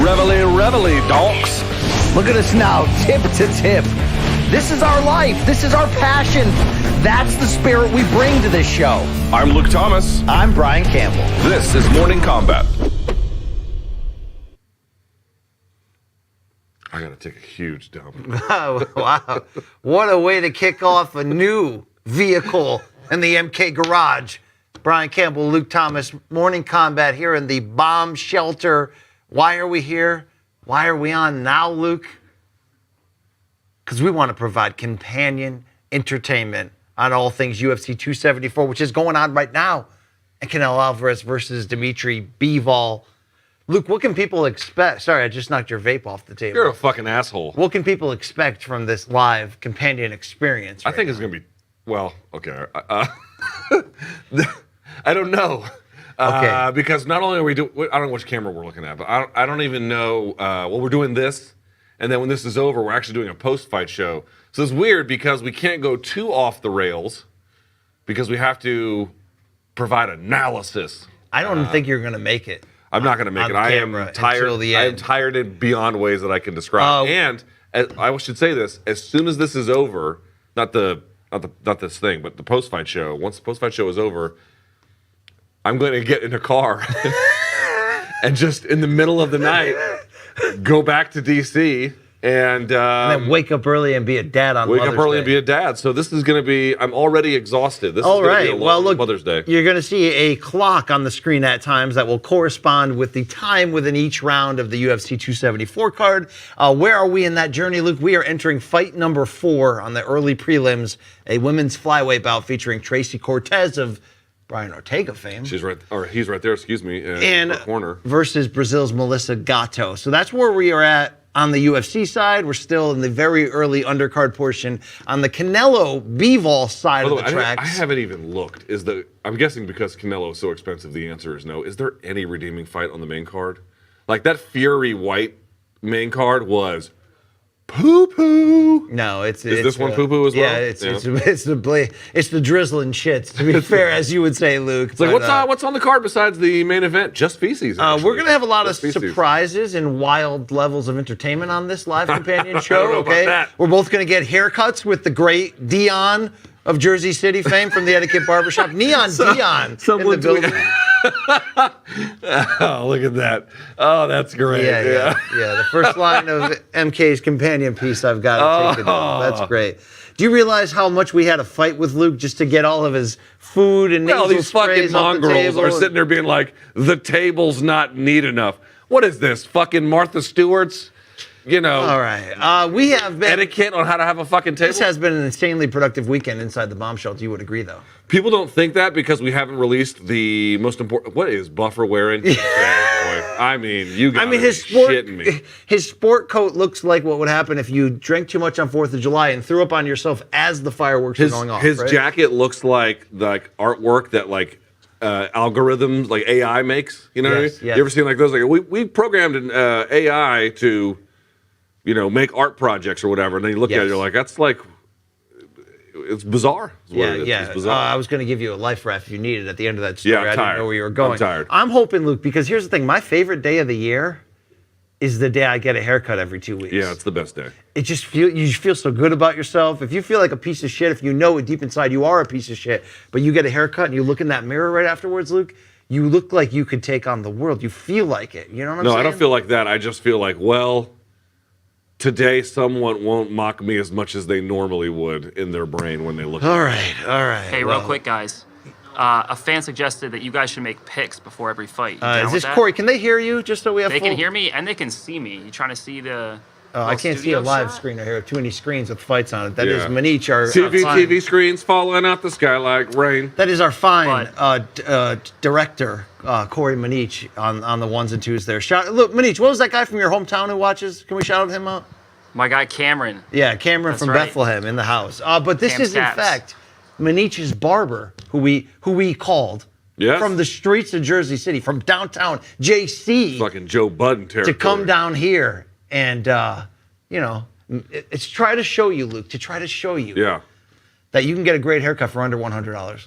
Reveille, donks. Look at us now, tip to tip. This is our life. This is our passion. That's the spirit we bring to this show. I'm Luke Thomas. I'm Brian Campbell. This is Morning Kombat. I gotta take a huge dump. Wow. What a way to kick off a new vehicle in the MK garage. Brian Campbell, Luke Thomas, Morning Kombat here in the bomb shelter. Why are we here? Why are we on now, Luke? Because we want to provide companion entertainment on all things UFC 274, which is going on right now. And Canelo Alvarez versus Dmitry Bivol. Luke, what can people expect? Sorry, I just knocked your vape off the table. You're a fucking asshole. What can people expect from this live companion experience? I think it's going to be, well, okay. I don't know. Okay. Because not only are we doing, I don't know which camera we're looking at, but I don't even know, well, we're doing this, and then when this is over, we're actually doing a post-fight show. So it's weird because we can't go too off the rails because we have to provide analysis. I don't think you're going to make it. I'm not going to make it. I am tired. I am tired in beyond ways that I can describe. And I should say this: as soon as this is over, not this thing, but the post-fight show. Once the post-fight show is over, I'm going to get in a car and just in the middle of the night go back to DC and then wake up early and be a dad on Mother's Day. Wake up early and be a dad. So this is going to be. I'm already exhausted. This is going to be a long Mother's Day. You're going to see a clock on the screen at times that will correspond with the time within each round of the UFC 274 card. Where are we in that journey, Luke? We are entering fight number 4 on the early prelims, a women's flyweight bout featuring Tracy Cortez of Brian Ortega fame. She's right, or he's right there, excuse me, and in the corner. Versus Brazil's Melissa Gatto. So that's where we are at on the UFC side. We're still in the very early undercard portion. On the Canelo Bivol side of the tracks. I haven't even looked. I'm guessing because Canelo is so expensive, the answer is no. Is there any redeeming fight on the main card? Like that Fury White main card was poo-poo. No, is this one poo-poo as well? Yeah, it's the drizzling shits, to be fair, as you would say, Luke. It's like, what's on the card besides the main event? Just feces. We're going to have a lot of surprises and wild levels of entertainment on this live companion show. I don't know about that. We're both going to get haircuts with the great Dion of Jersey City fame from the Etiquette Barbershop. Dion in the building. Oh, look at that. Oh, that's great. Yeah. The first line of MK's companion piece I've got to take it on. That's great. Do you realize how much we had to fight with Luke just to get all of his food and nasal these sprays fucking mongrels are sitting there being like, the table's not neat enough. What is this, fucking Martha Stewart's? You know, all right. We have been etiquette on how to have a fucking table. This has been an insanely productive weekend inside the bomb shelter. You would agree, though. People don't think that because we haven't released the most important. What is Buffer wearing? I mean, you guys. I mean, shitting me. His sport coat looks like what would happen if you drank too much on 4th of July and threw up on yourself as the fireworks were going off. His jacket looks like artwork that algorithms like AI makes. You know what I mean? Yes. You ever seen like those? Like we programmed an AI to, make art projects or whatever, and then you look at it, you're like, that's like, it's bizarre. It's bizarre. I was going to give you a life raft if you needed at the end of that story. Yeah, I didn't know where you were going. I'm tired. I'm hoping, Luke, because here's the thing. My favorite day of the year is the day I get a haircut every 2 weeks. Yeah, it's the best day. You feel so good about yourself. If you feel like a piece of shit, if you know deep inside you are a piece of shit, but you get a haircut and you look in that mirror right afterwards, Luke, you look like you could take on the world. You feel like it. You know what I'm saying? No, I don't feel like that. I just feel like, well, today someone won't mock me as much as they normally would in their brain when they look at me. All right. Hey, real quick, guys. A fan suggested that you guys should make picks before every fight. Is this Corey? Can they hear you? Just so we have. They can hear me and they can see me. You trying to see the? I can't see a live screen. I hear too many screens with fights on it. That is Manich, our TV screens falling out the sky like rain. That is our fine director, Corey Manich, on the ones and twos there. Look, Manich, what was that guy from your hometown who watches? Can we shout him out? My guy Cameron. Yeah, Cameron from Bethlehem in the house. But this is in fact Manich's barber, who we called from the streets of Jersey City, from downtown JC, fucking Joe Budden territory, to come down here and it's try to show you, Luke, that you can get a great haircut for under $100.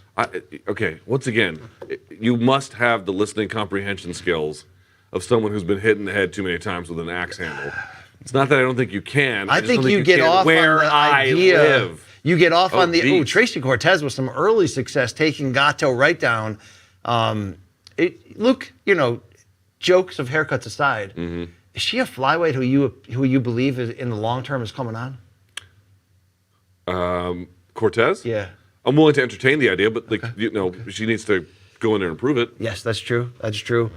Okay, once again, you must have the listening comprehension skills of someone who's been hit in the head too many times with an axe handle. It's not that I don't think you can. I just think don't you get can off where on the I idea. live. You get off on the geez. Tracy Cortez with some early success taking Gatto right down. Luke, jokes of haircuts aside, is she a flyweight who you believe is in the long term is coming on? Cortez? Yeah. I'm willing to entertain the idea, but she needs to go in there and prove it. Yes, that's true. That's true.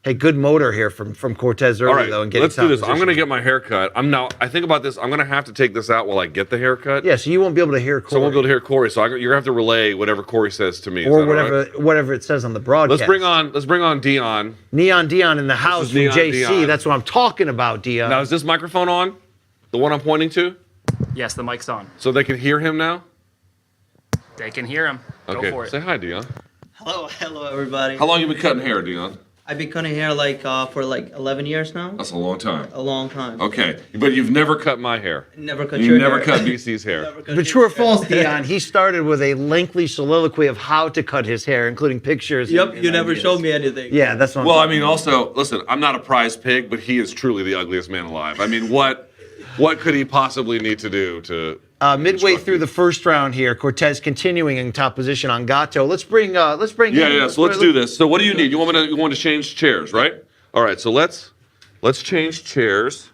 Hey, good motor here from Cortez early, All right, though. And getting let's do this. top I'm going to position. get my hair cut. I think about this. I'm going to have to take this out while I get the haircut. Yeah, so you won't be able to hear Corey. So I won't be able to hear Corey. So you're going to have to relay whatever Corey says to me. Or Is that all right? whatever it says on the broadcast. Let's bring on Dion. Neon Dion in the house from Neon JC. Dion. That's what I'm talking about, Dion. Now, is this microphone on? The one I'm pointing to? Yes, the mic's on. So they can hear him now? They can hear him. Okay. Go for it. Say hi, Dion. Hello everybody. How long you been cutting hair, Dion? I've been cutting hair for 11 years now. That's a long time. A long time. Okay, but you've never cut my hair. Never cut You your never hair. cut BC's hair. Never cut But your true or hair. false, Dion, he started with a lengthy soliloquy of how to cut his hair, including pictures. Yep, and you never ideas. showed me anything. Yeah, that's what I'm Well, I talking mean, also, listen, I'm not a prize pig, but he is truly the ugliest man alive. I mean, what could he possibly need to do to? midway instruct through me? the first round here, Cortez continuing in top position on Gatto. Let's bring. Yeah. So let's do this. So what do you need? You want to change chairs, right? All right. So let's change chairs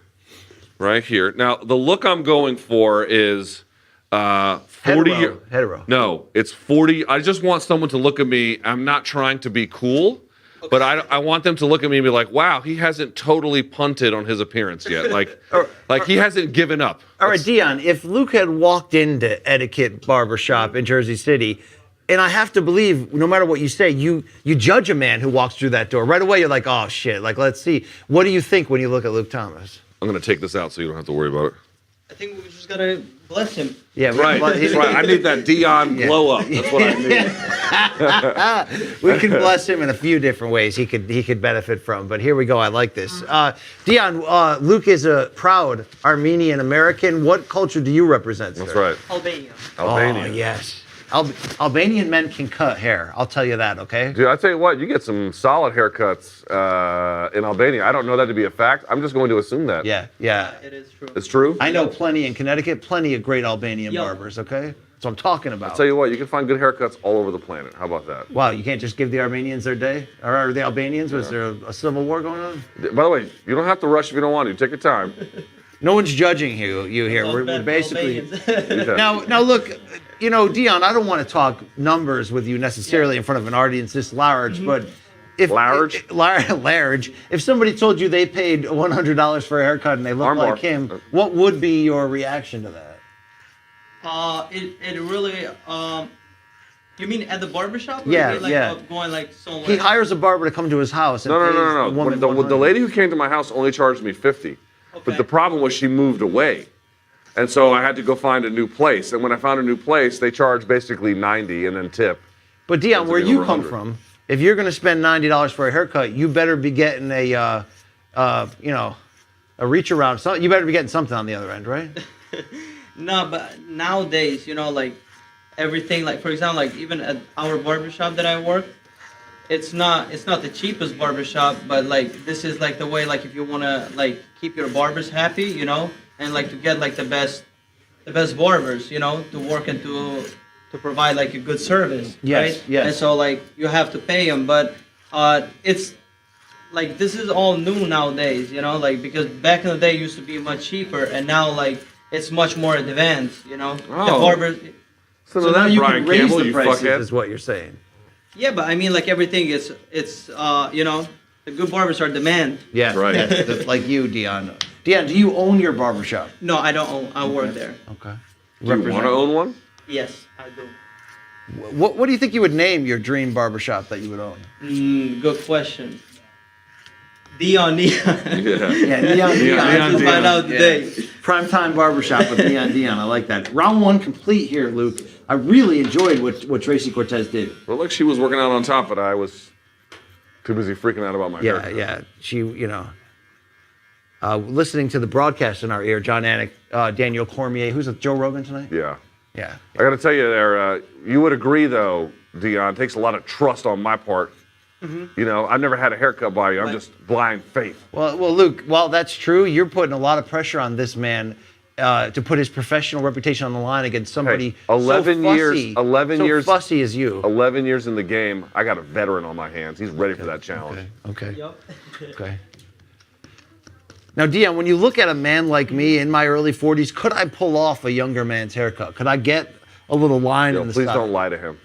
right here. Now the look I'm going for is 40. Hetero. No, it's 40. I just want someone to look at me. I'm not trying to be cool, but I want them to look at me and be like, wow, he hasn't totally punted on his appearance yet. Like he hasn't given up. All right, Dion, if Luke had walked into Etiquette Barbershop in Jersey City, and I have to believe, no matter what you say, you judge a man who walks through that door. Right away, you're like, oh, shit. Like, let's see. What do you think when you look at Luke Thomas? I'm going to take this out so you don't have to worry about it. I think we just gotta bless him. Yeah, Right, that's right. I need that Dion blow up. That's what I need. We can bless him in a few different ways he could benefit from. But here we go. I like this. Dion, Luke is a proud Armenian American. What culture do you represent, sir? That's right. Albania. Albania. Oh, yes. Albanian men can cut hair. I'll tell you that, okay? Dude, I tell you what, you get some solid haircuts in Albania. I don't know that to be a fact. I'm just going to assume that. Yeah. It is true. It's true? I know plenty in Connecticut, plenty of great Albanian Yo. barbers, okay? That's what I'm talking about. I'll tell you what, you can find good haircuts all over the planet. How about that? Wow, you can't just give the Armenians their day? Or the Albanians? Was there a civil war going on? By the way, you don't have to rush if you don't want to. Take your time. No one's judging you here. We're Bad basically... Albanians. Yeah. Now look, Dion, I don't want to talk numbers with you necessarily in front of an audience this large, but if large, if somebody told you they paid $100 for a haircut and they look Armbar. like him, what would be your reaction to that? It really. You mean at the barbershop? Or Yeah, you mean, yeah. Going like somewhere. He hires a barber to come to his house and pays No. the woman The 100. lady who came to my house only charged me $50. But Okay. the problem was she moved away. And so I had to go find a new place. And when I found a new place, they charged basically $90 and then tip. But Dion, where Over you come 100. from, if you're going to spend $90 for a haircut, you better be getting a reach around. So you better be getting something on the other end, right? No, but nowadays, like everything, like for example, like even at our barbershop that I work, it's not the cheapest barbershop, but like this is like the way, like if you wanna like keep your barbers happy, and like to get like the best barbers, to work and to provide like a good service, Yes, right? yes. And so like you have to pay them, but it's like this is all new nowadays, like because back in the day it used to be much cheaper, and now like it's much more advanced, The Oh. barbers. So now you Brian can raise Campbell, the you prices, fuckhead. is what you're saying. Yeah, but I mean, like everything is, the good barbers are demand. Yeah, Right. yeah, like you, Dion. Dion, do you own your barbershop? No, I don't own. I work there. Okay. Do you want to own one? Yes, I do. What do you think you would name your dream barbershop that you would own? Good question. Dion. Yeah. Yeah, Neon I Dion. just find out today. Primetime barbershop with Neon Dion. I like that. Round one complete here, Luke. I really enjoyed what Tracy Cortez did. Well, look, she was working out on top, but I was too busy freaking out about my Yeah, haircut. yeah. She, listening to the broadcast in our ear, Daniel Cormier, who's with Joe Rogan tonight? Yeah. Yeah. I got to tell you there, you would agree, though, Dion, it takes a lot of trust on my part You know, I've never had a haircut by you. I'm just blind faith. Well, Luke, while that's true, you're putting a lot of pressure on this man to put his professional reputation on the line against somebody 11 years, 11 years, fussy as you. 11 years in the game. I got a veteran on my hands. He's ready for that challenge. Okay. Yep. Okay. Now, Dion, when you look at a man like me in my early 40s, could I pull off a younger man's haircut? Could I get a little line in the Please style? don't lie to him.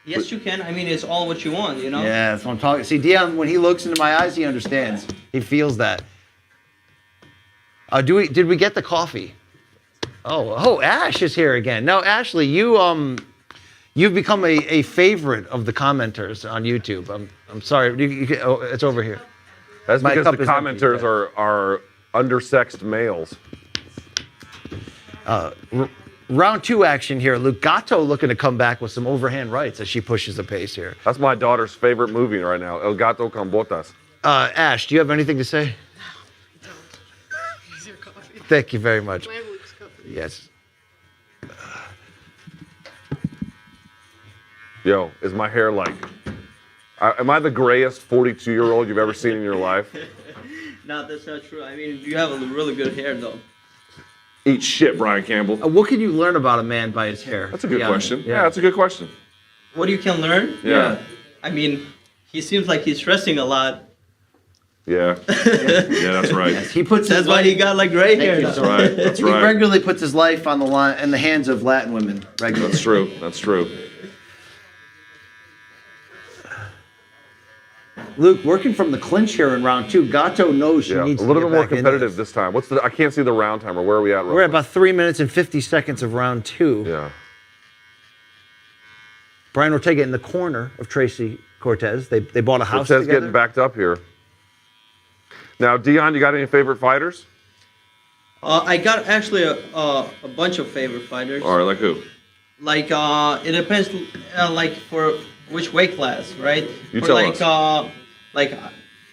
Yes, you can. I mean, it's all what you want, you know? Yeah, that's what I'm talking. See, Dion, when he looks into my eyes, he understands. He feels that. Did we get the coffee? Oh, Ash is here again. Now, Ashley, you've become a favorite of the commenters on YouTube. I'm sorry. It's over here. That's My because cup the is empty, commenters are undersexed males. Round 2 action here. Luke, Gatto looking to come back with some overhand rights as she pushes the pace here. That's my daughter's favorite movie right now, El Gato con Botas. Ash, do you have anything to say? Here's your coffee. Thank you very much. Can I have Luke's coffee? Yes. Yo, is my hair like... am I the grayest 42-year-old you've ever seen in your life? No, that's not true. I mean, you have a really good hair, though. Eat shit, Brian Campbell. What can you learn about a man by his hair? That's a good question. Yeah, that's a good question. What you can learn? Yeah. I mean, he seems like he's stressing a lot. Yeah. Yeah, that's right. He puts That's his why life, he got like gray hair. you. That's right. That's he right. regularly puts his life on the line in the hands of Latin women. Regularly. That's true. That's true. Luke, working from the clinch here in round 2, Gatto knows she Yeah, a needs to little get bit more back into competitive this. this time. I can't see the round timer. Where are we at? We're at about 3 minutes and 50 seconds of round 2. Yeah. Brian Ortega in the corner of Tracy Cortez. They bought a house Cortez together. getting backed up here. Now, Dion, you got any favorite fighters? I got actually a bunch of favorite fighters. All right, like who? Like it depends, like for which weight class, right? You for tell like, us. Like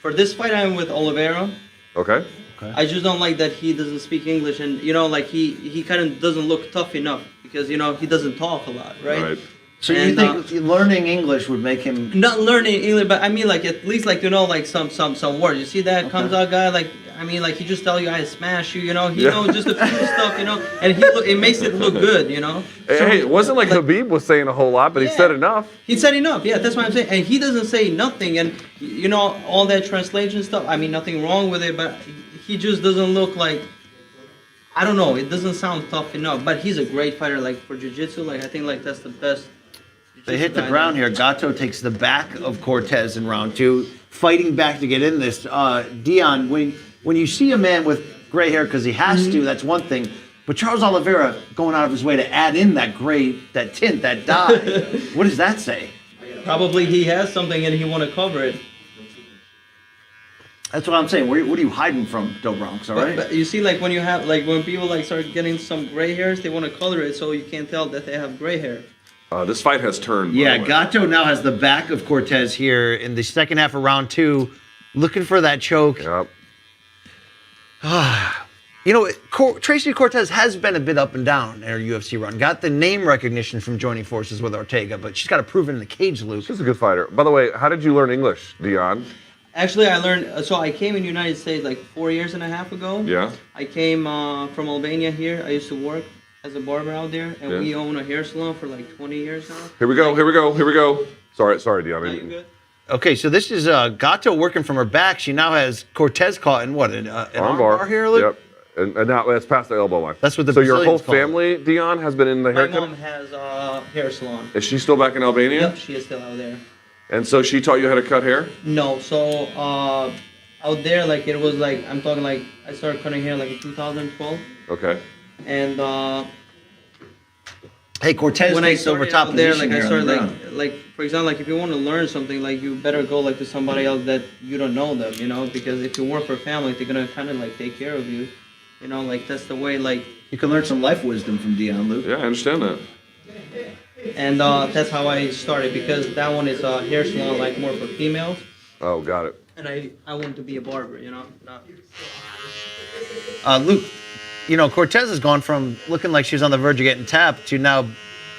for this fight, I'm with Oliveira. Okay. I just don't like that he doesn't speak English, and you know, like he kind of doesn't look tough enough because you know he doesn't talk a lot, right? Right. So you think learning English would make him... Not learning English, but I mean, like at least like you know, like some words. You see that comes out guy, like I mean, like he just tell you I smash you, you know. He knows just a few stuff, you know, and it makes it look good, you know. Hey, it wasn't like Habib was saying a whole lot, but he said enough. He said enough, yeah. That's what I'm saying. And he doesn't say nothing, and you know all that translation stuff. I mean, nothing wrong with it, but he just doesn't look like. I don't know. It doesn't sound tough enough. But he's a great fighter, like for jiu-jitsu. Like I think like that's the best. They hit the ground here. Gatto takes the back of Cortez in round 2, fighting back to get in this. Dion, when you see a man with gray hair because he has to, that's one thing. But Charles Oliveira going out of his way to add in that gray, that tint, that dye, what does that say? Probably he has something and he want to cover it. That's what I'm saying. What are you hiding from, Doe Bronx? All right. But you see, like when you have, like when people like start getting some gray hairs, they want to color it so you can't tell that they have gray hair. This fight has turned. Yeah, Gatto now has the back of Cortez here in the second half of round 2, looking for that choke. Yep. You know, Tracy Cortez has been a bit up and down in her UFC run. Got the name recognition from joining forces with Ortega, but she's got to prove it in the cage, Luke. She's a good fighter. By the way, how did you learn English, Dion? Actually, I learned. So I came in the United States like 4 years and a half ago. Yeah. I came from Albania here. I used to work as a barber out there, and we own a hair salon for like 20 years now. Here we go. Sorry, Dion. Are you good? Okay, so this is Gatto working from her back. She now has Cortez caught in what, an armbar here, Luke? Yep. And now it's past the elbow line. That's what the So your whole Brazilians call it. family, Dion, has been in the My haircut? mom has a hair salon. Is she still back in Albania? Yep, she is still out there. And so she taught you how to cut hair? No, so out there, like it was like I'm talking like I started cutting hair like in 2012, Okay. and Hey, Cortez when I takes over started top out there, position like I here on started the ground. like for example, like if you want to learn something, like you better go like to somebody else that you don't know them, you know, because if you work for a family, they're gonna kind of like take care of you, you know, like that's the way like. You can learn some life wisdom from Dion, Luke. Yeah, I understand that. And that's how I started because that one is a hair salon like more for females, Oh, got it. and I want to be a barber, you know. Not... Luke, you know, Cortez has gone from looking like she was on the verge of getting tapped to now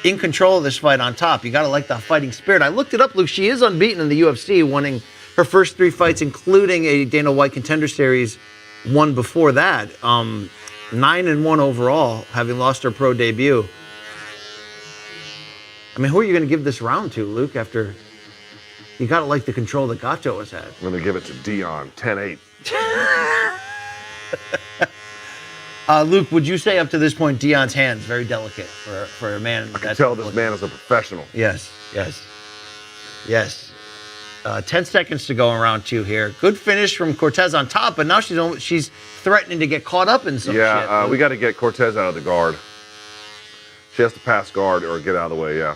in control of this fight on top. You got to like the fighting spirit. I looked it up, Luke. She is unbeaten in the UFC, winning her first 3 fights, including a Dana White Contender Series one before that. 9-1 overall, having lost her pro debut. I mean, who are you going to give this round to, Luke, after you got to like the control that Gatto has had? I'm going to give it to Dion, 10-8. Luke, would you say up to this point, Dion's hand's very delicate for a man? I can tell this man is a professional. Yes. 10 seconds to go in round 2 here. Good finish from Cortez on top, but now she's threatening to get caught up in some shit. Yeah, we got to get Cortez out of the guard. She has to pass guard or get out of the way, yeah.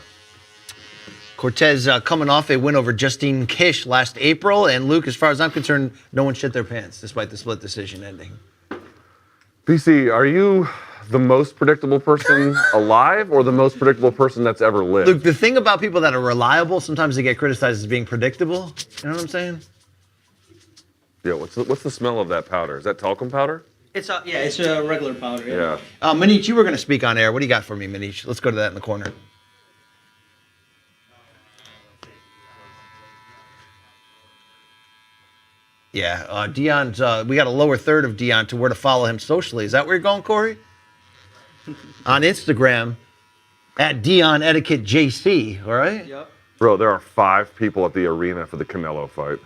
Cortez coming off a win over Justine Kish last April, and Luke, as far as I'm concerned, no one shit their pants despite the split decision ending. BC, are you the most predictable person alive or the most predictable person that's ever lived? Luke, the thing about people that are reliable, sometimes they get criticized as being predictable. You know what I'm saying? Yeah, what's the smell of that powder? Is that talcum powder? It's a regular powder. Yeah. Manish, you were going to speak on air. What do you got for me, Manish? Let's go to that in the corner. Yeah, Dion's, we got a lower third of Dion to where to follow him socially. Is that where you're going, Corey? On Instagram, at Dion Etiquette JC, all right? Yep. Bro, there are 5 people at the arena for the Canelo fight.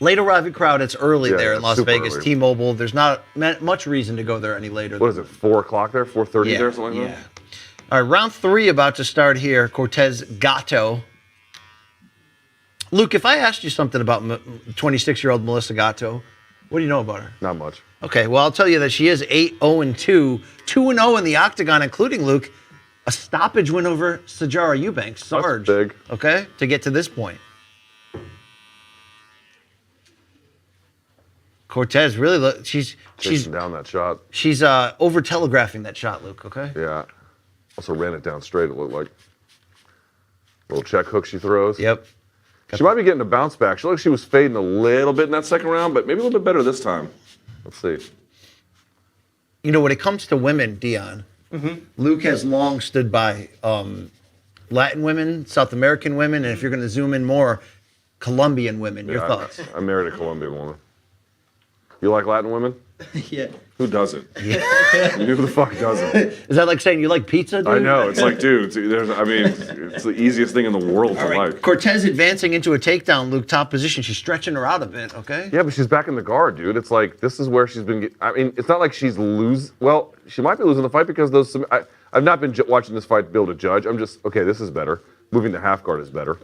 Late arriving crowd, it's early there in Las super Vegas, early. T-Mobile. There's not much reason to go there any later. What is it, 4 o'clock there? 4:30 there, something like that? All right, round 3 about to start here. Cortez Gatto. Luke, if I asked you something about 26-year-old Melissa Gatto, what do you know about her? Not much. Okay, well, I'll tell you that she is 8-0-2, 2-0 in the octagon, including, Luke, a stoppage win over Sajara Eubanks, Sarge. That's big. Okay, to get to this point. Cortez really, she's Chasing down that shot. She's over telegraphing that shot, Luke. Okay. Yeah. Also ran it down straight, it looked like. Little check hook she throws. Yep. She might be getting a bounce back. She looked like she was fading a little bit in that second round, but maybe a little bit better this time. Let's see. You know, when it comes to women, Dion, Luke has long stood by Latin women, South American women, and if you're going to zoom in more, Colombian women. Your thoughts? I married a Colombian woman. You like Latin women? Yeah. Who doesn't? Who the fuck doesn't? Is that like saying you like pizza, dude? I know. It's like, dude, it's the easiest thing in the world to like. Cortez advancing into a takedown, Luke, top position. She's stretching her out a bit, okay? Yeah, but she's back in the guard, dude. It's like, this is where she's been, I mean, it's not like she's well, she might be losing the fight because I've not been watching this fight to be able to judge. I'm just, okay, this is better. Moving to half guard is better.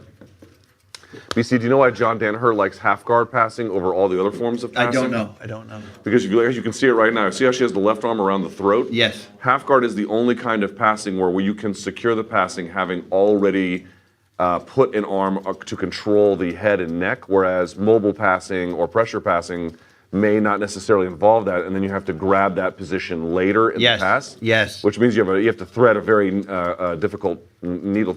BC, do you know why John Danaher likes half guard passing over all the other forms of passing? I don't know. Because as you can see it right now, see how she has the left arm around the throat? Yes. Half guard is the only kind of passing where you can secure the passing having already put an arm to control the head and neck, whereas mobile passing or pressure passing may not necessarily involve that, and then you have to grab that position later in the pass. Yes. Which means you have to thread a very difficult needle,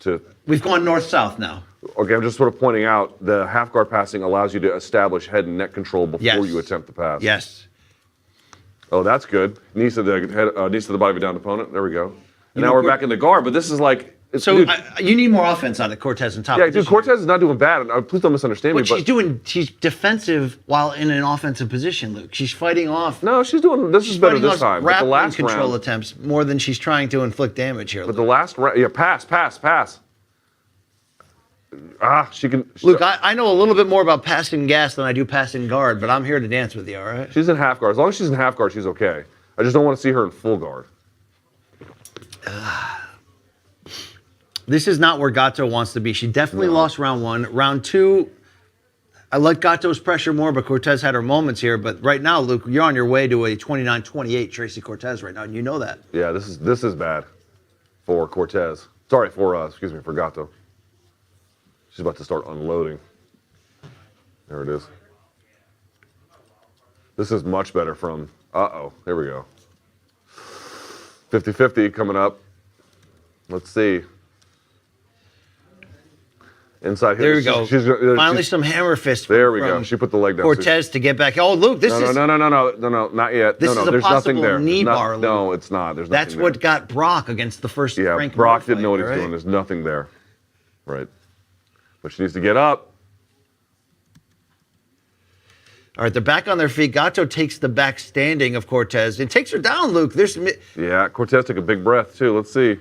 to. We've gone north-south now. Okay, I'm just sort of pointing out the half guard passing allows you to establish head and neck control before you attempt the pass. Yes. Oh, that's good. Knees to the head, knees to the body of a downed opponent. There we go. And now we're back in the guard, but this is like. You need more offense out of Cortez and top. Yeah, dude, Cortez is not doing bad. Please don't misunderstand me. But she's defensive while in an offensive position, Luke. She's fighting off. No, she's doing. This is better this time. But the last control round, attempts more than she's trying to inflict damage here. But the last round, pass. She can. Luke, I know a little bit more about passing gas than I do passing guard, but I'm here to dance with you, all right? She's in half guard. As long as she's in half guard, she's okay. I just don't want to see her in full guard. This is not where Gatto wants to be. She definitely lost round 1. Round 2, I like Gatto's pressure more, but Cortez had her moments here. But right now, Luke, you're on your way to a 29-28 Tracy Cortez right now, and you know that. Yeah, this is bad for Cortez. Sorry, for Gatto. She's about to start unloading. There it is. This is much better from, there we go. 50-50 coming up. Let's see. Inside. There we go. She's Finally, some hammer fist. There we go. She put the leg down. Cortez to get back. Oh, Luke, this is... No, not yet. This is a there's nothing possible there. knee bar, Luke. No, it's not. There's nothing That's there. what got Brock against the first Frank Brock Mir didn't know what fight, he's doing. There's nothing there. Right. But she needs to get up. All right, they're back on their feet. Gatto takes the back standing of Cortez and takes her down, Luke. Yeah, Cortez took a big breath, too. Let's see.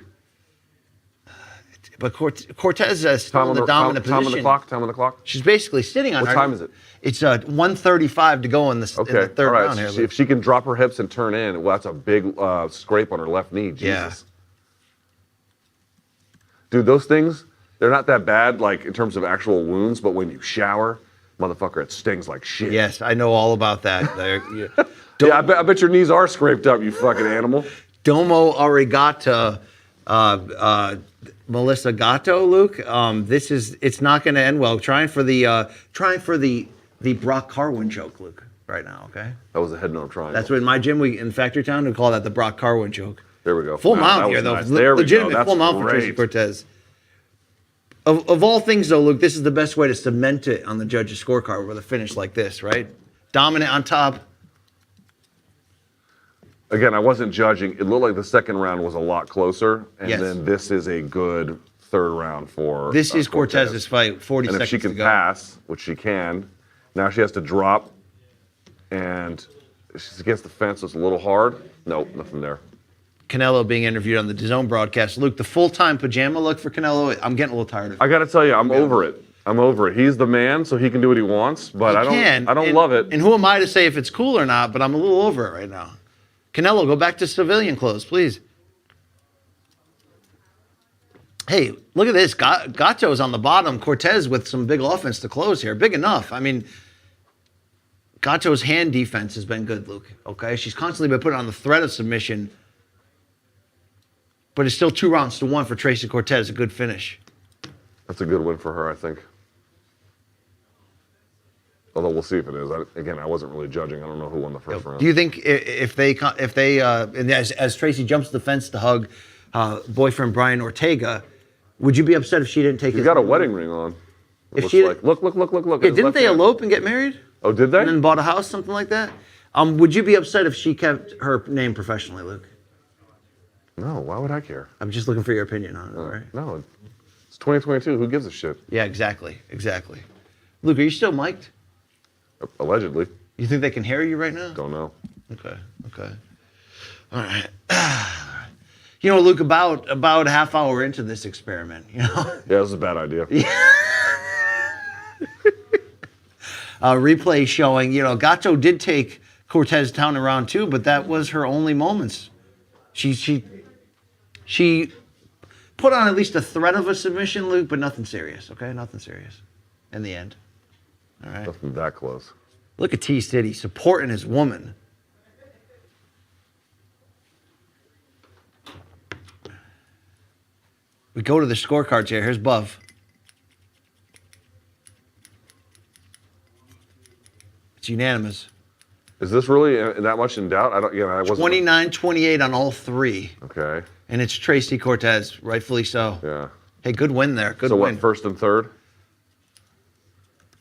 But Cortez is still in the dominant position. Time on the clock. She's basically sitting on her. What time is it? It's 1:35 to go in the third round here. If she can drop her hips and turn in, well, that's a big scrape on her left knee. Jesus. Yeah. Dude, those things, they're not that bad, like, in terms of actual wounds, but when you shower, motherfucker, it stings like shit. Yes, I know all about that. Yeah, I bet your knees are scraped up, you fucking animal. Domo arigato, Melissa Gatto, Luke. It's not going to end well. Trying for the Brock Carwin joke, Luke, right now. Okay. That was a head no triangle. That's what in my gym in Factory Town we call that the Brock Carwin joke. There we go. Full mount here, though. Nice. There we legitimate go. full mount for Tracy Cortez. Of all things, though, Luke, this is the best way to cement it on the judges' scorecard with a finish like this, right? Dominant on top. Again, I wasn't judging. It looked like the second round was a lot closer, and Yes. then this is a good third round for This is Cortez's fight. 40 and seconds if she can to go. pass, which she can, now she has to drop, and she's against the fence, so it's a little hard. Nope, nothing there. Canelo being interviewed on the DAZN broadcast. Luke, the full-time pajama look for Canelo, I'm getting a little tired of it. I got to tell you, I'm over it. I'm over it. He's the man, so he can do what he wants, but I don't love it. And who am I to say if it's cool or not, but I'm a little over it right now. Canelo, go back to civilian clothes, please. Hey, look at this. Gatto's on the bottom. Cortez with some big offense to close here. Big enough. I mean, Gatto's hand defense has been good, Luke. Okay? She's constantly been put on the threat of submission. But it's still 2-1 for Tracy Cortez. A good finish. That's a good win for her, I think. Although we'll see if it is. Again, I wasn't really judging. I don't know who won the first round. Do you think if they and as Tracy jumps the fence to hug boyfriend Brian Ortega, would you be upset if she didn't take his? He's got a wedding ring on. If she like, look. Yeah, didn't they elope and get married? Oh, did they? And then bought a house, something like that. Would you be upset if she kept her name professionally, Luke? No. Why would I care? I'm just looking for your opinion on it. All right. No. It's 2022. Who gives a shit? Yeah, exactly. Luke, are you still mic'd? Allegedly. You think they can hear you right now? Don't know. Okay. All right. You know, Luke, about a half hour into this experiment, you know? Yeah, this is a bad idea. Replay showing, you know, Gatto did take Cortez down in round 2, but that was her only moments. She put on at least a threat of a submission, Luke, but nothing serious, okay? Nothing serious in the end. All right. Nothing that close. Look at T-City supporting his woman. We go to the scorecards here. Here's Buff. It's unanimous. Is this really that much in doubt? I wasn't. 29-28 on all three. Okay. And it's Tracy Cortez, rightfully so. Yeah. Hey, good win there. Good so win. what, first and third?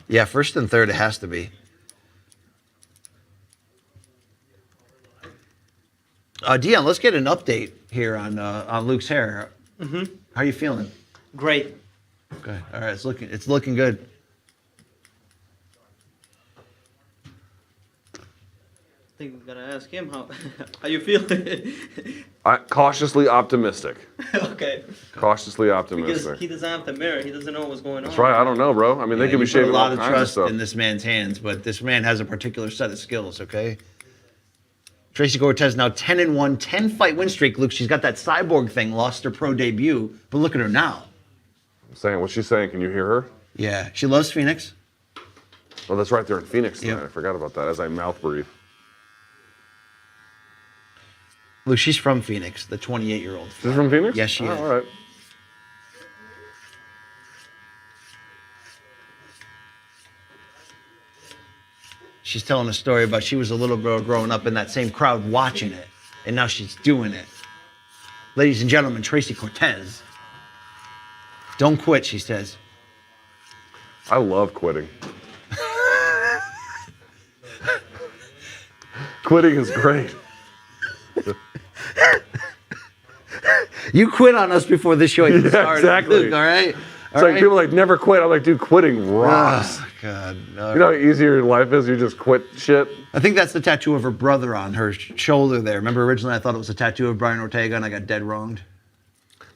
Yeah, first and third it has to be. Dion, let's get an update here on Luke's hair. Mm-hmm. How are you feeling? Great. Okay. All right. It's looking good. I think we gotta ask him how you feel. Cautiously optimistic. Okay. Cautiously optimistic. Because he doesn't have the mirror. He doesn't know what's going on. That's right. I don't know, bro. I mean, they could be you put shaving a lot all of kinds of trust stuff. in this man's hands, but this man has a particular set of skills. Okay. Tracy Cortez now 10-1, 10-fight win streak. Luke, she's got that cyborg thing. Lost her pro debut, but look at her now. I'm saying what she's saying. Can you hear her? Yeah, she loves Phoenix. Oh, that's right. They're in Phoenix tonight. Yep. I forgot about that as I mouth breathe. Luke, she's from Phoenix, the 28-year-old. She's from Phoenix? Yes, she is. All right. She's telling a story about she was a little girl growing up in that same crowd watching it, and now she's doing it. Ladies and gentlemen, Tracy Cortez. Don't quit, she says. I love quitting. Quitting is great. You quit on us before the show even started. Exactly. Luke, all right? It's like people like never quit. I'm like, dude, quitting rocks. Oh, God. You know how easier your life is? You just quit shit. I think that's the tattoo of her brother on her shoulder there. Remember originally I thought it was a tattoo of Brian Ortega and I got dead wronged?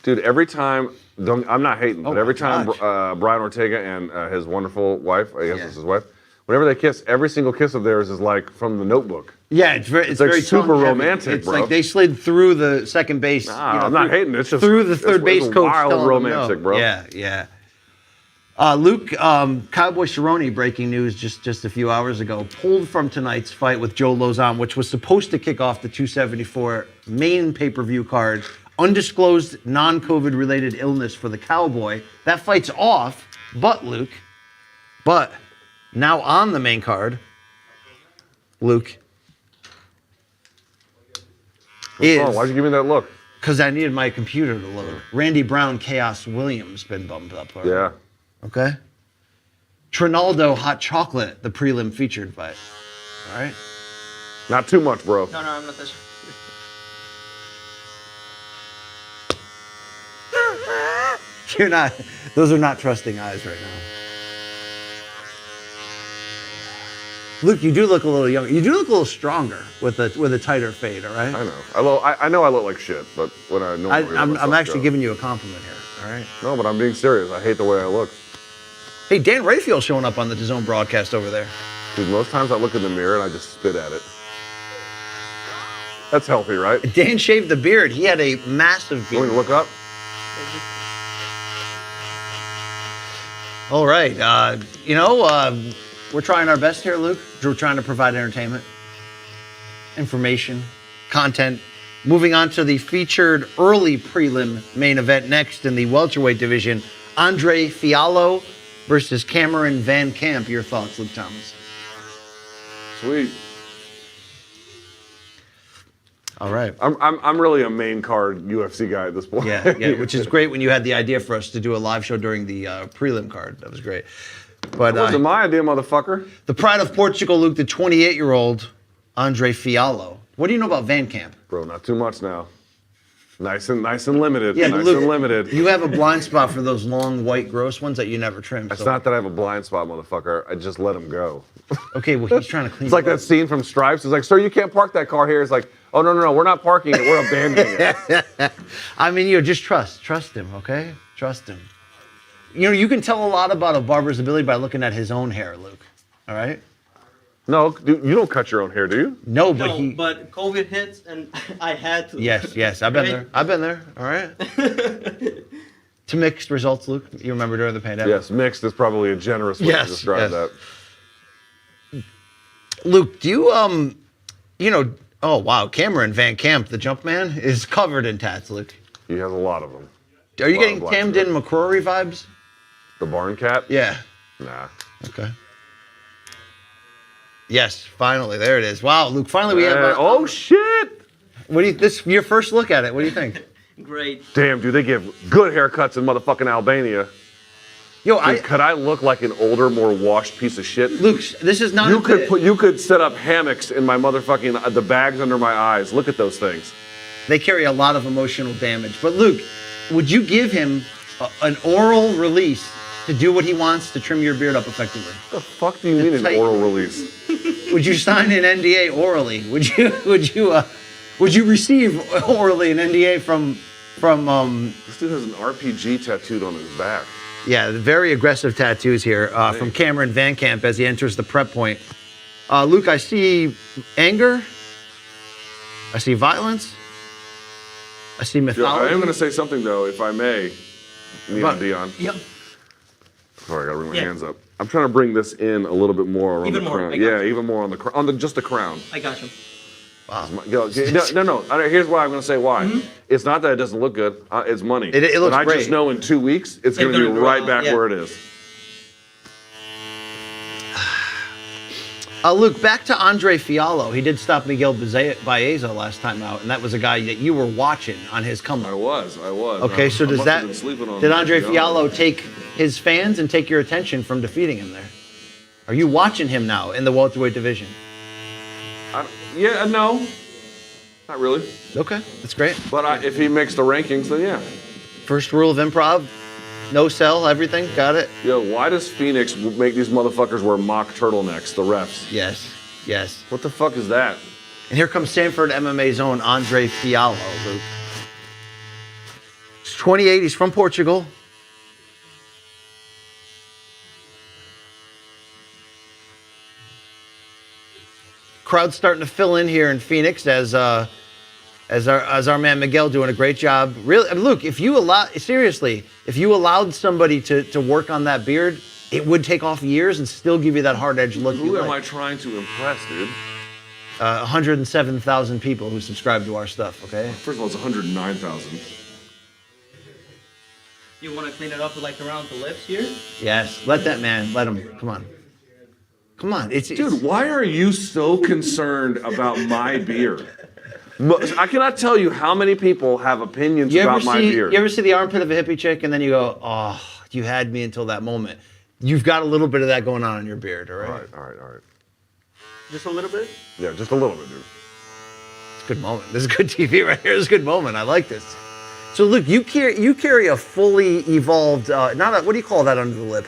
Dude, every time, I'm not hating, but every time gosh. Brian Ortega and his wonderful wife, I guess it's his wife, whenever they kiss, every single kiss of theirs is like from The Notebook. Yeah, it's like very super tongue-heavy. romantic, It's bro. like they slid through the second base. Nah, I'm not hating. It's just through the third base it's coach. wild telling them romantic, no. bro. Yeah. Luke, Cowboy Cerrone, breaking news just a few hours ago, pulled from tonight's fight with Joe Lozon, which was supposed to kick off the 274 main pay-per-view card. Undisclosed non-COVID related illness for the Cowboy. That fight's off, but now on the main card, Luke, Oh, why'd you give me that look? because I needed my computer to load. Randy Brown, Chaos Williams been bumped up. Already. Yeah. Okay. Trinaldo Hot Chocolate, the prelim featured fight. All right. Not too much, bro. No, I'm not touching. You're not. Those are not trusting eyes right now. Luke, you do look a little younger. You do look a little stronger with a tighter fade. All right. I know. I know I look like shit, but when I know I'm actually giving you a compliment here. All right. No, but I'm being serious. I hate the way I look. Hey, Dan Rayfield's showing up on the DAZN broadcast over there. Dude, most times I look in the mirror and I just spit at it. That's healthy, right? Dan shaved the beard. He had a massive You want beard. me to look up? All right. We're trying our best here, Luke. We're trying to provide entertainment, information, content. Moving on to the featured early prelim main event next in the welterweight division, Andre Fiallo versus Cameron Van Camp. Your thoughts, Luke Thomas? Sweet. All right. I'm really a main card UFC guy at this point. Yeah, which is great when you had the idea for us to do a live show during the prelim card. That was great. But That wasn't my idea, motherfucker. the pride of Portugal, Luke, the 28-year-old Andre Fiallo. What do you know about Van Camp? Bro, not too much now. Nice and limited. Yeah, nice Luke, and limited. You have a blind spot for those long, white, gross ones that you never trim. It's not that I have a blind spot, motherfucker. I just let him go. Okay, well, he's trying to clean It's like it up. that scene from Stripes. It's like, sir, you can't park that car here. It's like, oh, no, we're not parking it. We're abandoning it. I mean, just trust him, okay? Trust him. You can tell a lot about a barber's ability by looking at his own hair, Luke. All right? No, dude, you don't cut your own hair, do you? No, but No, but COVID hits and I had to. Yes, I've been there. All right. To mixed results, Luke. You remember during the pandemic? Yes, mixed is probably a generous way to describe that. Luke, do you oh wow, Cameron Van Camp, the jump man, is covered in tats, Luke. He has a lot of them. Are you Lot of getting black Camden hair. McCrory vibes? The barn cat? Yeah. Nah. Okay. Yes, finally, there it is. Wow, Luke, finally we have. Oh shit! What do you? This your first look at it? What do you think? Great. Damn, dude, they give good haircuts in motherfucking Albania. Yo, Dude, could I look like an older, more washed piece of shit? Luke, this is not. You could set up hammocks in my motherfucking the bags under my eyes. Look at those things. They carry a lot of emotional damage. But Luke, would you give him an oral release to do what he wants to trim your beard up effectively? What the fuck do you mean an tight. oral release? Would you sign an NDA orally? Would you receive orally an NDA from This dude has an RPG tattooed on his back. Yeah, very aggressive tattoos here from Cameron Van Camp as he enters the prep point. Luke, I see anger. I see violence. I see Yo, mythology. I am going to say something, though, if I may, Neon Dion. Yep. Sorry, I got to bring my Yeah. hands up. I'm trying to bring this in a little bit more around Even the more, crown. I got Yeah, you. even more on the crown, just the crown. I got you. Yo, no. Here's why I'm going to say why. Mm-hmm. It's not that it doesn't look good. It's money. It looks but I great. just know in 2 weeks, it's going to gonna be grow right out, back yeah. where it is. Luke, back to Andre Fiallo. He did stop Miguel Baeza last time out, and that was a guy that you were watching on his I comeback. was. Okay, so I does must have that been sleeping on did Andre Fiallo. Fiallo take his fans and take your attention from defeating him there? Are you watching him now in the welterweight division? No. Not really. Okay, that's great. But if he makes the rankings, then yeah. First rule of improv, no sell, everything, got it? Yo, why does Phoenix make these motherfuckers wear mock turtlenecks, the refs? Yes. What the fuck is that? And here comes Sanford MMA's own Andre Fiallo, Luke. He's 28, he's from Portugal. Crowd's starting to fill in here in Phoenix as our man Miguel doing a great job. Really, Luke, if you allowed somebody to work on that beard, it would take off years and still give you that hard edge look. Who am I trying to impress, dude? 107,000 people who subscribe to our stuff, okay? First of all, it's 109,000. You want to clean it up like around the lips here? Yes, let him. Come on. Dude, why are you so concerned about my beard? I cannot tell you how many people have opinions about my beard. You ever see the armpit of a hippie chick and then you go, oh, you had me until that moment. You've got a little bit of that going on in your beard, all right? All right. Just a little bit? Yeah, just a little bit, dude. It's a good moment. This is good TV right here. It's a good moment. I like this. So, Luke, you carry a fully evolved, what do you call that under the lip?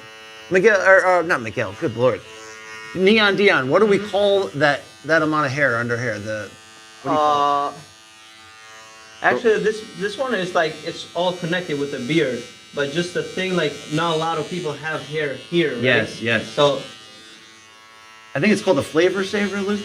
Miguel, or not Miguel, good Lord. Neon Dion, what do we call that amount of hair under hair? What do you call it? Actually, this one is like, it's all connected with the beard. But just the thing, like, not a lot of people have hair here, right? Yes. So, I think it's called a flavor saver, Luke.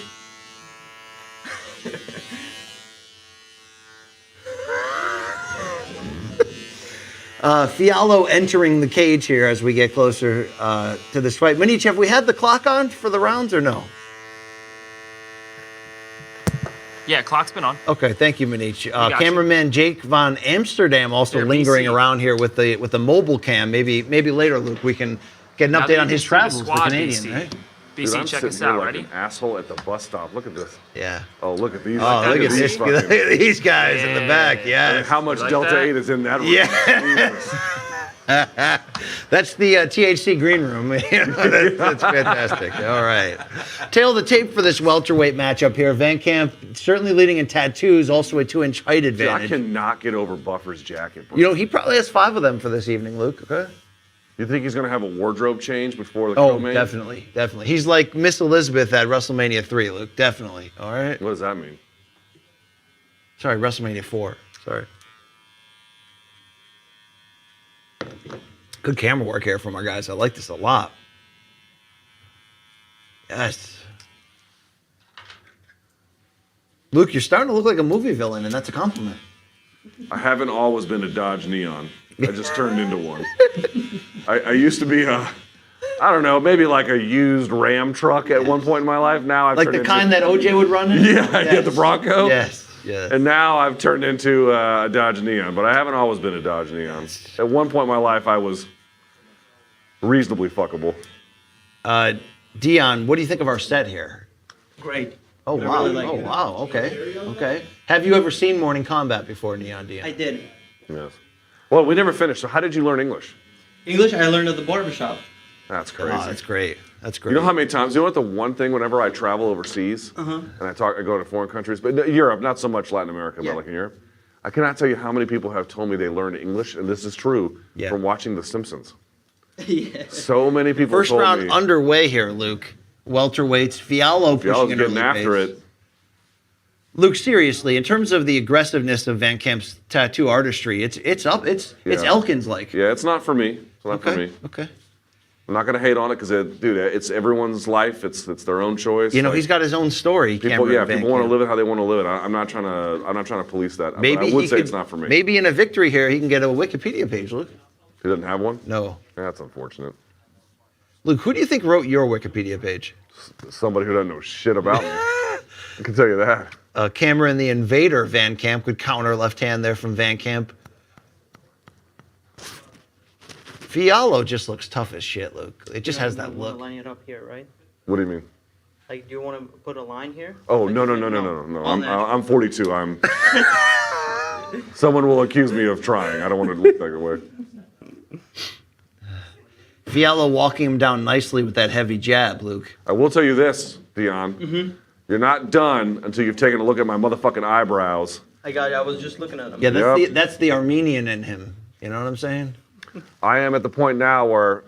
Fiallo entering the cage here as we get closer to this fight. Manich, have we had the clock on for the rounds or no? Yeah, clock's been on. Okay, thank you, Manich. Cameraman Jake von Amsterdam also lingering around here with the mobile cam. Maybe later, Luke, we can get an update on his travels with the Canadian, right? BC, Dude, I'm check sitting us here out. like Ready? an asshole at the bus stop. Look at this. Yeah. Oh, look at these. Oh, look at this. Look at these guys in the back. Yeah. How much like Delta that? 8 is in that room? Yeah. That's the THC green room. That's fantastic. All right. Tail of the tape for this welterweight matchup here. Van Camp certainly leading in tattoos, also a 2-inch height advantage. I cannot get over Buffer's jacket. Bro. You know, he probably has 5 of them for this evening, Luke. Okay. You think he's going to have a wardrobe change before the co-main? Definitely. He's like Miss Elizabeth at WrestleMania 3, Luke. Definitely. All right. What does that mean? Sorry, WrestleMania 4. Sorry. Good camera work here from our guys. I like this a lot. Yes. Luke, you're starting to look like a movie villain, and that's a compliment. I haven't always been a Dodge Neon. I just turned into one. I used to be I don't know, maybe like a used Ram truck at one point in my life. Now I've like turned the kind that OJ would run in? Yeah, the Bronco. Yes. And now I've turned into a Dodge Neon, but I haven't always been a Dodge Neon. At one point in my life, I was reasonably fuckable. Dion, what do you think of our set here? great. Oh, wow. Really like it. Wow. Okay. Have you ever seen Morning Combat before, Neon Dion? I did. Yes. Well, we never finished. So how did you learn English? English, I learned at the barbershop. That's crazy. Oh, that's great. That's great. You know how many times? You know what? The one thing whenever I travel overseas and I go to foreign countries, but Europe, not so much Latin America, but like in Europe, I cannot tell you how many people have told me they learned English, and this is true from watching The Simpsons. So many people. First told round me, underway here, Luke. Welterweights. Fiallo pushing into getting after it. Luke, seriously, in terms of the aggressiveness of Van Camp's tattoo artistry, it's up. It's Elkins like. Yeah, it's not for me. It's not for me. Okay. I'm not gonna hate on it because, dude, it's everyone's life. It's their own choice. You know, he's got his own story. People want to live it how they want to live it. I'm not trying to police that. Maybe I would say it's not for me. Maybe in a victory here, he can get a Wikipedia page, Luke. He doesn't have one? No. That's unfortunate. Luke, who do you think wrote your Wikipedia page? Somebody who doesn't know shit about me. I can tell you that. Cameron the Invader Van Camp, good counter left hand there from Van Camp. Fiallo just looks tough as shit, Luke. It just has that look. Line it up here, right? What do you mean? Like, do you want to put a line here? Oh, like, no. I'm 42. Someone will accuse me of trying. I don't want to look that way. Fiallo walking him down nicely with that heavy jab, Luke. I will tell you this, Dion. You're not done until you've taken a look at my motherfucking eyebrows. I got you. I was just looking at him. Yeah, that's the Armenian in him. You know what I'm saying? I am at the point now where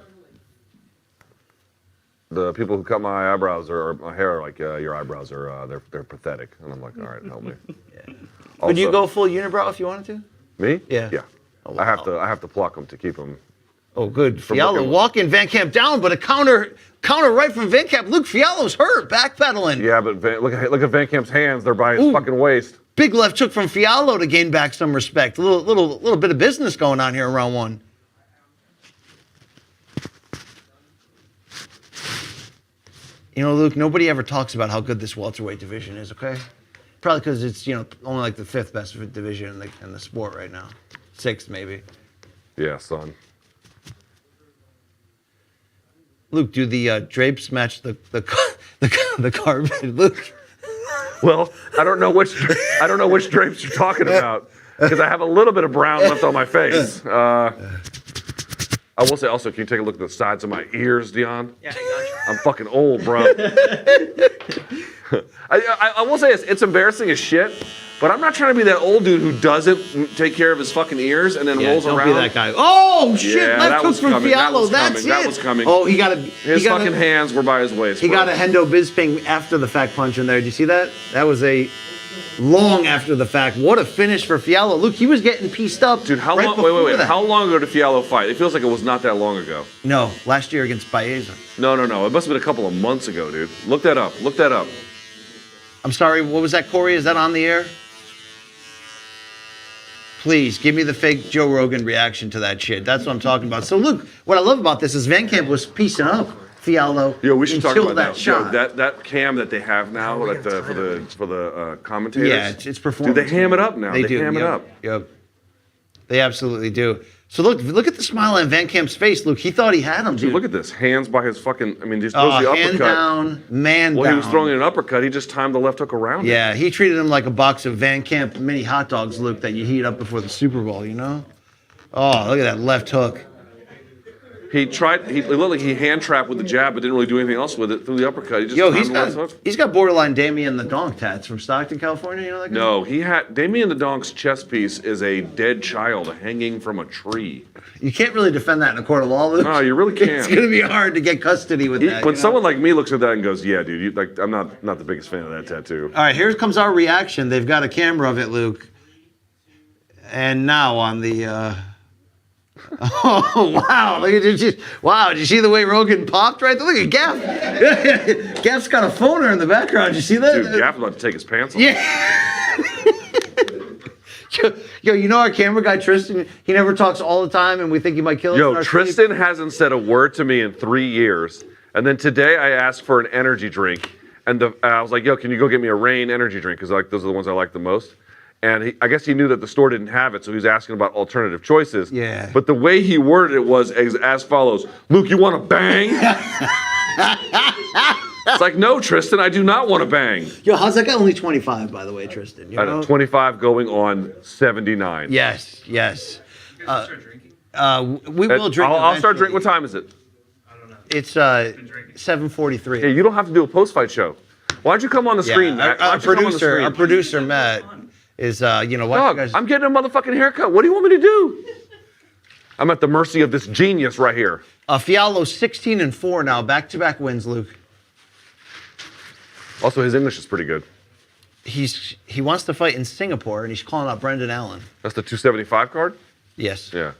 the people who cut my eyebrows or my hair are like, your eyebrows are they're pathetic, and I'm like, all right, help me. Yeah. Would you go full unibrow if you wanted to? Me? Yeah. Yeah. Oh, wow. I have to pluck them to keep them. Oh, good. Fiallo walking Van Camp down, but a counter right from Van Camp. Luke, Fiallo's hurt, backpedaling. Yeah, but look at Van Camp's hands. They're by his fucking waist. Big left hook from Fiallo to gain back some respect. A little bit of business going on here in round one. You know, Luke, nobody ever talks about how good this welterweight division is, okay? Probably because it's, only like the 5th best division in the sport right now. 6th, maybe. Yeah, son. Luke, do the drapes match the carpet, Luke? Well, I don't know which drapes you're talking about because I have a little bit of brown left on my face. I will say also, can you take a look at the sides of my ears, Dion? Yeah, I got you. I'm fucking old, bro. I will say it's embarrassing as shit, but I'm not trying to be that old dude who doesn't take care of his fucking ears and then rolls around. Don't be that guy. Oh shit! Yeah, left hook from Fiallo. That's it. That was coming. Oh, his fucking hands were by his waist. He got a Hendo Bisping after the fact punch in there. Did you see that? That was a long after the fact. What a finish for Fiallo. Look, he was getting pieced up. Dude, how long? Wait. How long ago did Fiallo fight? It feels like it was not that long ago. No, last year against Baeza. No. It must have been a couple of months ago, dude. Look that up. I'm sorry. What was that, Corey? Is that on the air? Please, give me the fake Joe Rogan reaction to that shit. That's what I'm talking about. So, look, what I love about this is Van Camp was piecing up Fiallo. Yo, we should talk about that shot. Yo, that cam that they have now for the commentators. Yeah, it's performance. Dude, they ham it up now. They do. Ham it up. Yep. They absolutely do. So look at the smile on Van Camp's face. Luke, he thought he had him, dude. Look at this. Hands by his fucking. I mean, just throws the uppercut. Hand down, man down. Well, he was throwing an uppercut. He just timed the left hook around it. Yeah, he treated him like a box of Van Camp mini hot dogs, Luke, that you heat up before the Super Bowl. You know? Oh, look at that left hook. He hand trapped with the jab, but didn't really do anything else with it. Through the uppercut, he just he's got borderline Damien the Donk tats from Stockton, California. You know that guy? No, he had Damien the Donk's chest piece is a dead child hanging from a tree. You can't really defend that in a court of law, Luke. No, you really can't. It's gonna be hard to get custody with that. When someone like me looks at that and goes, "Yeah, dude, I'm not the biggest fan of that tattoo." All right, here comes our reaction. They've got a camera of it, Luke. And now on the. Oh wow! Look at wow! Did you see the way Rogan popped right there? Look at Gaff. Gaff's got a phoner in the background. Did you see that? Dude, Gaff's about to take his pants off. Yeah. Yo, you know our camera guy Tristan? He never talks all the time, and we think he might kill us. Yo, Tristan hasn't said a word to me in 3 years, and then today I asked for an energy drink, and I was like, "Yo, can you go get me a Reign energy drink? Because those are the ones I like the most." And I guess he knew that the store didn't have it, so he was asking about alternative choices. Yeah. But the way he worded it was as follows: "Luke, you want to bang?" It's like, no, Tristan, I do not want to bang. Yo, how's that guy only 25, by the way, Tristan? You know? 25 going on 79. Yes. We will drink. I'll start drinking. What time is it? I don't know. It's 7:43. Hey, you don't have to do a post-fight show. Why don't you come on the screen, Matt? Our producer, Matt, is, why Dog, you guys... I'm getting a motherfucking haircut. What do you want me to do? I'm at the mercy of this genius right here. Fiallo 16-4 now, back-to-back wins, Luke. Also, his English is pretty good. He wants to fight in Singapore, and he's calling out Brendan Allen. That's the 275 card? Yes. Yeah.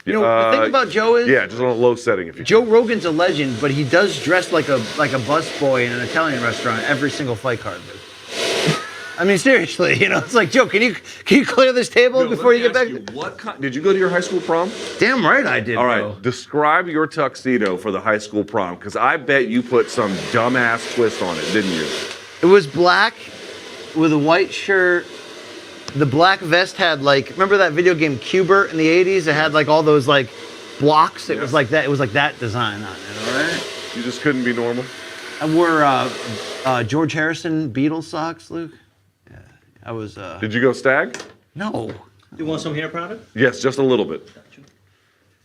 You know, the thing about Joe is... Yeah, just on a low setting if you Joe Rogan's a legend, but he does dress like a busboy in an Italian restaurant every single fight card, dude. I mean, seriously, it's like, Joe, can you clear this table before you get back? Did you go to your high school prom? Damn right I did, All right, bro. describe your tuxedo for the high school prom, because I bet you put some dumbass twist on it, didn't you? It was black with a white shirt. The black vest had remember that video game Cubert in the 80s? It had all those blocks. It was like that. It was like that design on it, all right? You just couldn't be normal? I wore George Harrison Beatles socks, Luke. Yeah, I was... Did you go stag? No. You want some hair product? Yes, just a little bit.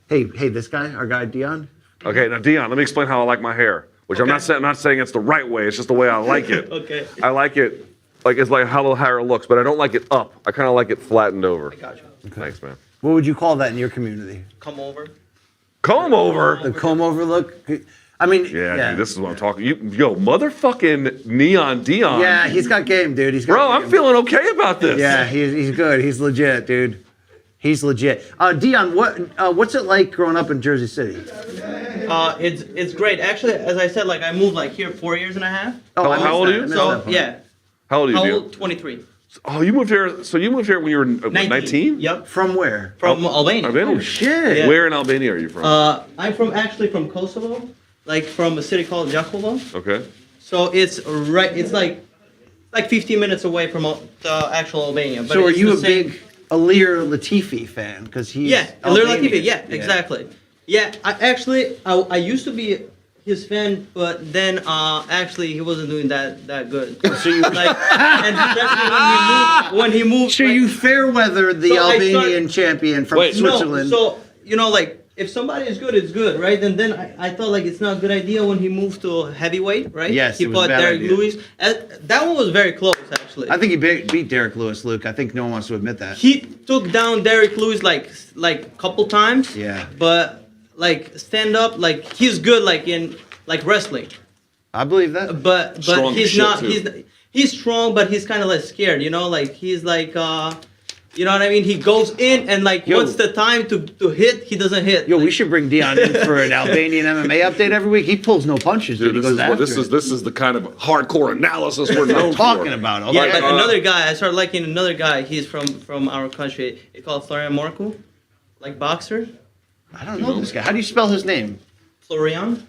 Hey, this guy, our guy Dion. Okay, now Dion, let me explain how I like my hair. Which I'm not saying it's the right way. It's just the way I like it. Okay. I like it like it's like how the hair looks, but I don't like it up. I kind of like it flattened over. I got you. Thanks, man. What would you call that in your community? Come over. Comb over. The comb over look. I mean, Yeah, dude, this is what I'm talking. Yo, motherfucking Neon Dion. Yeah, he's got game, dude. He's got Bro, game. I'm feeling okay about this. Yeah, he's good. He's legit, dude. He's legit. Dion, what's it like growing up in Jersey City? It's great. Actually, as I said, like I moved like here 4 years and a half. Oh, How old are you? So yeah. How old are you? How Dion? old? 23. Oh, you moved here. So you moved here when you were 19? Yep. From where? From Albania. Albania. Oh shit. Yeah. Where in Albania are you from? I'm from Kosovo, like from a city called Jakovo. Okay. So it's right. It's like 15 minutes away from the actual Albania. But So are it's you the a same- big Alir Latifi fan? Because he's Yeah, Alir Albanian. Latifi. Yeah, exactly. Yeah, I used to be his fan, but then actually he wasn't doing that good. So you Like, and especially when he moved. So like- you fair weathered the So I Albanian champion from Wait, Switzerland. No, so like if somebody is good, it's good, right? And then I thought like it's not a good idea when he moved to heavyweight, right? Yes, he it was a fought bad Derek idea. Lewis. That one was very close, actually. I think he beat Derek Lewis, Luke. I think no one wants to admit that. He took down Derek Lewis like couple times. Yeah. But like stand up, like he's good like in like wrestling. I believe that. But Strong as he's shit, not too. he's strong, but he's kind of like scared, like he's like you know what I mean? He goes in and like Yo. once the time to hit, he doesn't hit. Yo, Like, we should bring Dion in for an Albanian MMA update every week. He pulls no punches, dude. Dude, He goes after this is the kind of hardcore analysis we're known for. talking about. Okay? Yeah, but Like, another guy, I started liking another guy. He's from our country. He called Florian Marco, like boxer. I don't know this guy. How do you spell his name? Florian.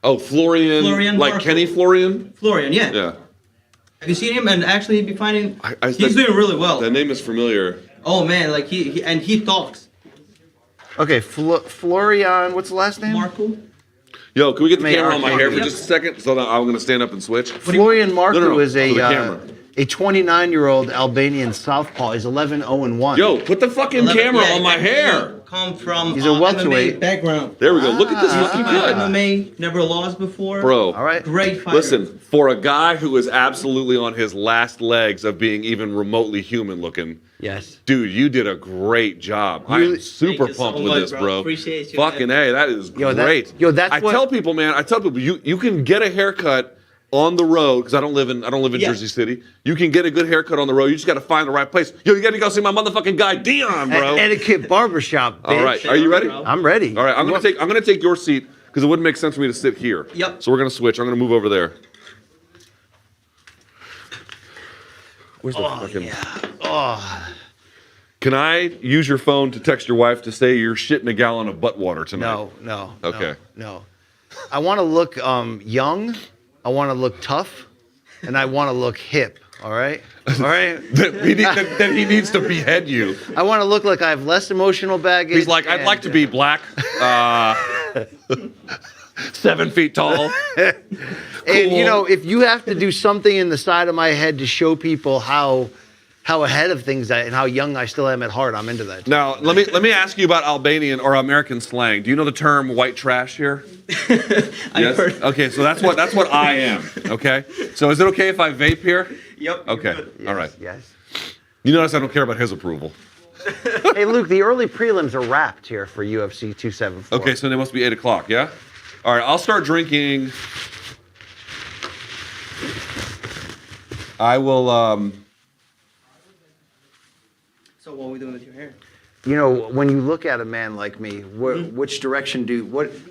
Oh, Florian like Marco. Kenny Florian? Florian, yeah. Yeah. Have you seen him? And actually, he'd be finding. He's He's doing really well. That name is familiar. Oh man, like he talks. Okay, Florian. What's the last name? Marco. Yo, can we get the May camera on my Arcade. hair for Yep. just a second? So that I'm going to stand up and switch. Florian Marco No, is for the a camera. 29-year-old Albanian southpaw. He's 11-0-1. Yo, put the fucking camera on my hair. Come from He's a welterweight. MMA background. There we go. Look at this Ah. fucking Fought good. MMA, never lost before. Bro. All right. Great fighter. Listen, for a guy who is absolutely on his last legs of being even remotely human looking, Yes. dude, you did a great job. I am super Thank you so pumped with much, this, bro. bro. Appreciate you, Fucking man. A, that is Yo, great. that's I what- tell people, man, you can get a haircut on the road because I don't live in Yeah. Jersey City. You can get a good haircut on the road. You just got to find the right place. Yo, you got to go see my motherfucking guy Dion, bro. Etiquette Barbershop, bitch. All right, are you ready? Bro. I'm ready. All right, I'm gonna take your seat because it wouldn't make sense for me to sit here. Yep. So we're gonna switch. I'm gonna move over there. Where's the fucking? Oh, Can I use your phone to text your wife to say you're shitting a gallon of butt water tonight? no. Okay. No. I want to look young. I want to look tough, and I want to look hip. All right. All right. Then he needs to behead you. I want to look like I have less emotional baggage. He's like, I'd like to be black, 7 feet tall. And cool. if you have to do something in the side of my head to show people how ahead of things and how young I still am at heart, I'm into that. Now, let me ask you about Albanian or American slang. Do you know the term white trash here? I've heard. Okay, so that's what I am. Okay. So is it okay if I vape here? Yep. Okay. good. All right. Yes. You notice I don't care about his approval. Hey, Luke, the early prelims are wrapped here for UFC 274. Okay, so they must be 8 o'clock, yeah? All right, I'll start drinking. I will, So what are we doing with your hair? When you look at a man like me, which direction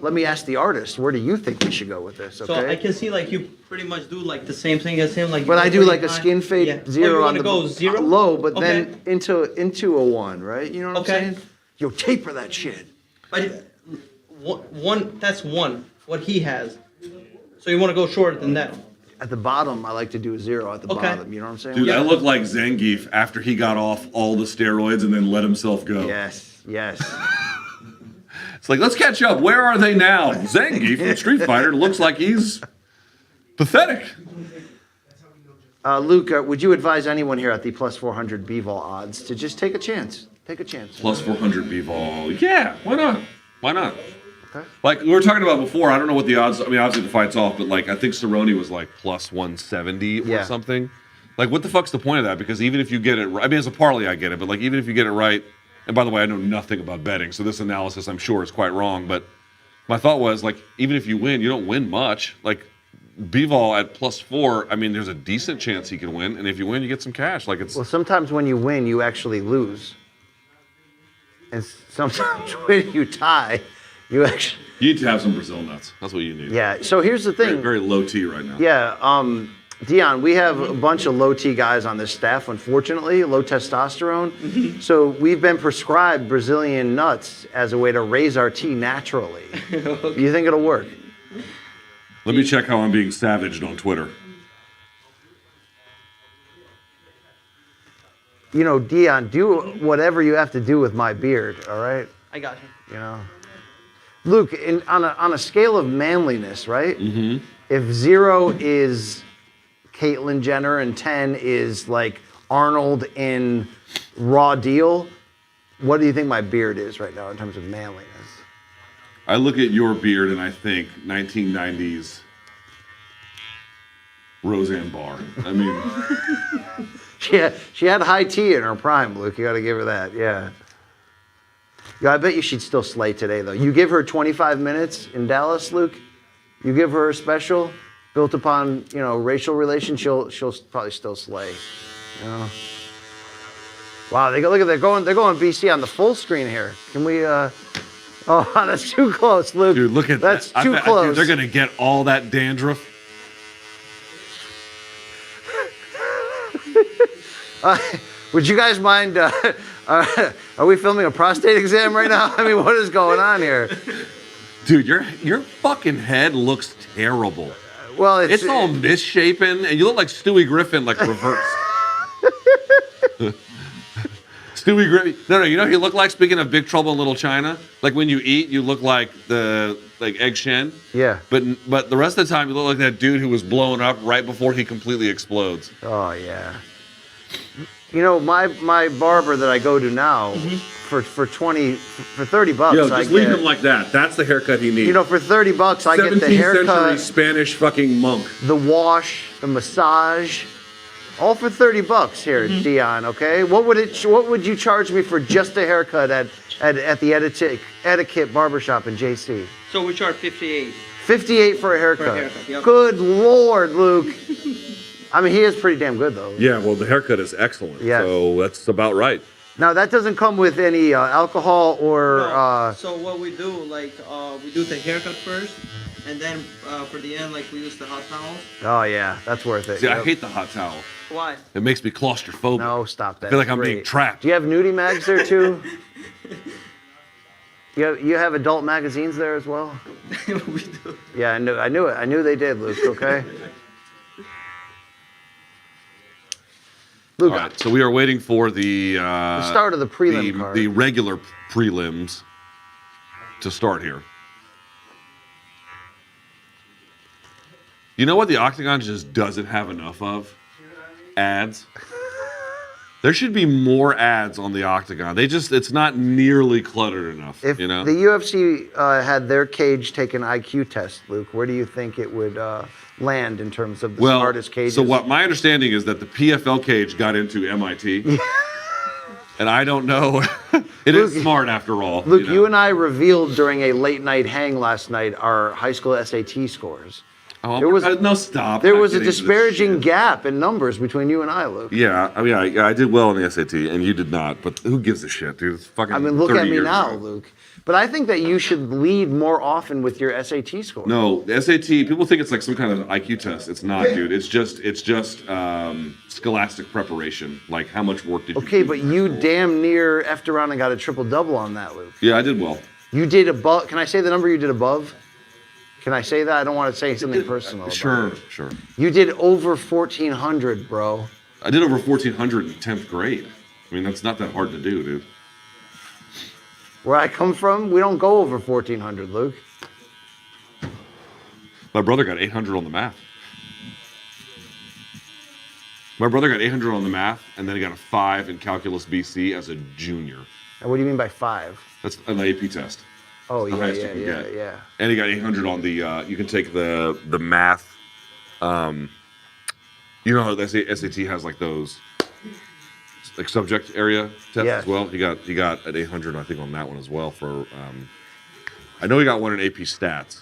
let me ask the artist, where do you think we should go with this, okay? So I can see like you pretty much do like the same thing as him, like. But I do pretty like a high. skin fade Yeah. zero you on the go zero low, but Okay. then into a 1, right? You know what Okay. I'm saying? Yo, taper that shit. But one that's one. What he has. So you want to go shorter than that. At the bottom, I like to do a 0 at the Okay. bottom. You know what I'm saying? dude, Yeah. I look like Zangief after he got off all the steroids and then let himself go. Yes. It's like, let's catch up. Where are they now? Zangief from Street Fighter looks like he's pathetic. Luke, would you advise anyone here at the plus 400 Bivol odds to just take a chance? Take a chance. Plus 400 Bivol. Yeah, why not? Why not? Okay. Like we were talking about before, I don't know what the odds. I mean, obviously the fight's off, but like I think Cerrone was like plus 170 or something. Like, what the fuck's the point of that? Because even if you get it right, I mean, as a parlay, I get it, but like even if you get it right, and by the way, I know nothing about betting, so this analysis I'm sure is quite wrong. But my thought was like, even if you win, you don't win much. Like Bivol at plus 4, I mean, there's a decent chance he can win, and if you win, you get some cash. Like it's well, sometimes when you win, you actually lose, and sometimes when you tie, you actually. You need to have some Brazil nuts. That's what you need. Yeah. So here's the thing. Very, very low T right now. Yeah. Dion, we have a bunch of low T guys on this staff, unfortunately, low testosterone. So we've been prescribed Brazilian nuts as a way to raise our T naturally. Okay. You think it'll work? Let me check how I'm being savaged on Twitter. You know, Dion, do whatever you have to do with my beard, all right? I got you. You know? Luke, on a scale of manliness, right? Mm-hmm. If 0 is Caitlyn Jenner and 10 is like Arnold in Raw Deal, what do you think my beard is right now in terms of manliness? I look at your beard and I think 1990s Roseanne Barr. I mean, she had high T in her prime, Luke. You got to give her that. Yeah. I bet you she'd still slay today, though. You give her 25 minutes in Dallas, Luke. You give her a special built upon, racial relations. She'll probably still slay. You know? Wow, look at they're going BC on the full screen here. Can we? Oh, that's too close, Luke. Dude, look at that's that. too close. Dude, they're gonna get all that dandruff. Would you guys mind? Are we filming a prostate exam right now? I mean, what is going on here? Dude, your fucking head looks terrible. Well, it's all misshapen, and you look like Stewie Griffin, like reversed. Stewie Griffin. No, you know who you look like? Speaking of Big Trouble in Little China, like when you eat, you look like Egg Shen. Yeah. But the rest of the time, you look like that dude who was blown up right before he completely explodes. Oh yeah. You know, my barber that I go to now, for $30, Yo, just leave him like that. That's the haircut he needs. You know, for $30, I get the 17th haircut, century Spanish fucking monk, the wash, the massage, all for $30 here, Dion. Okay, what would you charge me for just a haircut at the Etiquette Barbershop in JC? So we charge 58. 58 for a haircut. For a haircut, yep. Good Lord, Luke. I mean, he is pretty damn good, though. Yeah, well, the haircut is excellent. Yes. So that's about right. Now, that doesn't come with any alcohol or... No. So what we do, we do the haircut first, and then for the end, we use the hot towels. Oh, yeah, that's worth it. See, I hate the hot towel. Why? It makes me claustrophobic. No, stop that. I feel like I'm Great. being trapped. Do you have nudie mags there, too? You have adult magazines there as well? We do. Yeah, I knew it. I knew they did, Luke, okay? Luke, All right, so we are waiting for the start of the prelim card. The regular prelims to start here. You know what the Octagon just doesn't have enough of? Ads. There should be more ads on the Octagon. It's not nearly cluttered enough. If the UFC had their cage take an IQ test, Luke, where do you think it would land in terms of the smartest cages? So what my understanding is that the PFL cage got into MIT. And I don't know. It is smart after all. Luke, you and I revealed during a late night hang last night our high school SAT scores. Oh, stop. There was a disparaging gap in numbers between you and I, Luke. Yeah, I mean, I did well in the SAT, and you did not. But who gives a shit, dude? It's fucking. I mean, look 30 at me years now, ago. Luke. But I think that you should lead more often with your SAT score. No, the SAT. People think it's like some kind of IQ test. It's not, dude. It's just scholastic prepreration. Like how much work did you? Okay, do but for you school? damn near effed around and got a triple-double on that, Luke. Yeah, I did well. You did above. Can I say the number you did above? Can I say that? I don't want to say something personal. Sure. You did over 1,400, bro. I did over 1,400 in 10th grade. I mean, that's not that hard to do, dude. Where I come from, we don't go over 1,400, Luke. My brother got 800 on the math. My brother got 800 on the math, and then he got a 5 in calculus BC as a junior. And what do you mean by 5? That's an AP test. Oh, The yeah, highest yeah, you can yeah, get. yeah. And he got 800 on the. You can take the math. You know how the SAT has like those, like subject area tests Yes. as well. He got an 800, I think, on that one as well. For I know he got one in AP Stats.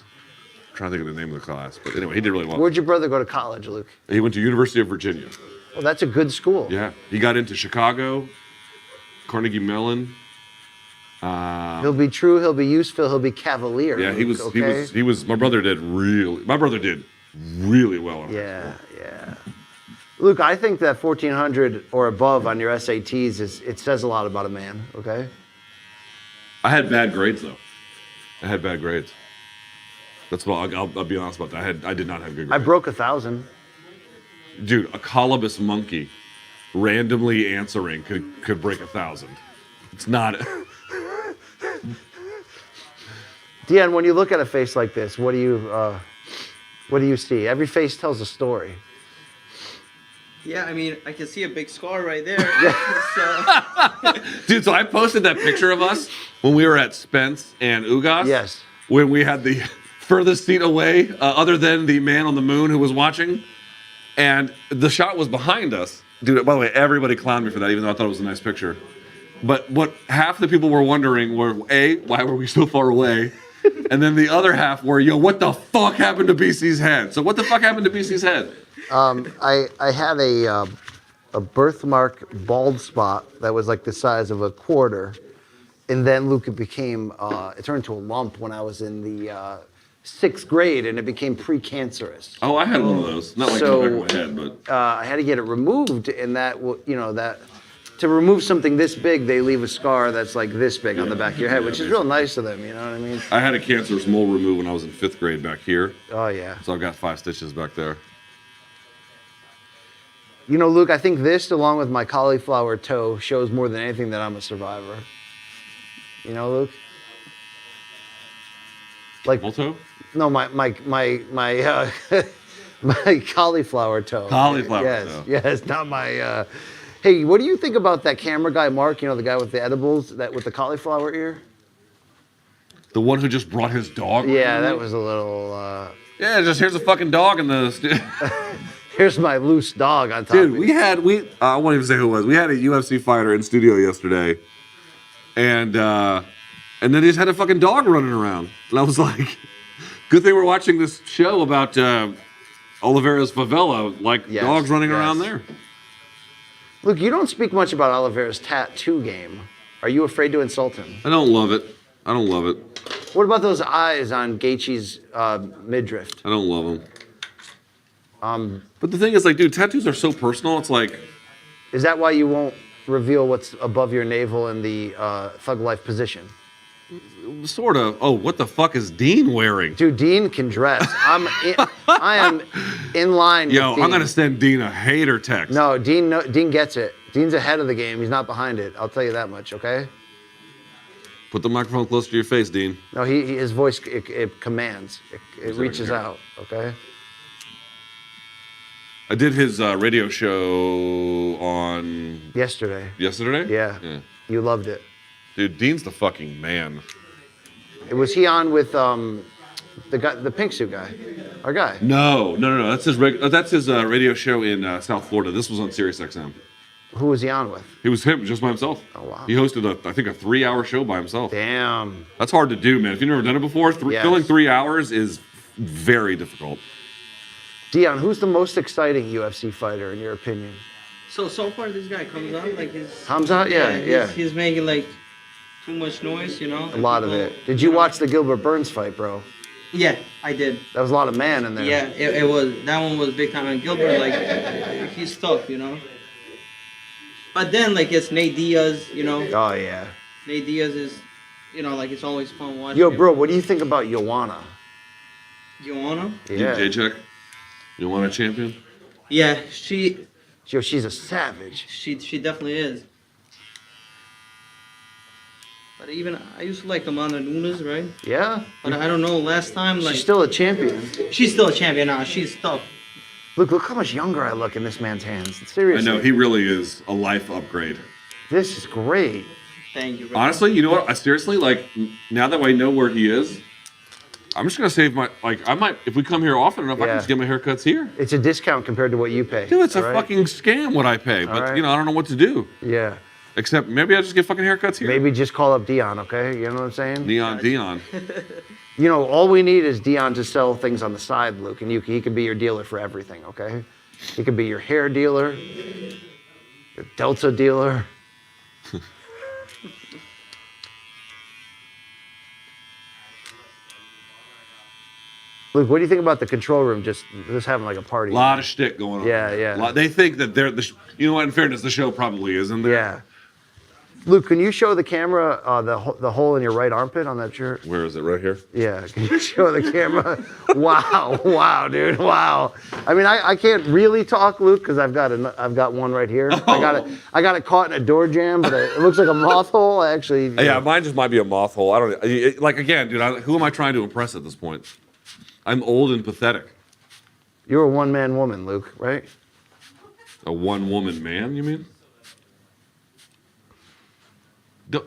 I'm trying to think of the name of the class, but anyway, he did really well. Where'd your brother go to college, Luke? He went to University of Virginia. Well, that's a good school. Yeah, he got into Chicago, Carnegie Mellon. He'll be true. He'll be useful. He'll be cavalier. Yeah, he Luke, was. okay? He was. My brother did really well. Yeah, yeah. Luke, I think that 1400 or above on your SATs it says a lot about a man. Okay. I had bad grades though. I had bad grades. That's what I'll be honest about that. I did not have good grades. I broke 1,000. Dude, a colobus monkey randomly answering could break 1,000. It's not. Deanne, when you look at a face like this, what do you see? Every face tells a story. Yeah, I mean, I can see a big scar right there. Dude, so I posted that picture of us when we were at Spence and Ugas. Yes. When we had the furthest seat away, other than the man on the moon who was watching. And the shot was behind us. Dude, by the way, everybody clowned me for that, even though I thought it was a nice picture. But what half the people were wondering were, A, why were we so far away? And then the other half were, yo, what the fuck happened to BC's head? So what the fuck happened to BC's head? I had a birthmark bald spot that was like the size of a quarter. And then, Luke, it turned into a lump when I was in the 6th grade, and it became precancerous. Oh, I had one of those. Not like in the back of my head, but... I had to get it removed, and to remove something this big, they leave a scar that's like this big on the back of your head, which is real nice of them, you know what I mean? I had a cancerous mole removed when I was in 5th grade back here. Oh, yeah. So I've got 5 stitches back there. You know, Luke, I think this, along with my cauliflower toe, shows more than anything that I'm a survivor. You know, Luke? Like, Molto? no, my my cauliflower toe. Cauliflower yes, toe. Yes, not my. Hey, what do you think about that camera guy, Mark? You know, the guy with the edibles, with the cauliflower ear? The one who just brought his dog? Yeah, that was a little. Yeah, just here's a fucking dog in the... Here's my loose dog on top Dude, of me. I won't even say who it was. We had a UFC fighter in studio yesterday. And then they just had a fucking dog running around. And I was like, good thing we're watching this show about Oliveira's favela, dogs running around there. Look, you don't speak much about Oliveira's tattoo game. Are you afraid to insult him? I don't love it. What about those eyes on Gaethje's midriff? I don't love them. But the thing is, like, dude, tattoos are so personal. It's like... Is that why you won't reveal what's above your navel in the thug life position? Sort of. Oh, what the fuck is Dean wearing? Dude, Dean can dress. I am in line with Dean. I'm going to send Dean a hater text. No, Dean gets it. Dean's ahead of the game. He's not behind it. I'll tell you that much, okay? Put the microphone close to your face, Dean. No, his voice, it commands. It reaches out, okay? I did his radio show on... Yesterday. Yesterday? Yeah. You loved it. Dude, Dean's the fucking man. Was he on with the guy, the pink suit guy? Our guy? No. That's his radio show in South Florida. This was on Sirius XM. Who was he on with? It was him, just by himself. Oh, wow. He hosted, I think, a 3-hour show by himself. Damn. That's hard to do, man. If you've never done it before, filling 3 hours is very difficult. Dion, who's the most exciting UFC fighter in your opinion? So far this guy comes out like his... Hamza? Yeah. He's making like too much noise, you know? A lot of it. Did you watch the Gilbert Burns fight, bro? Yeah, I did. That was a lot of man in there. Yeah, it was. That one was big time. And Gilbert, like, he's tough, you know? But then, like, it's Nate Diaz, you know? Oh, yeah. Nate Diaz is, you know, like, it's always fun watching Yo, him. bro, what do you think about Joanna? Joanna? Yeah. J-Check? Joanna champion? Yeah, Yo, she's a savage. She definitely is. But even, I used to like Amanda Nunes, right? Yeah? But I don't know, last time, like... She's still a champion. She's still a champion now. She's tough. Look how much younger I look in this man's hands. Seriously. I know, he really is a life upgrade. This is great. Thank you. Bro. Honestly, you know what? I seriously, like, now that I know where he is, I'm just gonna save my, like, I might, if we come here often enough, I can just get my haircuts here. It's a discount compared to what you pay. Dude, it's a fucking scam what I pay, but, you know, I don't know what to do. Yeah. Except maybe I just get fucking haircuts here. Maybe just call up Dion, okay? You know what I'm saying? Dion. You know, all we need is Dion to sell things on the side, Luke, and he can be your dealer for everything, okay? He can be your hair dealer, your Delta dealer. Luke, what do you think about the control room just having like a party? A lot of shtick going on. Yeah. They think that they're you know what? In fairness, the show probably isn't there. Yeah. Luke, can you show the camera the hole in your right armpit on that shirt? Where is it? Right here? Yeah. Can you show the camera? Wow, dude. Wow. I mean, I can't really talk, Luke, because I've got one right here. Oh. I got it caught in a door jam, but it looks like a moth hole. Actually. Yeah, mine just might be a moth hole. I don't know. Like again, dude. Who am I trying to impress at this point? I'm old and pathetic. You're a one-man woman, Luke, right? A one-woman man, you mean?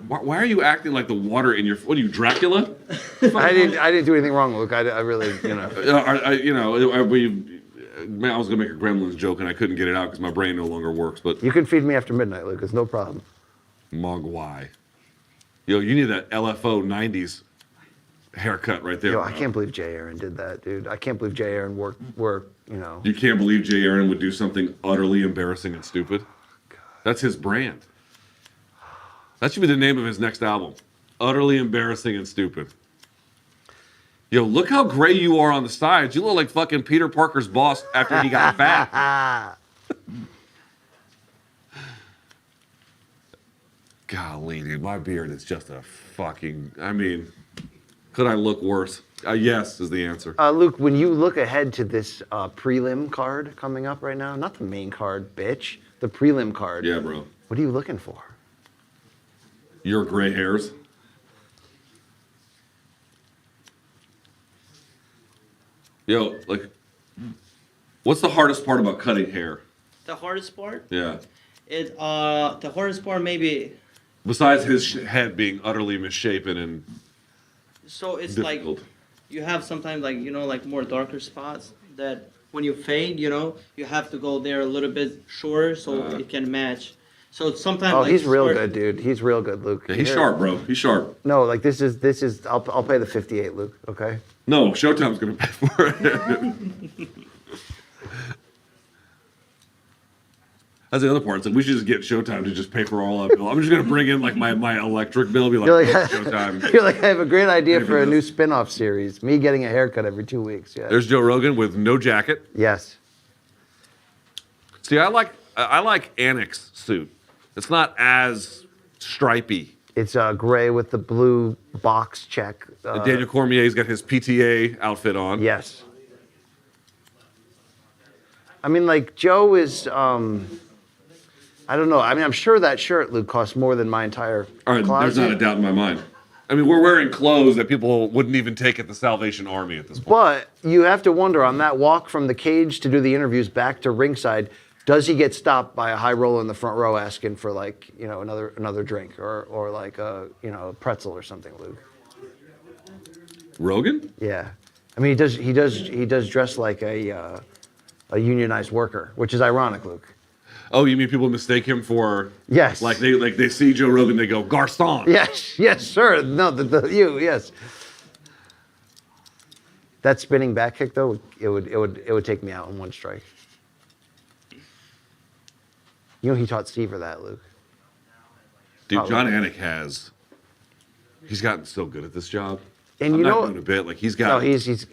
Why are you acting like the water in your... What are you, Dracula? I didn't do anything wrong, Luke. I really, you know. I was going to make a Gremlins joke, and I couldn't get it out because my brain no longer works, but... You can feed me after midnight, Luke. It's no problem. Mogwai. Yo, you need that LFO 90s haircut right there. Yo, I can't believe Jay Aaron did that, dude. I can't believe Jay Aaron worked, you know. You can't believe Jay Aaron would do something utterly embarrassing and stupid? That's his brand. That should be the name of his next album. Utterly embarrassing and stupid. Yo, look how gray you are on the sides. You look like fucking Peter Parker's boss after he got fat. Golly, dude, my beard is just a fucking... I mean, could I look worse? Yes is the answer. Luke, when you look ahead to this prelim card coming up right now, not the main card, bitch, the prelim card. Yeah, bro. What are you looking for? Your gray hairs. Yo, like, what's the hardest part about cutting hair? The hardest part? Yeah. The hardest part maybe. Besides his head being utterly misshapen and So it's difficult. like you have sometimes like like more darker spots that when you fade, you have to go there a little bit shorter so it can match. So sometimes. Oh, like, he's real good, dude. He's real good, Luke. Yeah, he's sharp, bro. He's sharp. No, like this is. I'll pay the 58, Luke. Okay. No, Showtime's gonna pay for it. That's the other part. It's like we should just get Showtime to just pay for all our bill. I'm just gonna bring in like my electric bill. Be like, Showtime. You're like, I have a great idea for a new spin-off series. Me getting a haircut every 2 weeks. Yeah. There's Joe Rogan with no jacket. Yes. See, I like Annex suit. It's not as stripy. It's gray with the blue box check. And Daniel Cormier's got his PTA outfit on. Yes. I mean, like Joe is. I don't know. I mean, I'm sure that shirt, Luke, costs more than my entire All right, closet. there's not a doubt in my mind. I mean, we're wearing clothes that people wouldn't even take at the Salvation Army at this point. But you have to wonder, on that walk from the cage to do the interviews back to ringside, does he get stopped by a high roller in the front row asking for like, another drink or like a pretzel or something, Luke? Rogan? Yeah. I mean, he does dress like a unionized worker, which is ironic, Luke. Oh, you mean people mistake him for? Yes. Like they see Joe Rogan, they go Garcon. Yes, sir. No, yes. That spinning back kick though, it would take me out in one strike. He taught Seaver that, Luke. Dude, John Anik he's gotten so good at this job. And I'm not doing a bit. Like he's got. No, he's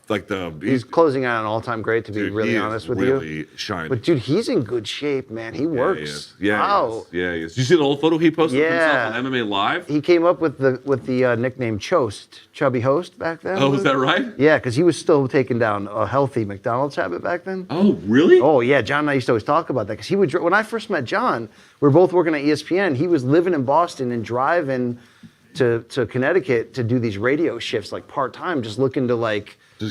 like he's closing out an all-time great. To be really honest with you, really shining. But dude, he's in good shape, man. He works. Yeah, wow. He is. Did you see the old photo he posted of himself on MMA Live? He came up with the nickname Chost, Chubby Host, back then. Oh, is that right? Yeah, because he was still taking down a healthy McDonald's habit back then. Oh, really? Oh yeah, John and I used to always talk about that because he would. When I first met John, we were both working at ESPN. He was living in Boston and driving to Connecticut to do these radio shifts like part-time, just looking to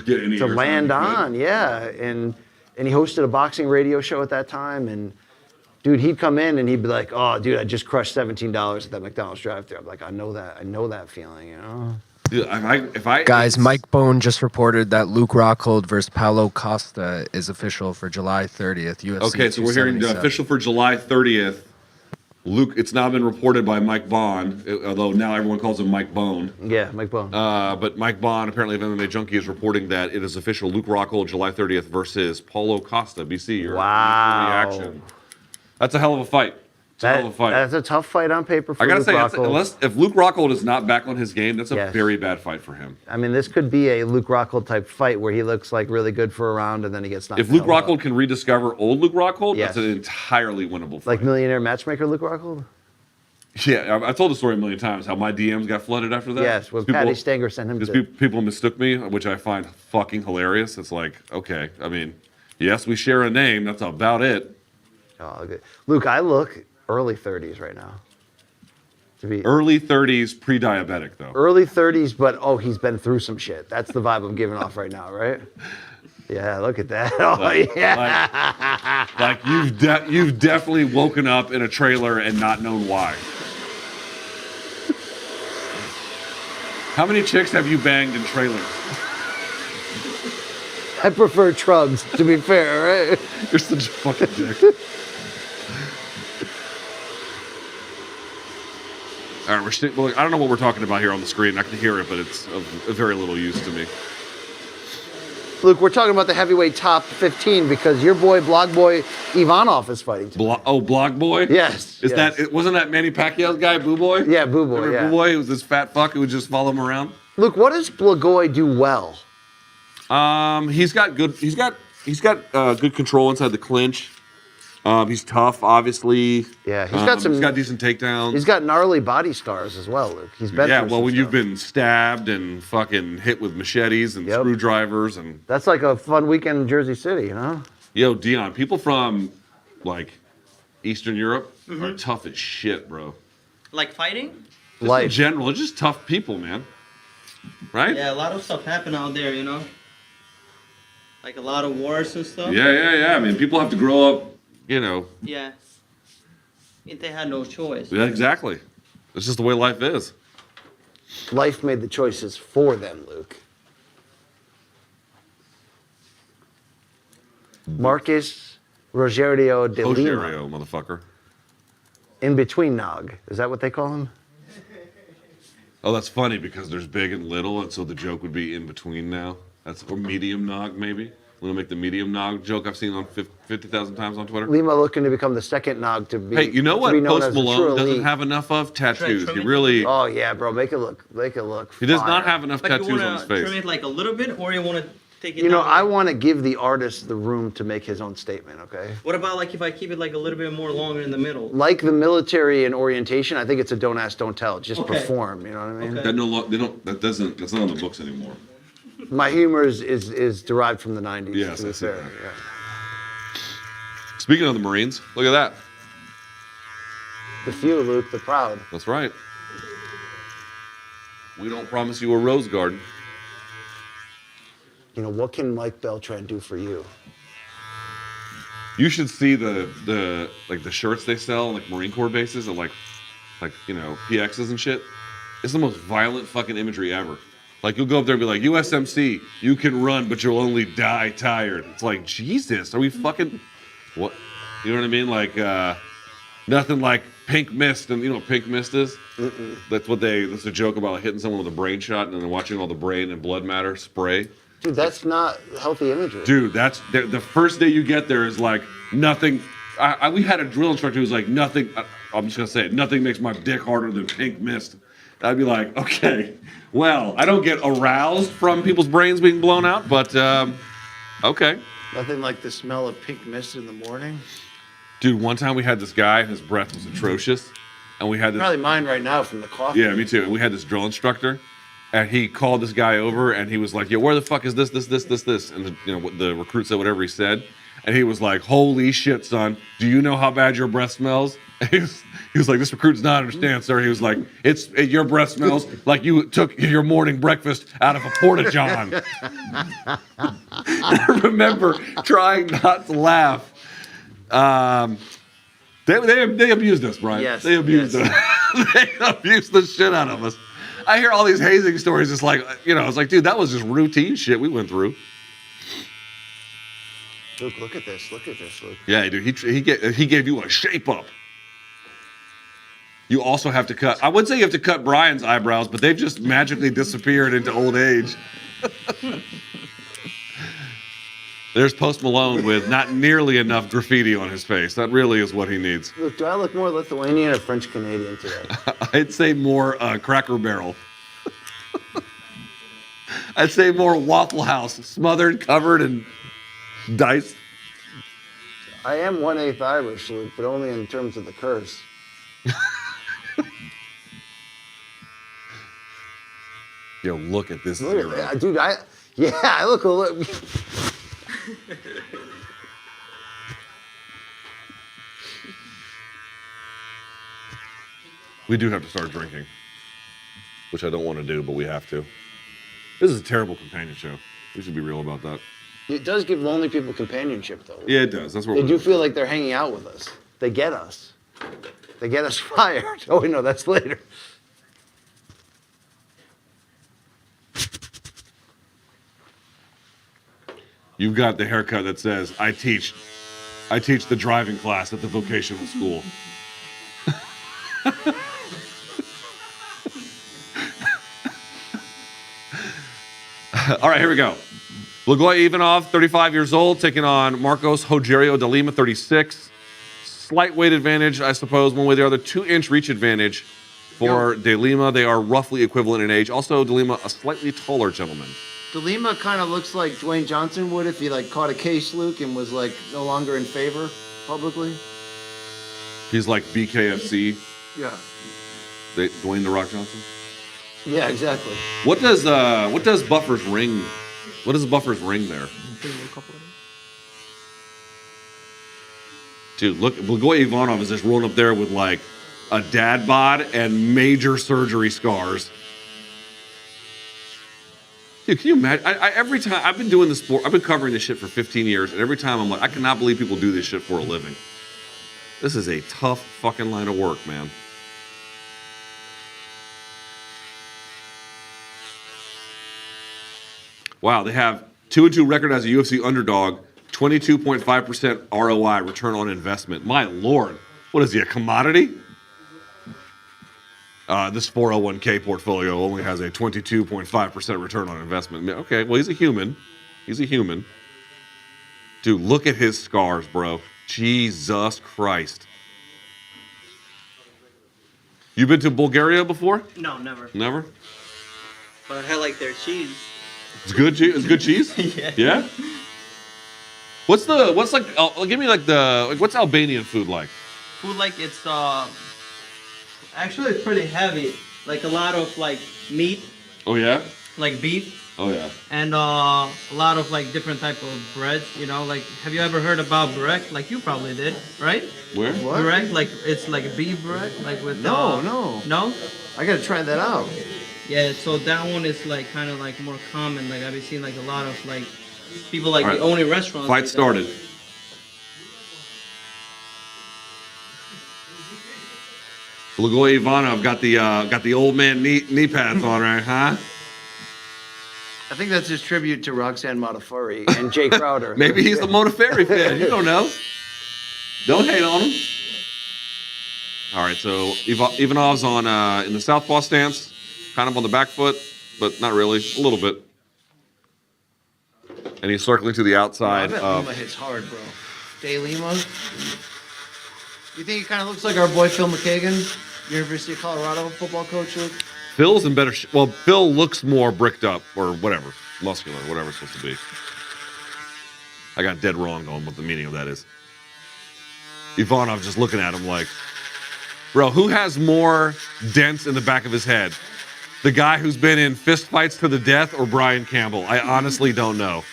get any to land on, yeah. And he hosted a boxing radio show at that time, and Dude, he'd come in and he'd be like, "Oh, dude, I just crushed $17 at that McDonald's drive-thru." I'm like, I know that feeling, you know. Dude, Guys, Mike Bone just reported that Luke Rockhold versus Paulo Costa is official for July 30th. UFC. Okay, so we're hearing the official for July 30th. Luke, it's now been reported by Mike Bond, although now everyone calls him Mike Bone. Yeah, Mike Bone. But Mike Bond, apparently of MMA Junkie, is reporting that it is official. Luke Rockhold, July 30th versus Paulo Costa, BC. Your reaction. That's a hell of a fight. It's a hell of a fight. That's a tough fight on paper for I gotta Luke say, Rockhold. if Luke Rockhold is not back on his game, that's a very bad fight for him. I mean, this could be a Luke Rockhold type fight where he looks like really good for a round and then he gets knocked out. If Luke Rockhold can rediscover old Luke Rockhold, Yes. that's an entirely winnable fight. Like millionaire matchmaker Luke Rockhold? Yeah, I told the story a million times how my DMs got flooded after that. Yes, when Patty Stanger sent him because people mistook me, which I find fucking hilarious. It's like, okay, I mean, yes, we share a name. That's about it. Oh, good. Luke, I look early 30s right now. Early 30s, pre-diabetic though. Early 30s, but he's been through some shit. That's the vibe I'm giving off right now, right? Yeah, look at that. Oh, yeah. Like you've definitely woken up in a trailer and not known why. How many chicks have you banged in trailers? I prefer trugs, to be fair, right? You're such a fucking dick. All right, I don't know what we're talking about here on the screen. I can hear it, but it's of very little use to me. Luke, we're talking about the heavyweight top 15 because your boy, Blog Boy Ivanov, is fighting today. Blog Boy? Yes. Wasn't that Manny Pacquiao's guy, Boo Boy? Yeah, Boo Boy. Remember Boo Boy? It was this fat fuck who would just follow him around. Luke, what does Blagoy do well? He's got good control inside the clinch. He's tough, obviously. Yeah, he's got decent takedowns. He's got gnarly body scars as well, Luke. He's been through some when stuff. you've been stabbed and fucking hit with machetes and screwdrivers and that's like a fun weekend in Jersey City, huh? Yo, Dion, people from like Eastern Europe are tough as shit, bro. Like fighting? Just in general, they're just tough people, man. Right? Yeah, a lot of stuff happen out there, you know? Like a lot of wars and stuff. Yeah. I mean, people have to grow up, you know. Yeah. They had no choice. Yeah, exactly. It's just the way life is. Life made the choices for them, Luke. Marcus Rogerio de Lima. Rogerio, motherfucker. In between Nog. Is that what they call him? Oh, that's funny because there's big and little, and so the joke would be in between now. Or medium nog, maybe. We'll make the medium nog joke I've seen on 50,000 times on Twitter. Lima looking to become the second Nog to be. Hey, you know what Post Malone doesn't elite. have enough of? Tattoos. He really. Oh yeah, bro, make it look. He does not have enough Like tattoos on his face. trim it like a little bit, or you want to take it You know, down? I want to give the artist the room to make his own statement. Okay. What about like if I keep it like a little bit more longer in the middle? Like the military and orientation, I think it's a don't ask, don't tell. Just Okay. perform. You know what I mean? Okay. That's not on the books anymore. My humor is derived from the 90s. Yes, to be I see fair. that. Yeah. Speaking of the Marines, look at that. The few, Luke, the proud. That's right. We don't promise you a rose garden. You know, what can Mike Beltran do for you? You should see the shirts they sell like Marine Corps bases at like PXs and shit. It's the most violent fucking imagery ever. Like you'll go up there and be like, USMC, you can run, but you'll only die tired. It's like, Jesus, are we fucking what? You know what I mean? Like nothing like pink mist, and you know what pink mist is? That's a joke about like, hitting someone with a brain shot and then watching all the brain and blood matter spray. Dude, that's not healthy imagery. Dude, that's the first day you get there is like nothing. We had a drill instructor who was like, nothing. I'm just gonna say it. Nothing makes my dick harder than pink mist. I'd be like, okay, well, I don't get aroused from people's brains being blown out, but okay. Nothing like the smell of pink mist in the morning. Dude, one time we had this guy, his breath was atrocious, and we had this. Probably mine right now from the coffee. Yeah, me too. And we had this drill instructor, and he called this guy over, and he was like, "Yo, where the fuck is this?" And the recruit said whatever he said, and he was like, "Holy shit, son! Do you know how bad your breath smells?" And he was like, "This recruit does not understand, sir." He was like, your breath smells like you took your morning breakfast out of a porta-john." I remember trying not to laugh. They abused us, Brian. Yes, They abused us. They abused the shit out of us. I hear all these hazing stories. It's like, it's like, dude, that was just routine shit we went through. Luke, look at this. Look at this, Luke. Yeah, dude, he gave you a shape up. You also have to cut. I would say you have to cut Brian's eyebrows, but they've just magically disappeared into old age. There's Post Malone with not nearly enough graffiti on his face. That really is what he needs. Look, do I look more Lithuanian or French Canadian today? I'd say more Cracker Barrel. I'd say more Waffle House, smothered, covered, and diced. I am 1/8 Irish, Luke, but only in terms of the curse. Yo, look at this Look zero. at that. Dude, I look a little... We do have to start drinking, which I don't want to do, but we have to. This is a terrible companion show. We should be real about that. It does give lonely people companionship, though. Yeah, it does. That's what They we're do doing. feel like they're hanging out with us. They get us. They get us fired. Oh, no, that's later. You've got the haircut that says, I teach the driving class at the vocational school. All right, here we go. Blagoy Ivanov, 35 years old, taking on Marcos Rogerio de Lima, 36. Slight weight advantage, I suppose, one way or the other. 2-inch reach advantage for De Lima. They are roughly equivalent in age. Also, De Lima, a slightly taller gentleman. De Lima kind of looks like Dwayne Johnson would if he caught a case, Luke, and was no longer in favor publicly. He's like BKFC, Yeah. Dwayne The Rock Johnson. Yeah, exactly. What does Buffer's ring? What is Buffer's ring there? Dude, look, Blagoy Ivanov is just rolling up there with a dad bod and major surgery scars. Dude, can you imagine? Every time I've been doing this sport, I've been covering this shit for 15 years, and every time I'm like, I cannot believe people do this shit for a living. This is a tough fucking line of work, man. Wow, they have 2-2 record as a UFC underdog, 22.5% ROI, return on investment. My lord, what is he, a commodity? This 401k portfolio only has a 22.5% return on investment. Okay, well, he's a human. He's a human. Dude, look at his scars, bro. Jesus Christ. You been to Bulgaria before? No, never. Never? But I like their cheese. It's good cheese? It's good cheese? Yeah. Yeah? What's Albanian food like? Food it's actually it's pretty heavy. Like a lot of meat, Oh, yeah? like beef, Oh, yeah. and a lot of different type of breads. Have you ever heard about burek? You probably did, right? Where? What? Burek, it's beef bread, with No. no. I got to try that out. Yeah, so that one is kind of more common. I've been seeing a lot of people All right. owning restaurants. Fight that. started. Blagoy Ivanov got the old man knee pads on, right? Huh? I think that's his tribute to Roxanne Modafferi and Jay Crowder. Maybe he's the Modafferi fan. You don't know. Don't hate on him. All right, so Ivanov's on in the southpaw stance, kind of on the back foot, but not really, a little bit. And he's circling to the outside. I bet Lima hits hard, bro. De Lima. You think he kind of looks like our boy Phil McKagan, University of Colorado football coach? Phil's in better well, Phil looks more bricked up or whatever, muscular, whatever it's supposed to be. I got dead wrong on what the meaning of that is. Ivanov just looking at him like, bro, who has more dents in the back of his head? The guy who's been in fist fights to the death or Brian Campbell? I honestly don't know.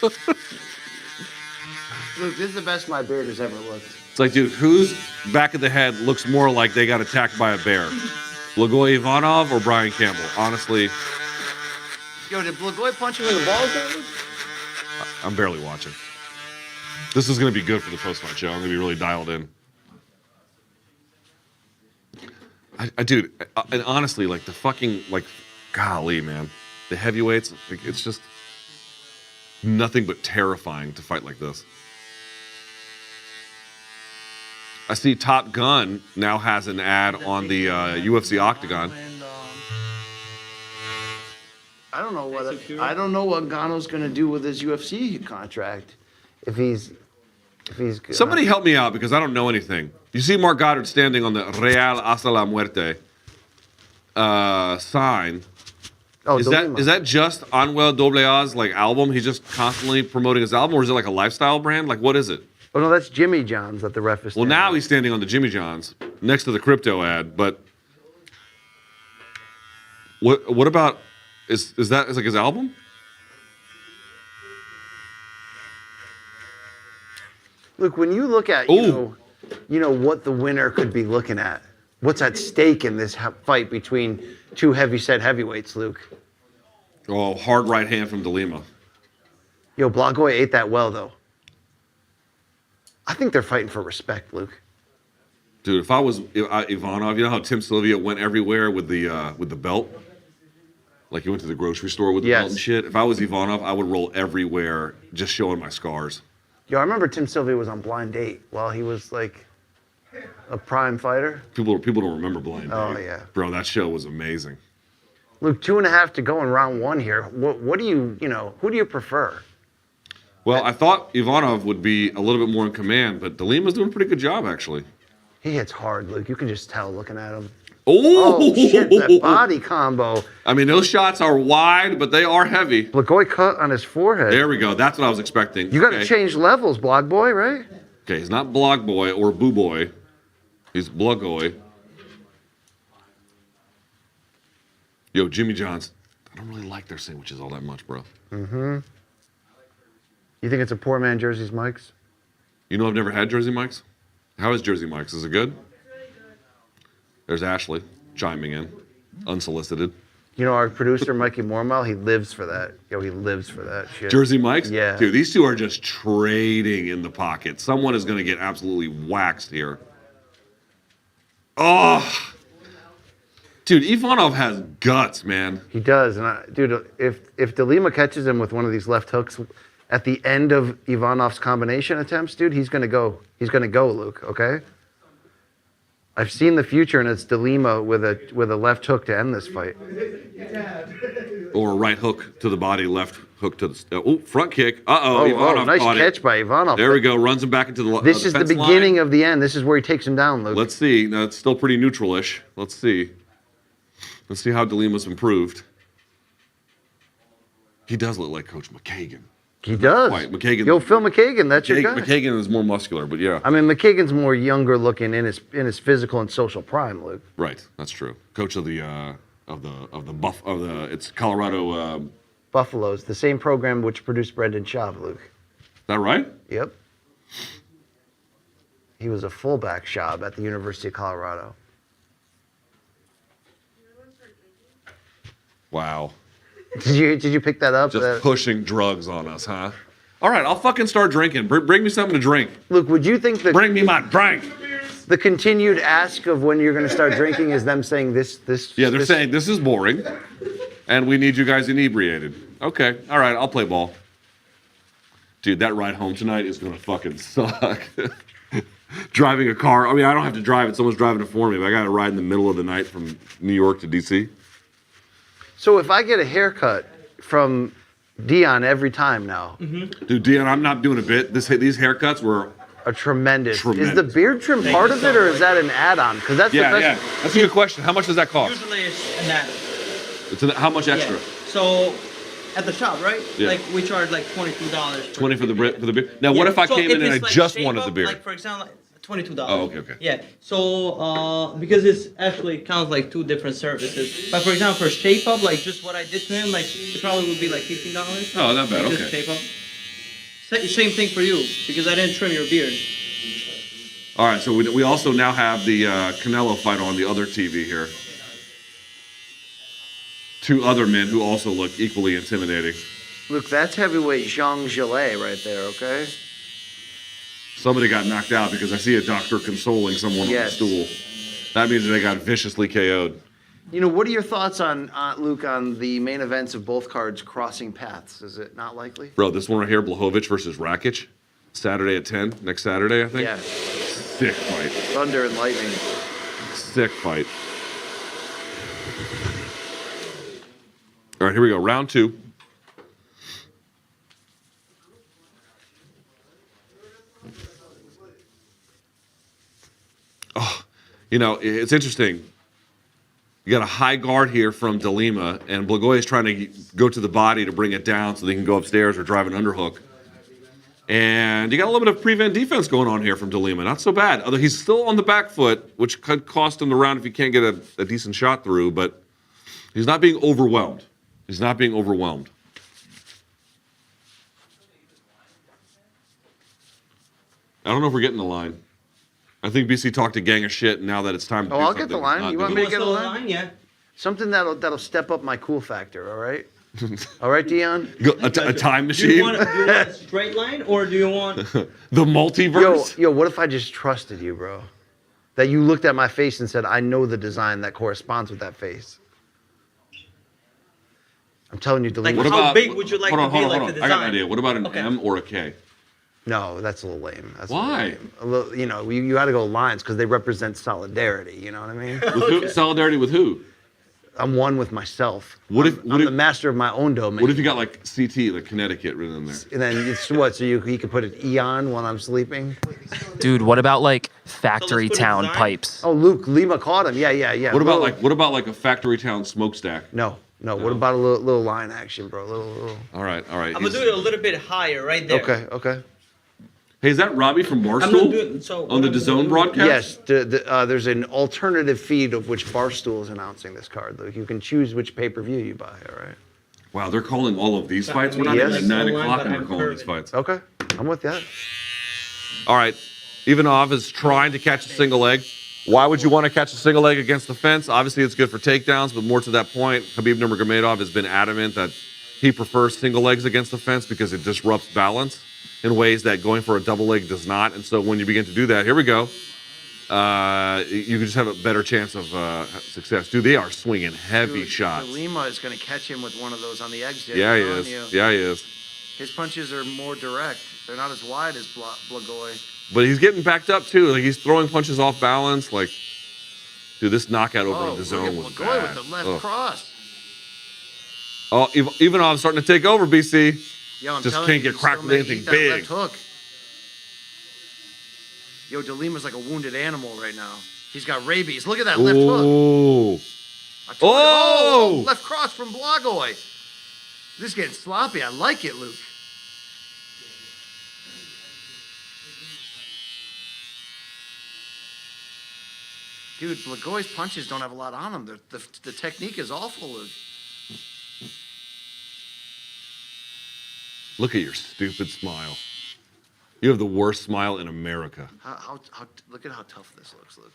Luke, this is the best my beard has ever looked. It's like, dude, whose back of the head looks more like they got attacked by a bear? Blagoy Ivanov or Brian Campbell? Honestly, Yo, did Blagoy punch him in the balls? I'm barely watching. This is going to be good for the post-fight show. I'm going to be really dialed in. Dude, and honestly, like the fucking, like, golly, man. The heavyweights, like, it's just nothing but terrifying to fight like this. I see Top Gun now has an ad on the UFC Octagon. I don't know what Gano's going to do with his UFC contract. If he's Somebody help me out because I don't know anything. You see Mark Goddard standing on the Real hasta la muerte sign. Oh, Is that just Anuel AA's like album? He's just constantly promoting his album, or is it like a lifestyle brand? Like, what is it? Oh no, that's Jimmy John's that the ref is. Well, now he's standing on the Jimmy John's next to the crypto ad. But what about is that like his album? Look, when you look at you know what the winner could be looking at, what's at stake in this fight between two heavy-set heavyweights, Luke? Oh, hard right hand from De Lima. Yo, Blagoy ate that well though. I think they're fighting for respect, Luke. Dude, if I was Ivanov, you know how Tim Sylvia went everywhere with the belt? Like he went to the grocery store with the belt and shit. If I was Ivanov, I would roll everywhere just showing my scars. Yo, I remember Tim Sylvia was on Blind Date while he was like a prime fighter. People don't remember Blind Date. Oh yeah. Bro, that show was amazing. Luke, 2.5 to go in round 1 here. What do you who do you prefer? Well, I thought Ivanov would be a little bit more in command, but De Lima's doing a pretty good job, actually. He hits hard, Luke. You can just tell looking at him. Oh shit, that body combo. I mean, those shots are wide, but they are heavy. Blagoy cut on his forehead. There we go. That's what I was expecting. You got to change levels, Blog Boy, right? Okay, he's not Blog Boy or Boo Boy. He's Blagoy. Yo, Jimmy John's. I don't really like their sandwiches all that much, bro. Mm-hmm. You think it's a poor man Jersey's Mike's? You know I've never had Jersey Mike's? How is Jersey Mike's? Is it good? There's Ashley chiming in, unsolicited. You know, our producer, Mikey Mormel, he lives for that. Yo, he lives for that shit. Jersey Mike's? Yeah. Dude, these two are just trading in the pocket. Someone is going to get absolutely waxed here. Oh. Dude, Ivanov has guts, man. He does. And dude, if De Lima catches him with one of these left hooks at the end of Ivanov's combination attempts, dude, he's going to go. He's going to go, Luke, okay? I've seen the future, and it's De Lima with a left hook to end this fight. Or a right hook to the body, left hook to the... front kick. Ivanov nice caught catch it. by Ivanov. There we go. Runs him back into the This is the beginning line. of the end. This is where he takes him down, Luke. Let's see. No, it's still pretty neutral-ish. Let's see. Let's see how De Lima's improved. He does look like Coach McKagan. He does. Right, McKagan. Yo, Phil McKagan, that's your guy. McKagan is more muscular, but yeah. I mean, McKagan's more younger looking in his physical and social prime, Luke. Right, that's true. Coach of it's Colorado. Buffaloes, the same program which produced Brendan Schaub, Luke. Is that right? Yep. He was a fullback Schaub at the University of Colorado. Wow. Did you pick that up? Just pushing drugs on us, huh? All right, I'll fucking start drinking. Bring me something to drink. Look, would you think that... Bring me my drink. The continued ask of when you're going to start drinking is them saying this... Yeah, they're saying this is boring, and we need you guys inebriated. Okay, all right, I'll play ball. Dude, that ride home tonight is going to fucking suck. Driving a car. I mean, I don't have to drive it. Someone's driving it for me, but I got to ride in the middle of the night from New York to D.C. So if I get a haircut from Dion every time now... Mm-hmm. Dude, Dion, I'm not doing a bit. These haircuts were... Tremendous. Is the beard trim part of it, or is that an add-on? Because that's the best. Yeah, that's a good question. How much does that cost? Usually it's an add-on. How much extra? Yeah. So at the shop, right? Yeah. Like we charge like $22. $20 for the beard. Now, what if I came in and I just wanted the beard? Like for example, $22. Oh, okay. Yeah. So because it's actually counts like 2 different services. But for example, for shape up, like just what I did to him, like it probably would be like $15. Oh, not bad. Just Okay. shape up. Same thing for you because I didn't trim your beard. All right, so we also now have the Canelo fight on the other TV here. 2 other men who also look equally intimidating. Look, that's heavyweight Zhang Zhilei right there, okay? Somebody got knocked out because I see a doctor consoling someone on the stool. That means they got viciously KO'd. You know, what are your thoughts on, Luke, on the main events of both cards crossing paths? Is it not likely? Bro, this one right here, Blachowicz versus Rakic, Saturday at 10, next Saturday, I think. Yeah. Sick fight. Thunder and lightning. Sick fight. All right, here we go. Round 2. Oh, you know, it's interesting. You got a high guard here from De Lima, and Blagoy is trying to go to the body to bring it down so they can go upstairs or drive an underhook. And you got a little bit of prevent defense going on here from De Lima. Not so bad. Although he's still on the back foot, which could cost him the round if he can't get a decent shot through, but he's not being overwhelmed. He's not being overwhelmed. I don't know if we're getting the line. I think BC talked a gang of shit, and now that it's time to do I'll something. get the line. You want me to get the line? Yeah. Something that'll step up my cool factor, all right? All right, Dion? A time Do machine? you want a straight line, or do you want... The multiverse? Yo, what if I just trusted you, bro? That you looked at my face and said, I know the design that corresponds with that face. I'm telling you, Like, delete. how big would you like to be, like, the design? I got an idea. What about an Okay. M or a K? No, that's a little lame. That's Why? A little, you know, you got to go lines because they represent solidarity. You know what I mean? With who? Solidarity with who? I'm one with myself. What if- I'm the master of my own domain. What if you got like CT, like Connecticut, written in there? And then it's what? So you could put an Eon while I'm sleeping? Dude, what about like factory put a town design? pipes? Oh, Luke, Lima caught him. Yeah. What about like a factory town smokestack? No. What about a little line action, bro? Little. All right. I'm going to do it a little bit higher right there. Okay. Hey, is that Robbie from I'm not Barstool doing... So on the what I'm DAZN gonna do- broadcast? Yes, there's an alternative feed of which Barstool is announcing this card, Luke. You can choose which pay-per-view you buy, all right? Wow, they're calling all of these fights. We're not Yes. even at 9 Like, o'clock and I'm they're calling these curving. fights. Okay, I'm with that. All right, Ivanov is trying to catch a single leg. Why would you want to catch a single leg against the fence? Obviously, it's good for takedowns, but more to that point, Khabib Nurmagomedov has been adamant that he prefers single legs against the fence because it disrupts balance in ways that going for a double leg does not. And so when you begin to do that, here we go. You can just have a better chance of success. Dude, they are swinging heavy shots. Lima is going to catch him with one of those on the exit. Yeah, he I'm telling is. you. Yeah, he is. His punches are more direct. They're not as wide as Blagoy. But he's getting backed up too. Like he's throwing punches off balance. Like, dude, this knockout over in the zone was Blagoy bad. with the left Ugh. cross. Oh, Ivanov's starting to take over, BC. Yo, I'm Just telling can't you, get he's cracked still with making anything that big. Left hook. Yo, De Lima's like a wounded animal right now. He's got rabies. Look at that left hook. Ooh. I told you- Oh! Left cross from Blagoy. This is getting sloppy. I like it, Luke. Dude, Blagoy's punches don't have a lot on them. The technique is awful, Luke. Look at your stupid smile. You have the worst smile in America. How look at how tough this looks, Luke.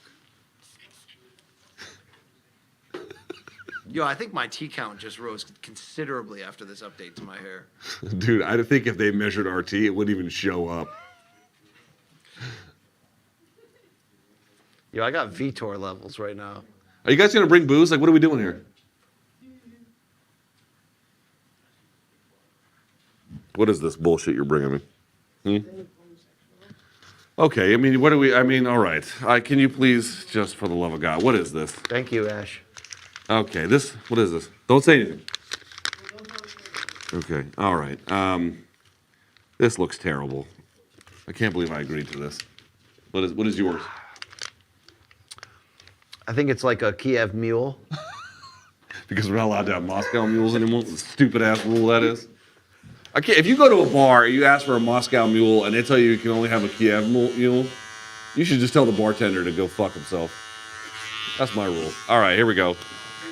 Yo, I think my T count just rose considerably after this update to my hair. Dude, I think if they measured RT, it wouldn't even show up. Yo, I got Vitor levels right now. Are you guys going to bring booze? Like, what are we doing here? What is this bullshit you're bringing me? Okay, I mean, all right. Can you please, just for the love of God, what is this? Thank you, Ash. Okay, what is this? Don't say anything. Okay, all right. This looks terrible. I can't believe I agreed to this. What is yours? I think it's like a Kiev mule. Because we're not allowed to have Moscow mules anymore. It's a stupid ass rule that is. I can't. If you go to a bar and you ask for a Moscow mule and they tell you can only have a Kiev mule, you should just tell the bartender to go fuck himself. That's my rule. All right, here we go.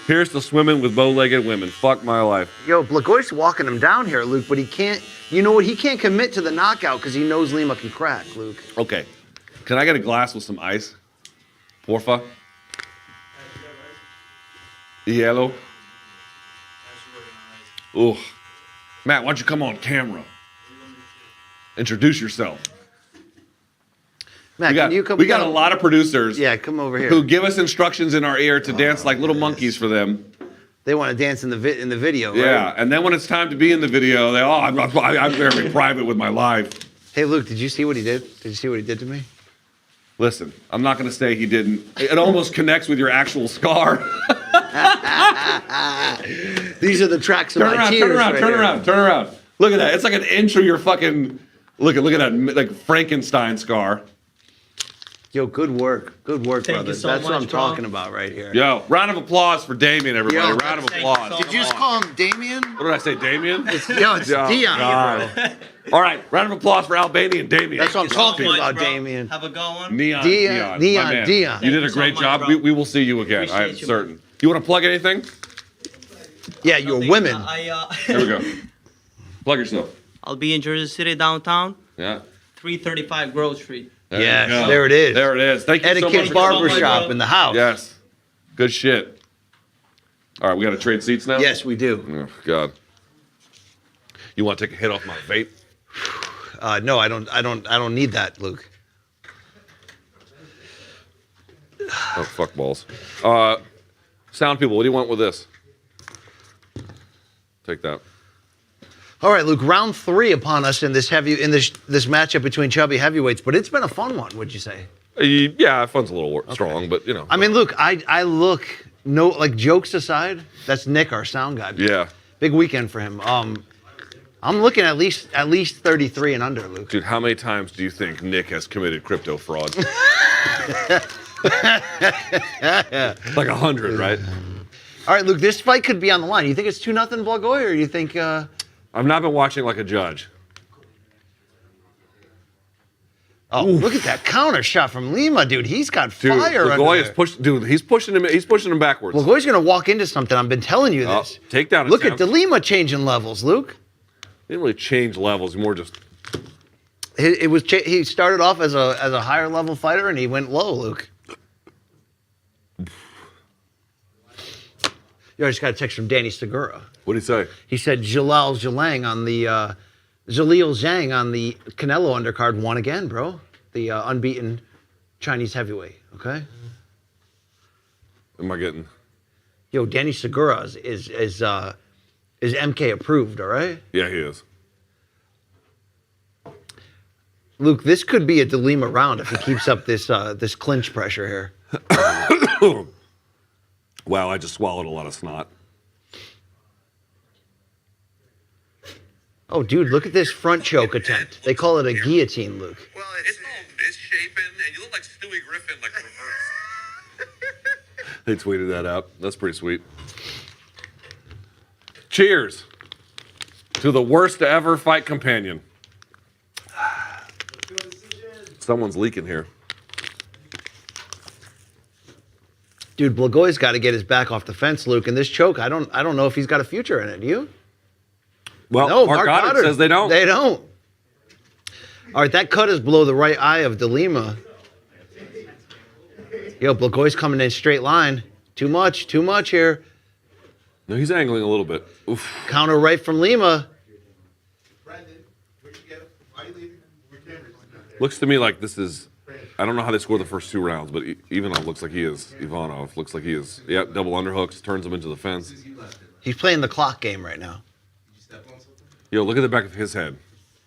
Here's the swimming with bow-legged women. Fuck my life. Yo, Blagoy's walking him down here, Luke, but he can't. You know what? He can't commit to the knockout because he knows Lima can crack, Luke. Okay. Can I get a glass with some ice? Porfa. Yellow. Ooh. Matt, why don't you come on camera? Introduce yourself. Matt, can you come? We got a lot of producers. Yeah, come over here. Who give us instructions in our ear to dance like little monkeys for them. They want to dance in the video, right? Yeah, and then when it's time to be in the video, I'm very private with my life. Hey, Luke, did you see what he did? Did you see what he did to me? Listen, I'm not going to say he didn't. It almost connects with your actual scar. These are the tracks of my tears. Turn around. Look at that. It's like an inch of your fucking. Look at that, like Frankenstein scar. Yo, good work, Thank brother. you so That's what much, I'm bro. talking about right here. Yo, round of applause for Damien, everybody. Yo, round of thank you applause. so Did you just call him Damien? What did I say, Damien? It's Oh, Dion, God. bro. All right, round of applause for Albanian Damien. That's what I'm Thank you so talking much, about, bro. Damien. Have a good one. Neon. Dion, my man. Dion. You did Thank a you so great much, job. bro. We will see you again. Appreciate I'm you, certain. You want to plug anything? Yeah, you're women. Here we go. Plug yourself. I'll be in Jersey City downtown, Yeah. 335 Grove Street. Yes, you go. there it is. There it is. Thank you so Etiquette much. Barbershop in the house. Yes. Good shit. All right, we got to trade seats now? Yes, we do. Oh, God. You want to take a hit off my vape? No, I don't need that, Luke. Oh, fuck balls. Sound people, what do you want with this? Take that. All right, Luke. Round 3 upon us in this matchup between chubby heavyweights, but it's been a fun one. Would you say? Yeah, fun's a little strong, but you know. I mean, look, I look no like jokes aside. That's Nick, our sound guy. Yeah. Big weekend for him. I'm looking at least 33 and under, Luke. Dude, how many times do you think Nick has committed crypto fraud? Like 100, right? All right, Luke. This fight could be on the line. You think it's 2-0 Blagoy, or you think? I've not been watching like a judge. Oh, look at that counter shot from Lima, dude. He's got Dude, fire. Blagoy is pushing. Dude, he's pushing him backwards. Blagoy's gonna walk into something. I've been telling you this. Takedown Look at attempt. De Lima changing levels, Luke. He didn't really change levels. More just. He started off as a higher level fighter and he went low, Luke. You just got a text from Danny Segura. What did he say? He said Jalil Zhang on the Canelo undercard won again, bro. The unbeaten Chinese heavyweight. Okay. Am I getting? Yo, Danny Segura is MK approved. All right. Yeah, he is. Luke, this could be a De Lima round if he keeps up this clinch pressure here. Wow, I just swallowed a lot of snot. Oh, dude, look at this front choke attempt. They call it a guillotine, Luke. Well, it's misshapen, and you look like Stewie Griffin, like reverse. They tweeted that out. That's pretty sweet. Cheers to the worst ever fight companion. Someone's leaking here. Dude, Blagoy's got to get his back off the fence, Luke. And this choke, I don't know if he's got a future in it. Do you? Well, No, Mark Goddard says they don't. They don't. All right, that cut is below the right eye of De Lima. Yo, Blagoy's coming in straight line. Too much here. No, he's angling a little bit. Oof. Counter right from Lima. Looks to me like this is. I don't know how they scored the first 2 rounds, but Ivanov looks like he is. Ivanov looks like he is. Yeah, double underhooks, turns him into the fence. He's playing the clock game right now. Yo, look at the back of his head.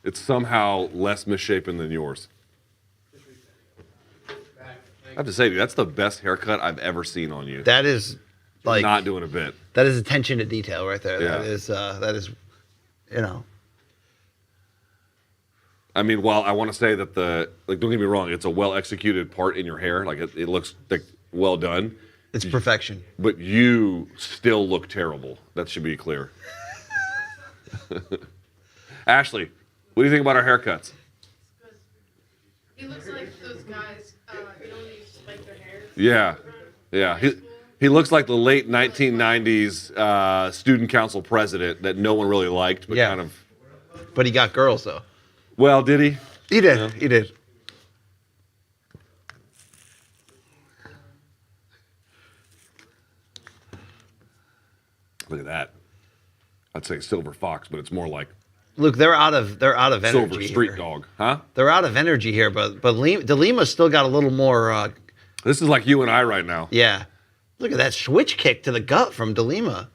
It's somehow less misshapen than yours. I have to say, dude, that's the best haircut I've ever seen on you. That is like Not doing a bit. that is attention to detail right there. Yeah. That is, you know. I mean, while I want to say that don't get me wrong, it's a well executed part in your hair. Like it looks like well done. It's perfection. But you still look terrible. That should be clear. Ashley, what do you think about our haircuts? He looks like those guys, you know, when they just spike their hair. Yeah. He looks like the late 1990s student council president that no one really liked, but Yeah. kind of. But he got girls though. Well, did he? He did. He did. Look at that. I'd say silver fox, but it's more like Luke, they're out of energy. Silver Street here. Dog, huh? They're out of energy here, but De Lima's still got a little more. This is like you and I right now. Yeah, look at that switch kick to the gut from De Lima.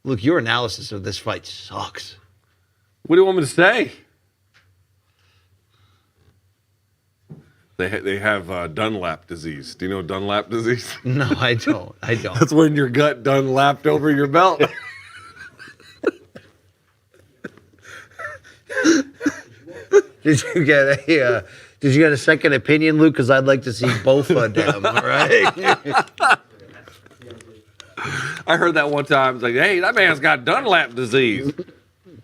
Luke, your analysis of this fight sucks. What do you want me to say? They have Dunlap disease. Do you know Dunlap disease? No, I don't. That's when your gut Dunlapped over your belt. Did you get a second opinion, Luke? Because I'd like to see both of them. All right. I heard that one time. It's like, hey, that man's got Dunlap disease.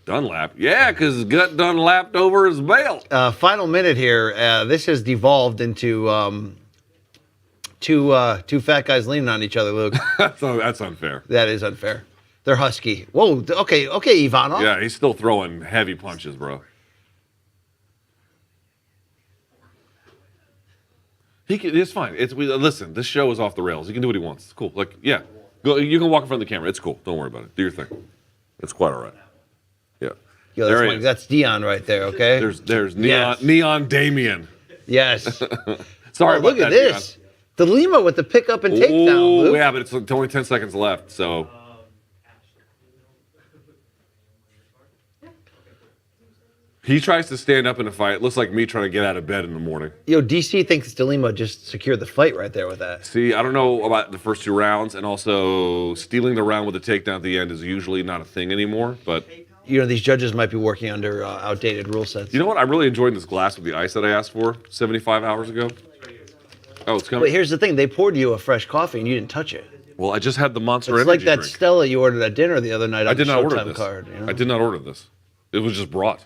Dunlap? Yeah, because his gut Dunlapped over his belt. Final minute here. This has devolved into two fat guys leaning on each other, Luke. That's unfair. That is unfair. They're husky. Whoa, okay, Ivanov. Yeah, he's still throwing heavy punches, bro. It's fine. Listen, this show is off the rails. He can do what he wants. It's cool. Like, yeah. Go, you can walk in front of the camera. It's cool. Don't worry about it. Do your thing. It's quite all right. Yeah. Yo, that's Dion right there, okay? There's Neon Damien. Yes. Sorry about look that, at this. De Lima with the pickup and takedown, Oh, Luke. yeah, but it's only 10 seconds left, so. He tries to stand up in a fight. It looks like me trying to get out of bed in the morning. Yo, DC thinks De Lima just secured the fight right there with that. See, I don't know about the first 2 rounds, and also stealing the round with a takedown at the end is usually not a thing anymore, but. You know, these judges might be working under outdated rule sets. You know what? I'm really enjoying this glass with the ice that I asked for 75 hours ago. Oh, it's coming. But here's the thing. They poured you a fresh coffee and you didn't touch it. Well, I just had the Monster It's Energy like that drink. Stella you ordered at dinner the other night on I did the not order Showtime this. card. You know? I did not order this. It was just brought.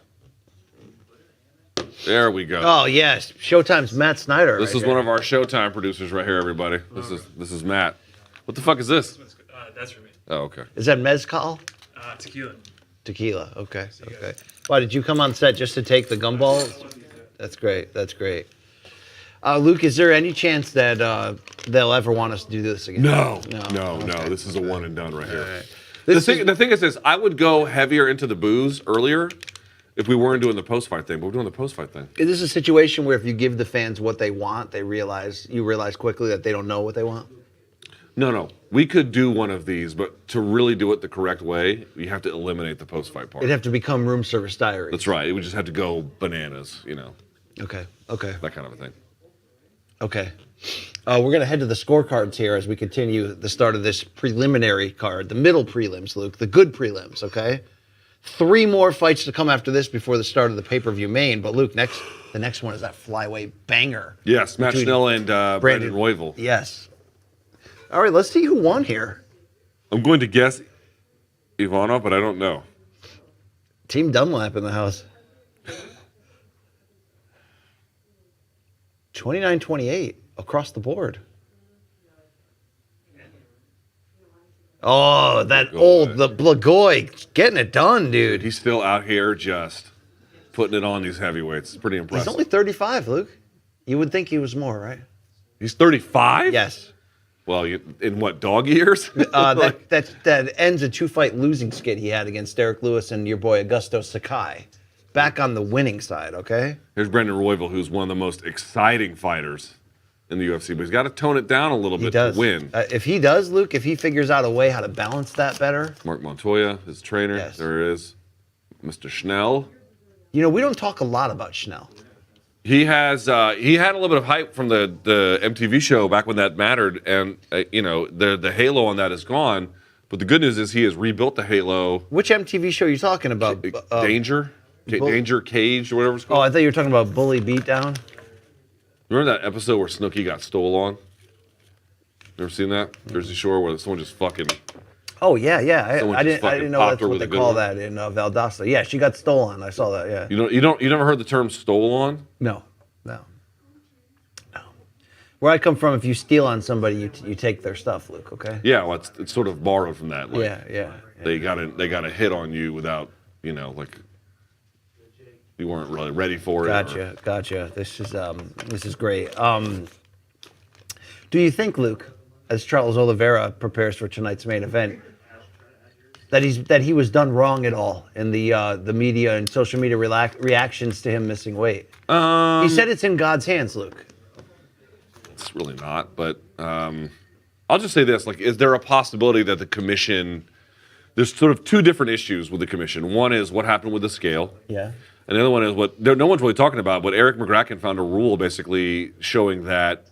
There we go. Oh, yes. Showtime's Matt Snyder. This is one of our Showtime producers right here, everybody. This is Matt. What the fuck is this? That's for me. Oh, okay. Is that mezcal? Tequila. Tequila. Okay. Okay. Why, did you come on set just to take the gumballs? That's great. That's great. Luke, is there any chance that they'll ever want us to do this again? No. Okay. This is a one and done right here. Right. The thing is this, I would go heavier into the booze earlier if we weren't doing the post-fight thing, but we're doing the post-fight thing. Is this a situation where if you give the fans what they want, you realize quickly that they don't know what they want? No. We could do one of these, but to really do it the correct way, you have to eliminate the post-fight part. It'd have to become room service diaries. That's right. It would just have to go bananas, Okay. that kind of a thing. Okay. We're going to head to the scorecards here as we continue the start of this preliminary card, the middle prelims, Luke, the good prelims, okay? 3 more fights to come after this before the start of the pay-per-view main. But, Luke, the next one is that flyweight banger. Yes, Matt Schnell and Brandon Royval. Yes. All right, let's see who won here. I'm going to guess Ivanov, but I don't know. Team Dunlap in the house. 29-28 across the board. Oh, the Blagoy getting it done, dude. He's still out here just putting it on these heavyweights. It's pretty impressive. He's only 35, Luke. You would think he was more, right? He's 35? Yes. Well, in what, dog years? That ends a 2-fight losing skid he had against Derek Lewis and your boy Augusto Sakai. Back on the winning side, okay? Here's Brandon Royval, who's one of the most exciting fighters in the UFC, but he's got to tone it down a little bit to win. If he does, Luke, if he figures out a way how to balance that better. Mark Montoya, his trainer. Yes. There it is. Mr. Schnell. You know, we don't talk a lot about Schnell. He had a little bit of hype from the MTV show back when that mattered, and the halo on that is gone. But the good news is he has rebuilt the halo. Which MTV show are you talking about? Danger, Danger Cage, or whatever it's Oh, called. I thought you were talking about Bully Beatdown. Remember that episode where Snooki got stole on? You ever seen that? Jersey Shore, where someone just fucking. Oh yeah. Someone I just didn't know popped that's her what with they a good call one. that in Valdosta. Yeah, she got stolen. I saw that. Yeah. You never heard the term "stole on"? No. Where I come from, if you steal on somebody, you take their stuff, Luke. Okay. Yeah, well, it's sort of borrowed from that. Like, Yeah. They got a hit on you without you weren't really ready for it. Gotcha. This is great. Do you think, Luke, as Charles Oliveira prepares for tonight's main event, that he was done wrong at all in the media and social media reactions to him missing weight? He said it's in God's hands, Luke. It's really not, but I'll just say this: like, is there a possibility that the commission? There's sort of two different issues with the commission. One is what happened with the scale. Yeah. And the other one is no one's really talking about, but Eric McGracken found a rule basically showing that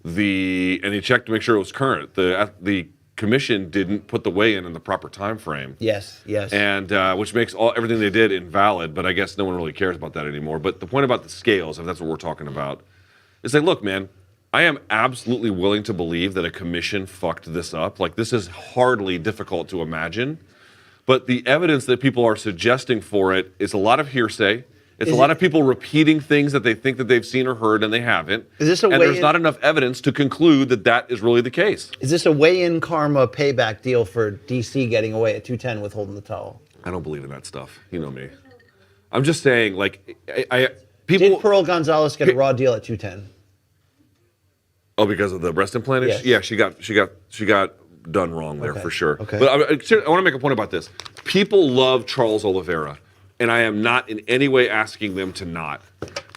and he checked to make sure it was current. The commission didn't put the weigh-in in the proper time frame. Yes. And which makes everything they did invalid, but I guess no one really cares about that anymore. But the point about the scales, if that's what we're talking about, is like, look, man, I am absolutely willing to believe that a commission fucked this up. Like, this is hardly difficult to imagine. But the evidence that people are suggesting for it is a lot of hearsay. It's a lot of people repeating things that they think that they've seen or heard and they haven't. Is this and there's not enough evidence to conclude that that is really the case. Is this a weigh-in karma payback deal for DC getting away at 210 with holding the towel? I don't believe in that stuff. You know me. I'm just saying, like, Did Pearl Gonzalez get a raw deal at 210? Oh, because of the breast implant? Yes. Yeah, she got done wrong there for sure. Okay. But I want to make a point about this. People love Charles Oliveira, and I am not in any way asking them to not.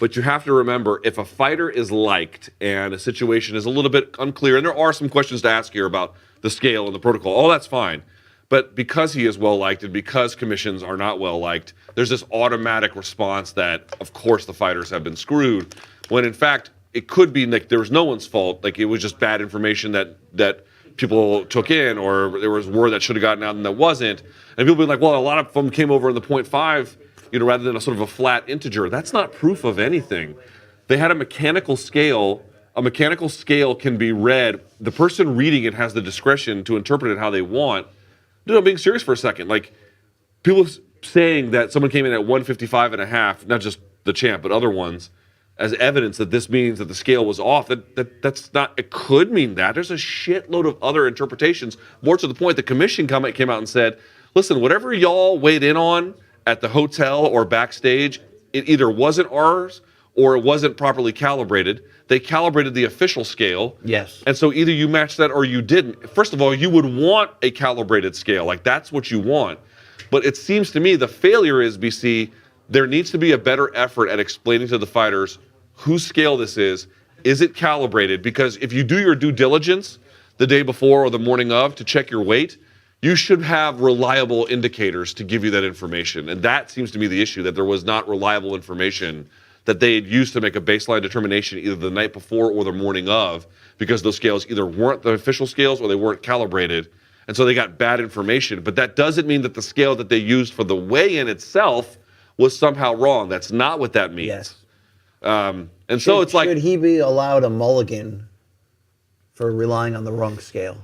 But you have to remember, if a fighter is liked and a situation is a little bit unclear, and there are some questions to ask here about the scale and the protocol, all that's fine. But because he is well liked and because commissions are not well liked, there's this automatic response that, of course, the fighters have been screwed. When in fact, it could be like there was no one's fault. Like, it was just bad information that people took in, or there was word that should have gotten out and that wasn't. And people be like, well, a lot of them came over in the 0.5, rather than a sort of a flat integer. That's not proof of anything. They had a mechanical scale. A mechanical scale can be read. The person reading it has the discretion to interpret it how they want. Dude, I'm being serious for a second. Like, people saying that someone came in at 155 and a half, not just the champ, but other ones, as evidence that this means that the scale was off. That's not, it could mean that. There's a shitload of other interpretations. More to the point, the commission came out and said, listen, whatever y'all weighed in on at the hotel or backstage, it either wasn't ours or it wasn't properly calibrated. They calibrated the official scale. Yes. And so either you matched that or you didn't. First of all, you would want a calibrated scale. Like, that's what you want. But it seems to me the failure is, BC, there needs to be a better effort at explaining to the fighters whose scale this is. Is it calibrated? Because if you do your due diligence the day before or the morning of to check your weight, you should have reliable indicators to give you that information. And that seems to be the issue, that there was not reliable information that they had used to make a baseline determination either the night before or the morning of, because those scales either weren't the official scales or they weren't calibrated. And so they got bad information. But that doesn't mean that the scale that they used for the weigh-in itself was somehow wrong. That's not what that means. Yes. So it's like... Should he be allowed a mulligan for relying on the wrong scale?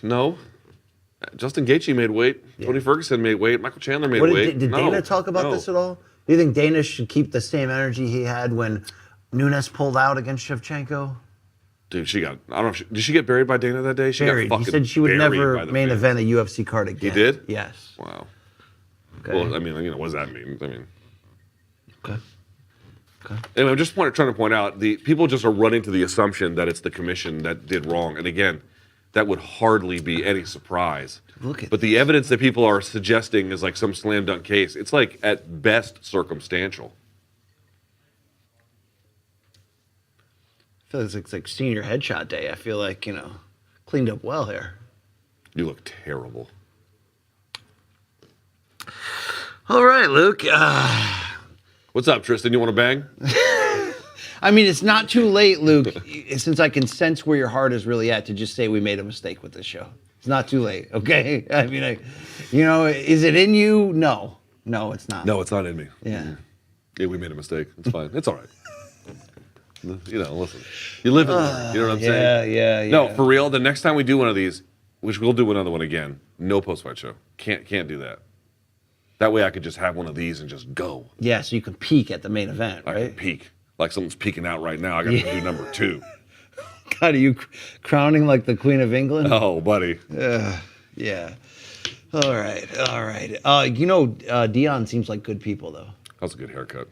No. Justin Gaethje made weight. Yeah. Tony Ferguson made weight. Michael Chandler made weight. Did Dana talk about this at all? Do you think Dana should keep the same energy he had when Nunes pulled out against Shevchenko? Dude, I don't know if did she get buried by Dana that day? She buried. got He fucking said she would never main event a UFC card again. He did? Yes. Wow. Okay. Well, I mean, what does that mean? Okay. Anyway, I'm just trying to point out, the people just are running to the assumption that it's the commission that did wrong. And again, that would hardly be any surprise. But the evidence that people are suggesting is like some slam dunk case. It's like at best circumstantial. I feel it's like senior headshot day. I feel like, cleaned up well here. You look terrible. All right, Luke. What's up, Tristan? You want to bang? I mean, it's not too late, Luke, since I can sense where your heart is really at, to just say we made a mistake with this show. It's not too late, okay? I mean, is it in you? No. No, it's not. No, it's not in me. Yeah. Yeah, we made a mistake. It's fine. It's all right. Listen. You live and learn. You know what I'm saying? Yeah. No, for real, the next time we do one of these, which we'll do another one again, no post-fight show. Can't do that. That way I could just have one of these and just go. Yeah, so you can peek at the main event, right? I can peek. Like someone's peeking out right now. I got to do number 2. God, are you crowning like the Queen of England? Oh, buddy. Yeah. All right. Dion seems like good people, though. That's a good haircut.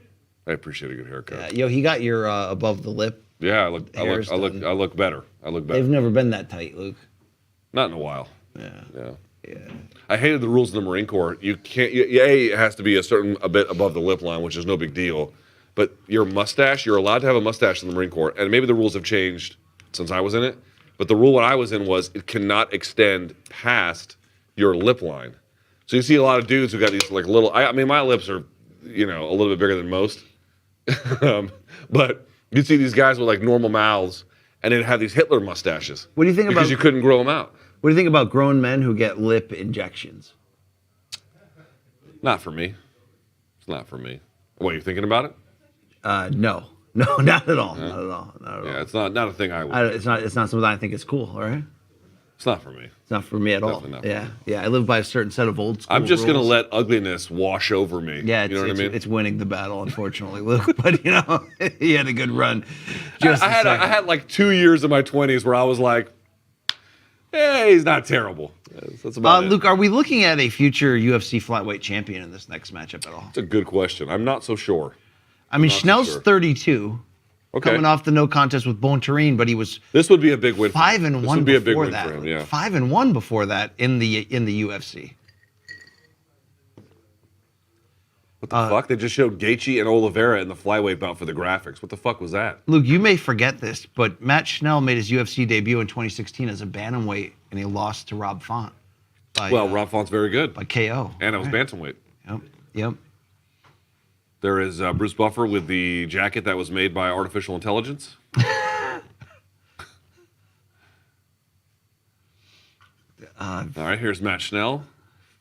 I appreciate a good haircut. Yeah, he got your above the lip. Yeah, I look better. I look better. They've never been that tight, Luke. Not in a while. Yeah. I hated the rules in the Marine Corps. You can't. It has to be a bit above the lip line, which is no big deal. But your mustache, you're allowed to have a mustache in the Marine Corps, and maybe the rules have changed since I was in it. But the rule when I was in was it cannot extend past your lip line. So you see a lot of dudes who got these like little. I mean, my lips are, a little bit bigger than most. But you see these guys with like normal mouths, and they'd have these Hitler mustaches. What do you think because about? You couldn't grow them out. What do you think about grown men who get lip injections? Not for me. It's not for me. What, you thinking about it? No, not at all. Not at all. Yeah, it's not a thing I would. It's not something I think is cool. All right. It's not for me. It's not for me at all. Yeah. I live by a certain set of old school I'm just rules. gonna let ugliness wash over me. Yeah, you know what I mean. It's winning the battle, unfortunately, Luke. But he had a good run. I had like 2 years of my 20s where I was like, he's not terrible. That's about it. Luke, are we looking at a future UFC flyweight champion in this next matchup at all? That's a good question. I'm not so sure. I mean, Schnell's 32. Okay. Coming off the no contest with Bontarine, but he was This would be a big win. 5-1 This would be a big before win that. for him. Yeah. 5-1 before that in the UFC. What the fuck? They just showed Gaethje and Oliveira in the flyweight bout for the graphics. What the fuck was that? Luke, you may forget this, but Matt Schnell made his UFC debut in 2016 as a bantamweight, and he lost to Rob Font. Rob Font's very good. By KO. And it was bantamweight. Yep. There is Bruce Buffer with the jacket that was made by artificial intelligence. All right, here's Matt Schnell.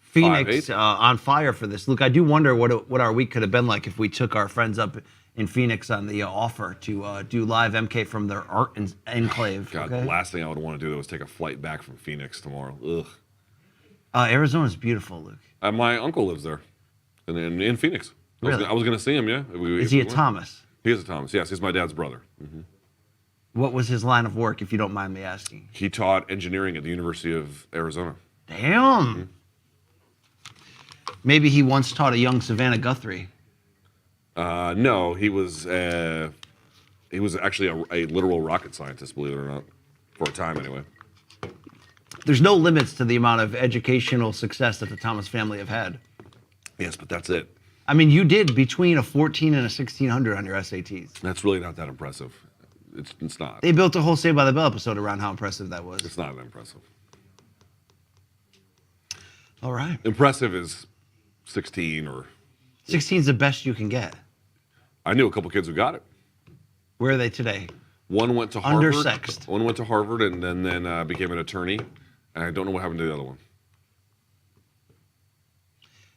Phoenix on fire for this. Luke, I do wonder what our week could have been like if we took our friends up in Phoenix on the offer to do live MK from their art enclave. God, okay? The last thing I would want to do was take a flight back from Phoenix tomorrow. Ugh. Arizona's beautiful, Luke. My uncle lives there, in Phoenix. Really? I was going to see him. Yeah. Is he a Thomas? He is a Thomas. Yes, he's my dad's brother. Mm-hmm. What was his line of work, if you don't mind me asking? He taught engineering at the University of Arizona. Damn. Mm-hmm. Maybe he once taught a young Savannah Guthrie. No, he was actually a literal rocket scientist, believe it or not, for a time anyway. There's no limits to the amount of educational success that the Thomas family have had. Yes, but that's it. I mean, you did between a 14 and a 1600 on your SATs. That's really not that impressive. It's not. They built a whole Saved by the Bell episode around how impressive that was. It's not that impressive. All right. Impressive is 16 or... 16 is the best you can get. I knew a couple kids who got it. Where are they today? One went to Harvard. Undersexed. One went to Harvard and then became an attorney. And I don't know what happened to the other one.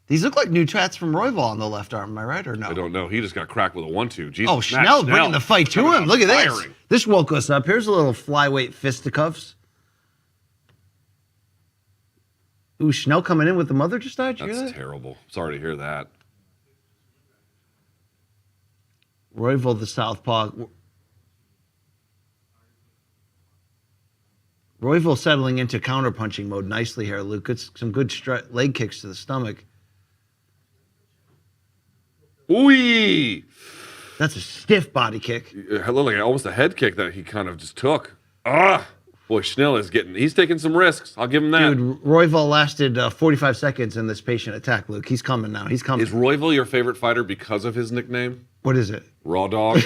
These look like new tats from Royval on the left arm, am I right or no? I don't know. He just got cracked with a 1-2. Jesus. Oh, Schnell bringing the fight to him. Look at this. Firing. This woke us up. Here's a little flyweight fisticuffs. Ooh, Schnell coming in with the mother just died. Did you hear That's that? terrible. Sorry to hear that. Royval the southpaw. Royval settling into counterpunching mode nicely here, Luke. It's some good leg kicks to the stomach. Ooh! That's a stiff body kick. It looked like almost a head kick that he kind of just took. Boy, Schnell he's taking some risks. I'll give him that. Dude, Royval lasted 45 seconds in this patient attack, Luke. He's coming now. He's coming. Is Royval your favorite fighter because of his nickname? What is it? Raw Dog?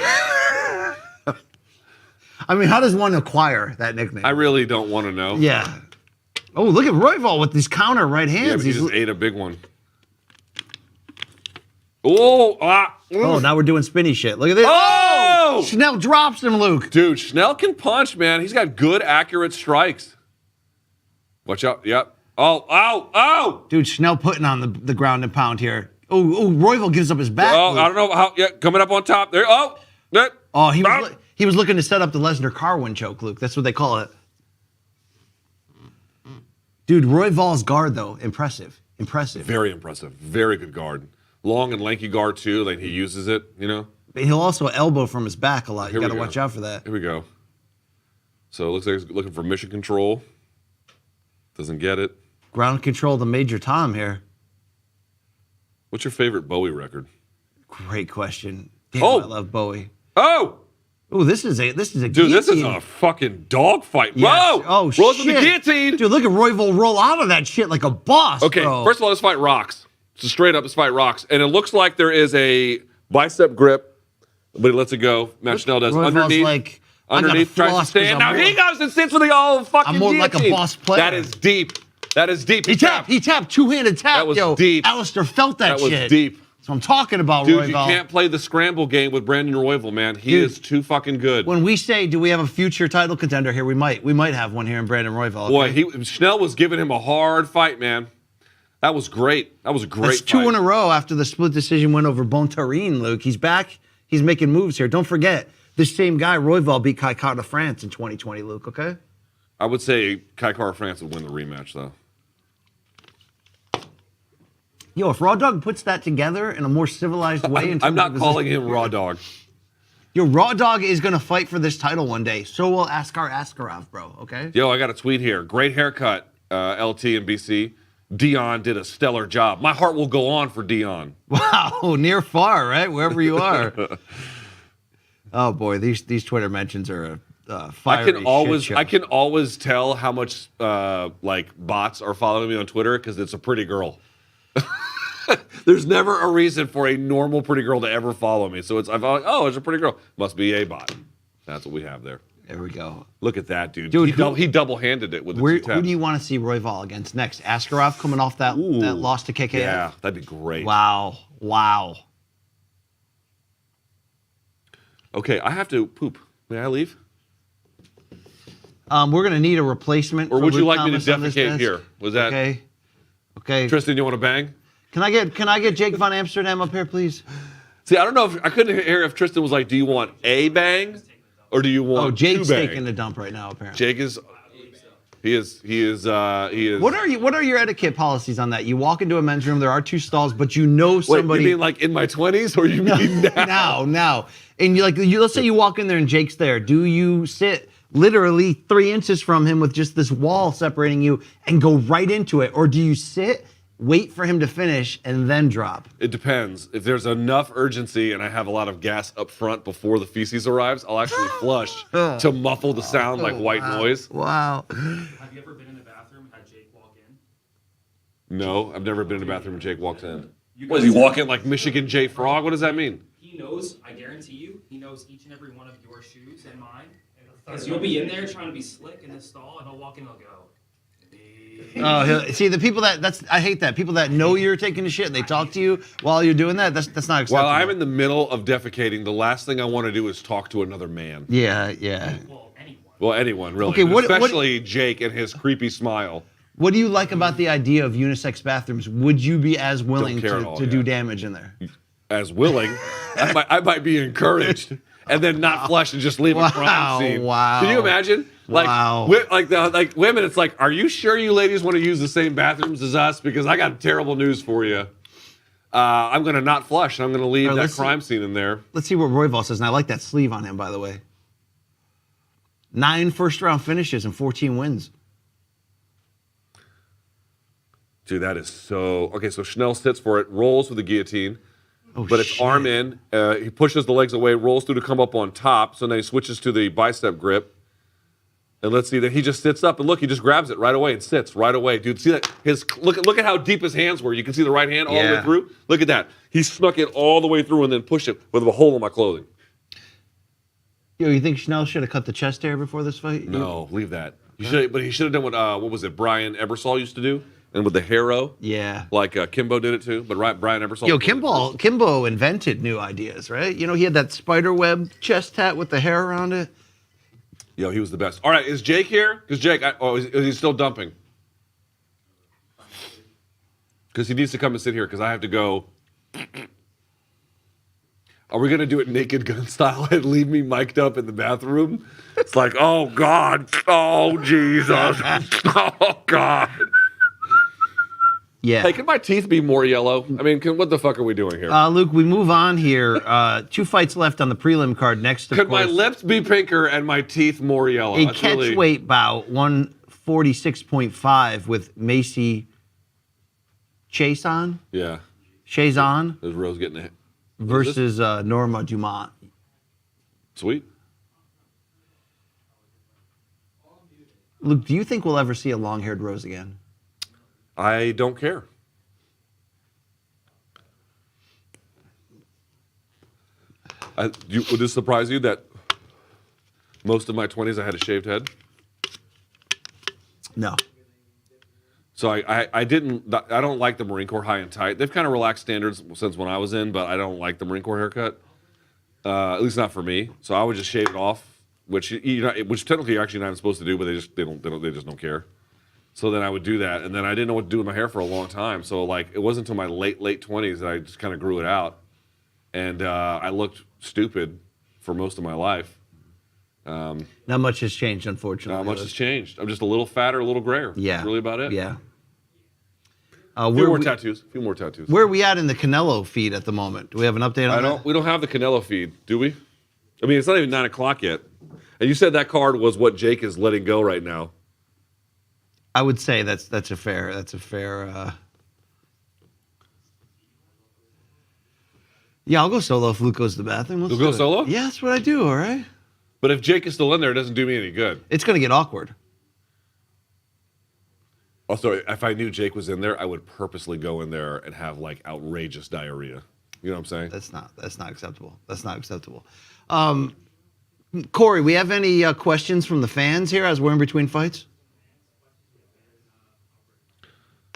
I mean, how does one acquire that nickname? I really don't want to know. Yeah. Oh, look at Royval with these counter right hands. Yeah, but he just ate a big one. Oh! Oh, now we're doing spinny shit. Look at this. Oh! Schnell drops him, Luke. Dude, Schnell can punch, man. He's got good, accurate strikes. Watch out. Yep. Oh! Dude, Schnell putting on the ground and pound here. Oh, Royval gives up his back. Oh, Luke. I don't know how. Yeah, coming up on top there. Oh! That. Oh, he was looking to set up the Lesnar Carwin choke, Luke. That's what they call it. Dude, Royval's guard, though, impressive. Very impressive. Very good guard. Long and lanky guard, too. Like, he uses it, you know? But he'll also elbow from his back a lot. You Here we got to go. watch out for that. Here we go. So it looks like he's looking for mission control. Doesn't get it. Ground control to Major Tom here. What's your favorite Bowie record? Great question. Damn, Oh! I love Bowie. Oh! Oh, this is a Dude, this is a fucking dogfight. Yes. Whoa! Oh, Rolls shit. with the guillotine. Dude, look at Royval roll out of that shit like a boss, Okay, bro. first of all, this fight rocks. So straight up, this fight rocks. And it looks like there is a bicep grip, but he lets it go. Matt Schnell does. Royval's Underneath, like, I gotta tries to floss 'cause stand. Now I'm he more- goes and sits with the old fucking I'm more like a guillotine. boss player. That is deep. That is deep. He tapped, two-handed tap. That was Yo, deep. Alistair felt that That was shit. deep. So I'm talking about Dude, Royval. you can't play the scramble game with Brandon Royval, man. He Dude, is too fucking good. When we say, do we have a future title contender here? We might have one here in Brandon Royval. Boy, Schnell was giving him a hard fight, man. That was great. That was a great That's two fight. in a row after the split decision win over Bontarine, Luke. He's back. He's making moves here. Don't forget, this same guy, Royval, beat Kai Kara France in 2020, Luke, okay? I would say Kai Kara France would win the rematch, though. Yo, if Raw Dog puts that together in a more civilized way... I'm not calling him Raw Dog. Yo, Raw Dog is going to fight for this title one day. So will Askar Askarov, bro, okay? Yo, I got a tweet here. Great haircut, LT and BC. Dion did a stellar job. My heart will go on for Dion. Wow, near far, right? Wherever you are. Oh, boy, these Twitter mentions are a fiery shit show. I can always tell how much like bots are following me on Twitter because it's a pretty girl. There's never a reason for a normal pretty girl to ever follow me. So I'm like, oh, it's a pretty girl. Must be a bot. That's what we have there. There we go. Look at that, dude. Dude, he double-handed it with the two taps. Who do you want to see Royval against next? Askarov coming off that loss to KKF? Yeah, that'd be great. Wow. Okay, I have to poop. May I leave? We're going to need a replacement. Or for would you Luke like me to Thomas on this defecate desk. here? Was that Okay. Tristan? You want to bang? Can I get Jake Von Amsterdam up here, please? See, I don't know if I couldn't hear if Tristan was like, "Do you want a bang, or do you want Jake's two bang?" taking the dump right now, apparently. Jake is. He is. What are your etiquette policies on that? You walk into a men's room, there are two stalls, but you know Wait, somebody. you mean like in my 20s, or you mean now? Now. And let's say you walk in there and Jake's there. Do you sit literally 3 inches from him with just this wall separating you and go right into it, or do you sit, wait for him to finish, and then drop? It depends. If there's enough urgency and I have a lot of gas up front before the feces arrives, I'll actually flush to muffle the sound like white noise. Wow. Have you ever been in the bathroom and had Jake walk in? No, I've never been in a bathroom when Jake walks in. You What, guys- is he walking like Michigan J. Frog? What does that mean? He knows, I guarantee you, he knows each and every one of your shoes and mine. Because you'll be in there trying to be slick in this stall, and he'll walk in and he'll go. Oh, see the people I hate that. People that know you're taking a shit and they talk to you while you're doing that. That's not acceptable. While I'm in the middle of defecating, the last thing I want to do is talk to another man. Yeah. Well, anyone. Well, anyone, really. Okay, what- Especially Jake and his creepy smile. What do you like about the idea of unisex bathrooms? Would you be as willing care at to all, do yeah. damage in there? As willing, I might be encouraged, and then not flush and just leave a crime scene. Wow. Can you imagine? Like, Wow. like women, it's like, are you sure you ladies want to use the same bathrooms as us? Because I got terrible news for you. I'm gonna not flush. And I'm gonna leave All right, that let's crime scene in there. Let's see what Royval says, and I like that sleeve on him, by the way. 9 first-round finishes and 14 wins. Dude, that is so... Okay, so Schnell sits for it, rolls with the guillotine, but it's shit. arm in. He pushes the legs away, rolls through to come up on top, so then he switches to the bicep grip. And let's see, then he just sits up, and look, he just grabs it right away and sits right away. Dude, see that? Look at how deep his hands were. You can see the right hand all the way Yeah. through. Look at that. He snuck it all the way through and then pushed it with a hole in my clothing. Yo, you think Schnell should have cut the chest hair before this fight? No, leave that. But he should have done what was it, Brian Ebersol used to do? And with the harrow, Yeah. like Kimbo did it too. But Brian Ebersol. Yo, Kimbo invented new ideas, right? You know, he had that spider web chest hat with the hair around it. Yo, he was the best. All right, is Jake here? Because Jake, is he still dumping? Because he needs to come and sit here. Because I have to go. Are we gonna do it naked gun style and leave me mic'd up in the bathroom? It's like, oh God, oh Jesus, oh God. Yeah. Hey, can my teeth be more yellow? I mean, what the fuck are we doing here? Luke, we move on here. 2 fights left on the prelim card. Next, of Could course, my lips be pinker and my teeth more yellow? a That's really- catchweight bout, 146.5 with Macy Chazon Yeah, Chazon there's Rose getting a hit. versus Norma Dumont. Sweet. Luke, do you think we'll ever see a long-haired Rose again? I don't care. Would this surprise you that most of my 20s I had a shaved head? No. So I don't like the Marine Corps high and tight. They've kind of relaxed standards since when I was in, but I don't like the Marine Corps haircut. At least not for me. So I would just shave it off, which technically you're actually not even supposed to do, but they just don't care. So then I would do that, and then I didn't know what to do with my hair for a long time. So like it wasn't until my late 20s that I just kind of grew it out, and I looked stupid for most of my life. Not much has changed, unfortunately. Not much has changed. I'm just a little fatter, a little grayer. Yeah. That's really about it. Yeah. A few more tattoos. Where are we at in the Canelo feed at the moment? Do we have an update on that? We don't have the Canelo feed, do we? I mean, it's not even 9 o'clock yet. And you said that card was what Jake is letting go right now. I would say that's a fair. Yeah, I'll go solo if Luke goes to the bathroom. You'll go solo? Yeah, that's what I do. All right. But if Jake is still in there, it doesn't do me any good. It's gonna get awkward. Also, if I knew Jake was in there, I would purposely go in there and have like outrageous diarrhea. You know what I'm saying? That's not acceptable. That's not acceptable. Corey, we have any questions from the fans here as we're in between fights?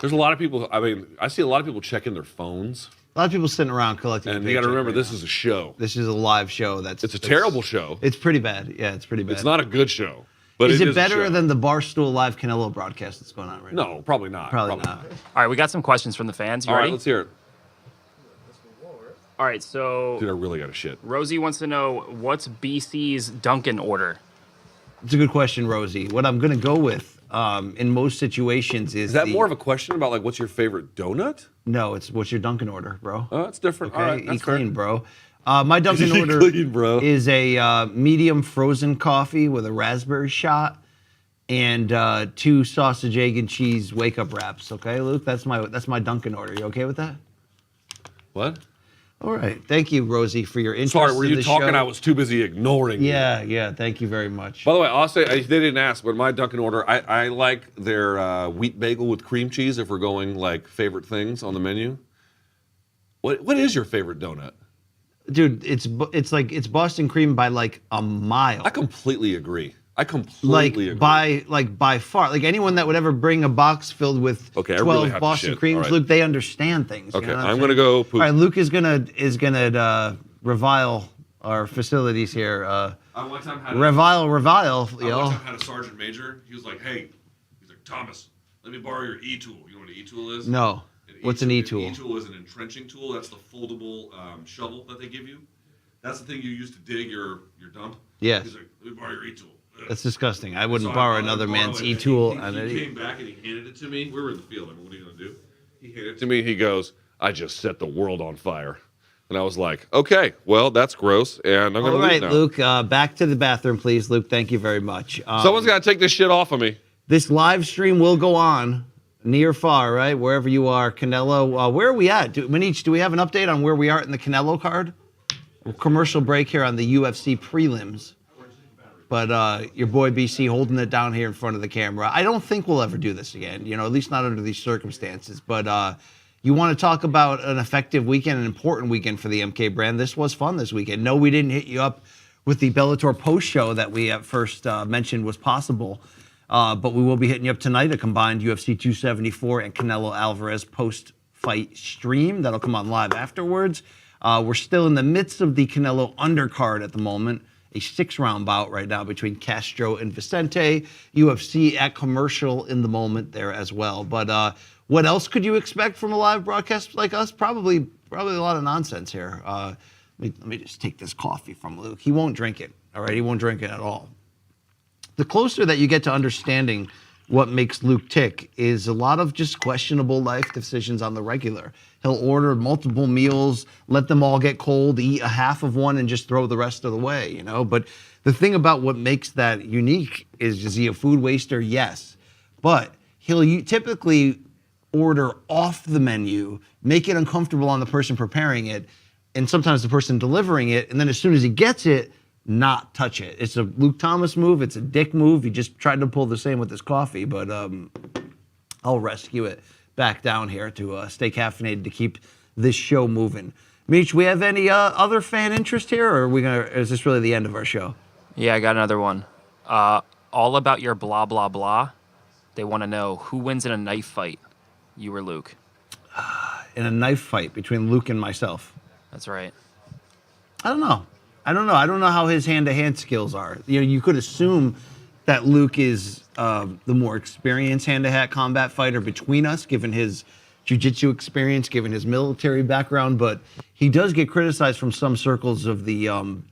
There's a lot of people. I mean, I see a lot of people checking their phones. A lot of people sitting around collecting. And you got to remember, this is a show. This is a live show. It's a terrible show. It's pretty bad. Yeah, it's pretty bad. It's not a good show. But is it better than the Barstool Live Canelo broadcast that's going on right now? No, probably not. Probably not. All right, we got some questions from the fans. You All ready? right, let's hear it. All right, so Dude, I really got to shit. Rosie wants to know, what's BC's Dunkin' order? It's a good question, Rosie. What I'm going to go with in most situations is that more of a question about like what's your favorite donut? No, it's what's your Dunkin' order, bro. Oh, that's different. Okay, All right, that's eat clean, fair. bro. My Dunkin' order clean, bro. is a medium frozen coffee with a raspberry shot and 2 sausage, egg, and cheese wake-up wraps. Okay, Luke, that's my Dunkin' order. You okay with that? What? All right. Thank you, Rosie, for your interest. Sorry, were in you the talking? show. I was too busy ignoring you. Yeah. Thank you very much. By the way, I'll say they didn't ask, but my Dunkin' order, I like their wheat bagel with cream cheese. If we're going like favorite things on the menu, what is your favorite donut? Dude, it's Boston cream by like a mile. I completely agree. Agree. by far. Like anyone that would ever bring a box filled with Okay, I 12 really have to Boston shit. creams, All right. Luke, they understand things. Okay, you know what I'm saying? gonna go poop. All right, Luke is gonna revile our facilities here. I one time had Revile. I You one know. time had a sergeant major. He was like, "Hey," he's like, "Thomas, let me borrow your e-tool." You know what an e-tool is? No. What's an e-tool? An e-tool is an entrenching tool. That's the foldable shovel that they give you. That's the thing you use to dig your dump. Yes. He's like, "Let me borrow your e-tool." That's disgusting. I wouldn't So borrow I another borrowed man's it. e-tool. He came back and he handed it to me. We were in the field. I mean, what are you gonna do? He handed it to me. He goes, "I just set the world on fire." And I was like, "Okay, well, that's gross." And I'm gonna All leave right, now. Luke. Back to the bathroom, please. Luke, thank you very much. Someone's got to take this shit off of me. This live stream will go on, near far, right? Wherever you are. Canelo, where are we at? Do we have an update on where we are in the Canelo card? Commercial break here on the UFC prelims. But your boy BC holding it down here in front of the camera. I don't think we'll ever do this again, at least not under these circumstances. But you want to talk about an effective weekend, an important weekend for the MK brand. This was fun this weekend. No, we didn't hit you up with the Bellator post show that we at first mentioned was possible. But we will be hitting you up tonight, a combined UFC 274 and Canelo Alvarez post-fight stream. That'll come on live afterwards. We're still in the midst of the Canelo undercard at the moment. A 6-round bout right now between Castro and Vicente. UFC at commercial in the moment there as well. But what else could you expect from a live broadcast like us? Probably a lot of nonsense here. Let me just take this coffee from Luke. He won't drink it. All right, he won't drink it at all. The closer that you get to understanding what makes Luke tick is a lot of just questionable life decisions on the regular. He'll order multiple meals, let them all get cold, eat a half of one, and just throw the rest of the way, But the thing about what makes that unique is he a food waster? Yes. But he'll typically order off the menu, make it uncomfortable on the person preparing it, and sometimes the person delivering it, and then as soon as he gets it, not touch it. It's a Luke Thomas move. It's a dick move. He just tried to pull the same with his coffee, but I'll rescue it back down here to stay caffeinated to keep this show moving. Meech, we have any other fan interest here, or is this really the end of our show? Yeah, I got another one. All about your blah, blah, blah. They want to know who wins in a knife fight, you or Luke. In a knife fight between Luke and myself. That's right. I don't know. I don't know how his hand-to-hand skills are. You could assume that Luke is the more experienced hand-to-hand combat fighter between us, given his jiu-jitsu experience, given his military background. But he does get criticized from some circles of the armed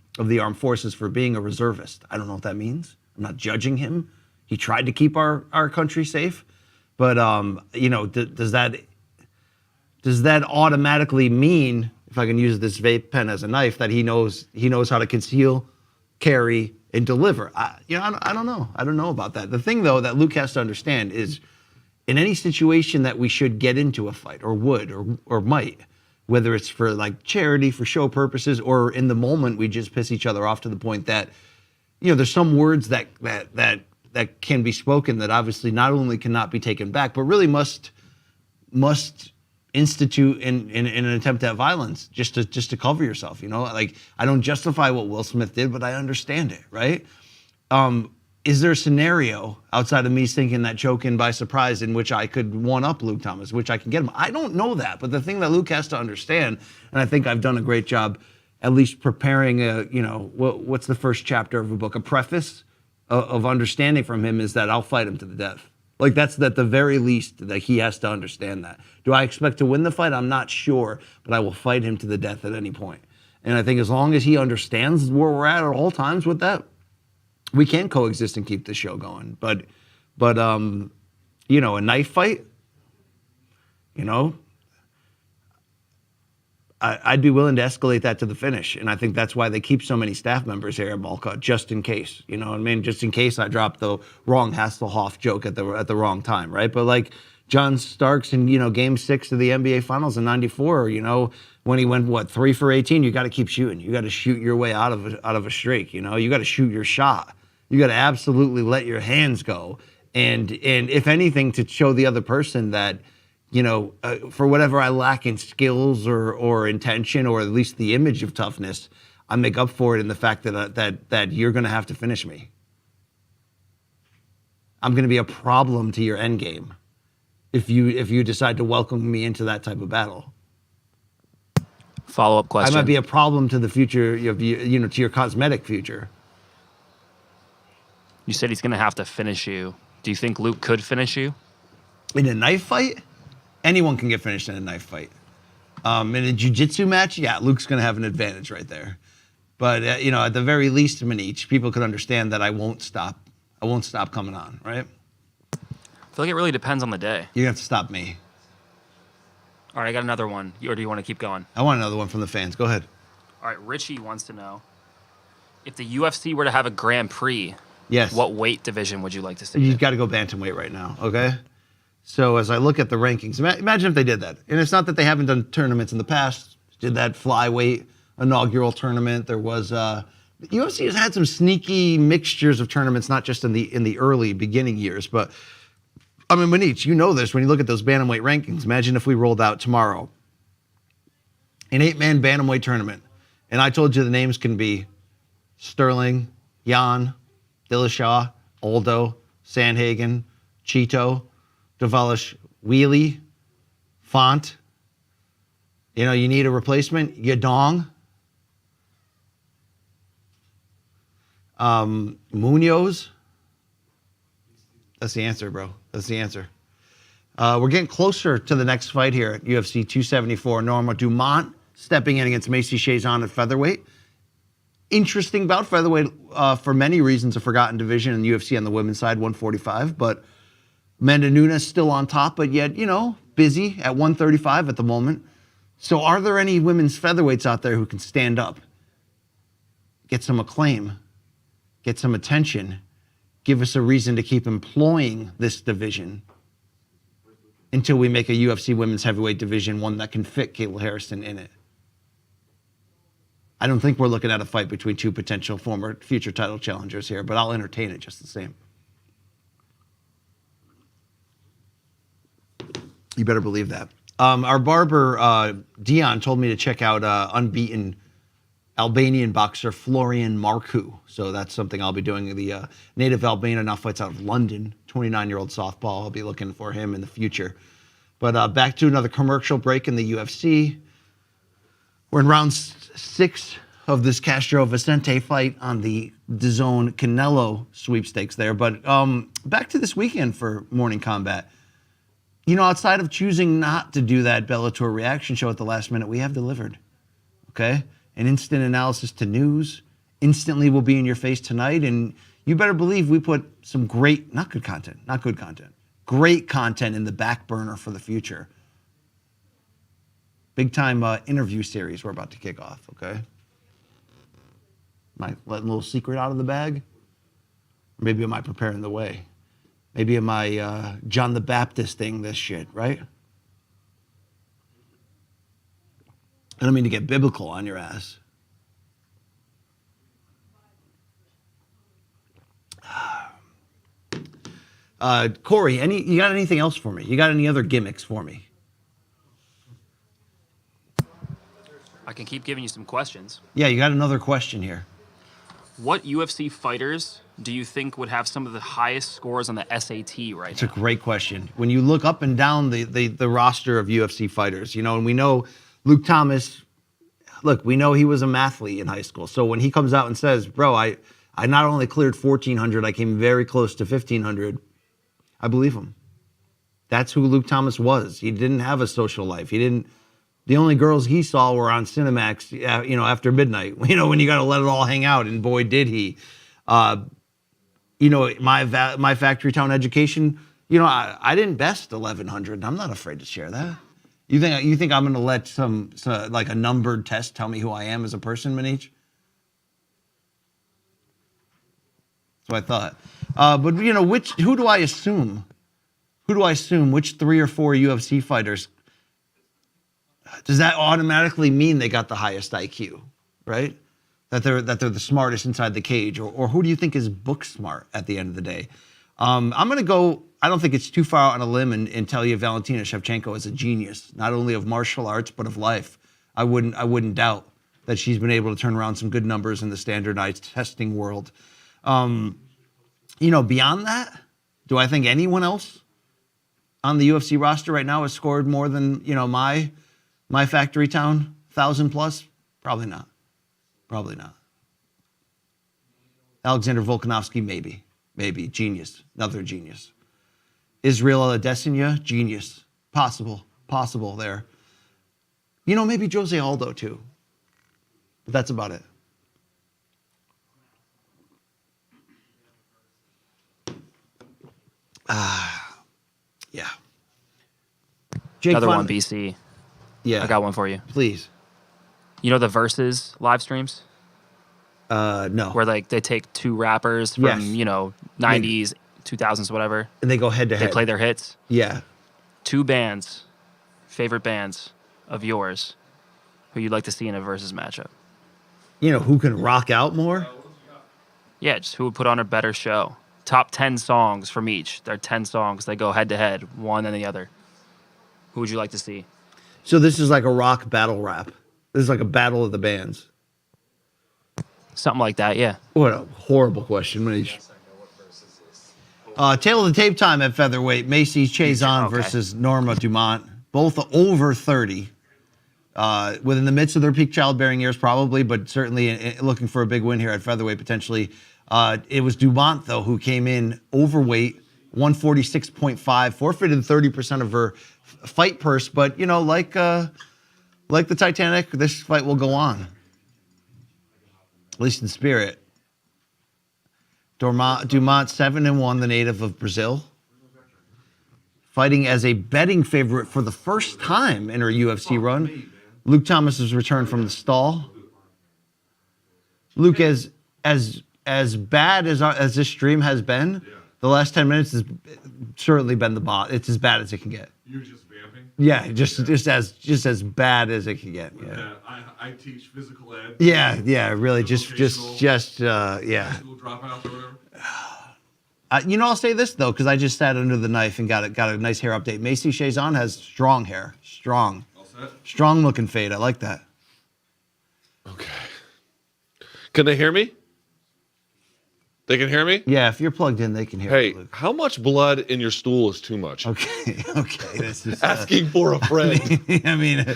forces for being a reservist. I don't know what that means. I'm not judging him. He tried to keep our country safe, but does that automatically mean, if I can use this vape pen as a knife, that he knows how to conceal, carry, and deliver? I don't know. I don't know about that. The thing, though, that Luke has to understand is, in any situation that we should get into a fight, or would, or might, whether it's for like charity, for show purposes, or in the moment we just piss each other off to the point that, there's some words that can be spoken that obviously not only cannot be taken back, but really must institute in an attempt at violence just to cover yourself. Like, I don't justify what Will Smith did, but I understand it, right? Is there a scenario outside of me thinking that choking by surprise in which I could one-up Luke Thomas, which I can get him? I don't know that, but the thing that Luke has to understand, and I think I've done a great job at least preparing what's the first chapter of a book, a preface of understanding from him, is that I'll fight him to the death. Like, that's at the very least that he has to understand that. Do I expect to win the fight? I'm not sure, but I will fight him to the death at any point. And I think as long as he understands where we're at all times with that, we can coexist and keep the show going. But a knife fight, I'd be willing to escalate that to the finish. And I think that's why they keep so many staff members here at Malka, just in case. You know what I mean? Just in case I drop the wrong Hasselhoff joke at the wrong time, right? But like John Starks in, Game 6 of the NBA Finals in '94, when he went, 3 for 18, you got to keep shooting. You got to shoot your way out of a streak, You got to shoot your shot. You got to absolutely let your hands go. And if anything, to show the other person that, for whatever I lack in skills or intention, or at least the image of toughness, I make up for it in the fact that you're going to have to finish me. I'm going to be a problem to your end game if you decide to welcome me into that type of battle. Follow-up question. I might be a problem to the future of to your cosmetic future. You said he's going to have to finish you. Do you think Luke could finish you? In a knife fight? Anyone can get finished in a knife fight. In a jiu-jitsu match, yeah, Luke's going to have an advantage right there. But, at the very least, Manich, people could understand that I won't stop coming on, right? I feel like it really depends on the day. You have to stop me. All right, I got another one. Or do you want to keep going? I want another one from the fans. Go ahead. All right, Richie wants to know, if the UFC were to have a Grand Prix, yes, what weight division would you like to see? You've got to go bantamweight right now, okay? So as I look at the rankings, imagine if they did that. And it's not that they haven't done tournaments in the past. Did that flyweight inaugural tournament. There was the UFC has had some sneaky mixtures of tournaments, not just in the early beginning years, but I mean, Manich, you know this when you look at those bantamweight rankings. Imagine if we rolled out tomorrow an 8-man bantamweight tournament, and I told you the names can be Sterling, Jan, Dillashaw, Aldo, Sandhagen, Cheeto, Davalish, Wheelie, Font. You need a replacement? Yadong. Munoz. That's the answer, bro. That's the answer. We're getting closer to the next fight here at UFC 274. Norma Dumont stepping in against Macy Chiasson at featherweight. Interesting bout. Featherweight, for many reasons, a forgotten division in the UFC on the women's side, 145. But Amanda Nunes still on top, but yet, busy at 135 at the moment. So are there any women's featherweights out there who can stand up, get some acclaim, get some attention, give us a reason to keep employing this division until we make a UFC women's heavyweight division, one that can fit Kayla Harrison in it? I don't think we're looking at a fight between two potential future title challengers here, but I'll entertain it just the same. You better believe that. Our barber, Dion, told me to check out unbeaten Albanian boxer Florian Marku. So that's something I'll be doing. The native Albanian now fights out of London, 29-year-old southpaw. I'll be looking for him in the future. But back to another commercial break in the UFC. We're in round 6 of this Castro Vicente fight on the DAZN Canelo sweepstakes there. But back to this weekend for Morning Combat. You know, outside of choosing not to do that Bellator reaction show at the last minute, we have delivered, okay? An instant analysis to news instantly will be in your face tonight, and you better believe we put some great, not good content, great content in the back burner for the future. Big time interview series we're about to kick off, okay? Am I letting a little secret out of the bag? Or maybe am I preparing the way? Maybe am I John the Baptist-ing this shit, right? I don't mean to get biblical on your ass. Corey, you got anything else for me? You got any other gimmicks for me? I can keep giving you some questions. Yeah, you got another question here. What UFC fighters do you think would have some of the highest scores on the SAT right It's now? a great question. When you look up and down the roster of UFC fighters, you know, and we know Luke Thomas, look, we know he was a mathlete in high school. So when he comes out and says, bro, I not only cleared 1,400, I came very close to 1,500, I believe him. That's who Luke Thomas was. He didn't have a social life. The only girls he saw were on Cinemax, you know, after midnight, you know, when you got to let it all hang out, and boy, did he. You know, my factory town education, you know, I didn't best 1,100, and I'm not afraid to share that. You think I'm going to let some like a numbered test tell me who I am as a person, Manich? That's what I thought. But, you know, who do I assume? Which 3 or 4 UFC fighters? Does that automatically mean they got the highest IQ, right? That they're the smartest inside the cage, or who do you think is book smart at the end of the day? I'm gonna go. I don't think it's too far out on a limb and tell you Valentina Shevchenko is a genius, not only of martial arts but of life. I wouldn't doubt that she's been able to turn around some good numbers in the standardized testing world. You know, beyond that, do I think anyone else on the UFC roster right now has scored more than, you know, my factory town 1,000 plus? Probably not. Alexander Volkanovski, maybe genius, another genius. Israel Adesanya, genius, possible there. You know, maybe Jose Aldo too, but that's about it. Yeah. Jake Another one, BC. Yeah. I got one for you. Please. You know the Versus live streams? No. Where like they take 2 rappers from, Yes. you know, 90s, 2000s, whatever. And they go head to They head. play their hits. Yeah. 2 bands, favorite bands of yours, who you'd like to see in a Versus matchup. You know, who can rock out more? Yeah, just who would put on a better show. Top 10 songs from each. They're 10 songs. They go head to head, one and the other. Who would you like to see? So this is like a rock battle rap. This is like a battle of the bands. Something like that, yeah. What a horrible question, Manish. Tail of the tape time at featherweight. Macy Chazon Okay. versus Norma Dumont. Both over 30. Within the midst of their peak childbearing years, probably, but certainly looking for a big win here at featherweight, potentially. It was Dumont, though, who came in overweight, 146.5, forfeited 30% of her fight purse. But, you know, like the Titanic, this fight will go on. At least in spirit. Dumont 7-1, the native of Brazil. Fighting as a betting favorite for the first time in her UFC run. Luke Thomas has returned from the stall. Luke, as bad as this stream has been, the last 10 minutes has certainly been the bot. It's as bad as it can get. You're just vamping? Yeah, just as bad as it can get. Yeah. I teach physical ed. Yeah, really, just yeah. School dropouts or whatever. I'll say this though, because I just sat under the knife and got a nice hair update. Macy Chazon has strong hair, strong looking fade. I like that. Okay. Can they hear me? They can hear me? Yeah, if you're plugged in, they can hear. Hey, you, Luke. how much blood in your stool is too much? Okay. This is Asking for a friend. I mean,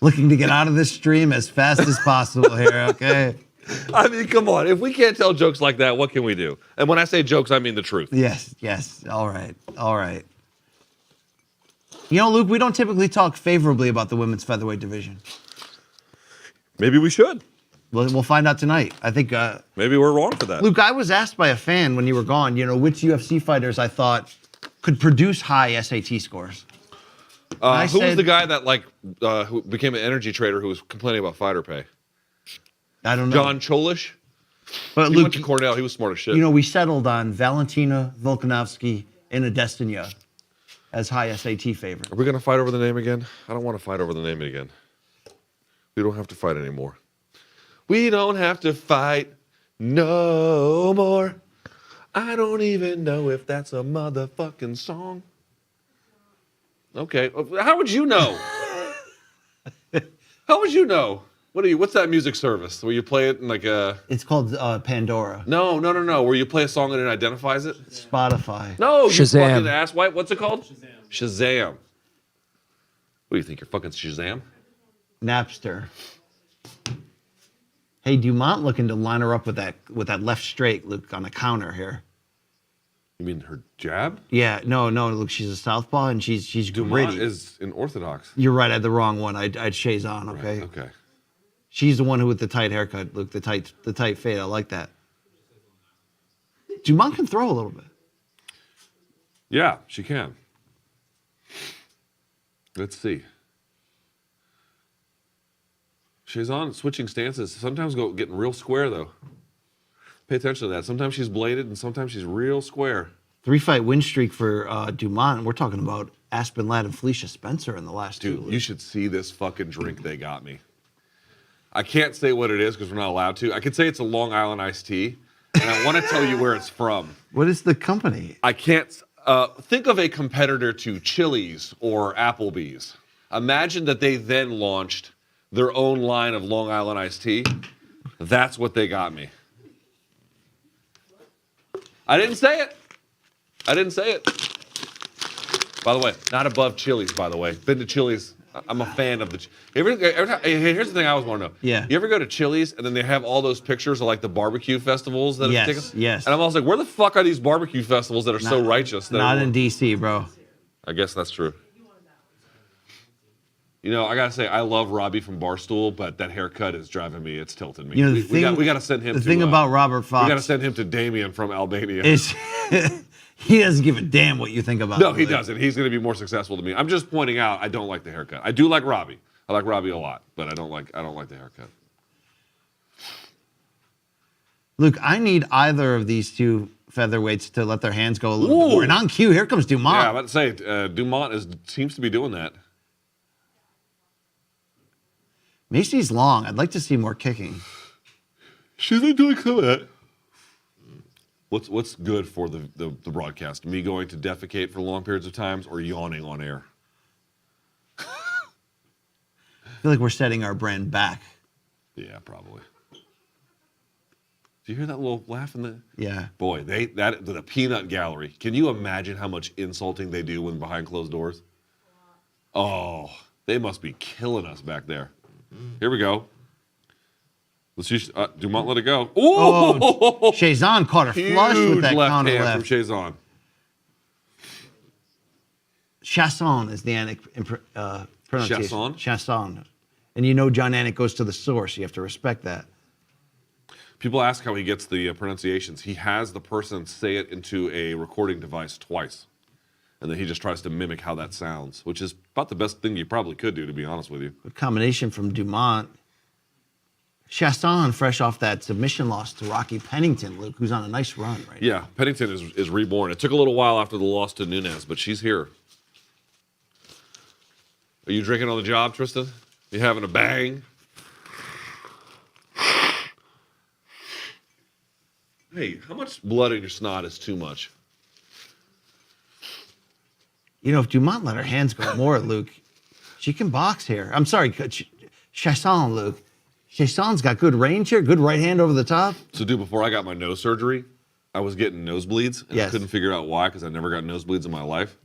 looking to get out of this stream as fast as possible here. Okay. I mean, come on. If we can't tell jokes like that, what can we do? And when I say jokes, I mean the truth. Yes. All right. Luke, we don't typically talk favorably about the women's featherweight division. Maybe we should. We'll find out tonight. I think. Maybe we're wrong for that. Luke, I was asked by a fan when you were gone, which UFC fighters I thought could produce high SAT scores. Who was the guy that who became an energy trader who was complaining about fighter pay? I don't know. John Cholish? But He Luke, went to Cornell. He was smart as shit. we settled on Valentina Volkanovski and Adesanya as high SAT favorite. Are we going to fight over the name again? I don't want to fight over the name again. We don't have to fight anymore. We don't have to fight no more. I don't even know if that's a motherfucking song. Okay. How would you know? How would you know? What's that music service where you play it in like a... It's called Pandora. No. Where you play a song and it identifies it? Spotify. No, you Shazam. fucking asswipe. What's it called? Shazam. What do you think? You're fucking Shazam? Napster. Hey, Dumont looking to line her up with that left straight, Luke, on a counter here. You mean her jab? Yeah, no, look, she's a southpaw and she's Dumont gritty. is an orthodox. You're right, I had the wrong one. I'd Chazon, okay? Right, okay. She's the one who with the tight haircut, Luke, the tight fade. I like that. Dumont can throw a little bit. Yeah, she can. Let's see. Shazon switching stances. Sometimes getting real square, though. Pay attention to that. Sometimes she's bladed, and sometimes she's real square. 3-fight win streak for Dumont. We're talking about Aspen Ladd and Felicia Spencer in the last two. Dude, you should see this fucking drink they got me. I can't say what it is because we're not allowed to. I could say it's a Long Island iced tea, and I want to tell you where it's from. What is the company? I can't... think of a competitor to Chili's or Applebee's. Imagine that they then launched their own line of Long Island iced tea. That's what they got me. I didn't say it. By the way, not above Chili's, by the way. Been to Chili's. I'm a fan of the... here's the thing I always want to know. Yeah. You ever go to Chili's and then they have all those pictures of like the barbecue festivals that have taken? Yes. And I'm always like, where the fuck are these barbecue festivals that are so righteous? Not in D.C., bro. I guess that's true. I gotta say, I love Robbie from Barstool, but that haircut is driving me. It's tilting me. We gotta send him. The thing about Robert Fox. We gotta send him to Damien from Albania. Is he doesn't give a damn what you think about. No, he doesn't. He's gonna be more successful than me. I'm just pointing out. I don't like the haircut. I do like Robbie. I like Robbie a lot, but I don't like the haircut. Luke, I need either of these two featherweights to let their hands go a little bit more. And on cue, here comes Dumont. Yeah, I'm about to say Dumont seems to be doing that. Macy's long. I'd like to see more kicking. She's been doing some of that. What's good for the broadcast? Me going to defecate for long periods of times or yawning on air? I feel like we're setting our brand back. Yeah, probably. Do you hear that little laugh in the? Yeah. Boy, the peanut gallery. Can you imagine how much insulting they do when behind closed doors? Oh, they must be killing us back there. Here we go. Let's use Dumont. Let it go. Ooh! Oh, Chazon caught her flush with that left counter hand left. from Chazon. Chasson is the pronunciation. Chasson. And John Anik goes to the source. You have to respect that. People ask how he gets the pronunciations. He has the person say it into a recording device twice. And then he just tries to mimic how that sounds, which is about the best thing you probably could do, to be honest with you. A combination from Dumont. Chasson, fresh off that submission loss to Rocky Pennington, Luke, who's on a nice run right Yeah, Pennington is reborn. It took a little while after the loss to Nunes, but she's here. Are you drinking on the job, Tristan? You having a bang? Hey, how much blood in your snot is too much? You know, if Dumont let her hands go more, Luke, she can box here. I'm sorry, Chasson, Luke. Chasson's got good range here, good right hand over the top. So, dude, before I got my nose surgery, I was getting nosebleeds, and I couldn't figure out why because I never got nosebleeds in my life.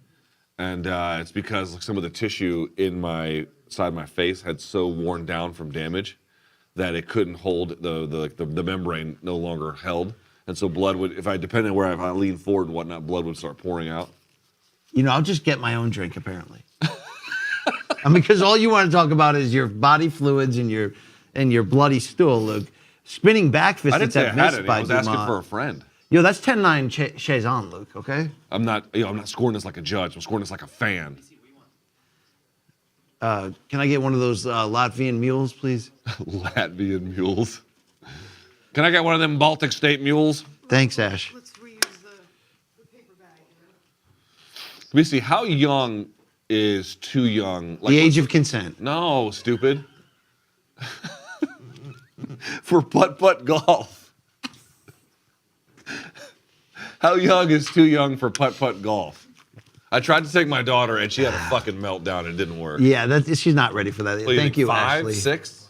And it's because like, some of the tissue in my side of my face had so worn down from damage that it couldn't hold the membrane no longer held. And so blood would, if I leaned forward and whatnot, blood would start pouring out. You know, I'll just get my own drink, apparently. I mean, because all you want to talk about is your body fluids and your bloody stool, Luke. Spinning back fists. I didn't say I had any. I was asking for a friend. Yo, that's 10-9 Chazon, Luke, okay? I'm not scoring this like a judge. I'm scoring this like a fan. Can I get one of those Latvian mules, please? Latvian mules. Can I get one of them Baltic state mules? Thanks, Ash. Let's reuse the paper bag. Let me see. How young is too young? Like, the age of consent. No, stupid. For putt-putt golf. How young is too young for putt-putt golf? I tried to take my daughter, and she had a fucking meltdown. It didn't work. Yeah, she's not ready for that. Thank you, 5, Ashley. 6?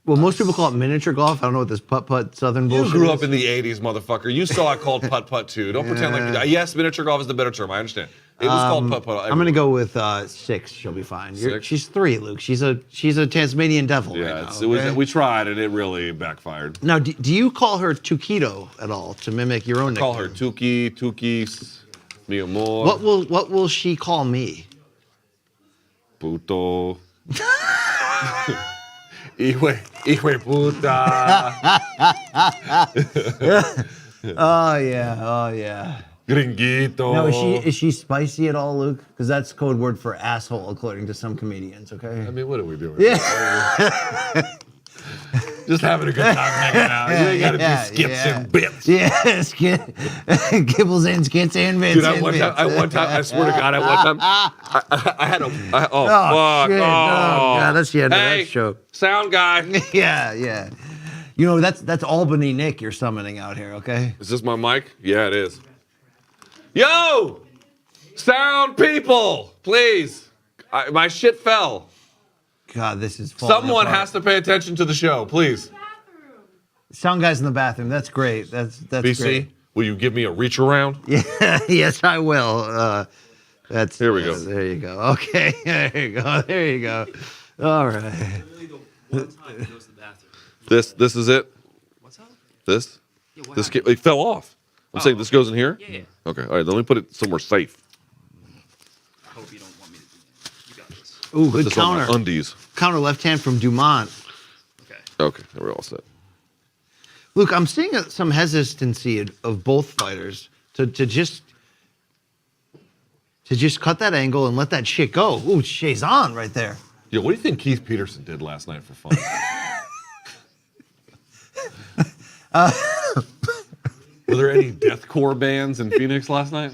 Well, most people call it miniature golf. I don't know what this putt-putt southern bullshit is. You grew up in the 80s, motherfucker. You saw it called putt-putt, too. Don't pretend like you do. Yes, miniature golf is the better term. I understand. It was called putt-putt. I'm going to go with 6. She'll be fine. 6? She's 3, Luke. She's a Tasmanian devil right now. Okay? We tried, and it really backfired. Now, do you call her Tukito at all to mimic your own Call nickname? her Tukis, mi amor. What will she call me? Puto. Hijo puta. Oh yeah. Gringuito. Now, is she spicy at all, Luke? Because that's code word for asshole, according to some comedians. Okay. I mean, what are we doing? Yeah. Just having a good time hanging out. You ain't got to do skits and bits. Yeah, Gibbles and skits and bits. Dude, one time, I swear to God, I had a. Fuck. Shit. Oh, God, that's the end of that show. Sound guy. Yeah. You know, that's Albany Nick you're summoning out here, okay? Is this my mic? Yeah, it is. Yo! Sound people, please. My shit fell. God, this is falling Someone apart. has to pay attention to the show, please. Sound guys in the bathroom. That's great. That's BC, great. will you give me a reach around? Yeah, yes, I will. Here we go. There you go. Okay, there you go. All right. Literally the one time he goes to the bathroom. This is it. What's up? This. Yeah, what This happened? it fell off. I'm saying this goes in here. Yeah. Okay. All right. Let me put it somewhere safe. I hope you don't want me to do that. You got this. Ooh, Put good this on my counter. undies. Counter left hand from Dumont. Okay. Okay. We're all set. Luke, I'm seeing some hesitancy of both fighters to just cut that angle and let that shit go. Ooh, Chazon right there. Yo, what do you think Keith Peterson did last night for fun? Were there any deathcore bands in Phoenix last night?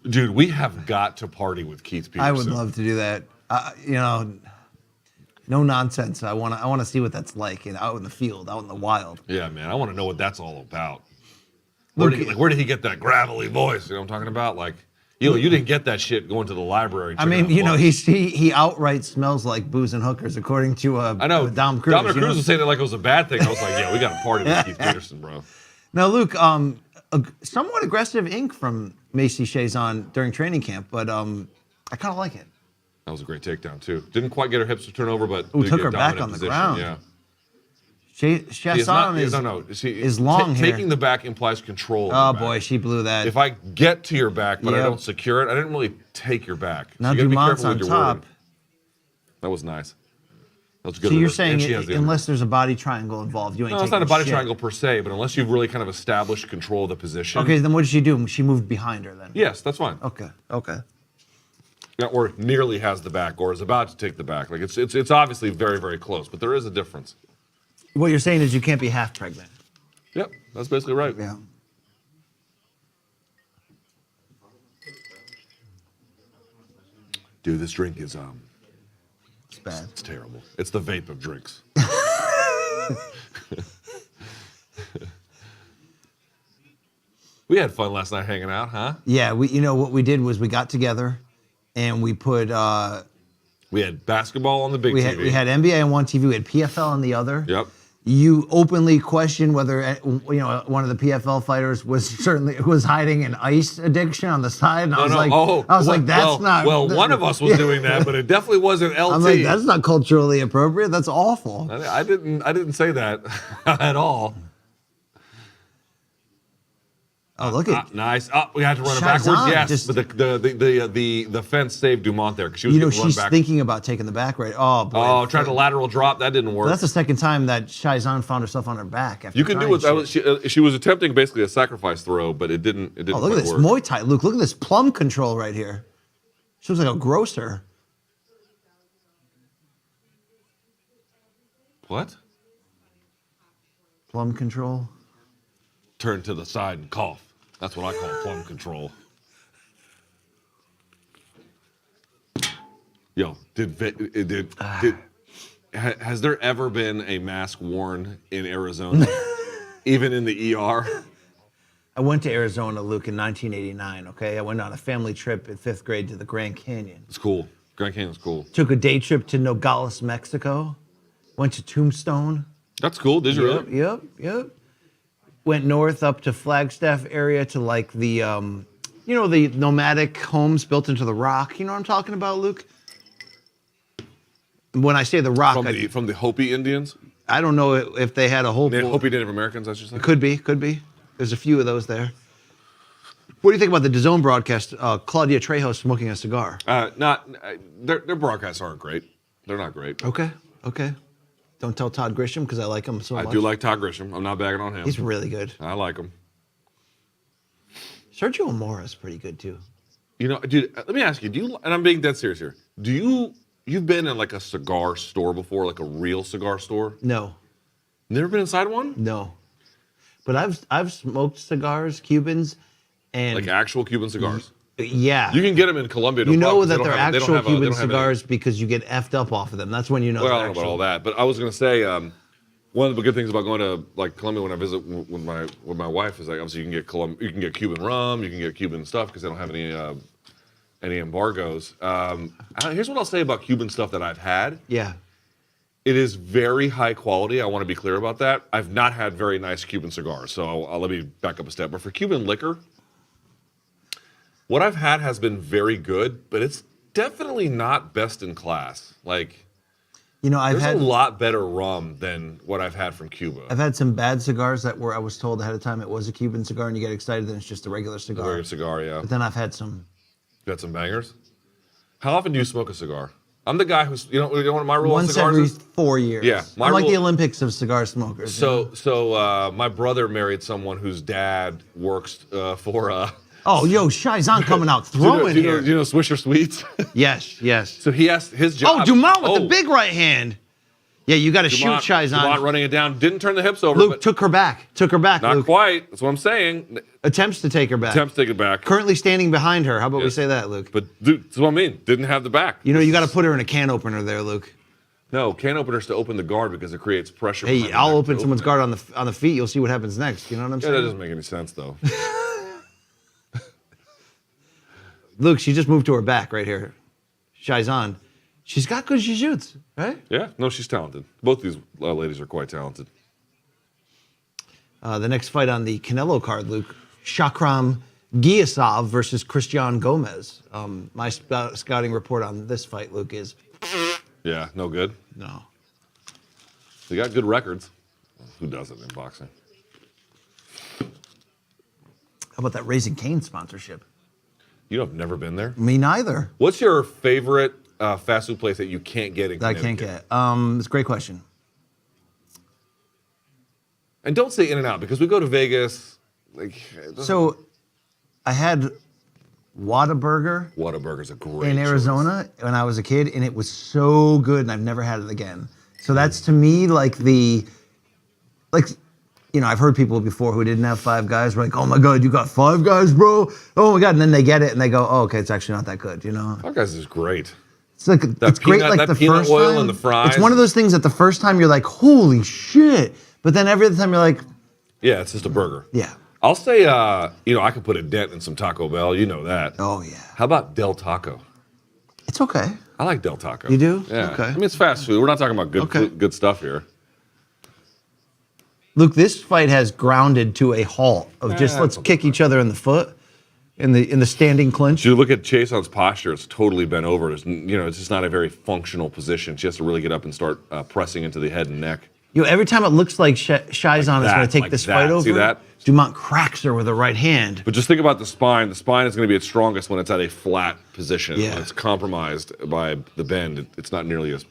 Dude, we have got to party with Keith Peterson. I would love to do that. You know, no nonsense. I want to see what that's like out in the field, out in the wild. Yeah, man. I want to know what that's all about. Where did he get that gravelly voice? You know what I'm talking about? Like, you didn't get that shit going to the library. I mean, you know, he outright smells like booze and hookers, according to I know. Dom Cruz. Dominic Cruz was saying it like it was a bad thing. I was like, yeah, we got to party with Keith Peterson, bro. Now, Luke, somewhat aggressive ink from Macy Chazon during training camp, but I kind of like it. That was a great takedown, too. Didn't quite get her hips to turn over, but Ooh, did took get her back dominant on the position. ground. Yeah. Chazon is long here. Taking the back implies control. Oh, of the back. boy, she blew that. If I get to your back, but I Yep. don't secure it, I didn't really take your back. Now you gotta be Dumont's careful on with your top. wording. That was nice. That was good. So you're reverse. saying And she has the unless there's a body triangle involved, you ain't no, taking it's not a body shit. triangle per se, but unless you've really kind of established control of the position. Okay, then what did she do? She moved behind her then? Yes, that's fine. Okay. or nearly has the back, or is about to take the back. Like it's obviously very, very close, but there is a difference. What you're saying is you can't be half pregnant. Yep, that's basically right. Yeah. Dude, this drink is It's bad. it's terrible. It's the vape of drinks. We had fun last night hanging out, huh? Yeah, what we did was we got together and we put We had basketball on the big we TV. had NBA on one TV, we had PFL on the other. Yep. You openly questioned whether one of the PFL fighters was hiding an ice addiction on the side. And I was like, that's not. Well, one of us was doing that, but it definitely wasn't LT. I'm like, that's not culturally appropriate. That's awful. I didn't say that at all. Oh, look at nice. Oh, we had to run it Shazam, backwards. Yes, but the fence saved Dumont there because she was getting run she's back. thinking about taking the back right. Oh boy. Oh, tried to lateral drop. That didn't work. Well, that's the second time that Shazam found herself on her back. After You can do it. She was attempting basically a sacrifice throw, but it didn't. It didn't. Oh, look at this work. Muay Thai, Luke. Look at this plum control right here. She looks like a grocer. What? Plum control. Turn to the side and cough. That's what I call plum control. Yo, has there ever been a mask worn in Arizona, even in the ER? I went to Arizona, Luke, in 1989, okay? I went on a family trip in 5th grade to the Grand Canyon. It's cool. Grand Canyon's cool. Took a day trip to Nogales, Mexico. Went to Tombstone. That's cool. Did you really? Yep. Went north up to Flagstaff area to like the, the nomadic homes built into the rock. You know what I'm talking about, Luke? When I say the rock, From the Hopi Indians? I don't know if they had a whole... Hopi Native Americans, I should say? Could be. There's a few of those there. What do you think about the DAZN broadcast? Claudia Trejo smoking a cigar. Their broadcasts aren't great. They're not great. Okay. Don't tell Todd Grisham because I like him so much. I do like Todd Grisham. I'm not bagging on him. He's really good. I like him. Sergio Mora's pretty good too. You know, dude, let me ask you, and I'm being dead serious here, you've been in like a cigar store before, like a real cigar store? No. Never been inside one? No. But I've smoked cigars, Cubans, and... Like actual Cuban cigars? Yeah. You can get them in Colombia. You know that they're actual Cuban cigars because you get effed up off of them. That's when you know. Well, I don't know about all that, but I was gonna say one of the good things about going to like Colombia when I visit with my wife is like obviously you can get Cuban rum, you can get Cuban stuff because they don't have any embargoes. Here's what I'll say about Cuban stuff that I've had. Yeah. It is very high quality. I want to be clear about that. I've not had very nice Cuban cigars, so I'll let me back up a step. But for Cuban liquor, what I've had has been very good, but it's definitely not best in class. Like, I've had a lot better rum than what I've had from Cuba. I've had some bad cigars I was told ahead of time it was a Cuban cigar, and you get excited, then it's just a regular cigar. A regular cigar, yeah. But then I've had some. You had some bangers? How often do you smoke a cigar? I'm the guy who's, you know what my rule on Once cigars every is? 4 years. Yeah, I'm like the Olympics of cigar smokers. So my brother married someone whose dad works for. Oh, yo, Shizan coming out throwing do here. you know Swisher Sweets? Yes. So he asked his job. Oh, Dumont with the big right hand. Yeah, you got to shoot Dumont Shizan. running it down. Didn't turn the hips over. Luke but took her back. Not Luke. quite. That's what I'm saying. Attempts to take her back. Attempts to take it back. Currently standing behind her. How about we say that, Luke? But dude, that's what I mean. Didn't have the back. You got to put her in a can opener there, Luke. No, can openers to open the guard because it creates pressure. Hey, I'll open someone's guard on the feet. You'll see what happens next. You know what I'm saying? That doesn't make any sense though. Luke, she just moved to her back right here. Shizan. She's got good jiu-jitsu, right? Yeah, no, she's talented. Both these ladies are quite talented. The next fight on the Canelo card, Luke, Shakram Giasov versus Christian Gomez. My scouting report on this fight, Luke, is... Yeah, no good. No. They got good records. Who doesn't in boxing? How about that Raising Cane sponsorship? You have never been there? Me neither. What's your favorite fast food place that you can't get in That I Connecticut? can't get. It's a great question. And don't say In-N-Out because we go to Vegas. So I had Whataburger Whataburger's a great in Arizona when I was a kid, and it was so good, and I've never had it again. So that's to me like I've heard people before who didn't have Five Guys were like, oh my God, you got Five Guys, bro? Oh my God, and then they get it and they go, oh, okay, it's actually not that good, Five Guys is great. It's like it's great like that the peanut first oil time. and the fries. It's one of those things that the first time you're like, holy shit, but then every other time you're like, yeah, it's just a burger. yeah. I'll say, I could put a dent in some Taco Bell. You know that. Oh yeah. How about Del Taco? It's okay. I like Del Taco. You do? Yeah. Okay. I mean, it's fast food. We're not talking about good stuff here. Luke, this fight has grounded to a halt of just let's kick each other in the foot in the standing clinch. You look at Chaseon's posture; it's totally bent over. It's just not a very functional position. She has to really get up and start pressing into the head and neck. Every time it looks like Shizon is going to take this fight over, see that? Dumont cracks her with a right hand. But just think about the spine. The spine is going to be its strongest when it's at a flat position. Yeah. When it's compromised by the bend, it's not nearly as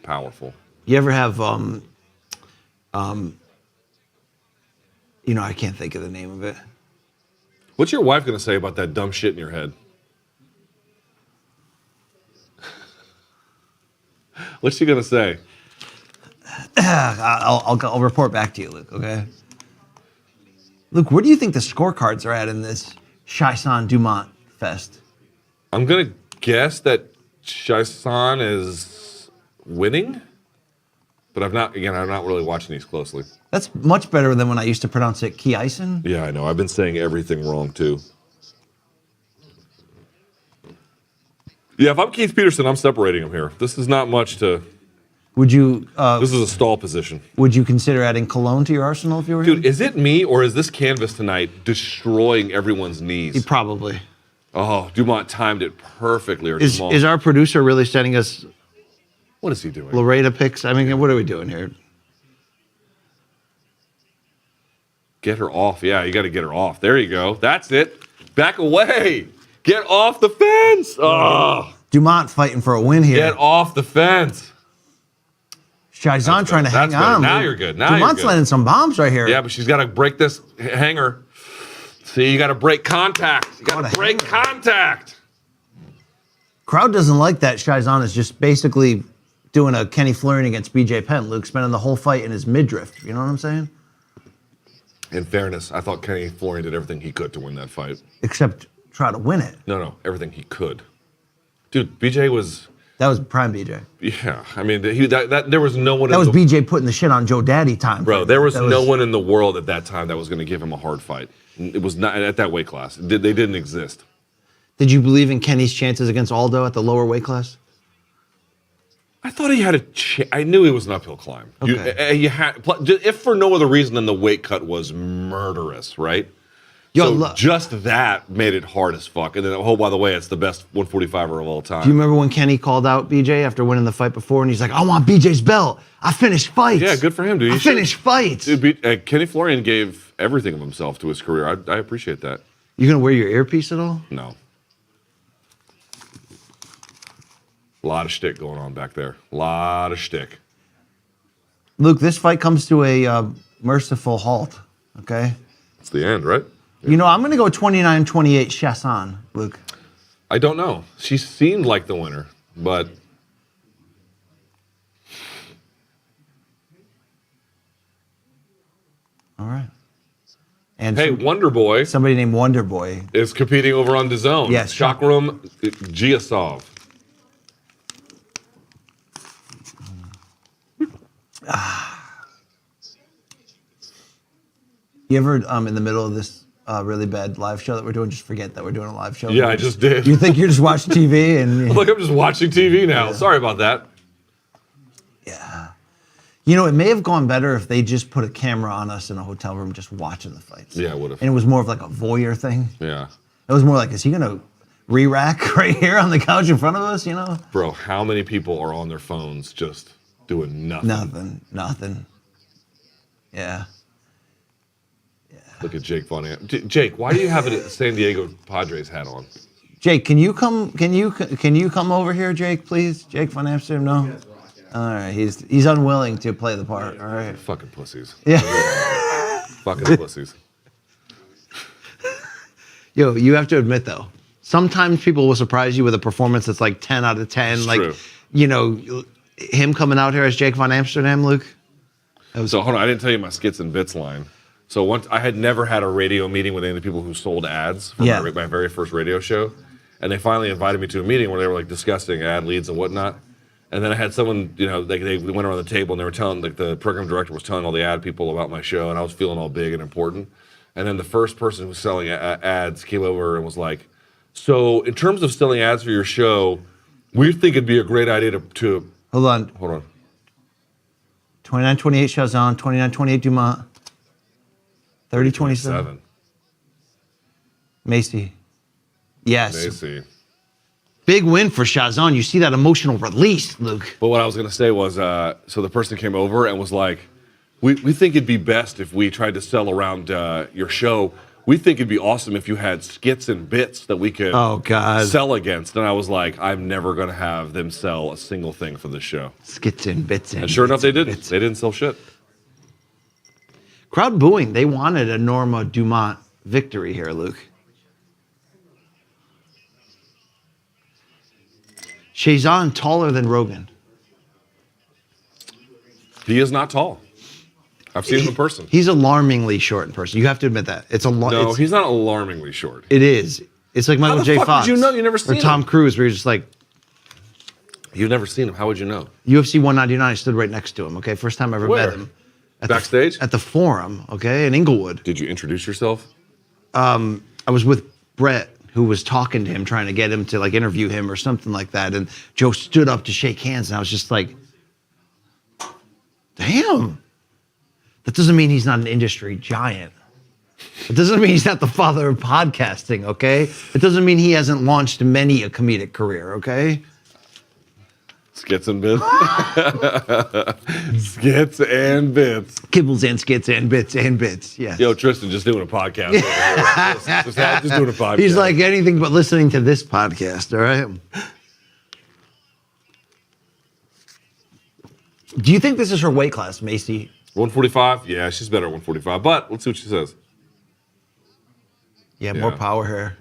powerful. You ever have I can't think of the name of it. What's your wife going to say about that dumb shit in your head? What's she going to say? I'll report back to you, Luke, okay? Luke, where do you think the scorecards are at in this Shizon Dumont fest? I'm going to guess that Shizon is winning, but I'm not really watching these closely. That's much better than when I used to pronounce it Kiaisen. Yeah, I know. I've been saying everything wrong, too. Yeah, if I'm Keith Peterson, I'm separating him here. This is not much to... Would you... this is a stall position. Would you consider adding cologne to your arsenal if you were Dude, him? is it me or is this canvas tonight destroying everyone's knees? Probably. Oh, Dumont timed it perfectly. Or Is our producer really sending us what is he doing? Loretta picks? I mean, what are we doing here? Get her off. Yeah, you got to get her off. There you go. That's it. Back away. Get off the fence. Oh, Dumont fighting for a win here. get off the fence. Shizon trying to hang That's better. on. Now Luke. you're good. Now Dumont's you're good. landing some bombs right here. Yeah, but she's got to break this hanger. See, you got to break contact. You got What to a break contact. Crowd doesn't like that. Shizon is just basically doing a Kenny Florian against BJ Penn. Luke spending the whole fight in his midriff. You know what I'm saying? In fairness, I thought Kenny Florian did everything he could to win that fight. Except try to win it. No, everything he could. Dude, BJ was... That was prime BJ. Yeah, I mean, there was no one... That was BJ putting the shit on Joe Daddy time. Bro, there was no one in the world at that time that was going to give him a hard fight. It was not at that weight class. They didn't exist. Did you believe in Kenny's chances against Aldo at the lower weight class? I thought he had a I knew it was an uphill climb. Okay. You had, if for no other reason than the weight cut was murderous, right? So just that made it hard as fuck. And then, oh, by the way, it's the best 145er of all time. Do you remember when Kenny called out BJ after winning the fight before, and he's like, I want BJ's belt. I finished fights. Yeah, good for him, dude. I finished fights. Dude, Kenny Florian gave everything of himself to his career. I appreciate that. You gonna wear your earpiece at all? No. A lot of shtick going on back there. A lot of shtick. Luke, this fight comes to a merciful halt, okay? It's the end, right? You know, I'm going to go 29-28 Shizon, Luke. I don't know. She seemed like the winner, but... All right. And Hey, Wonder Boy somebody named Wonder Boy. is competing over on DAZN. Yes. Chakram Giasov. You ever, in the middle of this really bad live show that we're doing, just forget that we're doing a live show? Yeah, I just did. You think you're just watching TV and... Look, I'm just watching TV now. Yeah. Sorry about that. Yeah. You know, it may have gone better if they just put a camera on us in a hotel room just watching the fights. Yeah, it would have. And it was more of like a voyeur thing. Yeah. It was more like, is he going to re-rack right here on the couch in front of us, you know? Bro, how many people are on their phones just doing nothing? Nothing. Yeah. Look at Jake Von Am. Jake, why do you have a San Diego Padres hat on? Jake, can you come over here, Jake, please? Jake Von Amsterdam, no? All right, he's unwilling to play the part. All right. Fucking pussies. Yeah. Fucking pussies. Yo, you have to admit though, sometimes people will surprise you with a performance that's like 10 out of 10. It's like, true. you know, him coming out here as Jake von Amsterdam, Luke. So hold on, I didn't tell you my skits and bits line. So once I had never had a radio meeting with any of the people who sold ads for my very first radio show, and they finally invited me to a meeting where they were like discussing ad leads and whatnot. And then I had someone, you know, they went around the table and they were telling, like the program director was telling all the ad people about my show, and I was feeling all big and important. And then the first person who was selling ads came over and was like, "So in terms of selling ads for your show, we think it'd be a great idea to Hold on. 29-28 Shazan, 29-28 Dumont, 30-27 Macy. Yes. Tracy. Big win for Shazan. You see that emotional release, Luke. But what I was going to say was, so the person came over and was like, we think it'd be best if we tried to sell around your show. We think it'd be awesome if you had skits and bits that we could sell against. And I was like, I'm never going to have them sell a single thing for this show. Skits and bits. And sure enough, they didn't. They didn't sell shit. Crowd booing. They wanted a Norma Dumont victory here, Luke. Shazan taller than Rogan. He is not tall. I've seen him in person. He's alarmingly short in person. You have to admit that. No, he's not alarmingly short. It is. It's like Michael J. How the fuck Fox. would you know? You never seen or Tom him. Cruise, where you're just like, You've never seen him. How would you know? UFC 199, I stood right next to him, okay? First time I ever Where? met him. Backstage? At the Forum, okay, in Inglewood. Did you introduce yourself? I was with Brett, who was talking to him, trying to get him to like interview him or something like that. And Joe stood up to shake hands, and I was just like, damn. That doesn't mean he's not an industry giant. It doesn't mean he's not the father of podcasting, okay? It doesn't mean he hasn't launched many a comedic career, okay? Skits and bits. Skits and bits. Kibbles and skits and bits, yes. Yo, Tristan, just doing a podcast. just doing a podcast. He's like anything but listening to this podcast, all right? Do you think this is her weight class, Macy? 145? Yeah, she's better at 145. But let's see what she says. Yeah, more power here.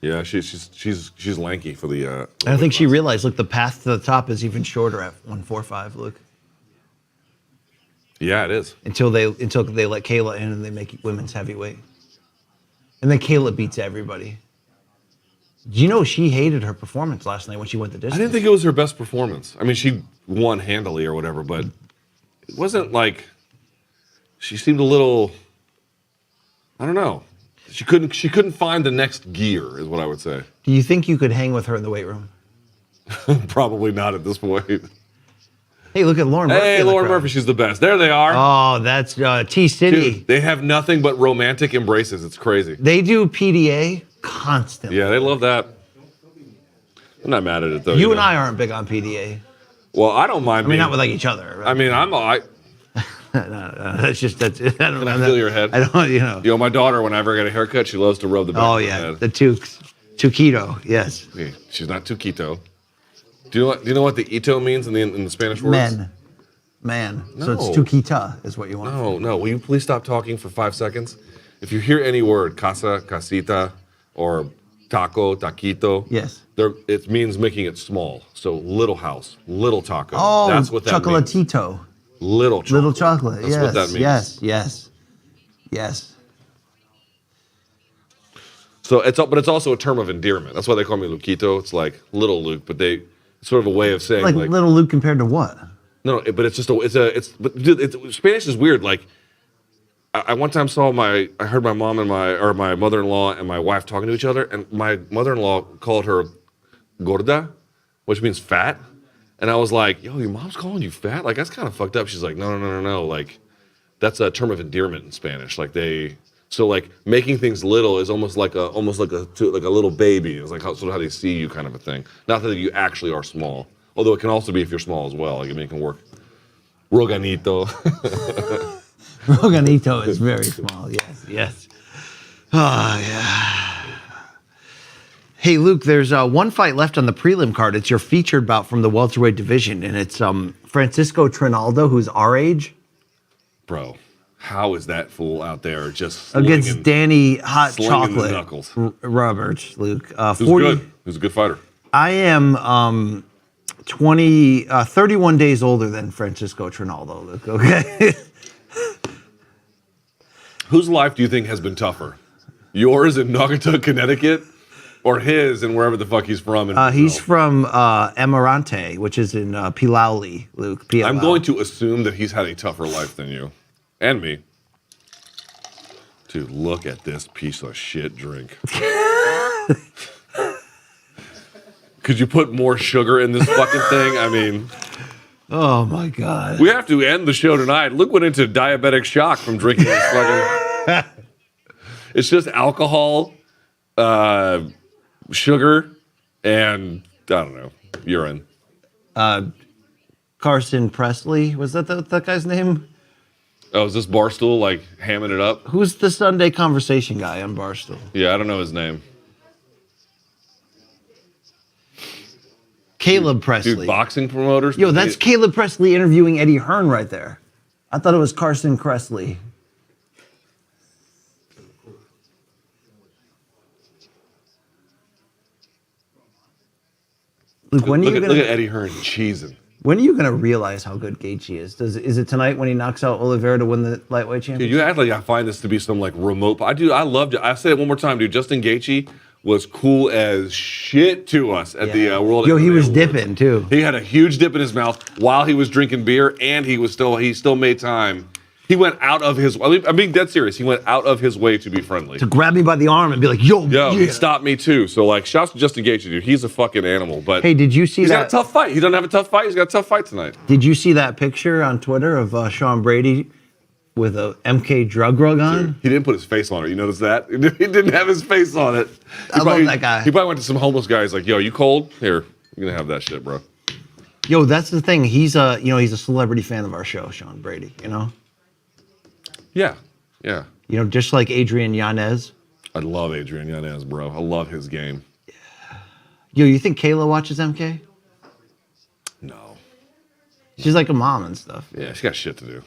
Yeah, she's lanky for the. I don't think she realized. Look, the path to the top is even shorter at 145. Luke. Yeah, it is. Until they let Kayla in and they make women's heavyweight, and then Kayla beats everybody. Do you know she hated her performance last night when she went the distance? I didn't think it was her best performance. I mean, she won handily or whatever, but it wasn't like she seemed a little. I don't know. She couldn't find the next gear, is what I would say. Do you think you could hang with her in the weight room? Probably not at this point. Hey, look at Lauren Murphy. Hey, Lauren Murphy, she's the best. There they are. Oh, that's T-City. Dude, they have nothing but romantic embraces. It's crazy. They do PDA constantly. Yeah, they love that. I'm not mad at it, though. You and I aren't big on PDA. Well, I don't mind. I mean, not with like each other. Right? I mean, No, that's just I don't Can know. I feel your head? I don't, you know. Yo, my daughter, whenever I get a haircut, she loves to rub the back of Oh her yeah, head. the Tuquito, yes. Yeah, she's not too keto. Do you know what the ito means in the Spanish words? Man. No. So it's Tuquita is what you want. No. Will you please stop talking for 5 seconds? If you hear any word, casa, casita, or taco, taquito, Yes. it means making it small. So little house, little taco. Oh, that's what that means. chocolatito. Little chocolate. Little chocolate. That's what that means. Yes. So but it's also a term of endearment. That's why they call me Luquito. It's like little Luke, but it's sort of a way of saying Like little Luke compared to what? No, but it's just but dude, Spanish is weird. Like I one time I heard my mom and my mother-in-law and my wife talking to each other, and my mother-in-law called her gorda, which means fat. And I was like, yo, your mom's calling you fat? Like, that's kind of fucked up. She's like, no. Like, that's a term of endearment in Spanish. Like, making things little is almost like a little baby. It's like sort of how they see you kind of a thing. Not that you actually are small. Although it can also be if you're small as well. Like, I mean, it can work. Roganito. Roganito is very small. Yes. Oh, yeah. Hey, Luke, there's one fight left on the prelim card. It's your featured bout from the welterweight division, and it's Francisco Trinaldo, who's our age. Bro, How is that fool out there just against Danny Hot slinging the Chocolate knuckles? Roberts, Luke? Who's 40. good? Who's a good fighter? I am 31 days older than Francisco Trinaldo, Luke. Okay. Whose life do you think has been tougher? Yours in Naugatuck, Connecticut, or his in wherever the fuck he's from? He's from Emirante, which is in Pilauli, Luke. PLL. I'm going to assume that he's had a tougher life than you and me. Dude, look at this piece of shit drink. Could you put more sugar in this fucking thing? I mean, oh my God. we have to end the show tonight. Luke went into diabetic shock from drinking this fucking. It's just alcohol, sugar, and I don't know, urine. Carson Presley, was that guy's name? Oh, is this Barstool like hamming it up? Who's the Sunday Conversation guy on Barstool? Yeah, I don't know his name. Caleb Presley. Dude, boxing promoters? Yo, that's Caleb Presley interviewing Eddie Hearn right there. I thought it was Carson Presley. Luke, when look at Eddie Hearn cheesing. When are you gonna realize how good Gaethje is? Is it tonight when he knocks out Oliveira to win the lightweight Dude, championship? you act like I find this to be some like remote. I loved it. I say it one more time, dude. Justin Gaethje was cool as shit to us at the World. Yo, he MMA was Awards. dipping too. He had a huge dip in his mouth while he was drinking beer, and he still made time. He went out of his. I'm being dead serious. He went out of his way to be friendly. To grab me by the arm and be like, yo, He stopped me too. So like, shouts to Justin Gaethje, dude. He's a fucking animal. But Hey, did you see he's that? got a tough fight. He doesn't have a tough fight. He's got a tough fight tonight. Did you see that picture on Twitter of Sean Brady with a MK drug rug on? Dude, he didn't put his face on it. You notice that? He didn't have his face on it. I love that guy. He probably went to some homeless guy. He's like, yo, you cold? Here, you're going to have that shit, bro. Yo, that's the thing. He's a celebrity fan of our show, Sean Brady, you know? Yeah, yeah. You know, just like Adrian Yanez. I love Adrian Yanez, bro. I love his game. Yo, you think Kayla watches MK? No. She's like a mom and stuff. Yeah, she got shit to do.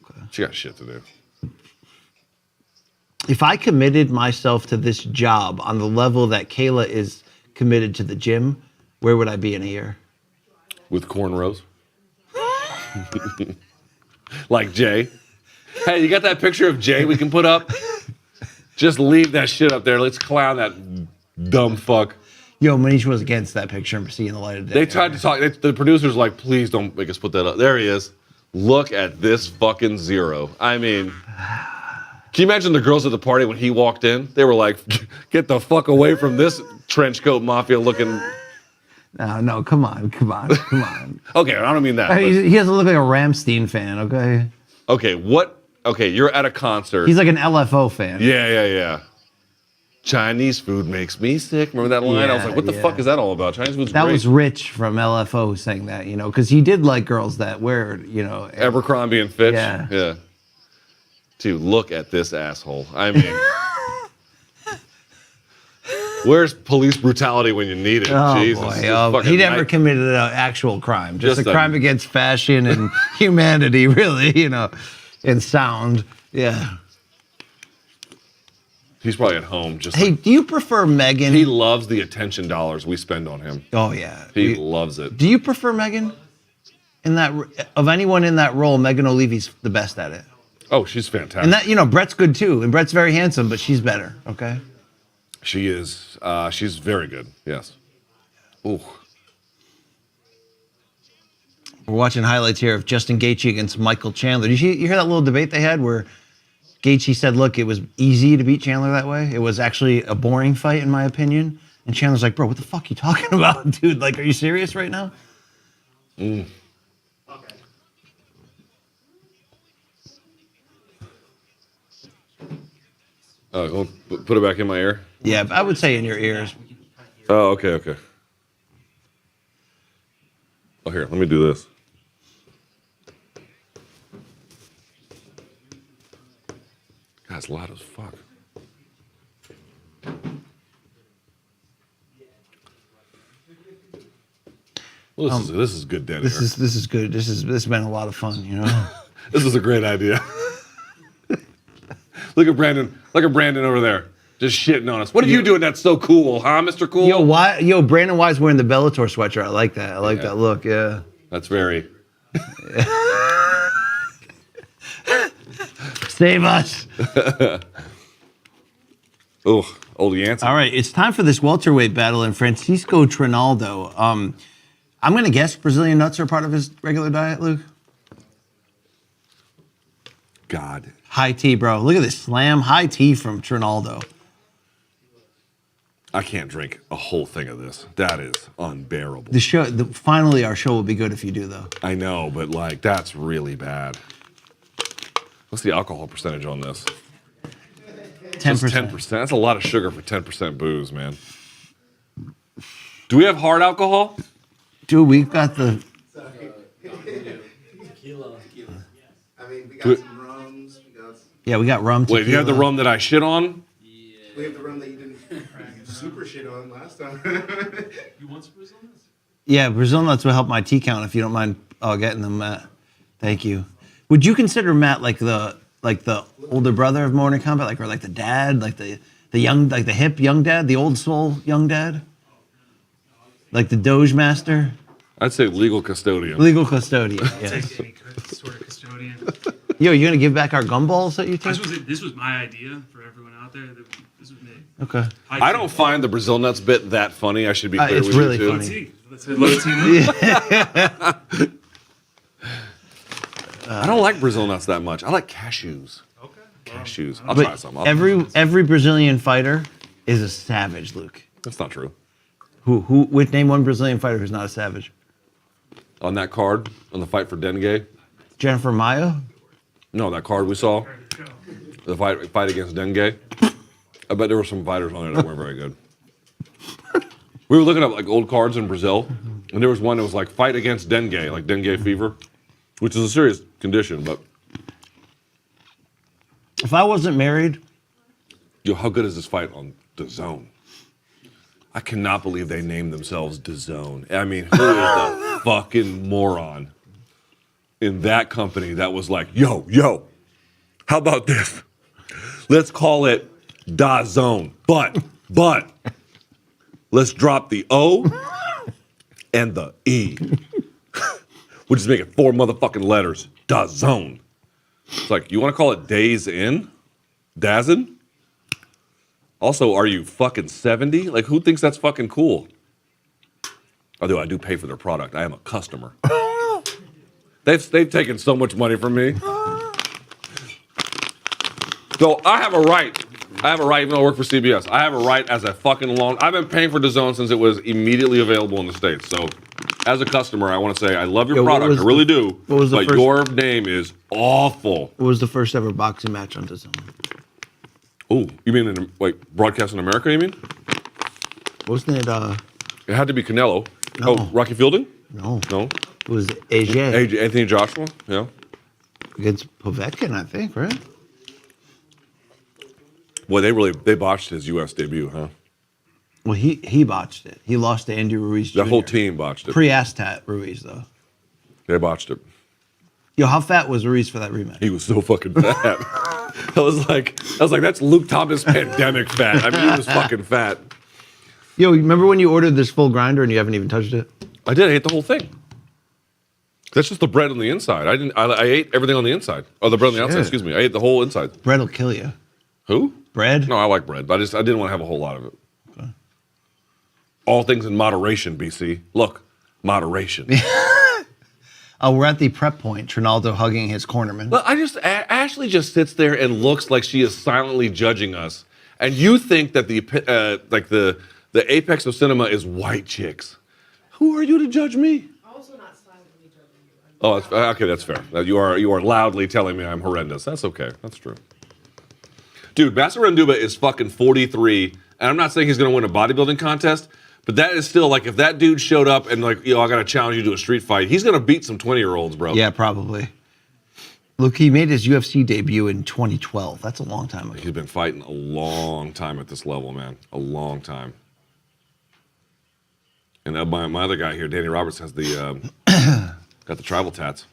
Okay. She got shit to do. If I committed myself to this job on the level that Kayla is committed to the gym, where would I be in a year? With cornrows. Like Jay. Hey, you got that picture of Jay we can put up? Just leave that shit up there. Let's clown that dumb fuck. Yo, Manish was against that picture and seeing the light of day. They tried to talk. The producer's like, please don't make us put that up. There he is. Look at this fucking zero. I mean, can you imagine the girls at the party when he walked in? They were like, get the fuck away from this trench coat mafia looking. No, come on. Okay, I don't mean that. He doesn't look like a Rammstein fan, okay? Okay, what? Okay, you're at a concert. He's like an LFO fan. Yeah. Chinese food makes me sick. Remember that line? I was like, what the fuck is that all about? Chinese food's That great. was Rich from LFO saying that, you know, because he did like girls that wear, you know. Abercrombie and Fitch. Yeah. Dude, look at this asshole. I mean, where's police brutality when you need it? Oh, Jesus. boy. This Oh, fucking he never night- committed an actual crime. Just Just a a- crime against fashion and humanity, really, you know, and sound. Yeah. He's probably at home. Just Hey, like, do you prefer Megan? he loves the attention dollars we spend on him. Oh, yeah. He loves it. Do you prefer Megan? In that, of anyone in that role, Megan O'Leary's the best at it. Oh, she's fantastic. And that, you know, Brett's good too. And Brett's very handsome, but she's better, okay? She is. She's very good. Yes. Ooh. We're watching highlights here of Justin Gaethje against Michael Chandler. Did you hear that little debate they had where Gaethje said, look, it was easy to beat Chandler that way. It was actually a boring fight, in my opinion. And Chandler's like, bro, what the fuck are you talking about, dude? Like, are you serious right now? Okay. Oh, put it back in my ear. Yeah, I would say in your ears. Oh, okay. Oh, here, let me do this. God, it's loud as fuck. Well, this is good dead This air. is good. This has been a lot of fun, you know. This is a great idea. Look at Brandon. Look at Brandon over there. Just shitting on us. What are you doing that's so cool, huh, Mr. Cool? Yo, Brandon Wise wearing the Bellator sweatshirt. I like that. I like that look, yeah. That's very... Save us. Oh, old Yancey. All right, it's time for this welterweight battle in Francisco Trinaldo. I'm going to guess Brazilian nuts are part of his regular diet, Luke? God. High tea, bro. Look at this slam. High tea from Trinaldo. I can't drink a whole thing of this. That is unbearable. Finally, our show will be good if you do, though. I know, but like, that's really bad. What's the alcohol percentage on this? 10%. 10%. That's a lot of sugar for 10% booze, man. Do we have hard alcohol? Dude, we've got the... Tequila. I mean, we got some rums. Yeah, we got rum, tequila. Wait, you have the rum that I shit on? Yeah. We have the rum that you didn't super shit on last time. You want some Brazil nuts? Yeah, Brazil nuts will help my tea count if you don't mind getting them, Matt. Thank you. Would you consider Matt like the older brother of Morning Kombat, or like the dad, like the young, like the hip young dad, the old soul young dad, like the Doge master? I'd say legal custodian. Legal custodian. Yes. Any sort of custodian. Yo, you gonna give back our gumballs that you took? This was my idea for everyone out there. This was me. Okay. I don't find the Brazil nuts bit that funny. I should be clear it's with really you too. funny. Let's low team. I don't like Brazil nuts that much. I like cashews. Okay. Cashews. I'll try some. Every Brazilian fighter is a savage, Luke. That's not true. Would name one Brazilian fighter who's not a savage? On that card, on the fight for Dengue. Jennifer Maia? No, that card we saw. The fight against Dengue. I bet there were some fighters on there that weren't very good. We were looking up like old cards in Brazil, and there was one that was like fight against dengue, like dengue fever, which is a serious condition. But if I wasn't married, yo, how good is this fight on DAZN? I cannot believe they named themselves DAZN. I mean, who is the fucking moron in that company that was like, yo, how about this? Let's call it DAZN, but let's drop the O and the E. We'll just make it 4 motherfucking letters. DAZN. It's like, you want to call it Days In? Dazn? Also, are you fucking 70? Like, who thinks that's fucking cool? Although I do pay for their product. I am a customer. They've taken so much money from me. So I have a right. Even though I work for CBS. I have a right as a fucking loan. I've been paying for DAZN since it was immediately available in the States. So as a customer, I want to say I love your product. I really do. But your name is awful. What was the first ever boxing match on DAZN? Oh, you mean broadcast in America, you mean? Wasn't it It had to be Canelo. No. Oh, Rocky Fielding? No. No. It was AJ. Anthony Joshua? Yeah. Against Povetkin, I think, right? Boy, they botched his U.S. debut, huh? Well, he botched it. He lost to Andy Ruiz Jr. The whole team botched it. Pre-Astat Ruiz, though. They botched it. Yo, how fat was Ruiz for that rematch? He was so fucking fat. I was like, that's Luke Thomas pandemic fat. I mean, he was fucking fat. Yo, remember when you ordered this full grinder and you haven't even touched it? I did. I ate the whole thing. That's just the bread on the inside. I ate everything on the inside. Oh, the bread on the outside. Excuse me. I ate the whole inside. Bread will kill you. Who? Bread? No, I like bread, but I didn't want to have a whole lot of it. Okay. All things in moderation, BC. Look, moderation. We're at the prep point. Trinaldo hugging his cornerman. Well, Ashley just sits there and looks like she is silently judging us, and you think that the apex of cinema is white chicks. Who are you to judge me? Also not silently judging you. Oh, okay, that's fair. You are loudly telling me I'm horrendous. That's okay. That's true. Dude, Basaranduba is fucking 43, and I'm not saying he's going to win a bodybuilding contest, but that is still, like, if that dude showed up and, like, I got to challenge you to a street fight, he's going to beat some 20-year-olds, bro. Yeah, probably. Look, he made his UFC debut in 2012. That's a long time ago. He's been fighting a long time at this level, man. A long time. And my other guy here, Danny Roberts, has the got the tribal tats.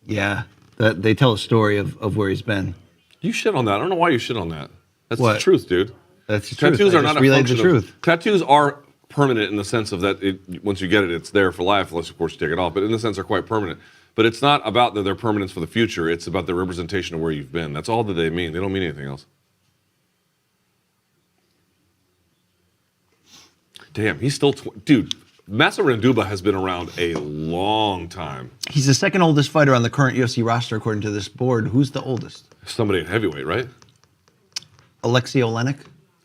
Yeah, they tell a story of where he's been. You shit on that. I don't know why you shit on that. That's What? the truth, dude. That's the truth. Tattoos I are just not a relayed function the truth. Tattoos are permanent in the sense of that once you get it, it's there for life, unless, of course, you take it off. But in the sense, they're quite permanent. But it's not about their permanence for the future. It's about the representation of where you've been. That's all that they mean. They don't mean anything else. Damn, he's still... Dude, Massaranduba has been around a long time. He's the second oldest fighter on the current UFC roster, according to this board. Who's the oldest? Somebody at heavyweight, right? Alexei Olenek?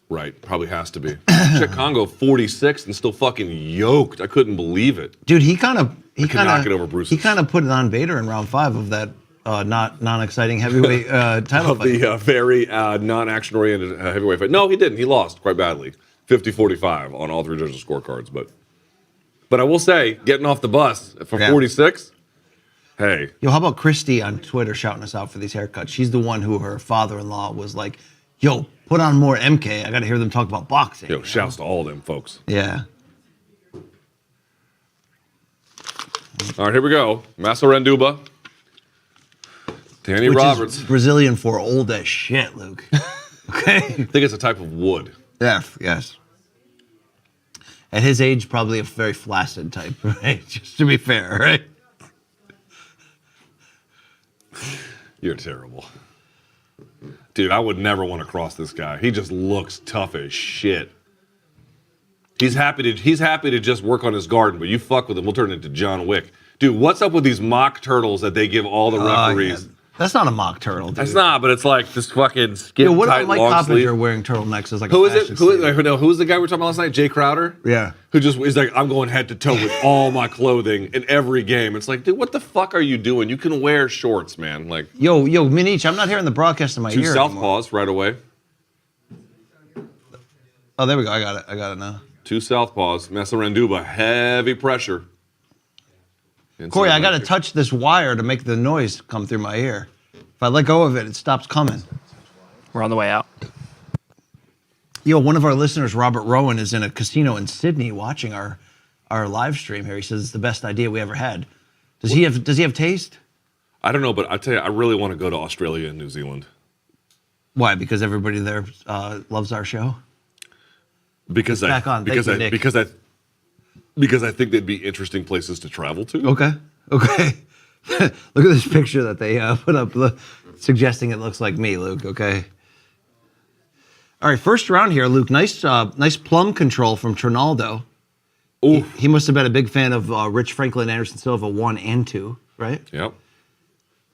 Right, probably has to be. Check Congo, 46 and still fucking yoked. I couldn't believe it. Dude, he kind of knock it over Bruce's. He kind of put it on Vader in round 5 of that non-exciting heavyweight title Of fight. the very non-action-oriented heavyweight fight. No, he didn't. He lost quite badly. 50-45 on all 3 judges' scorecards. But I will say, getting off the bus for 46, hey. Yo, how about Christy on Twitter shouting us out for these haircuts? She's the one who her father-in-law was like, yo, put on more MK. I got to hear them talk about boxing. Yo, shouts to all of them folks. Yeah. All right, here we go. Massaranduba. Danny Which Roberts. is Brazilian for old as shit, Luke. Okay? I think it's a type of wood. Yeah, yes. At his age, probably a very flaccid type, right? Just to be fair, right? You're terrible. Dude, I would never want to cross this guy. He just looks tough as shit. He's happy to just work on his garden, but you fuck with him, we'll turn it into John Wick. Dude, what's up with these mock turtles that they give all the referees? Yeah. That's not a mock turtle, dude. That's not, but it's like this fucking skin Yo, what tight about Mike long Coppinger sleeve. wearing turtlenecks as like Who a is it? fashion Who statement? was the guy we were talking about last night? Jay Crowder? Yeah. Who just is like, I'm going head to toe with all my clothing in every game. It's like, dude, what the fuck are you doing? You can wear shorts, man. Like, Yo, Minich, I'm not hearing the broadcast in my 2 ear anymore. southpaws right away. Oh, there we go. I got it now. 2 southpaws. Massaranduba, heavy pressure. Corey, I got to touch this wire to make the noise come through my ear. If I let go of it, it stops coming. We're on the way out. Yo, one of our listeners, Robert Rowan, is in a casino in Sydney watching our live stream here. He says it's the best idea we ever had. Does he have taste? I don't know, but I tell you, I really want to go to Australia and New Zealand. Why? Because everybody there loves our show? Because I think they'd be interesting places to travel to. Okay. Look at this picture that they put up, suggesting it looks like me, Luke. Okay. All right, first round here, Luke. Nice plum control from Trinaldo. He must have been a big fan of Rich Franklin, Anderson Silva 1 and 2, right? Yep.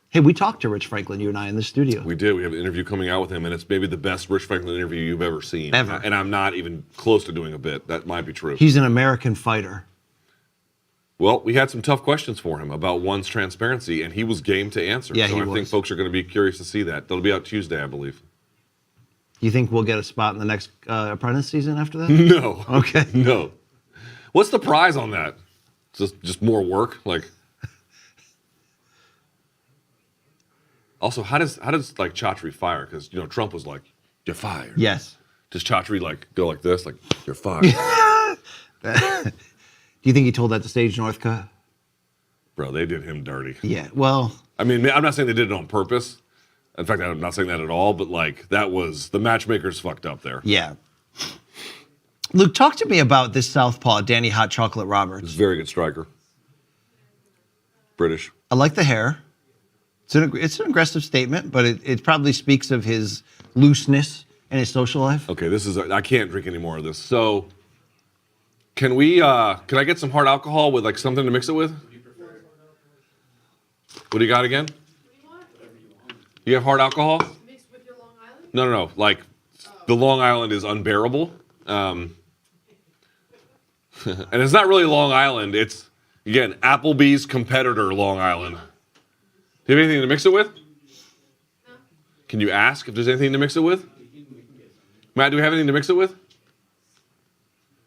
Hey, we talked to Rich Franklin, you and I, in the studio. We did. We have an interview coming out with him, and it's maybe the best Rich Franklin interview you've ever seen. Ever. And I'm not even close to doing a bit. That might be true. He's an American fighter. Well, we had some tough questions for him about one's transparency, and he was game to answer. Yeah, so he I think was. folks are going to be curious to see that. That'll be out Tuesday, I believe. You think we'll get a spot in the next apprentice season after that? No. Okay. No. What's the prize on that? Just more work? Like. Also, how does like Chatri fire? Because Trump was like, "You're fired." Yes. Does Chatri like go like this, like "You're fired"? Do you think he told that to Sage Northcutt? Bro, they did him dirty. Yeah. Well, I mean, I'm not saying they did it on purpose. In fact, I'm not saying that at all. But like, that was the matchmakers fucked up there. yeah. Luke, talk to me about this southpaw, Danny Hot Chocolate He's Roberts. a very good striker. British. I like the hair. It's an aggressive statement, but it probably speaks of his looseness and his social life. Okay, I can't drink any more of this. So, can I get some hard alcohol with like something to mix it with? What do you got again? You have hard alcohol? Mixed with your Long Island? No. Like, the Long Island is unbearable. And it's not really Long Island. It's, again, Applebee's competitor Long Island. Do you have anything to mix it with? No. Can you ask if there's anything to mix it with? Matt, do we have anything to mix it with?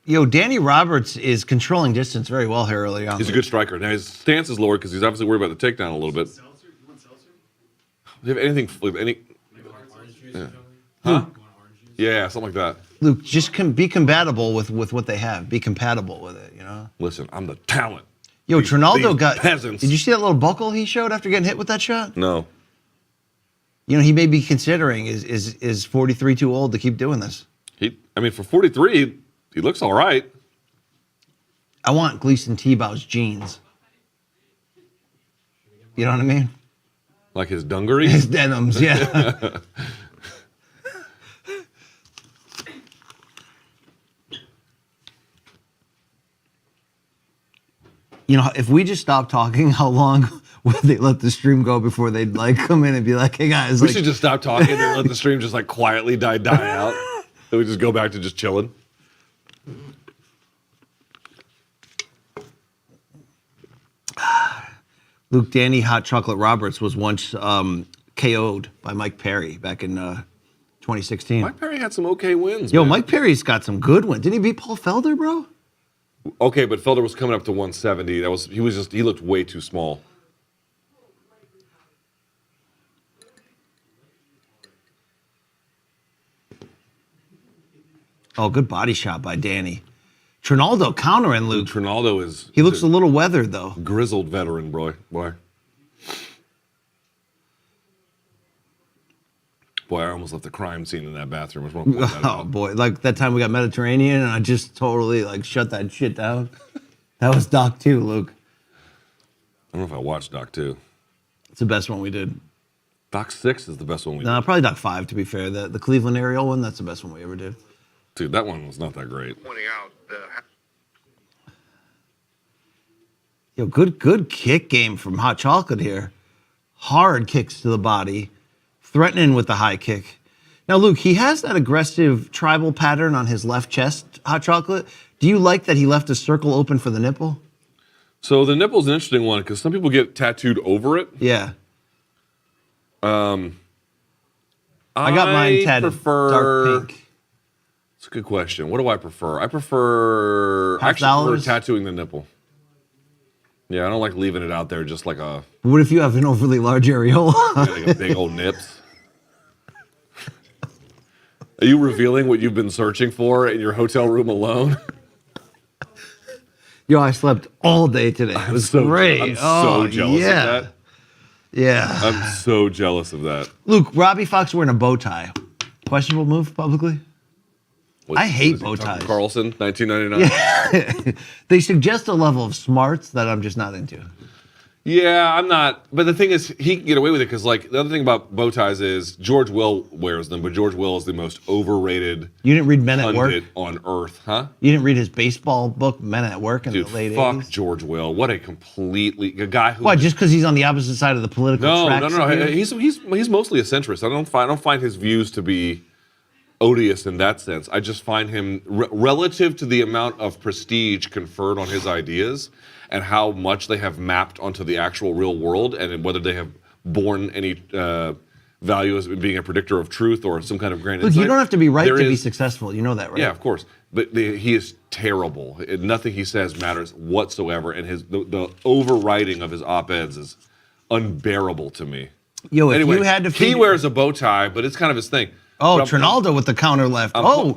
Yo, Danny Roberts is controlling distance very well here early on. He's a good striker. Now, his stance is lowered because he's obviously worried about the takedown a little bit. Seltzer? You want seltzer? Do you have anything with any... Orange juice? Yeah. Huh? Huh? Yeah, something like that. Luke, just be compatible with what they have. Be compatible with it, Listen, I'm the talent. Yo, These Trinaldo got... peasants. Did you see that little buckle he showed after getting hit with that shot? No. You know, he may be considering is 43 too old to keep doing this. For 43, he looks all right. I want Gleason Tebow's jeans. You know what I mean? Like his dungarees? His denims, yeah. You know, if we just stop talking, how long would they let the stream go before they'd like come in and be like, "Hey guys, we should just stop talking and let the stream just like quietly die out." Then we just go back to just chilling. Luke, Danny Hot Chocolate Roberts was once KO'd by Mike Perry back in 2016. Mike Perry had some okay wins. Yo, man. Mike Perry's got some good ones. Didn't he beat Paul Felder, bro? Okay, but Felder was coming up to 170. He looked way too small. Oh, good body shot by Danny. Trinaldo countering Luke. Trinaldo is... He looks a little weathered, though. Grizzled veteran, boy. Boy, I almost left the crime scene in that bathroom. I just want to point that Oh, out. boy. Like that time we got Mediterranean, and I just totally, like, shut that shit down. That was Doc 2, Luke. I don't know if I watched Doc 2. It's the best one we did. Doc 6 is the best one we No, did. probably Doc 5, to be fair. The Cleveland aerial one, that's the best one we ever did. Dude, that one was not that great. Yo, good kick game from Hot Chocolate here. Hard kicks to the body, threatening with the high kick. Now, Luke, he has that aggressive tribal pattern on his left chest, Hot Chocolate. Do you like that he left a circle open for the nipple? So the nipple's an interesting one because some people get tattooed over it. Yeah. I got mine tatted dark pink. It's a good question. What do I prefer? I prefer tattooing the nipple. Yeah, I don't like leaving it out there just like a... What if you have an overly large areola? like a big old nips. Are you revealing what you've been searching for in your hotel room alone? Yo, I slept all day today. It was great. I'm so jealous of that. Yeah. I'm so jealous of that. Luke, Robbie Fox wearing a bow tie. Questionable move publicly? I hate bow ties. Carlson, 1999. Yeah. They suggest a level of smarts that I'm just not into. Yeah, I'm not. But the thing is, he can get away with it because, like, the other thing about bow ties is George Will wears them, but George Will is the most overrated. You didn't read Men at Work on earth, huh? You didn't read his baseball book, Men at Work, in the late 80s? Fuck George Will. What a guy who. Why? Just because he's on the opposite side of the political tracks? No. He's mostly a centrist. I don't find his views to be odious in that sense. I just find him relative to the amount of prestige conferred on his ideas and how much they have mapped onto the actual real world, and whether they have borne any value as being a predictor of truth or some kind of grand insight. Look, you don't have to be right to be successful. You know that, right? Yeah, of course. But he is terrible. Nothing he says matters whatsoever, and the overwriting of his op-eds is unbearable to me. Yo, if anyway, you had to he wears a bow tie, but it's kind of his thing. Oh, Trinaldo with the counter left. He put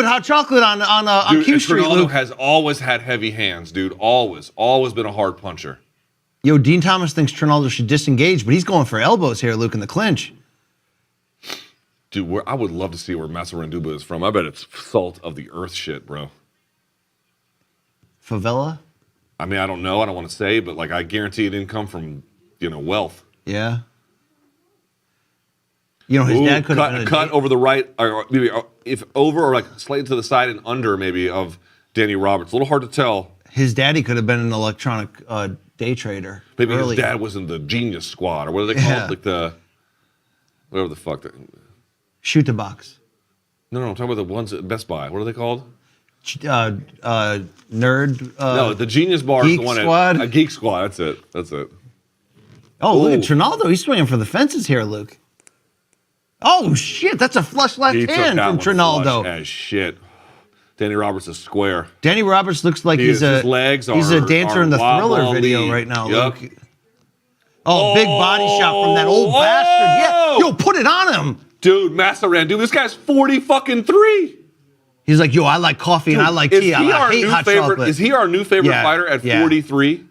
hot chocolate on Dude, Q Street. Trinaldo Luke has always had heavy hands, dude. Always been a hard puncher. Yo, Dean Thomas thinks Trinaldo should disengage, but he's going for elbows here, Luke, in the clinch. Dude, I would love to see where Masaranduba is from. I bet it's salt of the earth shit, bro. Favela? I mean, I don't know. I don't want to say, but like, I guarantee it didn't come from, wealth. Yeah. His dad could have been cut over the right, or maybe if over or like slightly to the side and under maybe of Danny Roberts. A little hard to tell. His daddy could have been an electronic day trader. Maybe his dad was in the Genius Squad, or what are they called? Like the whatever the fuck. Shoot the box. No, I'm talking about the ones at Best Buy. What are they called? Nerd. No, the Genius Bar is the one Squad. A Geek Squad. That's it. Oh, look at Trinaldo. He's swinging for the fences here, Luke. Oh, shit. That's a flush left hand from Trinaldo. As shit. Danny Roberts is square. Danny Roberts looks like he's a dancer in the Thriller video right now, Luke. Oh, big body shot from that old bastard. Yeah. Yo, put it on him. Dude, Masaran, this guy's 40-fucking-3. He's like, yo, I like coffee and I like tea. I hate hot chocolate. Is he our new favorite fighter at 43?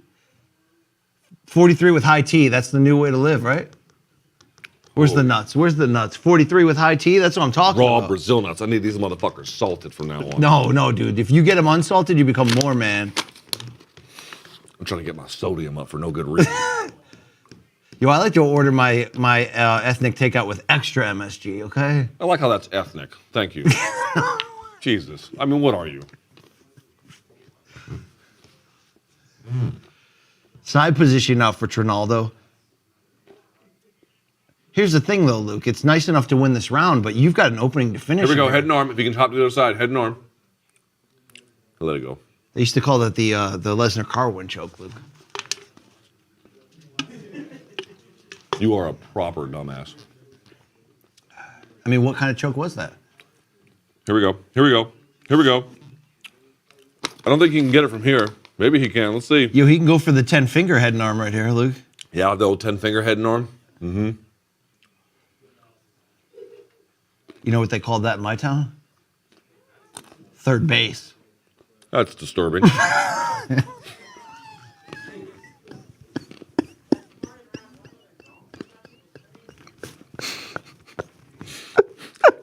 43 with high tea. That's the new way to live, right? Where's the nuts? Where's the nuts? 43 with high T? That's what I'm talking Raw about. Brazil nuts. I need these motherfuckers salted from now on. No, dude. If you get them unsalted, you become more man. I'm trying to get my sodium up for no good reason. Yo, I like to order my ethnic takeout with extra MSG, okay? I like how that's ethnic. Thank you. Jesus. I mean, what are you? Side position now for Trinaldo. Here's the thing, though, Luke. It's nice enough to win this round, but you've got an opening to finish. Here we go. Head and arm. If you can hop to the other side, head and arm. Let it go. They used to call that the Lesnar-Carwin choke, Luke. You are a proper dumbass. I mean, what kind of choke was that? Here we go. Here we go. Here we go. I don't think he can get it from here. Maybe he can. Let's see. Yo, he can go for the 10-finger head and arm right here, Luke. Yeah, the old 10-finger head and arm. Mm-hmm. You know what they called that in my town? Third base. That's disturbing.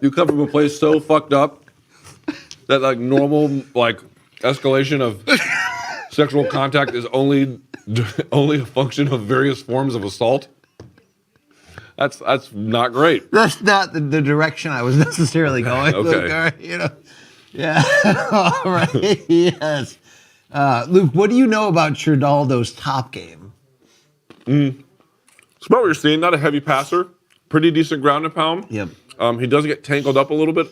You come from a place so fucked up that like normal like escalation of sexual contact is only a function of various forms of assault. That's not great. That's not the direction I was necessarily going. Okay. Luke, all right, you know. Yeah. All right. Yes. Luke, what do you know about Trinaldo's top game? It's about what you're seeing. Not a heavy passer. Pretty decent ground and pound. Yep. He does get tangled up a little bit.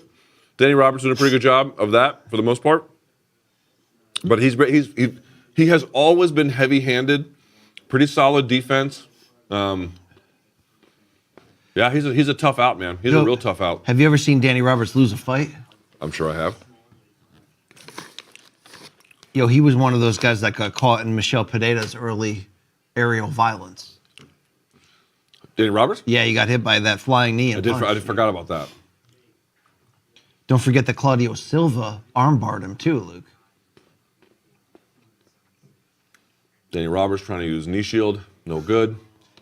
Danny Roberts did a pretty good job of that for the most part. But he has always been heavy-handed. Pretty solid defense. Yeah, he's a tough out, man. He's a real tough out. Have you ever seen Danny Roberts lose a fight? I'm sure I have. Yo, he was one of those guys that got caught in Michelle Pineda's early aerial violence. Danny Roberts? Yeah, he got hit by that flying knee. I forgot about that. Don't forget that Claudio Silva armbarred him too, Luke. Danny Roberts trying to use knee shield, no good.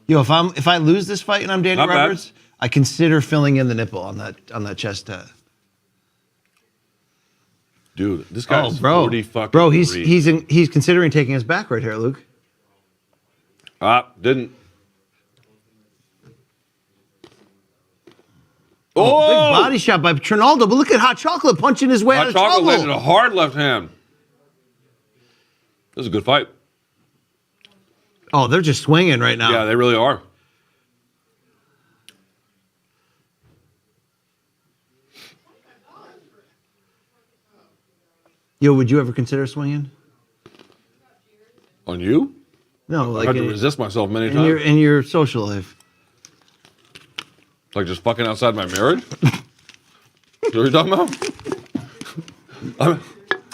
Yo, if I lose this fight and I'm Danny Not bad. Roberts, I consider filling in the nipple on that chest tat. Dude, this guy's 40 fucking Bro, three. he's considering taking his back right here, Luke. Didn't. Oh, big body shot by Trinaldo, but look at Hot Chocolate punching his way out of Chocolate trouble. landed a hard left hand. This is a good fight. Oh, they're just swinging right now. Yeah, they really are. Yo, would you ever consider swinging? On you? No, I like had to resist myself many in times. in your social life. Like just fucking outside my marriage? Is that what you're talking about?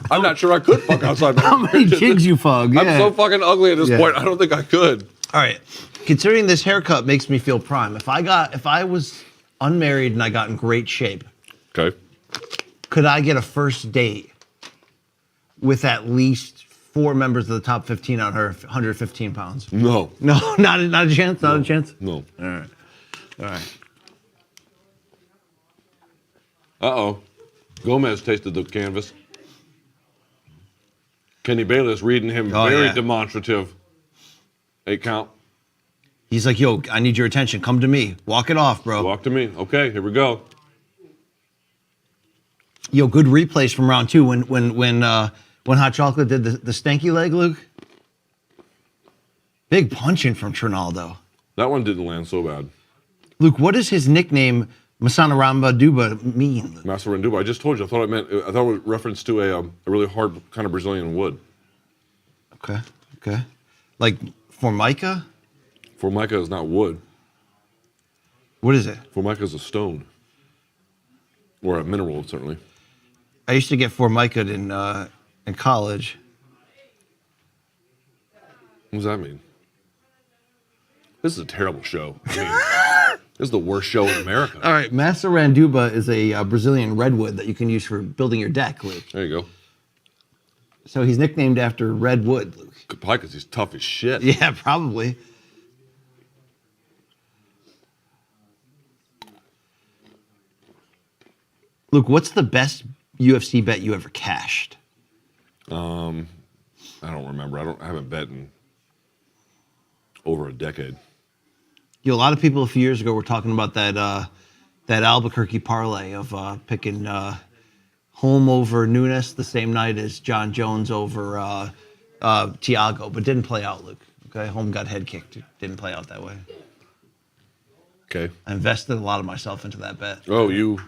I'm not sure I could fuck outside my How many marriage. jigs you fuck? Yeah. I'm so fucking ugly at this Yeah. point. I don't think I could. All right. Considering this haircut makes me feel prime. If I was unmarried and I got in great shape, Okay. could I get a first date with at least 4 members of the top 15 on her 115 pounds? No. No, not a chance. Not a chance. No. All right. All right. Uh-oh. Gomez tasted the canvas. Kenny Bayless reading him very yeah. demonstrative. 8 count. He's like, yo, I need your attention. Come to me. Walk it off, bro. Walk to me. Okay, here we go. Yo, good replays from round 2 when Hot Chocolate did the stanky leg, Luke. Big punching from Trinaldo. That one didn't land so bad. Luke, what does his nickname Masanaramba Duba mean? Luke? Masaranduba. I just told you. I thought it was reference to a really hard kind of Brazilian wood. Okay. Like Formica? Formica is not wood. What is it? Formica is a stone. Or a mineral, certainly. I used to get Formica in college. What does that mean? This is a terrible show. I mean, this is the worst show in America. All right, Masaranduba is a Brazilian redwood that you can use for building your deck, Luke. There you go. So he's nicknamed after redwood, Luke. Probably because he's tough as shit. Yeah, probably. Luke, what's the best UFC bet you ever cashed? I don't remember. I haven't bet in over a decade. A lot of people a few years ago were talking about that Albuquerque parlay of picking Holm over Nunes the same night as John Jones over Tiago, but didn't play out, Luke. Okay, Holm got head kicked. It didn't play out that way. Okay. I invested a lot of myself into that bet. Oh, you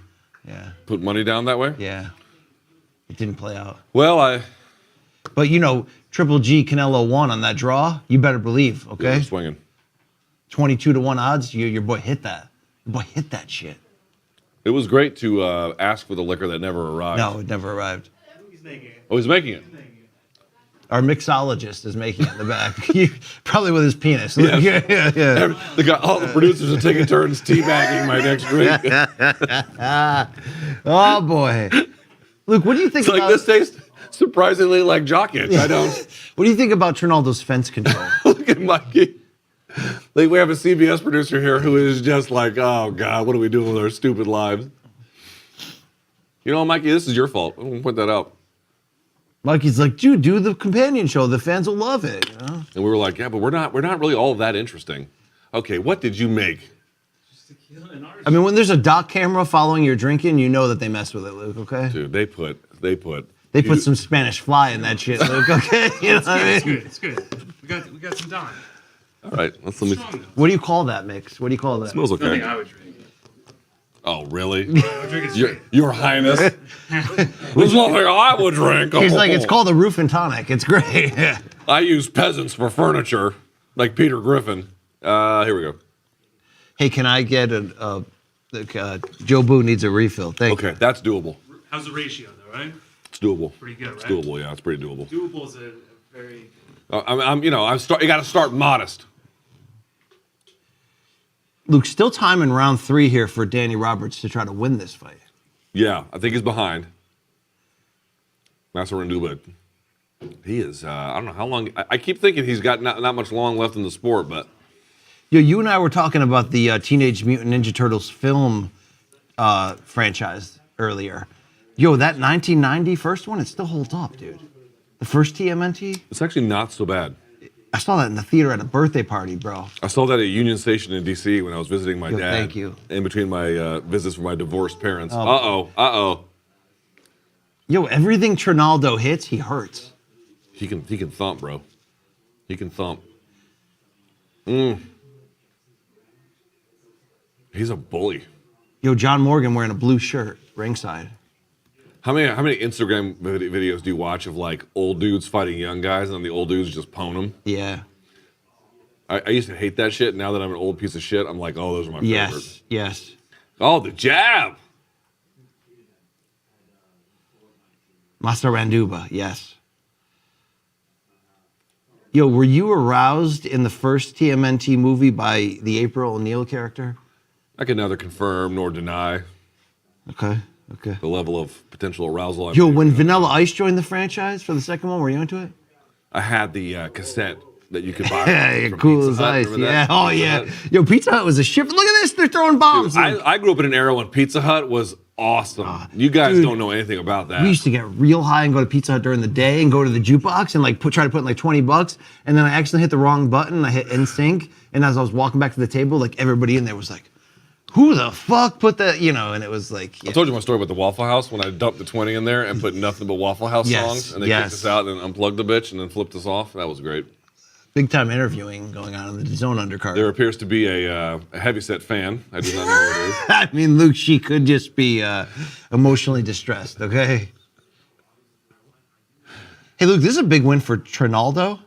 put money down that way? Yeah. It didn't play out. Well, But Triple G Canelo won on that draw. You better believe, okay? Yeah, swinging. 22-1 odds. Your boy hit that. Your boy hit that shit. It was great to ask for the liquor that never arrived. No, it never arrived. He's making it. Oh, he's making it. Our mixologist is making it in the back. Probably with his penis. Yes. Yeah. All the producers are taking turns teabagging my next drink. Oh, boy. Luke, what do you think It's about... like, this tastes surprisingly like jock itch. I don't... What do you think about Trinaldo's fence control? Look at Mikey. Like, we have a CBS producer here who is just like, oh, God, what are we doing with our stupid lives? Mikey, this is your fault. I'm going to point that out. Mikey's like, dude, do the companion show. The fans will love it. And we were like, yeah, but we're not really all that interesting. Okay, what did you make? I mean, when there's a dock camera following your drinking, you know that they mess with it, Luke, okay? Dude, they put some Spanish fly in that shit, Luke, okay? You know what I It's mean? good. It's good. We got some time. All right, let me. Strong though. What do you call that mix? What do you call that? Smells Nothing okay. I would drink. Oh, really? I would drink it straight. Your Highness. There's nothing I would drink. He's like, it's called a roof and tonic. It's great. I use peasants for furniture, like Peter Griffin. Here we go. Hey, can I get Joe Boo needs a refill. Thank you. Okay, that's doable. How's the ratio though, right? It's doable. Pretty good, right? It's doable. Yeah, it's pretty doable. Doable is a very... You got to start modest. Luke, still time in round 3 here for Danny Roberts to try to win this fight. Yeah, I think he's behind. That's what we're gonna do, but he is. I don't know how long. I keep thinking he's got not much long left in the sport, but You and I were talking about the Teenage Mutant Ninja Turtles film franchise earlier. That 1990 first one, it still holds up, dude. The first TMNT? it's actually not so bad. I saw that in the theater at a birthday party, bro. I saw that at Union Station in D.C. when I was visiting my dad. Thank you. In between my visits for my divorced parents. Oh. Uh-oh. Everything Trinaldo hits, he hurts. He can thump, bro. He can thump. He's a bully. John Morgan wearing a blue shirt, ringside. How many Instagram videos do you watch of like old dudes fighting young guys and then the old dudes just pwn them? Yeah. I used to hate that shit. Now that I'm an old piece of shit, I'm like, oh, those are my favorite. Yes. Oh, the jab. Master Randuba, yes. Were you aroused in the first TMNT movie by the April O'Neil character? I can neither confirm nor deny Okay. the level of potential arousal. When Vanilla Ice joined the franchise for the second one, were you into it? I had the cassette that you could buy. Yeah, from cool Pizza as Hut. ice. Remember Yeah. that? Oh, yeah. Pizza Hut was a shit. Look at this. They're throwing bombs. Dude, I grew up in an era when Pizza Hut was awesome. You guys dude, don't know anything about that. We used to get real high and go to Pizza Hut during the day and go to the jukebox and try to put in like $20. And then I accidentally hit the wrong button. I hit NSYNC. And as I was walking back to the table, everybody in there was like, who the fuck put that, and it was like... Yeah. I told you my story about the Waffle House when I dumped the 20 in there and put nothing but Waffle House songs. And they kicked us out and unplugged the bitch and then flipped us off. That was great. Big time interviewing going on in the zone undercard. There appears to be a heavyset fan. I do not know who it is. I mean, Luke, she could just be emotionally distressed, okay? Hey, Luke, this is a big win for Trinaldo.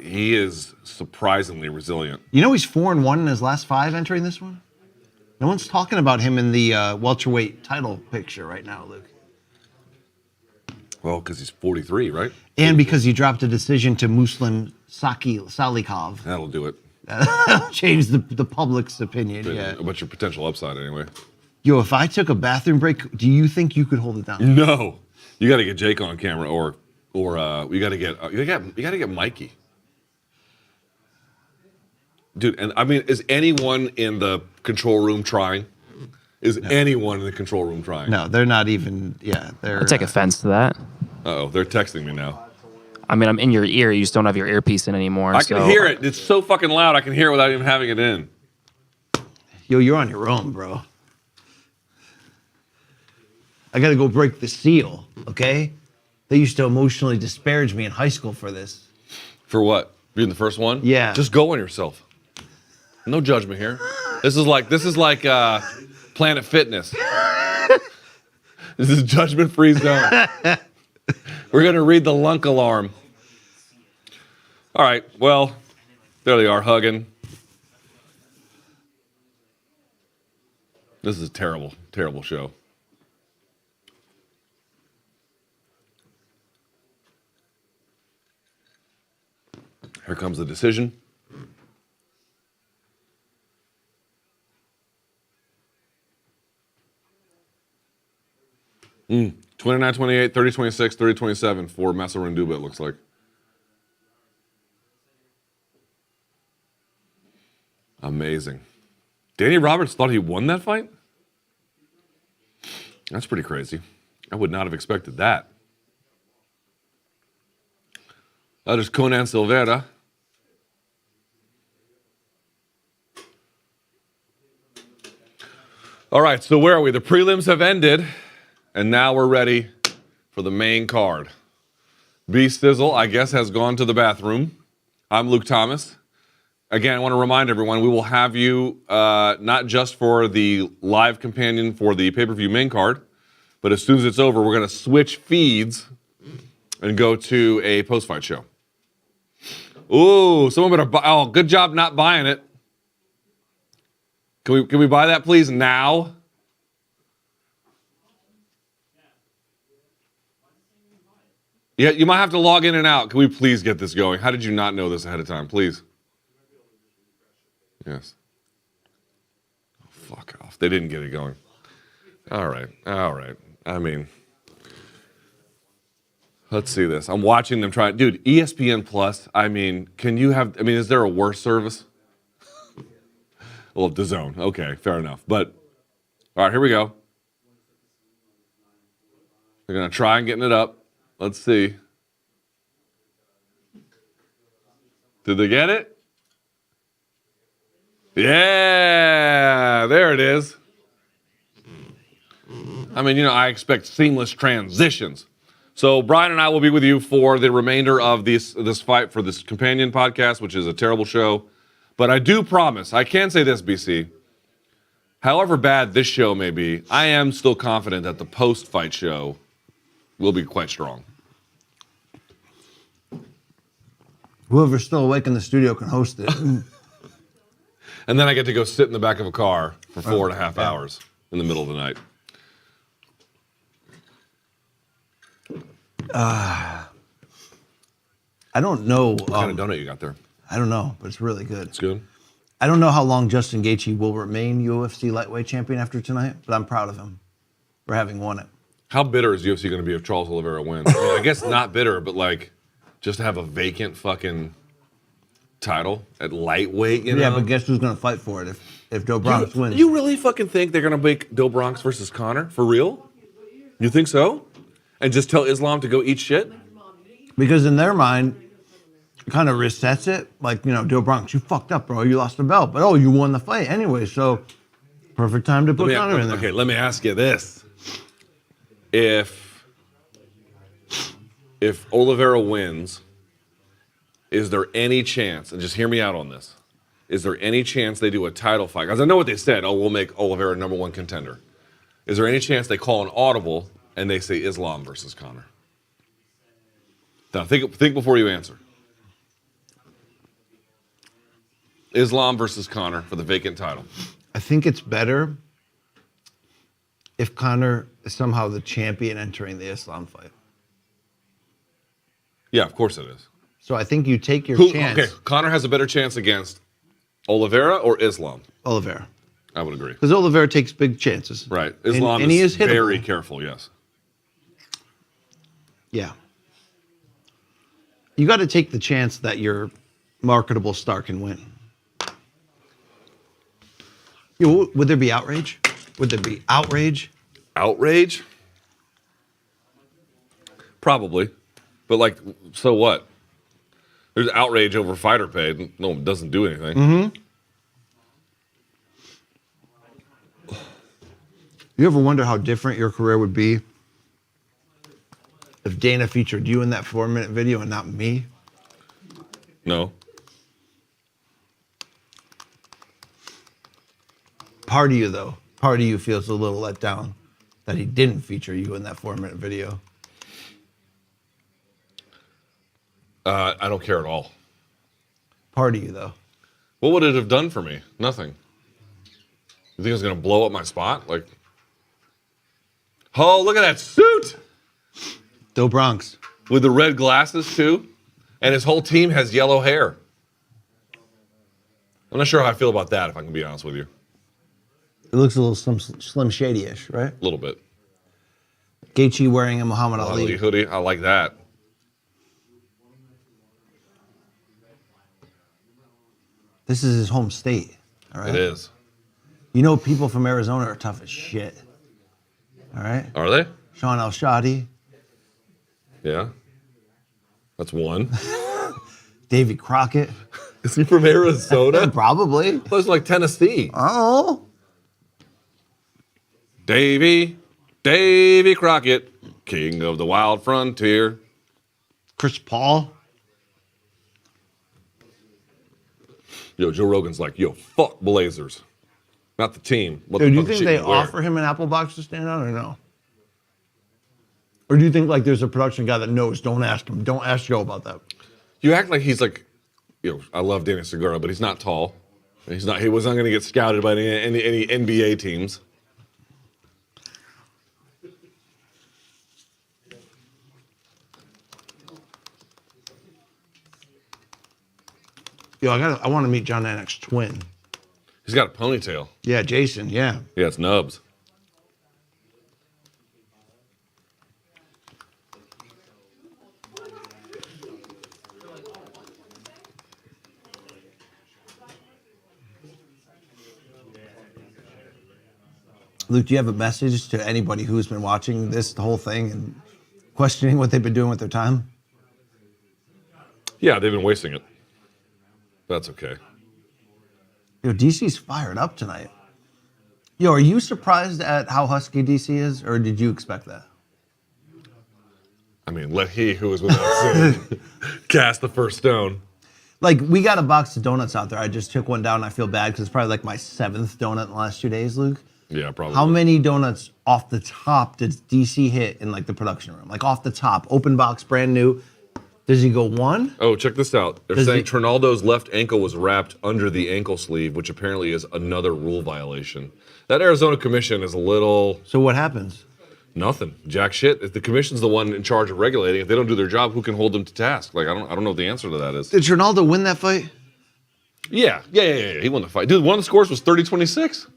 He is surprisingly resilient. He's 4-1 in his last 5 entering this one? No one's talking about him in the welterweight title picture right now, Luke. Well, because he's 43, right? And because he dropped a decision to Muslim Salikov. That'll do it. That'll change the public's opinion, yeah. About your potential upside, anyway. If I took a bathroom break, do you think you could hold it down? No, you got to get Jake on camera, or you got to get Mikey, dude. And I mean, is anyone in the control room trying? is anyone in the control room trying. No, they're not even. Yeah, they're. I take offense to that. Uh-oh, they're texting me now. I mean, I'm in your ear. You just don't have your earpiece in anymore. I can hear it. It's so fucking loud. I can hear it without even having it in. Yo, you're on your own, bro. I got to go break the seal, okay? They used to emotionally disparage me in high school for this. For what? Being the first one? Yeah. Just go on yourself. No judgment here. This is like Planet Fitness. This is judgment-free zone. We're gonna read the lunk alarm. All right. Well, there they are hugging. This is a terrible, terrible show. Here comes the decision. Mm. 29-28, 30-26, 30-27 for Massaranduba, it looks like. Amazing. Danny Roberts thought he won that fight? That's pretty crazy. I would not have expected that. That is Conan Silveira. All right, so where are we? The prelims have ended, and now we're ready for the main card. B Sizzle, I guess, has gone to the bathroom. I'm Luke Thomas. Again, I want to remind everyone, we will have you not just for the live companion for the pay-per-view main card, but as soon as it's over, we're going to switch feeds and go to a post-fight show. Ooh, someone better buy. Oh, good job not buying it. Can we buy that, please, now? Yeah, you might have to log in and out. Can we please get this going? How did you not know this ahead of time? Please. Yes. Oh, fuck off. They didn't get it going. All right. All right. I mean, let's see this. I'm watching them try. Dude, ESPN Plus, I mean, is there a worse service? Well, DAZN. Okay, fair enough. But, all right, here we go. They're going to try and getting it up. Let's see. Did they get it? Yeah, there it is. I mean, I expect seamless transitions. So Brian and I will be with you for the remainder of this fight for this companion podcast, which is a terrible show. But I do promise, I can say this, BC, however bad this show may be, I am still confident that the post-fight show will be quite strong. Whoever's still awake in the studio can host it. And then I get to go sit in the back of a car for 4.5 hours in the middle of the night. I don't know. What kind of donut you got there? I don't know, but it's really good. It's good. I don't know how long Justin Gaethje will remain UFC lightweight champion after tonight, but I'm proud of him for having won it. How bitter is UFC going to be if Charles Oliveira wins? I mean, I guess not bitter, but just to have a vacant fucking title at lightweight, Yeah, but guess who's going to fight for it if Joe Bronx wins? You really fucking think they're going to make Joe Bronx versus Conor? For real? You think so? And just tell Islam to go eat shit? Because in their mind, it kind of resets it. Like, Joe Bronx, you fucked up, bro. You lost the belt. But, you won the fight anyway. So, perfect time to put Conor in there. Okay, let me ask you this. If Oliveira wins, is there any chance, and just hear me out on this, is there any chance they do a title fight? Because I know what they said, we'll make Oliveira number one contender. Is there any chance they call an audible and they say Islam versus Conor? Now, think before you answer. Islam versus Conor for the vacant title. I think it's better if Conor is somehow the champion entering the Islam fight. Yeah, of course it is. So I think you take your chance. Okay, Conor has a better chance against Oliveira or Islam? Oliveira. I would agree. Because Oliveira takes big chances. Right. Islam and he is very hittable. careful, yes. Yeah. You got to take the chance that your marketable star can win. Would there be outrage? Would there be outrage? Outrage? Probably. But, like, so what? There's outrage over fighter pay. No one doesn't do anything. Mm-hmm. You ever wonder how different your career would be if Dana featured you in that 4-minute video and not me? No. Part of you, though, part of you feels a little let down that he didn't feature you in that 4-minute video. I don't care at all. Part of you, though. What would it have done for me? Nothing. You think it was going to blow up my spot? Like, oh, look at that suit! Still Bronx. With the red glasses, too. And his whole team has yellow hair. I'm not sure how I feel about that, if I can be honest with you. It looks a little Slim Shady-ish, right? A little bit. Gaethje wearing a Muhammad Ali Ali. hoodie, I like that. This is his home state, all right? It is. You know people from Arizona are tough as shit, all right? Are they? Sean El-Shadi, Yeah. That's one. Davy Crockett. Is he from Arizona? Probably. It was like Tennessee. Oh. Davy Crockett, king of the wild frontier. Chris Paul. Yo, Joe Rogan's like, yo, fuck Blazers. Not the team. What Dude, the do you fuck think shit they you wearing? offer him an Apple box to stand on or no? Or do you think like there's a production guy that knows, don't ask him, don't ask Joe about that? You act like he's like, you know, I love Danny Segura, but he's not tall. He was not going to get scouted by any NBA teams. Yo, I want to meet John Anek's twin. He's got a ponytail. Yeah, Jason, yeah. Yeah, it's Nubs. Luke, do you have a message to anybody who's been watching this, the whole thing, and questioning what they've been doing with their time? Yeah, they've been wasting it. That's okay. Yo, DC's fired up tonight. Yo, are you surprised at how husky DC is, or did you expect that? I mean, let he who is without sin cast the first stone. Like, we got a box of donuts out there. I just took one down, and I feel bad because it's probably like my 7th donut in the last 2 days, Luke. Yeah, probably. How many donuts off the top did DC hit in like the production room? Like off the top, open box, brand new. Does he go one? Oh, check this out. They're Does saying he- Trinaldo's left ankle was wrapped under the ankle sleeve, which apparently is another rule violation. That Arizona commission is a little So what happens? nothing. Jack shit. If the commission's the one in charge of regulating, if they don't do their job, who can hold them to task? Like I don't know what the answer to that is. Did Ronaldo win that fight? Yeah. He won the fight. Dude, one of the scores was 30-26.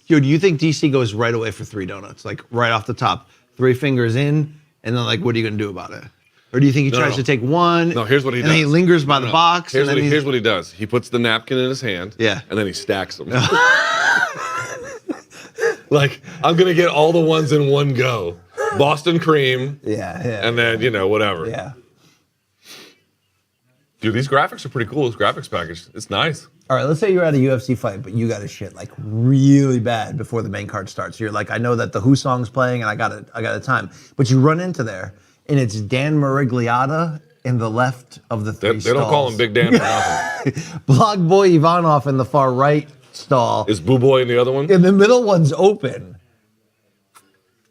Yo, do you think DC goes right away for 3 donuts? Like right off the top, 3 fingers in, and then like what are you gonna do about it? Or do you think he tries to take one? No, here's what he and does. then he lingers by the box. Here's and then what he does. He puts the napkin in his hand. Yeah. And then he stacks them. Like, I'm going to get all the ones in one go. Boston cream. Yeah. And then, whatever. Yeah. Dude, these graphics are pretty cool. This graphics package. It's nice. All right, let's say you're at a UFC fight, but you got to shit like really bad before the main card starts. You're like, I know that the Who song's playing and I got a time. But you run into there and it's Dan Marigliata in the left of the 3 They don't call him Big Dan for nothing. Blog Boy Ivanov in the far right stall. Is Boo Boy in the other one? And the middle one's open.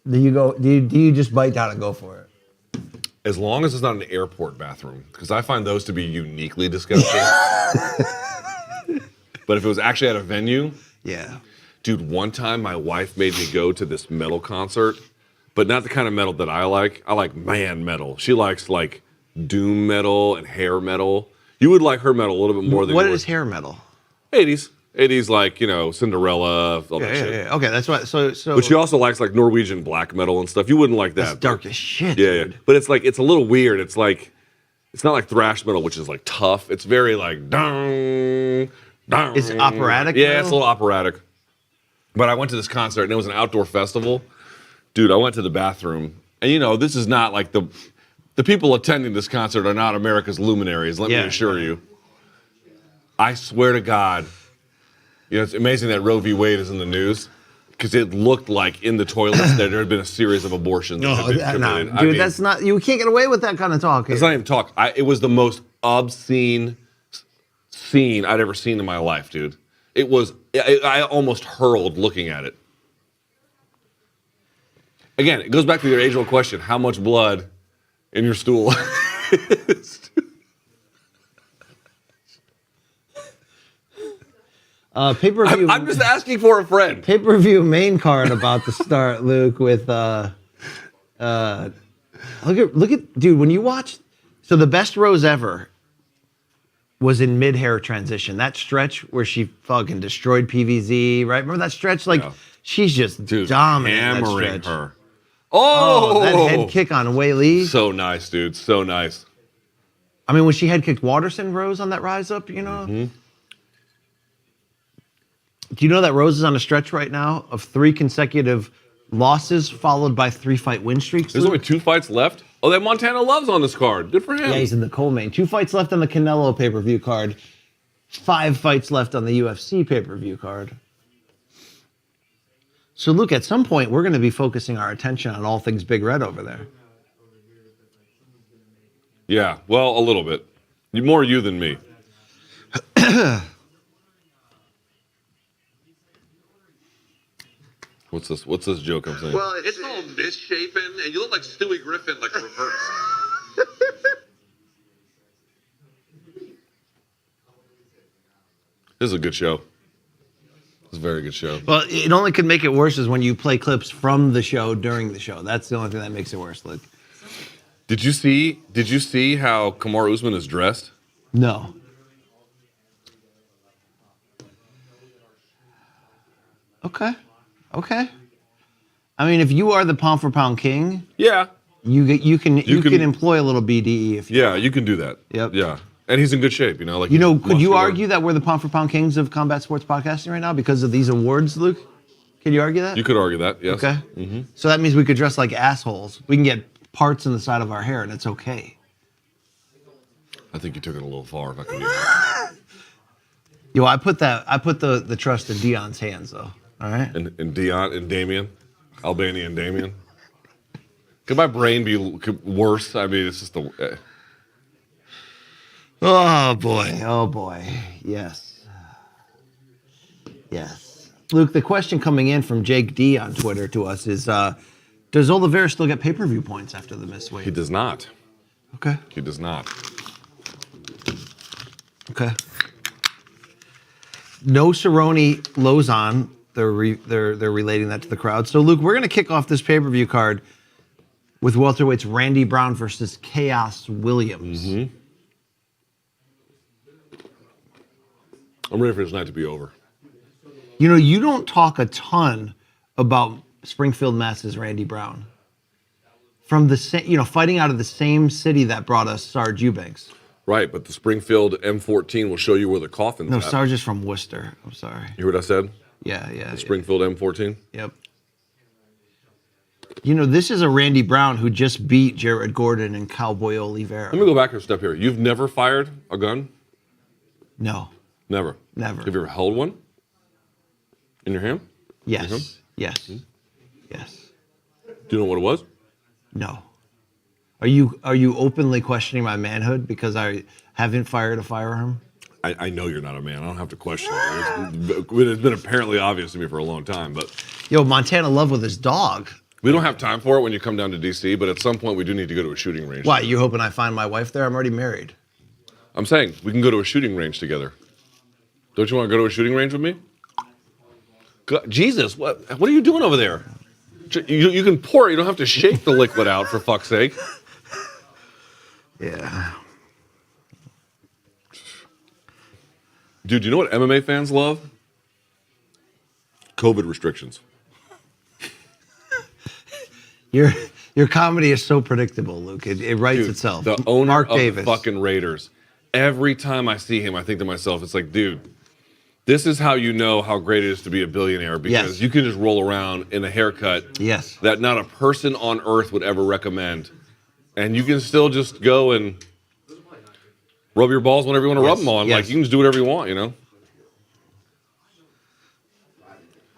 Do you just bite down and go for it? As long as it's not an airport bathroom, because I find those to be uniquely disgusting. But if it was actually at a venue, yeah. Dude, one time my wife made me go to this metal concert, but not the kind of metal that I like. I like man metal. She likes like doom metal and hair metal. You would like her metal a little bit more than What you is would. hair metal? 80s. 80s like, Cinderella, all that shit. Yeah. Okay, that's what. So. But she also likes like Norwegian black metal and stuff. You wouldn't like that. That's dark as shit. Yeah. Dude. But it's like, it's a little weird. It's like, it's not like thrash metal, which is like tough. It's very like, dong, dong. It's operatic Yeah, metal? it's a little operatic. But I went to this concert, and it was an outdoor festival. Dude, I went to the bathroom, and this is not like the people attending this concert are not America's luminaries, let me assure you. I swear to God, it's amazing that Roe v. Wade is in the news, because it looked like in the toilets there had been a series of abortions that had been committed. Dude, that's not, you can't get away with that kind of talk. It's not even talk. It was the most obscene scene I'd ever seen in my life, dude. It was, I almost hurled looking at it. Again, it goes back to your age-old question, how much blood in your stool? Pay-per-view. I'm just asking for a friend. Pay-per-view main card about to start, Luke, with look at dude, when you watch, so the best Rose ever was in mid-hair transition. That stretch where she fucking destroyed PVZ, right? Remember that stretch? Like, she's just dominant. Hammering that stretch. her. Oh, that head kick on Wei Li. So nice, dude. So nice. I mean, when she head kicked Waterson Rose on that rise up, Mm-hmm. Do you know that Rose is on a stretch right now of 3 consecutive losses followed by 3-fight win streaks? There's only 2 fights left? Oh, that Montana Love's on this card. Good for him. Yeah, he's in the co-main. 2 fights left on the Canelo pay-per-view card. 5 fights left on the UFC pay-per-view card. So, Luke, at some point, we're going to be focusing our attention on all things Big Red over there. Yeah, well, a little bit. More you than me. What's this joke I'm saying? Well, it's all misshapen, and you look like Stewie Griffin, like reverse. This is a good show. It's a very good show. Well, it only could make it worse is when you play clips from the show during the show. That's the only thing that makes it worse, Luke. Did you see how Kamaru Usman is dressed? No. Okay. I mean, if you are the pound for pound king, Yeah. you can employ a little BDE if you Yeah, you can do that. Yep. Yeah. And he's in good shape, Like could you muscular. argue that we're the pound for pound kings of combat sports podcasting right now because of these awards, Luke? Can you argue that? You could argue that, yes. Okay. Mm-hmm. So that means we could dress like assholes. We can get parts in the side of our hair and it's okay. I think you took it a little far if I can be honest. Yo, I put the trust in Dion's hands though. All right. And Dion and Damien, Albania and Damien. Could my brain be worse? I mean, it's just the. Oh boy. Yes. Luke, the question coming in from Jake D on Twitter to us is, does Oliveira still get pay-per-view points after the missed weight? He does not. Okay. He does not. Okay. No Cerrone Lozon. They're relating that to the crowd. So, Luke, we're going to kick off this pay-per-view card with welterweights Randy Brown versus Chaos Williams. Mm-hmm. I'm ready for this night to be over. You don't talk a ton about Springfield, Mass's Randy Brown. From the fighting out of the same city that brought us Sarge Eubanks. Right, but the Springfield M14 will show you where the coffin's No, at. Sarge is from Worcester. I'm sorry. You heard what I said? Yeah. The Springfield M14? Yep. This is a Randy Brown who just beat Jared Gordon and Cowboy Oliveira. Let me go back a step here. You've never fired a gun? No. Never. Never. Have you ever held one? In your hand? Yes. Mhm. Yes. Yes. Do you know what it was? No. Are you openly questioning my manhood because I haven't fired a firearm? I know you're not a man. I don't have to question it. It's been apparently obvious to me for a long time, but Yo, Montana Love with his dog. we don't have time for it when you come down to D.C., but at some point we do need to go to a shooting range. Why, you hoping I find my wife there? I'm already married. I'm saying we can go to a shooting range together. Don't you want to go to a shooting range with me? Jesus, what are you doing over there? You can pour it. You don't have to shake the liquid out, for fuck's sake. Yeah. Dude, do you know what MMA fans love? COVID restrictions. Your comedy is so predictable, Luke. It writes Dude, itself. The owner Mark of Davis. the fucking Raiders. Every time I see him, I think to myself, it's like, dude, This is how you know how great it is to be a billionaire because you can just roll around in a haircut that not a person on earth would ever recommend. And you can still just go and rub your balls whenever you want to rub them on. Like, you can just do whatever you want, you know?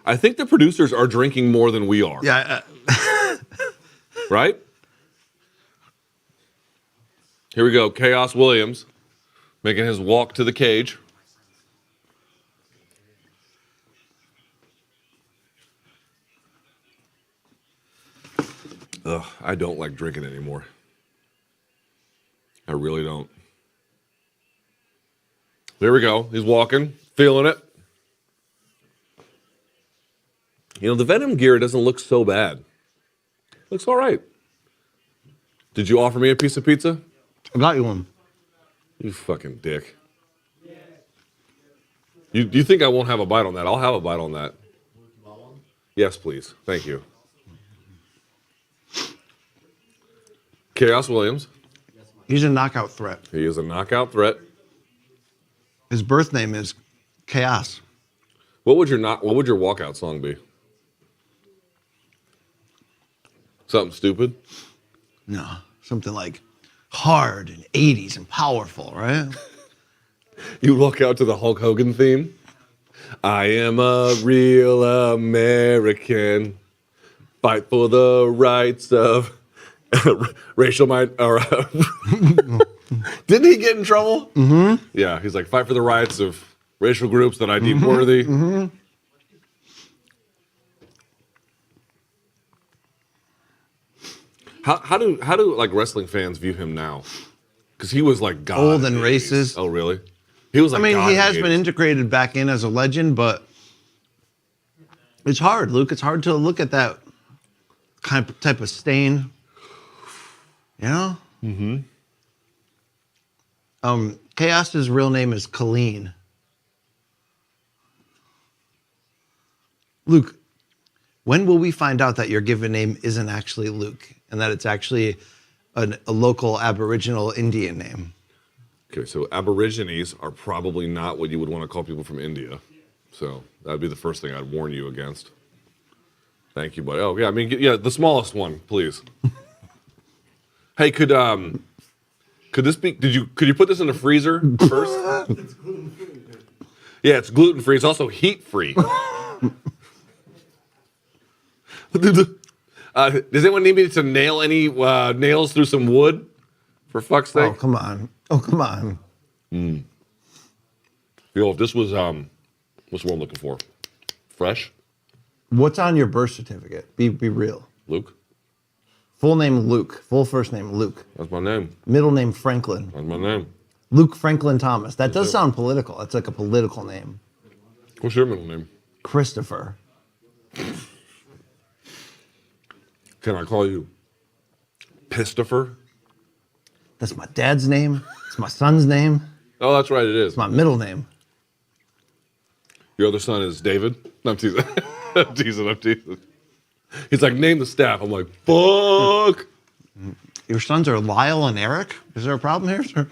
I think the producers are drinking more than we are. Yeah. Right? Here we go. Chaos Williams making his walk to the cage. Ugh, I don't like drinking anymore. I really don't. There we go. He's walking, feeling it. You know, the Venom gear doesn't look so bad. Looks all right. Did you offer me a piece of pizza? I got you one. You fucking dick. You think I won't have a bite on that? I'll have a bite on that. Yes, please. Thank you. Chaos Williams. He's a knockout threat. He is a knockout threat. His birth name is Chaos. What would your walkout song be? Something stupid? No, something like hard and 80s and powerful, right? You walk out to the Hulk Hogan theme. I am a real American. Fight for the rights of racial mind. Didn't he get in trouble? Mm-hmm. Yeah, he's like, fight for the rights of racial groups that I deem worthy. Mm-hmm. How do like wrestling fans view him now? Because he was like God. Old and racist. Oh, really? He was like, I mean, God he has in been the 80s. integrated back in as a legend, but it's hard, Luke. It's hard to look at that kind of type of stain. You know? Mm-hmm. Chaos's real name is Colleen. Luke, when will we find out that your given name isn't actually Luke and that it's actually a local Aboriginal Indian name? Okay, so Aborigines are probably not what you would want to call people from India. So that'd be the first thing I'd warn you against. Thank you, buddy. Oh, yeah, I mean, yeah, the smallest one, please. Hey, could this be, could you put this in the freezer first? It's gluten-free. Yeah, it's gluten-free. It's also heat-free. Does anyone need me to nail any nails through some wood? For fuck's sake. Oh, come on. Oh, come on. You know, if this was, what's the word I'm looking for? Fresh? What's on your birth certificate? Be real. Luke? Full name Luke. Full first name Luke. That's my name. Middle name Franklin. That's my name. Luke Franklin Thomas. That does sound political. That's like a political name. What's your middle name? Christopher. Can I call you Pistifer? That's my dad's name. It's my son's name. Oh, that's right, it is. It's my middle name. Your other son is David? No, I'm teasing. I'm teasing. He's like, name the staff. I'm like, fuck. Your sons are Lyle and Eric? Is there a problem here, sir?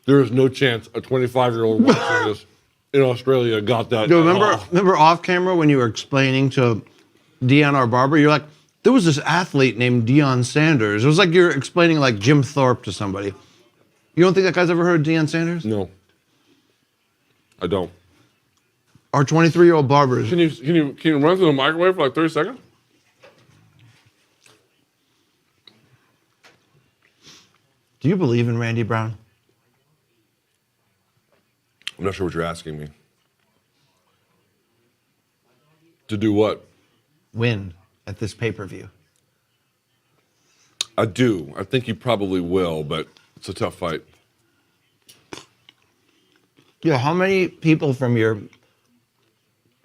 There is no chance a 25-year-old watching this in Australia got that. Yo, remember off camera when you were explaining to Dion, our barber, you're like, there was this athlete named Deion Sanders. It was like you're explaining like Jim Thorpe to somebody. You don't think that guy's ever heard of Deion Sanders? No. I don't. Our 23-year-old barbers. Can you run through the microwave for like 30 seconds? Do you believe in Randy Brown? I'm not sure what you're asking me. To do what? Win at this pay-per-view. I do. I think you probably will, but it's a tough fight. Yeah, how many people from your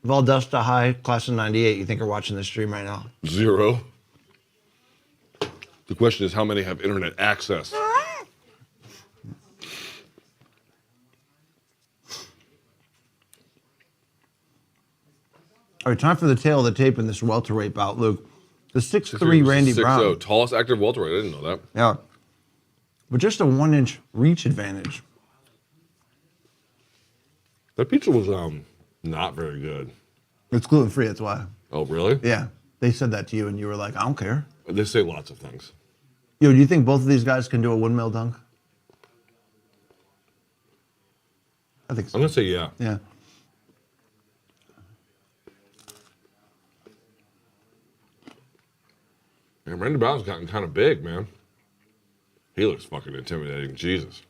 Valdosta High class of 98 you think are watching this stream right now? 0. The question is, how many have internet access? All right, time for the tail of the tape in this welterweight bout, Luke. The 6'3" Randy 6'0", Brown. tallest active welterweight. I didn't know that. Yeah. But just a 1-inch reach advantage. That pizza was not very good. It's gluten-free, that's why. Oh, really? Yeah. They said that to you, and you were like, I don't care. They say lots of things. Yo, do you think both of these guys can do a windmill dunk? I think so. I'm going to say yeah. Yeah. Man, Randy Brown's gotten kind of big, man. He looks fucking intimidating. Jesus.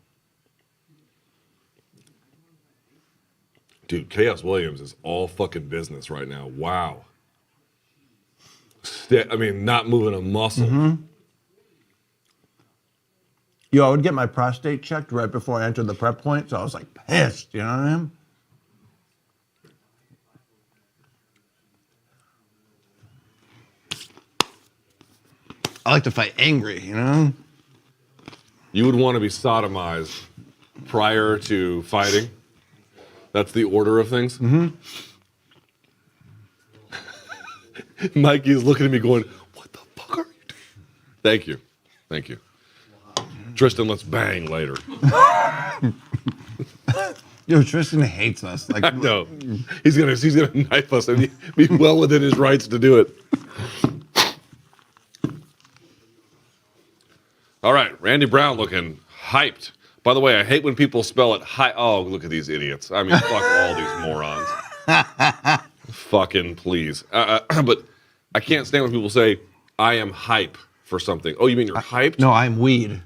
Dude, Chaos Williams is all fucking business right now. Wow. I mean, not moving a muscle. Mm-hmm. Yo, I would get my prostate checked right before I entered the prep point, so I was like pissed, you know what I mean? I like to fight angry, you know? You would want to be sodomized prior to fighting. That's the order of things. Mm-hmm. Mikey's looking at me going, what the fuck are you doing? Thank you. Thank you. Tristan, let's bang later. Yo, Tristan hates us. Like, I know. He's gonna knife us and be well within his rights to do it. All right, Randy Brown looking hyped. By the way, I hate when people spell it hi. Oh, look at these idiots. I mean, fuck all these morons. Fucking please. But I can't stand when people say, I am hype for something. Oh, you mean you're hyped? no, I'm weed.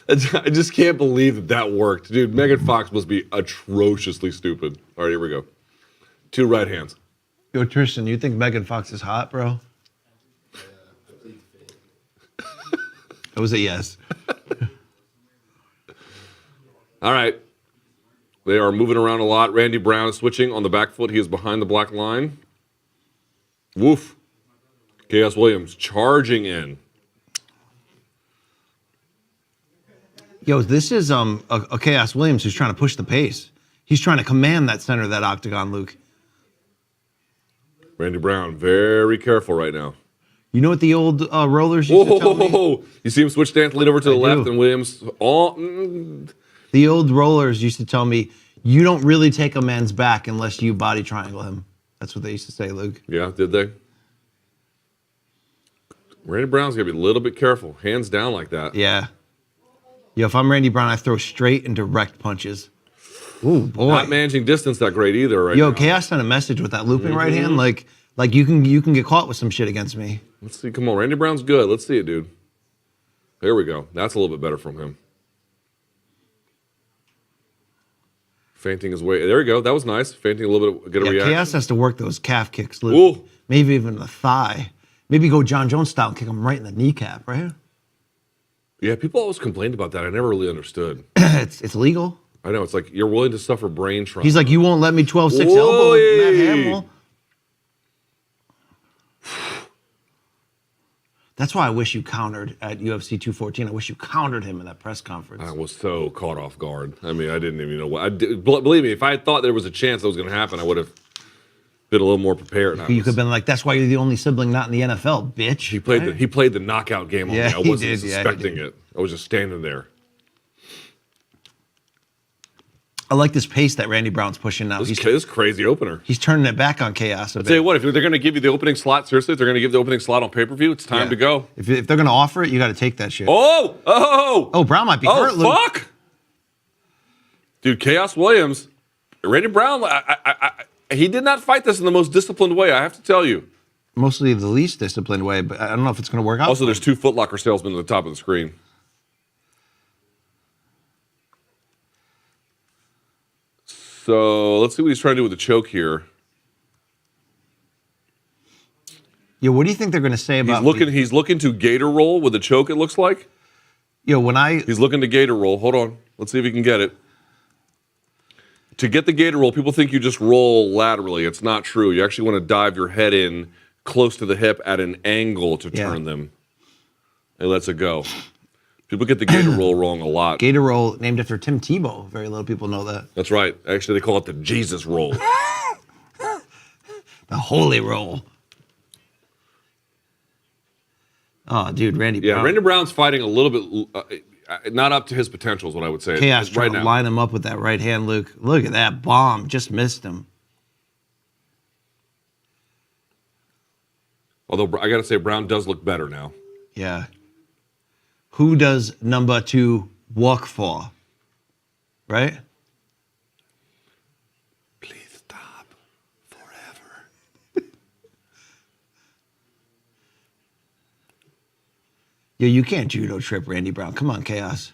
I just can't believe that worked. Dude, Megan Fox must be atrociously stupid. All right, here we go. 2 right hands. Yo, Tristan, you think Megan Fox is hot, bro? That was a yes. All right. They are moving around a lot. Randy Brown is switching on the back foot. He is behind the black line. Woof. Chaos Williams charging in. Yo, this is a Chaos Williams who's trying to push the pace. He's trying to command that center of that octagon, Luke. Randy Brown, very careful right now. You know what the old rollers used to tell me? You see him switch stance, lead over to the left, do. and Williams. The old rollers used to tell me, you don't really take a man's back unless you body triangle him. That's what they used to say, Luke. Yeah, did they? Randy Brown's got to be a little bit careful. Hands down like that. Yeah. Yo, if I'm Randy Brown, I throw straight and direct punches. Ooh, boy. Not managing distance that great either right now. Yo, Chaos sent a message with that looping right hand. Like you can get caught with some shit against me. Let's see. Come on, Randy Brown's good. Let's see it, dude. There we go. That's a little bit better from him. Feinting his way. There we go. That was nice. Feinting a little bit. Get a reaction. Chaos has to work those calf kicks, Luke. Ooh. Maybe even the thigh. Maybe go John Jones style and kick him right in the kneecap, right here. Yeah, people always complained about that. I never really understood. It's legal. I know. It's like you're willing to suffer brain trauma. He's like, you won't let me 12-6 elbow Matt Hamill. That's why I wish you countered at UFC 214. I wish you countered him in that press conference. I was so caught off guard. I mean, I didn't even know what. Believe me, if I had thought there was a chance that was going to happen, I would have been a little more prepared. You could have been like, that's why you're the only sibling not in the NFL, bitch. He played the knockout game on me. I he wasn't did. suspecting it. I was just standing there. I like this pace that Randy Brown's pushing now. This crazy opener. He's turning it back on Chaos a bit. I'll tell you what, if they're going to give you the opening slot, seriously, if they're going to give the opening slot on pay-per-view, it's time to go. If they're going to offer it, you got to take that shit. Oh, Brown might be hurt, Luke. Fuck! Dude, Chaos Williams, Randy Brown, he did not fight this in the most disciplined way, I have to tell you. Mostly the least disciplined way, but I don't know if it's going to work out. Also, there's 2 Foot Locker salesmen at the top of the screen. So let's see what he's trying to do with the choke here. Yo, what do you think they're going to say about? He's looking to gator roll with the choke. It looks like. Yo, he's looking to gator roll. Hold on, let's see if he can get it. To get the gator roll, people think you just roll laterally. It's not true. You actually want to dive your head in close to the hip at an angle to turn them. It lets it go. People get the gator roll wrong a lot. Gator roll named after Tim Tebow. Very little people know that. That's right. Actually, they call it the Jesus roll. The holy roll. Oh, dude, Randy Brown. Yeah, Randy Brown's fighting a little bit, not up to his potential is what I would say. Chaos right trying to now. line him up with that right hand, Luke. Look at that bomb. Just missed him. Although I got to say, Brown does look better now. Yeah. Who does number 2 walk for? Right? Please stop forever. Yo, you can't judo trip Randy Brown. Come on, Chaos.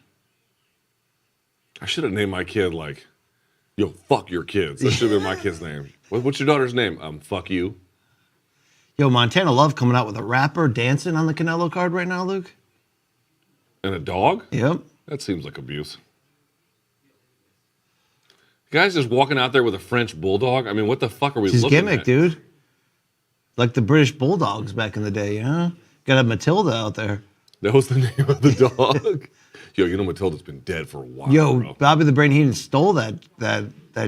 I should have named my kid like, yo, fuck your kids. That should have been my kid's name. What's your daughter's name? Fuck you. Yo, Montana Love coming out with a rapper dancing on the Canelo card right now, Luke. And a dog? Yep. That seems like abuse. The guy's just walking out there with a French bulldog. I mean, what the fuck are we It's his looking gimmick, at? dude. Like the British Bulldogs back in the day, you know? Gotta have Matilda out there. That was the name of the dog. Yo, you know Matilda's been dead for a while. Yo, bro. Bobby the Brain Heenan stole that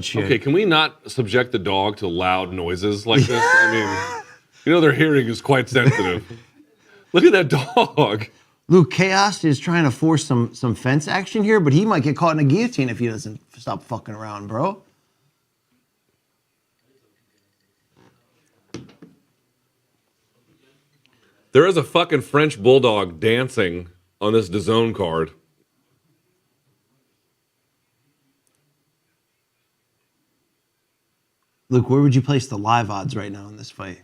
shit. Okay, can we not subject the dog to loud noises like this? I mean, you know their hearing is quite sensitive. Look at that dog. Luke, Chaos is trying to force some fence action here, but he might get caught in a guillotine if he doesn't stop fucking around, bro. There is a fucking French bulldog dancing on this DAZN card. Luke, where would you place the live odds right now in this fight?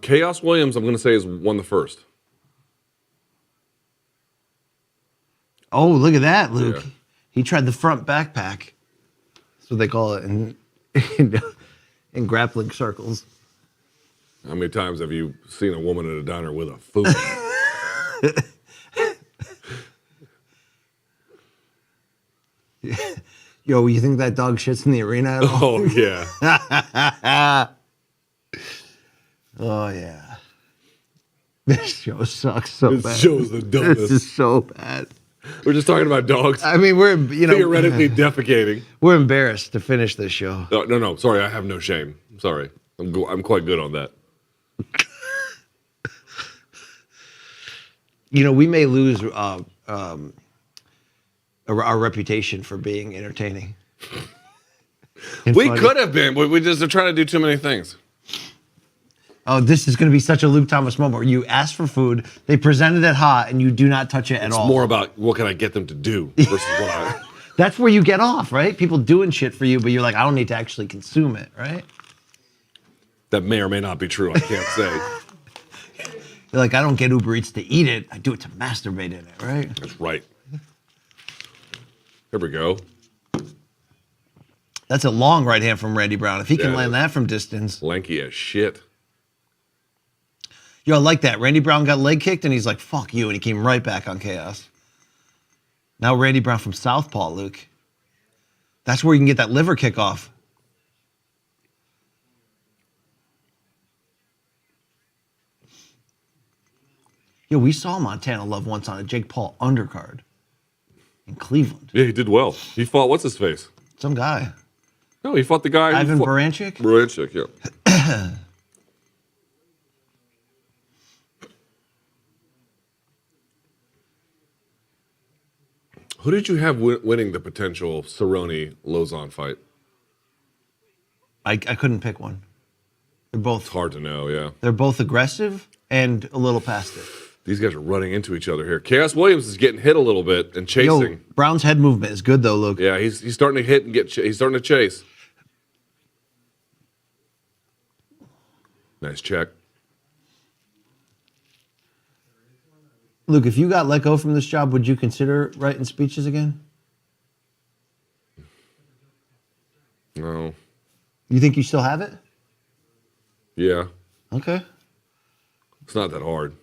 Chaos Williams, I'm going to say, has won the first. Oh, look at that, Luke. Yeah. He tried the front backpack. That's what they call it in grappling circles. How many times have you seen a woman at a diner with a food? Yo, you think that dog shits in the arena at all? Oh, yeah. Oh, yeah. This show sucks so bad. This show's the dumbest. This is so bad. We're just talking about dogs I mean, we're, theoretically defecating. we're embarrassed to finish this show. No. Sorry, I have no shame. I'm sorry. I'm quite good on that. You know, we may lose our reputation for being entertaining. And We funny. could have been, but we just are trying to do too many things. Oh, this is going to be such a Luke Thomas moment where you ask for food, they presented it hot, and you do not touch it at all. It's more about what can I get them to do versus what I... That's where you get off, right? People doing shit for you, but you're like, I don't need to actually consume it, right? That may or may not be true. I can't say. You're like, I don't get Uber Eats to eat it. I do it to masturbate in it, right? That's right. Here we go. That's a long right hand from Randy Brown. If he can Yeah. land that from distance. Lanky as shit. Yo, I like that. Randy Brown got leg kicked, and he's like, fuck you, and he came right back on Chaos. Now Randy Brown from Southpaw, Luke. That's where you can get that liver kick off. Yo, we saw Montana Love once on a Jake Paul undercard in Cleveland. Yeah, he did well. He fought, what's his face? Some guy. No, he fought the guy. Ivan Baranchik? Baranchik, yeah. Who did you have winning the potential Cerrone-Lozon fight? I couldn't pick one. They're both It's hard to know, yeah. They're both aggressive and a little past it. These guys are running into each other here. Chaos Williams is getting hit a little bit and chasing. Yo, Brown's head movement is good though, Luke. Yeah, he's starting to hit and he's starting to chase. Nice check. Luke, if you got let go from this job, would you consider writing speeches again? No. You think you still have it? Yeah. Okay. It's not that hard.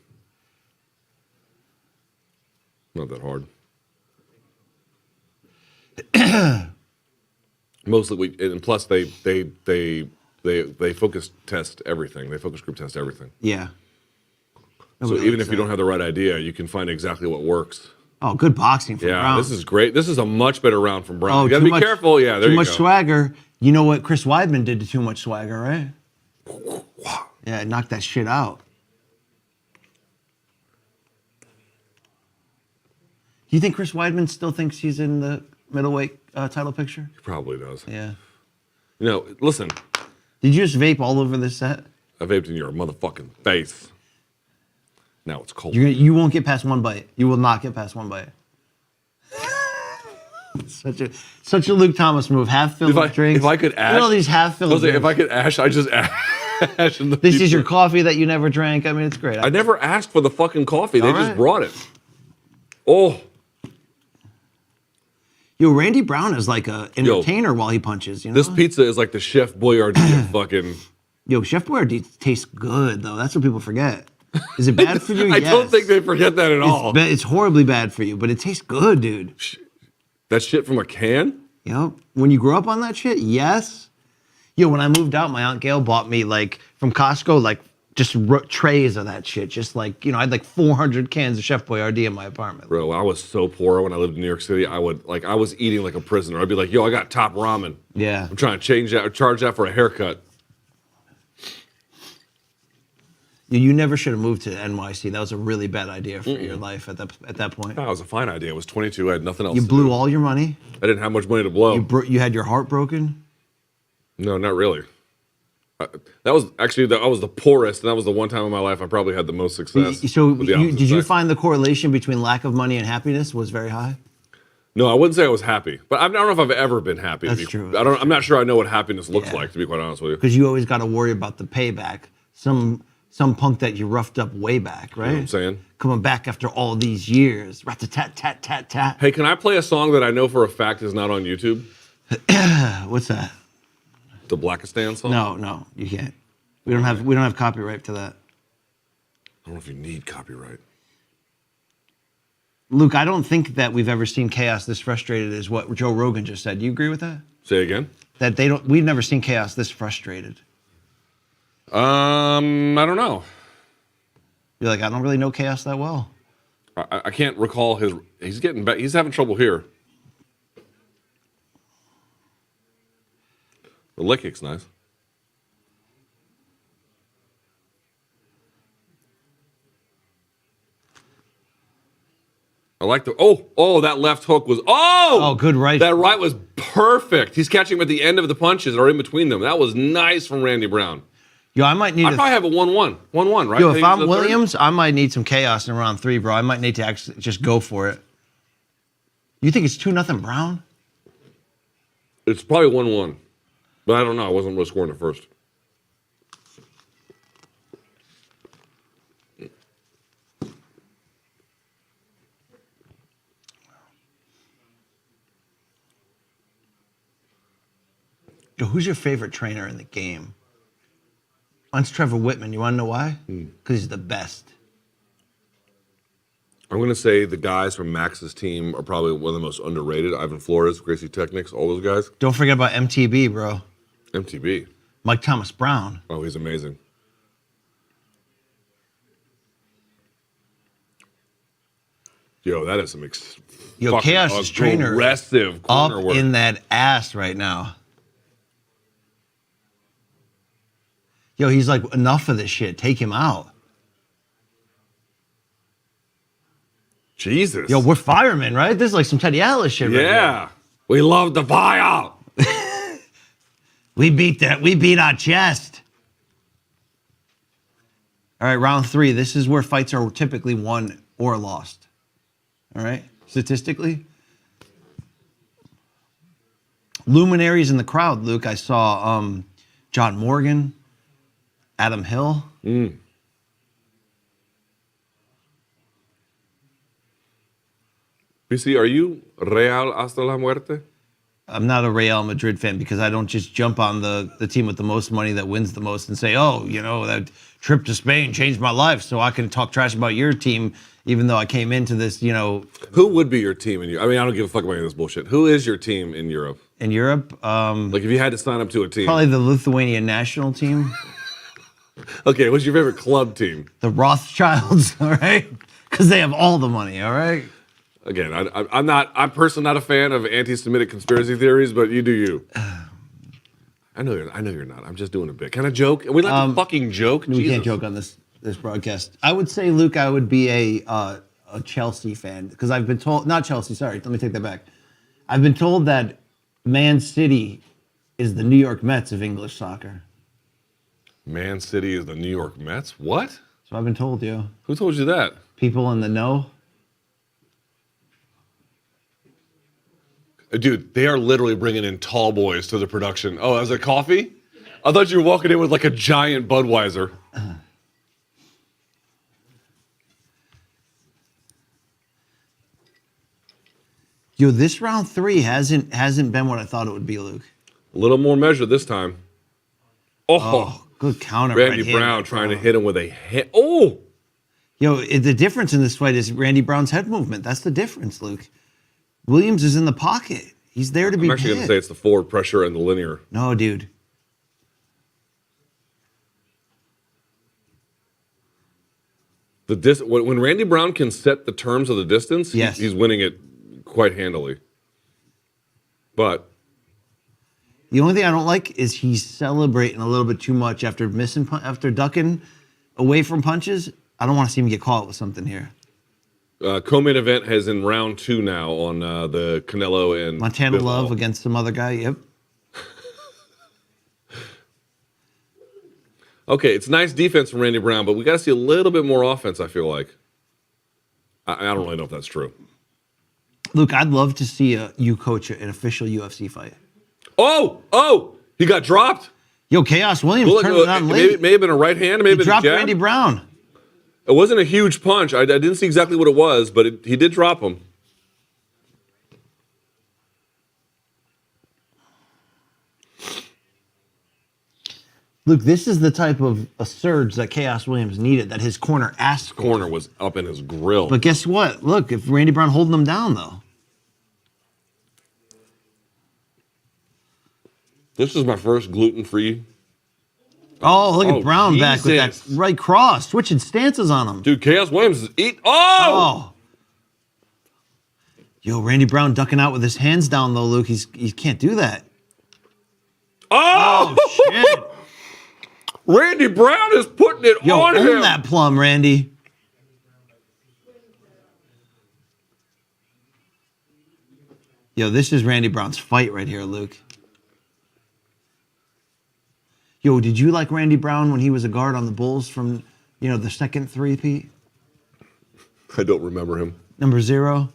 Not that hard. Mostly and plus they focus test everything. They focus group test everything. Yeah. So Nobody even likes if you that. don't have the right idea, you can find exactly what works. Oh, good boxing from Yeah, Brown. this is great. This is a much better round from Brown. Oh, You got to too be much- careful. Yeah, there Too you much go. swagger. You know what Chris Weidman did to Too Much Swagger, right? Yeah, knocked that shit out. Do you think Chris Weidman still thinks he's in the middleweight title picture? He probably does. Yeah. You know, listen. Did you just vape all over this set? I vaped in your motherfucking face. Now it's cold. You won't get past one bite. You will not get past one bite. Such a Luke Thomas move. Half-filled drinks. If I could ash. Look at all these half-filled drinks. If I could ash, I just ash. This is your coffee that you never drank. I mean, it's great. I never asked for the fucking coffee. They All just right. brought it. Oh. Yo, Randy Brown is like a entertainer while he punches. You know? This pizza is like the Chef Boyardee of fucking. Yo, Chef Boyardee tastes good though. That's what people forget. Is it bad for you? I don't think they forget that at all. It's horribly bad for you, but it tastes good, dude. That shit from a can? Yo, when you grew up on that shit, yes. Yo, when I moved out, my Aunt Gail bought me like from Costco, like just trays of that shit. Just like, you know, I had like 400 cans of Chef Boyardee in my apartment. Bro, I was so poor when I lived in New York City. I was eating like a prisoner. I'd be like, yo, I got top ramen. Yeah. I'm trying to charge that for a haircut. You never should have moved to NYC. That was a really bad idea for your life at that point. That was a fine idea. I was 22. I had nothing else You to blew do. all your money. I didn't have much money to blow. You had your heart broken. No, not really. That was the poorest, and that was the one time in my life I probably had the most success. So with the opposite did you sex. find the correlation between lack of money and happiness was very high? No, I wouldn't say I was happy, but I don't know if I've ever been happy. That's true. I'm not sure I know what happiness looks like, to be quite honest with you. Because you always got to worry about the payback. Some punk that you roughed up way back, right? You know what I'm saying? Coming back after all these years. Rat-a-tat-tat-tat-tat. Hey, can I play a song that I know for a fact is not on YouTube? What's that? The Blackistan song? No, you can't. We don't have copyright to that. I don't know if you need copyright. Luke, I don't think that we've ever seen chaos this frustrated as what Joe Rogan just said. Do you agree with that? Say again? That we've never seen chaos this frustrated. I don't know. You're like, I don't really know chaos that well. I can't recall he's getting back. He's having trouble here. The leg kick's nice. I like that left hook was good right. That right was perfect. He's catching him at the end of the punches or in between them. That was nice from Randy Brown. Yo, I might need. I probably have a 1-1, right? Yo, if I'm Williams, I might need some chaos in round 3, bro. I might need to actually just go for it. You think it's 2-0 Brown? It's probably 1-1, but I don't know. I wasn't really scoring at first. Yo, who's your favorite trainer in the game? Mine's Trevor Whitman. You want to know why? Because he's the best. I'm going to say the guys from Max's team are probably one of the most underrated. Ivan Flores, Gracie Technics, all those guys. Don't forget about MTB, bro. MTB. Mike Thomas Brown. Oh, he's amazing. Yo, that is some Chaos's trainer aggressive corner up work. in that ass right now. Yo, he's like, enough of this shit. Take him out. Jesus. Yo, we're firemen, right? This is like some Teddy Atlas shit right Yeah. We love the fire. We beat our chest. All right, round 3. This is where fights are typically won or lost. All right, statistically. Luminaries in the crowd, Luke. I saw John Morgan, Adam Hill. BC, are you Real hasta la muerte? I'm not a Real Madrid fan because I don't just jump on the team with the most money that wins the most and say, oh, you know, that trip to Spain changed my life so I can talk trash about your team even though I came into this, you know. Who would be your team in Europe? I mean, I don't give a fuck about any of this bullshit. Who is your team in Europe? In Europe? Like if you had to sign up to a team. Probably the Lithuanian national team. Okay, what's your favorite club team? The Rothschilds, all right? Because they have all the money, all right? Again, I'm personally not a fan of anti-Semitic conspiracy theories, but you do you. I know you're not. I'm just doing a bit. Can I joke? Are we allowed to fucking joke? We can't joke on this broadcast. I would say, Luke, I would be a Chelsea fan because I've been told, not Chelsea, sorry, let me take that back. I've been told that Man City is the New York Mets of English soccer. Man City is the New York Mets? What? So I've been told, yo. Who told you that? People in the know. Dude, they are literally bringing in tall boys to the production. Oh, as a coffee? I thought you were walking in with like a giant Budweiser. Yo, this round 3 hasn't been what I thought it would be, Luke. A little more measured this time. Oh, good counter. Randy Brown trying to hit him with a hit. Oh! Yo, the difference in this fight is Randy Brown's head movement. That's the difference, Luke. Williams is in the pocket. He's there to be I'm actually going to say it's the forward pressure and the linear. No, dude. When Randy Brown can set the terms of the distance, yes. he's winning it quite handily. But the only thing I don't like is he's celebrating a little bit too much after ducking away from punches. I don't want to see him get caught with something here. Co-main event has in round 2 now on the Canelo and Montana Bivol. Love against some other guy. Yep. Okay, it's nice defense from Randy Brown, but we got to see a little bit more offense, I feel like. I don't really know if that's true. Luke, I'd love to see you coach an official UFC fight. Oh! He got dropped. Yo, Chaos Williams turned it on late. It may have been a right hand. Maybe he dropped Randy Brown. It wasn't a huge punch. I didn't see exactly what it was, but he did drop him. Luke, this is the type of a surge that Chaos Williams needed, that his corner asked for. Corner was up in his grill. But guess what? Look, if Randy Brown holding him down, though. This is my first gluten-free. Oh, look at Brown back with that right cross, switching stances on him. Dude, Chaos Williams is Oh! Yo, Randy Brown ducking out with his hands down, though, Luke. He can't do that. Oh shit. Randy Brown is putting it on him. Own that plum, Randy. Yo, this is Randy Brown's fight right here, Luke. Yo, did you like Randy Brown when he was a guard on the Bulls from, the second three-peat? I don't remember him. Number 0?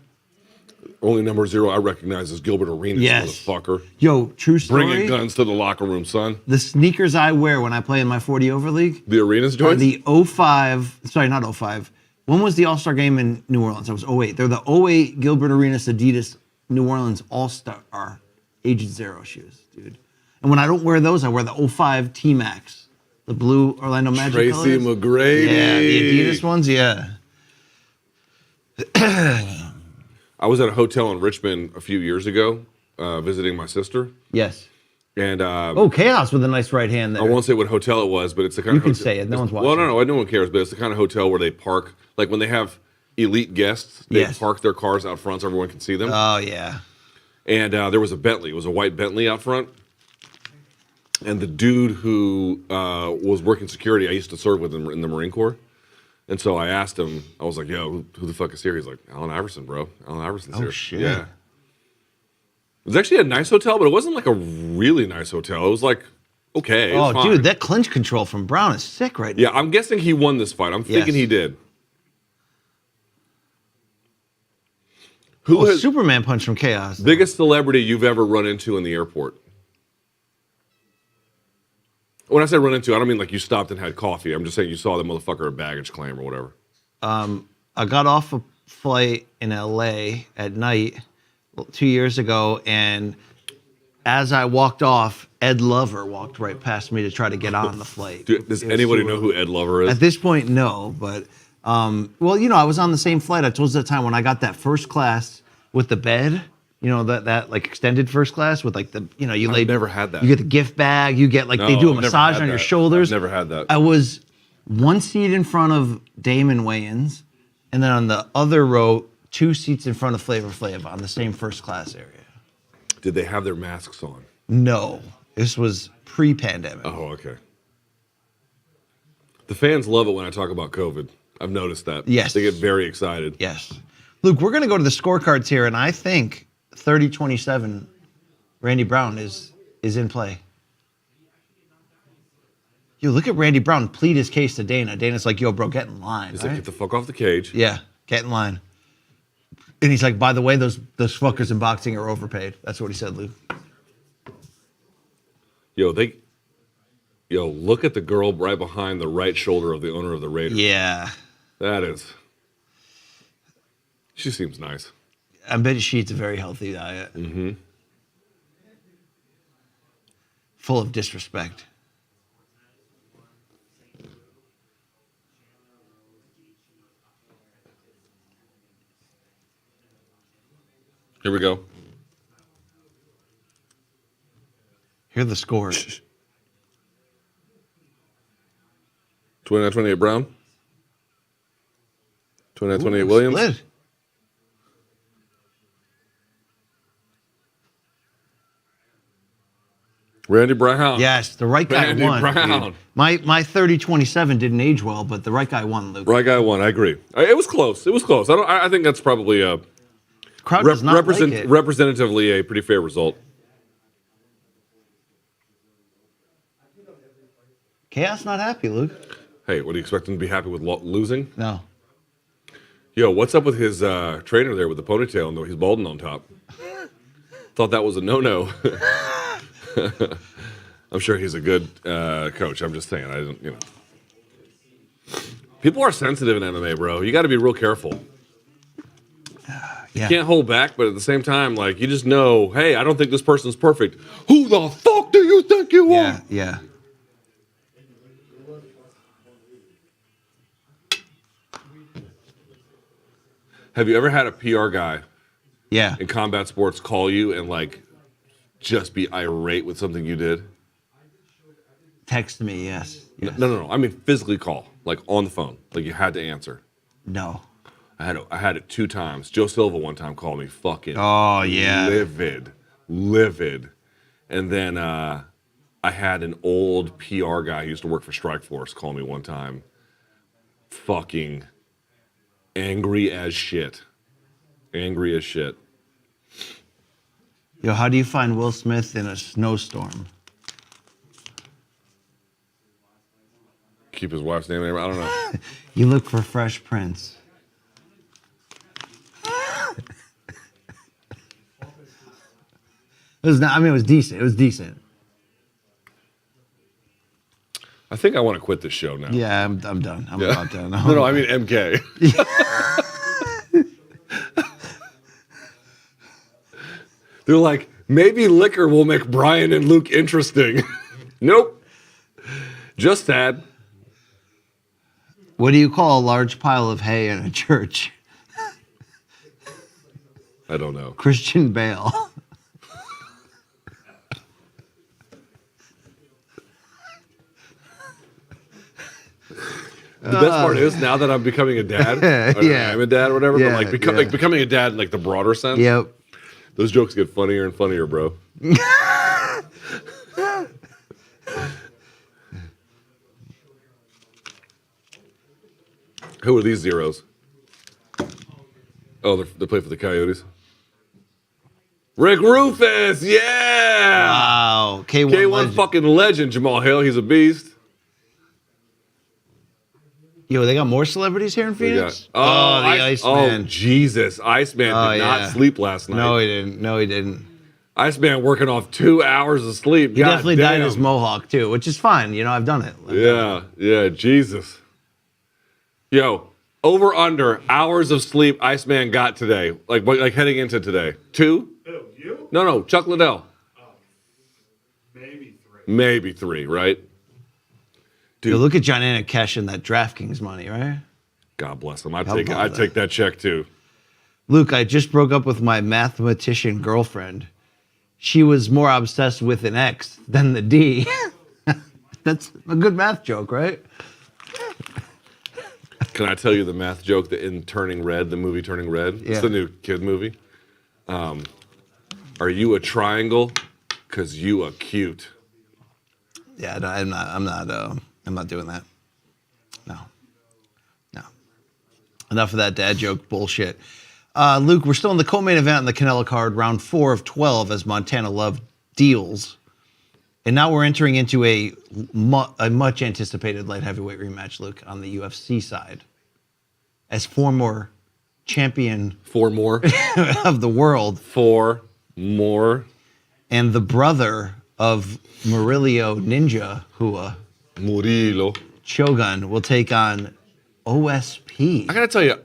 Only number 0 I recognize is Gilbert Arenas, motherfucker. Yo, true story. Bringing guns to the locker room, son. The sneakers I wear when I play in my 40 over league. The Arenas joints? The 05, sorry, not 05. When was the All-Star game in New Orleans? It was 08. They're the 08 Gilbert Arenas Adidas New Orleans All-Star Agent 0 shoes, dude. And when I don't wear those, I wear the 05 T-Max. The blue Orlando Magic Tracy colors. McGrady. Yeah, the Adidas ones, yeah. I was at a hotel in Richmond a few years ago, visiting my sister. Yes. And Chaos with a nice right hand there. I won't say what hotel it was, but it's the kind of hotel. You can say it. No one's watching. Well, no one cares, but it's the kind of hotel where they park, like when they have elite guests, they park their cars out front so everyone can see them. Oh, yeah. And there was a Bentley. It was a white Bentley out front. And the dude who was working security, I used to serve with him in the Marine Corps. And so I asked him, I was like, yo, who the fuck is here? He's like, Allen Iverson, bro. Allen Iverson's here. Oh, shit. Yeah. It was actually a nice hotel, but it wasn't like a really nice hotel. It was like, okay. Oh, dude, that clinch control from Brown is sick right now. Yeah, I'm guessing he won this fight. I'm thinking he did. Who has Superman punch from Chaos? Biggest celebrity you've ever run into in the airport? When I say run into, I don't mean like you stopped and had coffee. I'm just saying you saw the motherfucker at baggage claim or whatever. I got off a flight in LA at night 2 years ago, and as I walked off, Ed Lover walked right past me to try to get on the flight. Does anybody know who Ed Lover is? At this point, no, but well, I was on the same flight. I told you that time when I got that first class with the bed. That like extended first class with like the, I've never had that. You get the gift bag, you get like, they do a massage on your shoulders. I've never had that. I was one seat in front of Damon Wayans, and then on the other row, 2 seats in front of Flavor Flav on the same first class area. Did they have their masks on? No. This was pre-pandemic. Oh, okay. The fans love it when I talk about COVID. I've noticed that. Yes. They get very excited. Yes. Luke, we're going to go to the scorecards here, and I think 30-27, Randy Brown is in play. Yo, look at Randy Brown plead his case to Dana. Dana's like, yo, bro, get in line. He's right? like, get the fuck off the cage. Yeah, get in line. And he's like, by the way, those fuckers in boxing are overpaid. That's what he said, Luke. Yo, look at the girl right behind the right shoulder of the owner of the Raiders. Yeah. That is. She seems nice. I bet she eats a very healthy diet. Mm-hmm. Full of disrespect. Here we go. Here are the scores. 29-28 Brown. 29-28 Williams. Split. Randy Brown. Yes, the right guy Randy won. Brown. Dude. My 30-27 didn't age well, but the right guy won, Luke. Right guy won. I agree. It was close. It was close. I think that's probably Crowd does not like it. representatively a pretty fair result. Chaos not happy, Luke. Hey, what do you expect him to be happy with losing? No. Yo, what's up with his trainer there with the ponytail and he's balding on top? Thought that was a no-no. I'm sure he's a good coach. I'm just saying, People are sensitive in MMA, bro. You got to be real careful. You can't hold back, but at the same time, you just know, hey, I don't think this person's perfect. Who the fuck do you think you are? Yeah. Have you ever had a PR guy Yeah. in combat sports call you and just be irate with something you did? Text me, yes. No. I mean physically call, on the phone, you had to answer. No. I had it 2 times. Joe Silva one time called me fucking livid. And then I had an old PR guy who used to work for Strikeforce call me one time fucking angry as shit. Angry as shit. Yo, how do you find Will Smith in a snowstorm? Keep his wife's name in there. I don't know. You look for Fresh Prince. It was decent. It was decent. I think I want to quit this show now. Yeah, I'm done. I'm about done. No, I mean MK. They're like, maybe liquor will make Brian and Luke interesting. Nope. Just sad. What do you call a large pile of hay in a church? I don't know. Christian Bale. The best part is now that I'm becoming a dad, I'm a dad or whatever, but becoming a dad in the broader sense. Yep. Those jokes get funnier and funnier, bro. Who are these zeros? Oh, they play for the Coyotes. Rick Rufus, yeah! Wow. K1 K1 legend. fucking legend, Jamal Hill. He's a beast. Yo, they got more celebrities here in Phoenix? The Iceman. Oh, Jesus. Iceman did not sleep last night. No, he didn't. Iceman working off 2 hours of sleep. He definitely dyed his mohawk, too, which is fine. I've done it. Yeah, Jesus. Yo, over under hours of sleep Iceman got today, like heading into today. 2? Who, you? No, Chuck Liddell. Maybe 3. Maybe 3, right? Dude, look at John Anna cashing that DraftKings money, right? God bless him. I'd take that check too. Luke, I just broke up with my mathematician girlfriend. She was more obsessed with an X than the D. That's a good math joke, right? Can I tell you the math joke that in Turning Red, the movie Turning Red? Yeah. It's the new kid movie. Are you a triangle? 'Cause you are cute. Yeah, no, I'm not doing that. No. Enough of that dad joke bullshit. Luke, we're still in the co-main event on the Canelo card, round 4 of 12 as Montana Love deals. And now we're entering into a much anticipated light heavyweight rematch, Luke, on the UFC side. As former champion 4 more of the world. 4 more. And the brother of Murillo Ninja Hua. Murillo. Shogun will take on OSP. I gotta tell you,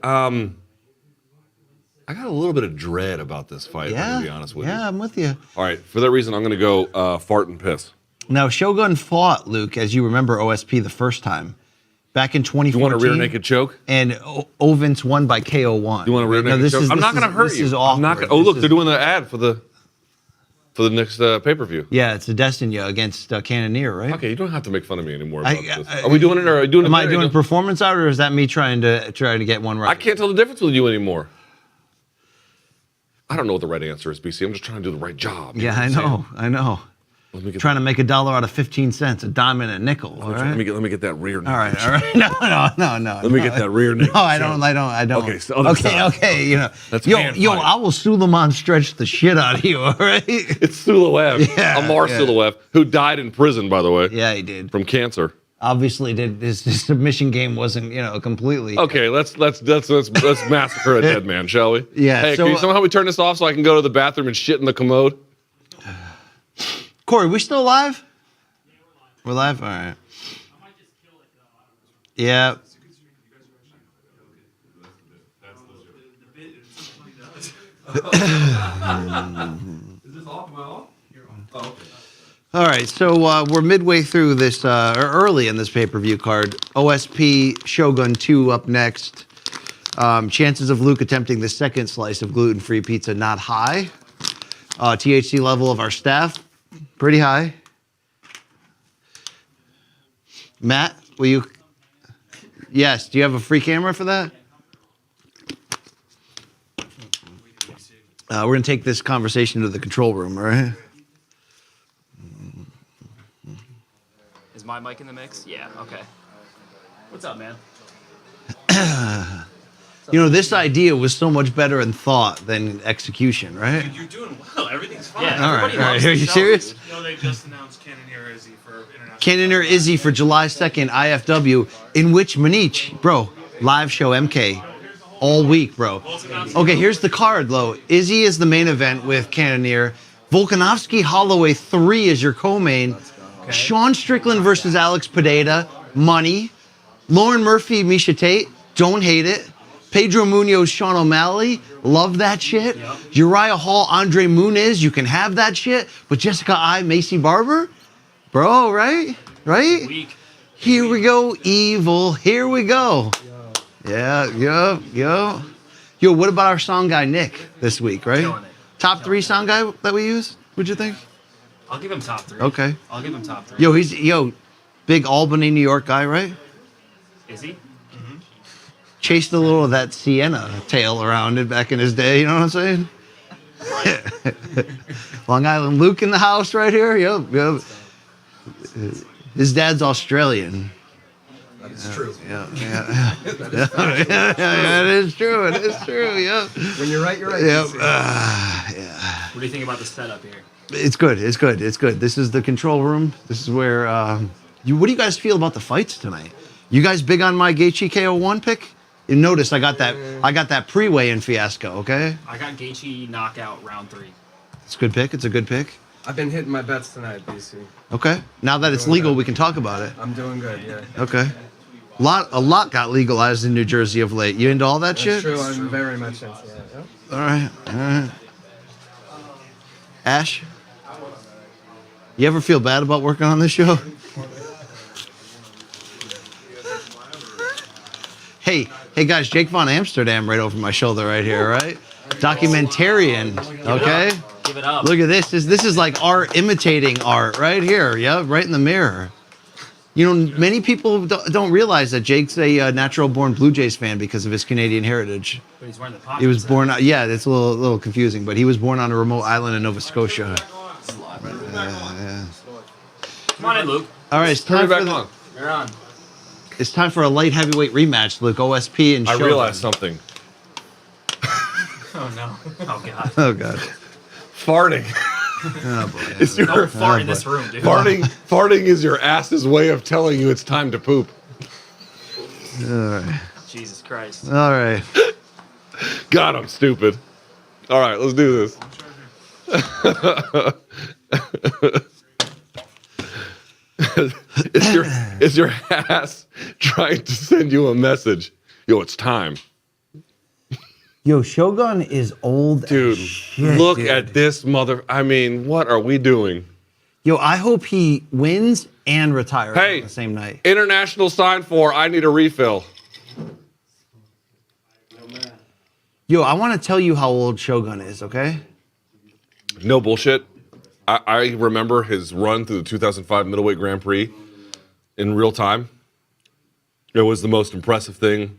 I got a little bit of dread about this fight, I'm gonna be honest with you. Yeah, I'm with you. All right, for that reason, I'm gonna go fart and piss. Now, Shogun fought, Luke, as you remember, OSP the first time, back in 2014. You want a rear naked choke? And Ovens won by KO1. You want a rear naked choke? I'm not gonna hurt you. This is awkward. I'm not gonna, oh, look, they're doing the ad for the next pay-per-view. Yeah, it's a Destiny against Cannoneer, right? Okay, you don't have to make fun of me anymore about this. Are we doing it or are we doing it? Am I doing a performance out or is that me trying to get one right? I can't tell the difference with you anymore. I don't know what the right answer is, BC. I'm just trying to do the right job. Yeah, I know. Trying to make $1 out of 15 cents, a dime and a nickel. Let me get that rear naked. All right. No. Let me get that rear naked. No, I don't. Okay, so okay. You know, That's yo, hand yo, fight. I will Suleiman stretch the shit out of you. All right. It's Sulawev, Amar Sulawev, who died in prison, by the way. Yeah, he did. From cancer. Obviously, his submission game wasn't, completely. Okay, let's massacre a dead man, shall we? Yeah. Hey, so, can you somehow we turn this off so I can go to the bathroom and shit in the commode? Corey, we still live? We're live. All right. Yeah. All right, so we're midway through this, or early in this pay-per-view card. OSP Shogun 2 up next. Chances of Luke attempting the second slice of gluten-free pizza not high. THC level of our staff, pretty high. Matt, will you? Yes, do you have a free camera for that? We're going to take this conversation to the control room, all right? Is my mic in the mix? Yeah, okay. What's up, man? This idea was so much better in thought than execution, right? Dude, you're doing well. Everything's fine. Yeah, All right. everybody loves Are the you show, serious? dude. They just announced Cannoneer Izzy for international. Cannoneer Izzy for July 2nd, IFW, in which Manich, bro, live show MK all week, bro. Okay, here's the card, though. Izzy is the main event with Cannoneer. Volkanovski Holloway 3 is your co-main. Okay. Sean Strickland versus Alex Pineda, money. Lauren Murphy, Misha Tate, don't hate it. Pedro Munoz, Sean O'Malley, love that shit. Yep. Uriah Hall, Andre Muniz, you can have that shit. But Jessica I, Macy Barber, bro, right? Weak. Here we go, evil. Here we go. Yeah, yo. Yo, what about our song guy Nick this week, right? Killing it. Top 3 song guy that we use? What'd you think? I'll give him top 3. Okay. I'll give him top 3. Yo, he's big Albany, New York guy, right? Is he? Chased a little of that Sienna tail around it back in his day, you know what I'm saying? Long Island Luke in the house right here. Yep. His dad's Australian. That's true. Yeah. It is true. Yep. When you're right, you're right. Yep. What do you think about the setup here? It's good. This is the control room. This is where. What do you guys feel about the fights tonight? You guys big on my Gaethje KO1 pick? You notice I got that pre-weigh-in fiasco. Okay. I got Gaethje knockout round 3. It's a good pick. It's a good pick. I've been hitting my bets tonight, BC. Okay. Now that it's legal, we can talk about it. I'm doing good, yeah. Okay. A lot got legalized in New Jersey of late. You into all that shit? True, I'm very much into that. Yep. All right. Ash, you ever feel bad about working on this show? Hey guys, Jake Von Amsterdam right over my shoulder right here, right? Documentarian, okay? Give it up. Look at this. This is like art imitating art right here, yeah, right in the mirror. Many people don't realize that Jake's a natural-born Blue Jays fan because of his Canadian heritage. But he's wearing the pocket He was set. born. Yeah, it's a little confusing, but he was born on a remote island in Nova Scotia. Come on in, Luke. All right, it's Turn time me for back on. You're on. it's time for a light heavyweight rematch, Luke. OSP and I Shogun. realized something. Oh no. Oh god. Oh god. Farting. Oh boy. Is your, Don't fart in this room, dude. farting is your ass's way of telling you it's time to poop. All right. Jesus Christ. All right. God, I'm stupid. All right, let's do this. Is your ass trying to send you a message? Yo, it's time. Yo, Shogun is old. Dude, as shit, look dude. at this mother. I mean, what are we doing? Yo, I hope he wins and retires Hey. on the same night. International sign for I need a refill. Yo, I want to tell you how old Shogun is, okay? No bullshit. I remember his run through the 2005 Middleweight Grand Prix in real time. It was the most impressive thing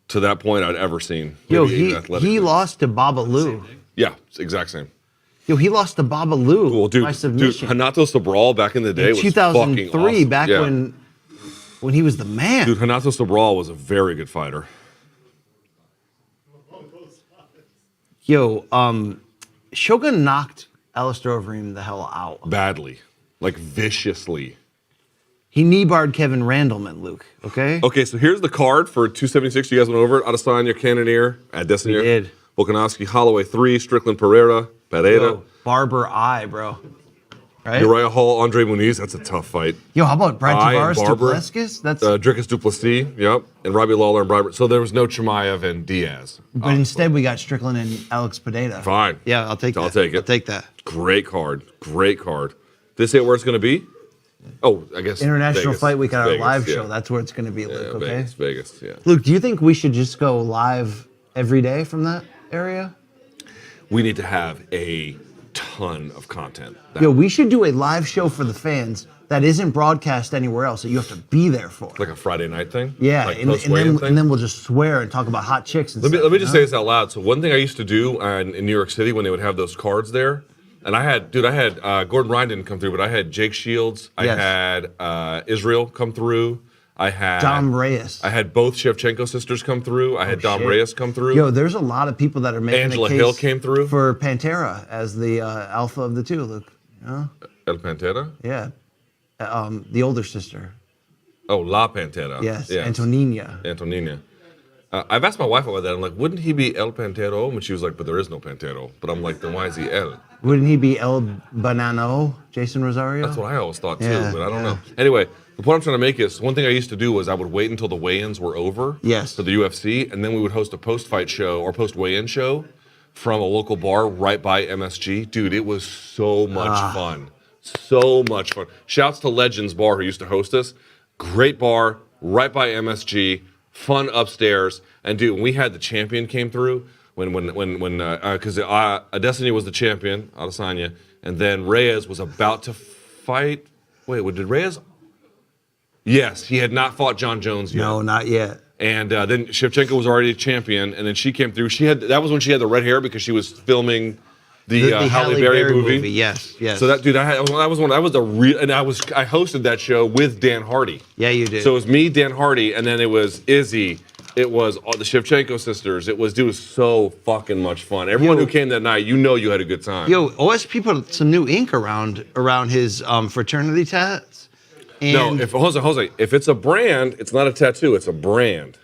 to that point I'd ever seen. Yo, Maybe even athletically. he lost to Babalu. Yeah, it's the exact same. Yo, he lost to Babalu Well, dude, by submission. Hanato Sobral back in the day in was 2003, fucking awesome. back Yeah. when he was the man. Dude, Hanato Sobral was a very good fighter. Yo, Shogun knocked Alistair Overeem the hell out. Badly. Like viciously. He knee-barred Kevin Randleman, Luke, okay? Okay, so here's the card for 276. You guys went over it. Adesanya, Cannonier, Adesanya, We did. Volkanovski, Holloway 3, Strickland, Pereira. Yo, Barber eye, bro. Right? Uriah Hall, Andre Muniz. That's a tough fight. Yo, how about Brad I and Tavares Barber. Duplessis? That's Dricus Duplessis, yep. And Robbie Lawler and Barber. So there was no Chimaev and Diaz. but instead we got Strickland and Alex Pineda. Fine. Yeah, I'll take that. I'll take it. I'll take that. Great card. Great card. This ain't where it's going to be? Oh, I guess International Vegas. Fight Week on our Vegas, live yeah. show. That's where it's going to be, Yeah, Luke, okay? Vegas, yeah. Luke, do you think we should just go live every day from that area? We need to have a ton of content. Yo, we should do a live show for the fans that isn't broadcast anywhere else that you have to be there for. Like a Friday night thing? Yeah, Like and post-weigh-in thing? then we'll just swear and talk about hot chicks and Let stuff. me just you say know? this out loud. So one thing I used to do in New York City when they would have those cards there, and I had Gordon Ryan didn't come through, but I had Jake Shields, I Yes. had Israel come through, I had Dom Reyes. I had both Shevchenko sisters come through. I had Dom shit. Reyes come through. Yo, there's a lot of people that are making Angela a case Hill came through. for Pantera as the alpha of the two. Luke, you know? El Pantera? Yeah, the older sister. Oh, La Pantera. Yes, Antonina. Antonina. I've asked my wife about that. I'm like, wouldn't he be El Pantero? And she was like, but there is no Pantero. But I'm like, then why is he El? Wouldn't he be El Banano, Jason Rosario? That's what I always thought too, Yeah, but I don't yeah. know. Anyway, the point I'm trying to make is one thing I used to do was I would wait until the weigh-ins were over Yes. for the UFC, and then we would host a post-fight show or post-weigh-in show from a local bar right by MSG. Dude, it was so much fun. So much fun. Shouts to Legends Bar who used to host us. Great bar, right by MSG, fun upstairs. And dude, when we had the champion came through, because Adesanya was the champion, Adesanya, and then Reyes was about to fight. Wait, did Reyes? Yes, he had not fought John Jones yet. No, not yet. And then Shevchenko was already a champion, and then she came through. That was when she had the red hair because she was filming the Halle Berry movie. Yes, yes. So that dude, I hosted that show with Dan Hardy. Yeah, you did. So it was me, Dan Hardy, and then it was Izzy. It was all the Shevchenko sisters. It was so fucking much fun. Everyone who came that night, you had a good time. Yo, OSP put some new ink around his fraternity tats. No, And Jose, if it's a brand, it's not a tattoo, it's a brand.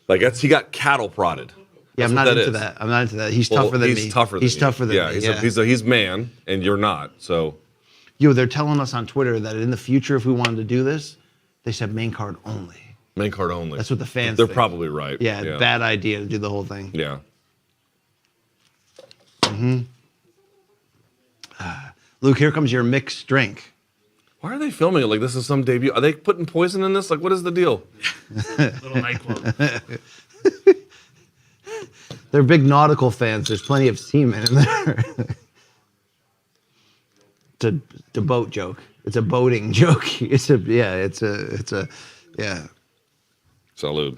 Like he got cattle prodded. yeah, I'm That's not what that into is. that. I'm not into that. He's Well, tougher than me. he's tougher than He's you. tougher than me. He's man, and you're not. So Yo, they're telling us on Twitter that in the future, if we wanted to do this, they said main card only. main card only. That's what the fans They're think. probably right. Yeah, bad idea to do the whole thing. Yeah. Luke, here comes your mixed drink. Why are they filming it like this is some debut? Are they putting poison in this? Like, what is the deal? Little nightclub. They're big nautical fans. There's plenty of seamen in there. It's a boat joke. It's a boating joke. It's a yeah. Salud.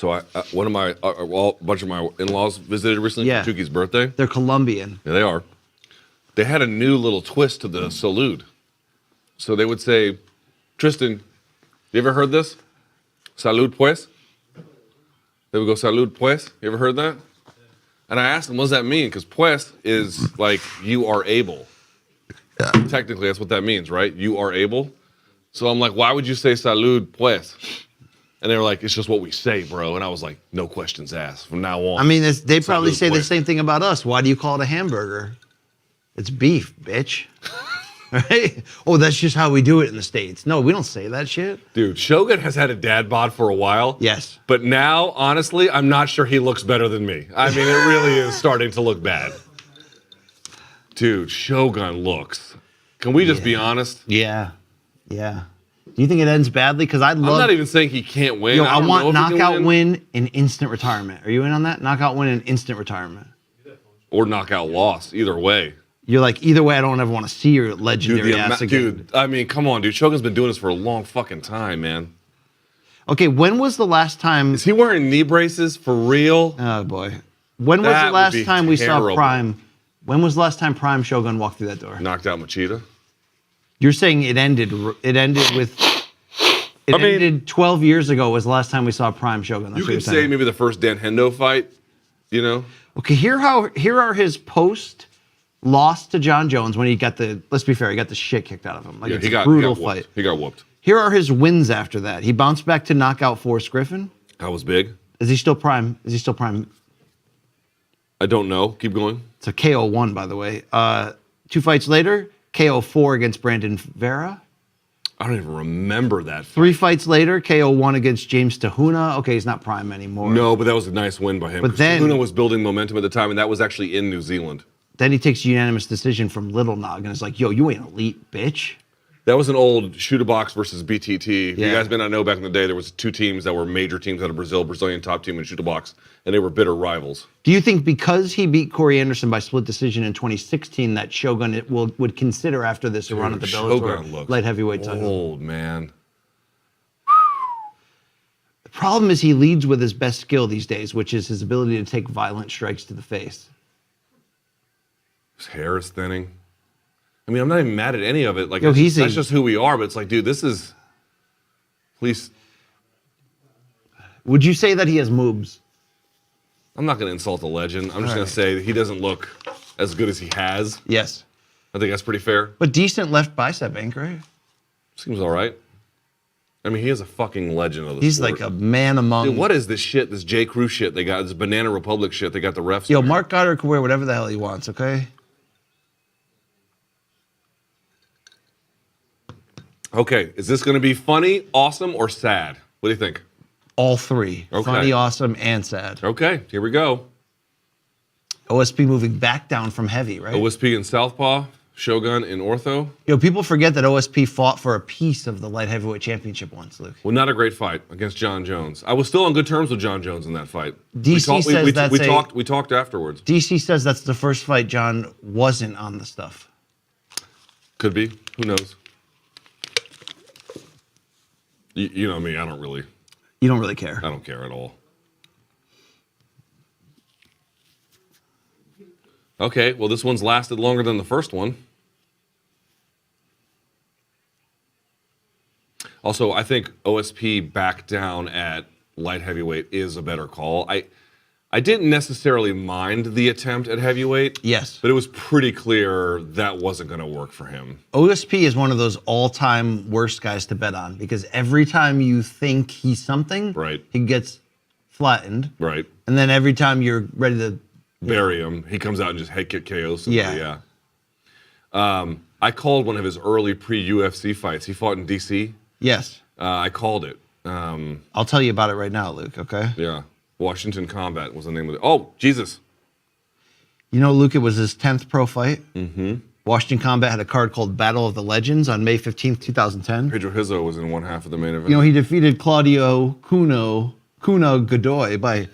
So one of my, a bunch of my in-laws visited recently Yeah. for Chuki's birthday. They're Colombian. Yeah, they are. They had a new little twist to the salute. So they would say, Tristan, you ever heard this? Salud pues. They would go, salud pues. You ever heard that? And I asked them, what does that mean? Because pues is like, you are able. Technically, that's what that means, right? You are able. So I'm like, why would you say salud pues? And they were like, it's just what we say, bro. And I was like, no questions asked from now on. I mean, they probably Salud say the pues. same thing about us. Why do you call it a hamburger? It's beef, bitch. Right? Oh, that's just how we do it in the States. No, we don't say that shit. Dude, Shogun has had a dad bod for a while. Yes. But now, honestly, I'm not sure he looks better than me. I mean, it really is starting to look bad. Dude, Shogun looks. Can we just be honest? Yeah. Yeah. Do you think it ends badly? Because I'd love. I'm not even saying he can't win. Yo, I don't want know if he can knockout win and instant retirement. Are you in on that? Knockout win and instant retirement. Or knockout loss, either way. You're like, either way, I don't ever want to see your legendary ass again. Dude, I mean, come on, dude. Shogun's been doing this for a long fucking time, man. Okay, when was the last time? Is he wearing knee braces for real? Oh boy. When was That the would last be time we saw terrible. Prime? When was the last time Prime Shogun walked through that door? Knocked out Machida. You're saying it ended with. It ended 12 years ago was the last time we saw Prime Shogun. That's You what you're could say saying. maybe the first Dan Hendo fight, you know? Okay, here are his post loss to John Jones when he got the. Let's be fair, he got the shit kicked out of him. Like Yeah, it's he a got brutal whooped. fight. He got whooped. Here are his wins after that. He bounced back to knockout Forrest Griffin. That was big. Is he still Prime? Is he still Prime? I don't know. Keep going. It's a KO 1, by the way. 2 fights later, KO 4 against Brandon Vera. I don't even remember that. 3 fights later, KO 1 against James Tahuna. Okay, he's not Prime anymore. No, but that was a nice win by him. But 'cause then- Luna was building momentum at the time, and that was actually in New Zealand. Then he takes a unanimous decision from Little Nog and is like, yo, you ain't elite, bitch. That was an old shoot box versus BTT. Yeah. You guys may not know, back in the day, there was 2 teams that were major teams out of Brazil, Brazilian top team and shoot box, and they were bitter rivals. Do you think because he beat Corey Anderson by split decision in 2016 that Shogun would consider after this a run at the Shogun Bellator looks light heavyweight title? old, man. The problem is he leads with his best skill these days, which is his ability to take violent strikes to the face. His hair is thinning. I mean, I'm not even mad at any of it. Like, Yo, that's just who we are. But it's like, dude, this is. Please, Would you say that he has moves? I'm not going to insult the legend. I'm just going to say that he doesn't look as good as he has. Yes. I think that's pretty fair. But decent left bicep ink, right? Seems all right. I mean, he is a fucking legend of the He's sport. like a man among. Dude, what is this shit? This J. Crew shit they got? This Banana Republic shit they got the refs. Yo, wearing? Mark Goddard can wear whatever the hell he wants, okay? Okay, is this going to be funny, awesome, or sad? What do you think? All three. Okay. Funny, awesome, and sad. Okay, here we go. OSP moving back down from heavy, right? OSP in Southpaw, Shogun in Ortho. Yo, people forget that OSP fought for a piece of the light heavyweight championship once, Luke. Well, not a great fight against John Jones. I was still on good terms with John Jones in that fight. DC says that's we talked afterwards. DC says that's the first fight John wasn't on the stuff. Could be. Who knows? You know me. I don't really. You don't really care. I don't care at all. Okay, well, this one's lasted longer than the first one. Also, I think OSP back down at light heavyweight is a better call. I didn't necessarily mind the attempt at heavyweight. Yes. But it was pretty clear that wasn't going to work for him. OSP is one of those all-time worst guys to bet on because every time you think he's something, Right. he gets flattened. Right. And then every time you're ready to Bury him. He comes out and just head kick KOs somebody. Yeah. I called one of his early pre-UFC fights. He fought in DC. Yes. I called it. I'll tell you about it right now, Luke, okay? Yeah. Washington Combat was the name of it. Oh, Jesus. You know, Luke, it was his 10th pro fight. Mm-hmm. Washington Combat had a card called Battle of the Legends on May 15th, 2010. Pedro Hizzo was in one half of the main event. You know, he defeated Claudio Cuno Godoy by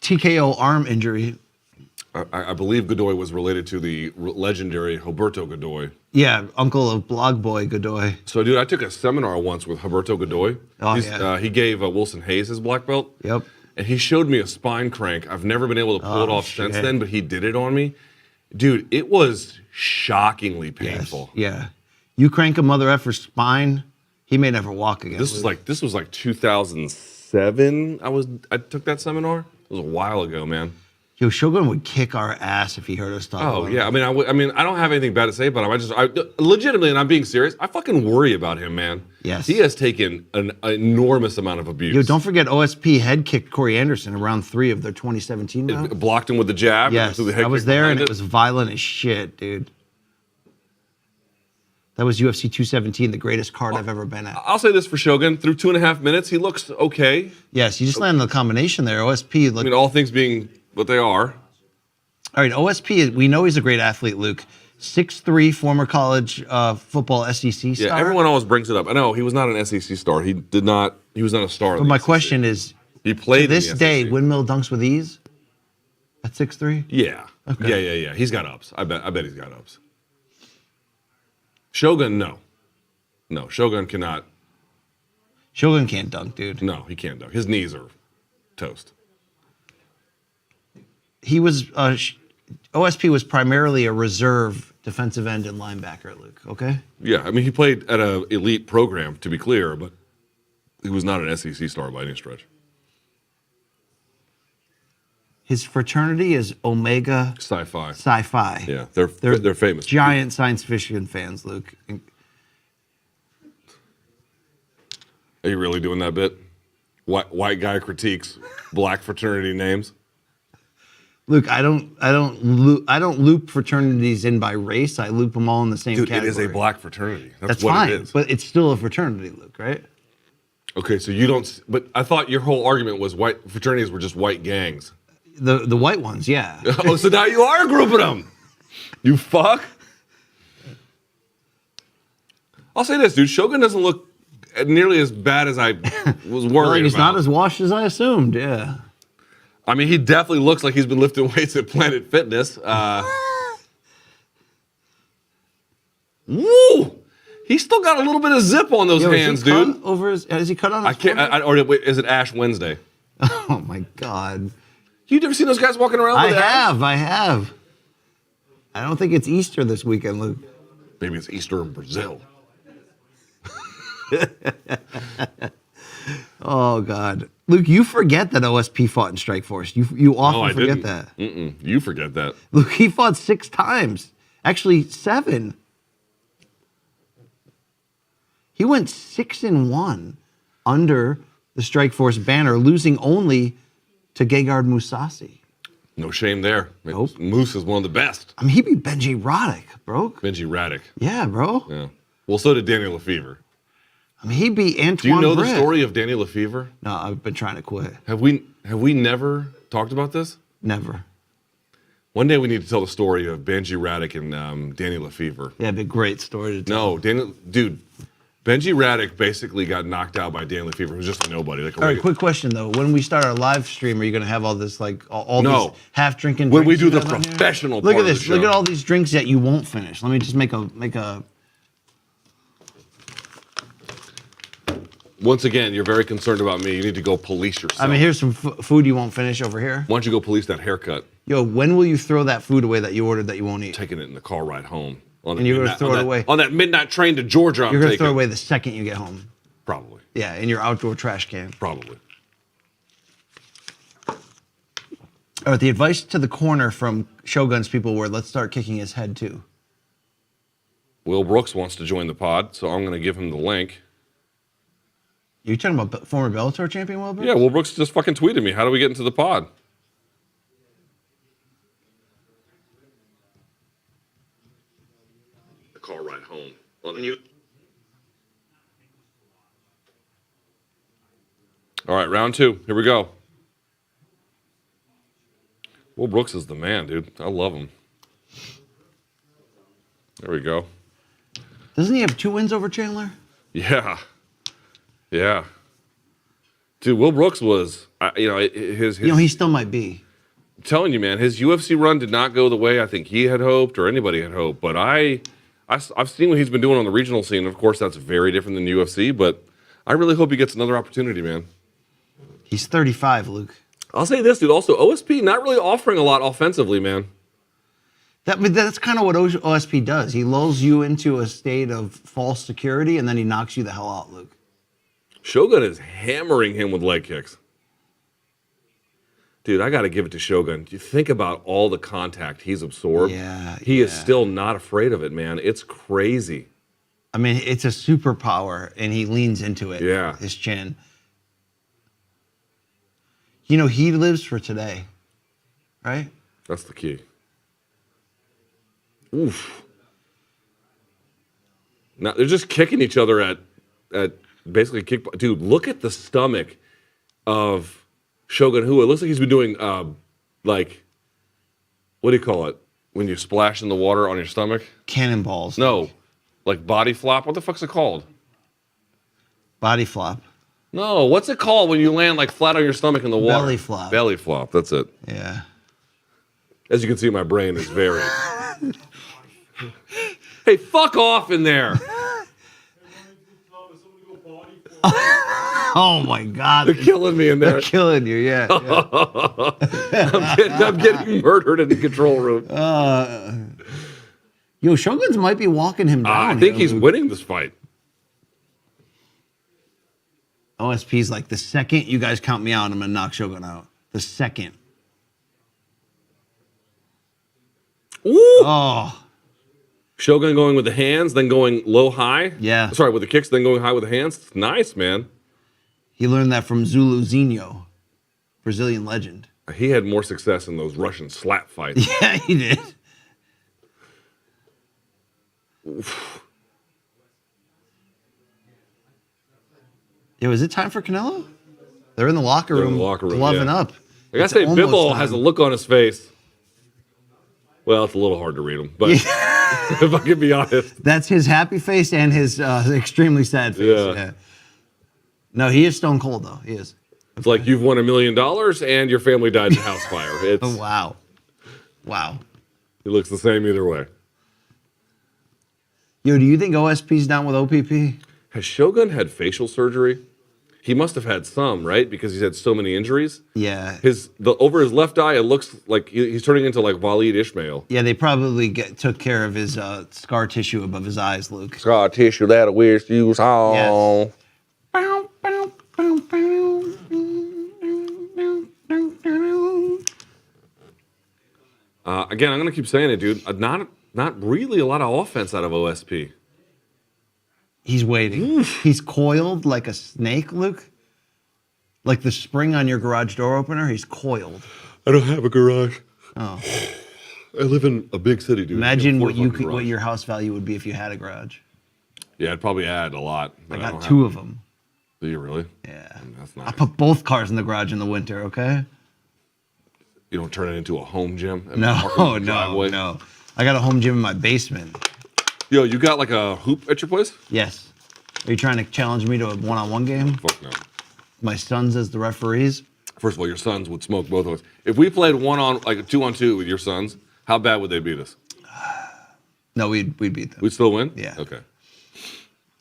TKO arm injury. I believe Godoy was related to the legendary Roberto Godoy. Yeah, uncle of Blog Boy Godoy. So, dude, I took a seminar once with Roberto Godoy. Oh, yeah. He gave Wilson Hayes his black belt. Yep. and he showed me a spine crank. I've never been able to pull it off since then, but he did it on me. Dude, it was shockingly painful. Yes. Yeah. You crank a mother effer spine, he may never walk again. This was like 2007. I took that seminar. It was a while ago, man. Yo, Shogun would kick our ass if he heard us talk. Oh yeah, I mean, I don't have anything bad to say about him. I legitimately, and I'm being serious, I fucking worry about him, man. Yes. He has taken an enormous amount of abuse. Yo, don't forget OSP head kicked Corey Anderson in round 3 of their 2017 bout. It blocked him with the jab. Yes, the head I was kick there, behind and it was violent as shit, dude. That was UFC 217, the greatest card I've ever been at. I'll say this for Shogun. Through 2.5 minutes, he looks okay. Yes, you just landed the combination there. OSP. I mean, all things being what they are. All right, OSP, we know he's a great athlete, Luke. 6'3", former college football SEC star. Yeah, everyone always brings it up. I know he was not an SEC star. He was not a star. But my question is, he played to this in the day, SEC. windmill dunks with ease at 6'3"? Yeah. Okay. Yeah. He's got ups. I bet he's got ups. Shogun, no. No, Shogun cannot. Shogun can't dunk, dude. No, he can't dunk. His knees are toast. He was OSP was primarily a reserve defensive end and linebacker, Luke. Okay. Yeah, I mean he played at an elite program, to be clear, but he was not an SEC star by any stretch. His fraternity is Omega Sci-fi. Sci-fi. Yeah, they're famous. Giant science fiction fans, Luke. Are you really doing that bit? White guy critiques black fraternity names. Luke, I don't loop fraternities in by race. I loop them all in the same Dude, category. it is a black fraternity. That's what fine, it is. But it's still a fraternity, Luke, right? Okay, so you don't. But I thought your whole argument was white fraternities were just white gangs. The white ones, yeah. Oh, so now you are grouping them. You fuck. I'll say this, dude. Shogun doesn't look nearly as bad as I was worried Well, he's about. not as washed as I assumed, yeah. I mean, he definitely looks like he's been lifting weights at Planet Fitness. Woo! He's still got a little bit of zip on those hands, dude. Has he cut on his I can't. Or wait, is it Ash Wednesday? Oh my God! You never seen those guys walking around? I with have. I don't think it's Easter this weekend, Luke. Maybe it's Easter in Brazil. Oh God, Luke, you forget that OSP fought in Strikeforce. You often forget that. You forget that. Luke, he fought 6 times. Actually, 7. He went 6-1 under the Strikeforce banner, losing only to Gegard Mousasi. No shame there. Nope. Moose is one of the best. I mean, he beat Benji Roddick, bro. Benji Raddick. Yeah, bro. Yeah. Well, so did Danny Lefevre. I mean, he beat Antoine Do you know Britt. the story of Danny Lefevre? No, I've been trying to quit. Have we never talked about this? Never. One day we need to tell the story of Benji Raddick and Danny Lefevre. Yeah, it'd be a great story to tell. No, dude, Benji Raddick basically got knocked out by Danny Lefevre, who was just a nobody. Like All right, quick question though. When we start our live stream, are you going to have all this, like, all No. these half-drinking When we drinks do you the have on here? professional Look part at of the this. show. Look at all these drinks that you won't finish. Let me just make a. Once again, you're very concerned about me. You need to go police yourself. I mean, here's some food you won't finish over here. Why don't you go police that haircut? Yo, when will you throw that food away that you ordered that you won't eat? Taking it in the car ride home. And you're going to throw it away. On that midnight train to Georgia, You're going to throw it away the second you get home. Probably. Yeah, in your outdoor trash can. Probably. All right, the advice to the corner from Shogun's people were, let's start kicking his head too. Will Brooks wants to join the pod, so I'm going to give him the link. You talking about former Bellator champion Will Brooks? Yeah, Will Brooks just fucking tweeted me. How do we get into the pod? The car ride home. All right, round 2. Here we go. Will Brooks is the man, dude. I love him. There we go. Doesn't he have 2 wins over Chandler? Yeah. Yeah. Dude, Will Brooks was, his he still might be. I'm telling you, man, his UFC run did not go the way I think he had hoped or anybody had hoped. But I've seen what he's been doing on the regional scene. Of course, that's very different than UFC, but I really hope he gets another opportunity, man. He's 35, Luke. I'll say this, dude. Also, OSP not really offering a lot offensively, man. That's kind of what OSP does. He lulls you into a state of false security, and then he knocks you the hell out, Luke. Shogun is hammering him with leg kicks. Dude, I got to give it to Shogun. You think about all the contact he's absorbed. He is still not afraid of it, man. It's crazy. I mean, it's a superpower, and he leans into it. Yeah. His chin. You know, he lives for today, right? That's the key. Oof. Now they're just kicking each other at basically kick. Dude, look at the stomach of Shogun Hu. It looks like he's been doing like, what do you call it when you splash in the water on your stomach? Cannonballs. No, like body flop. What the fuck's it called? Body flop. No, what's it called when you land like flat on your stomach in the water? Belly flop. Belly flop. That's it. Yeah. As you can see, my brain is very. Hey, fuck off in there. Oh my God. They're killing me in there. They're killing you, yeah. I'm getting murdered in the control room. Yo, Shogun's might be walking him down. I think he's winning this fight. OSP's like, the second you guys count me out, I'm going to knock Shogun out. The second. Ooh. Oh. Shogun going with the hands, then going low high. Yeah. Sorry, with the kicks, then going high with the hands. It's nice, man. He learned that from Zuluzinho, Brazilian legend. He had more success in those Russian slap fights. Yeah, he did. Oof. Yo, is it time for Canelo? They're in the locker room, gloving up. I gotta say, Bivol has a look on his face. Well, it's a little hard to read him, but if I can be honest. That's his happy face and his extremely sad face. Yeah. No, he is stone cold, though. He is. It's like you've won $1 million and your family died in a house fire. It's, oh, wow. Wow. He looks the same either way. Yo, do you think OSP's down with OPP? Has Shogun had facial surgery? He must have had some, right? Because he's had so many injuries. Yeah. Over his left eye, it looks like he's turning into like Waleed Ishmael. Yeah, they probably took care of his scar tissue above his eyes, Luke. Scar tissue that'll wear shoes on. Yes. Again, I'm gonna keep saying it, dude. Not really a lot of offense out of OSP. He's waiting. Oof. He's coiled like a snake, Luke. Like the spring on your garage door opener, he's coiled. I don't have a garage. Oh. I live in a big city, dude. Imagine what your house value would be if you had a garage. Yeah, I'd probably add a lot. I got two of them. Do you really? Yeah. That's nice. I put both cars in the garage in the winter, okay? You don't turn it into a home gym? No. I got a home gym in my basement. Yo, you got like a hoop at your place? Yes. Are you trying to challenge me to a one-on-one game? Fuck no. My sons as the referees? First of all, your sons would smoke both of us. If we played like a 2-on-2 with your sons, how bad would they beat us? No, we'd beat them. We'd still win? Yeah. Okay.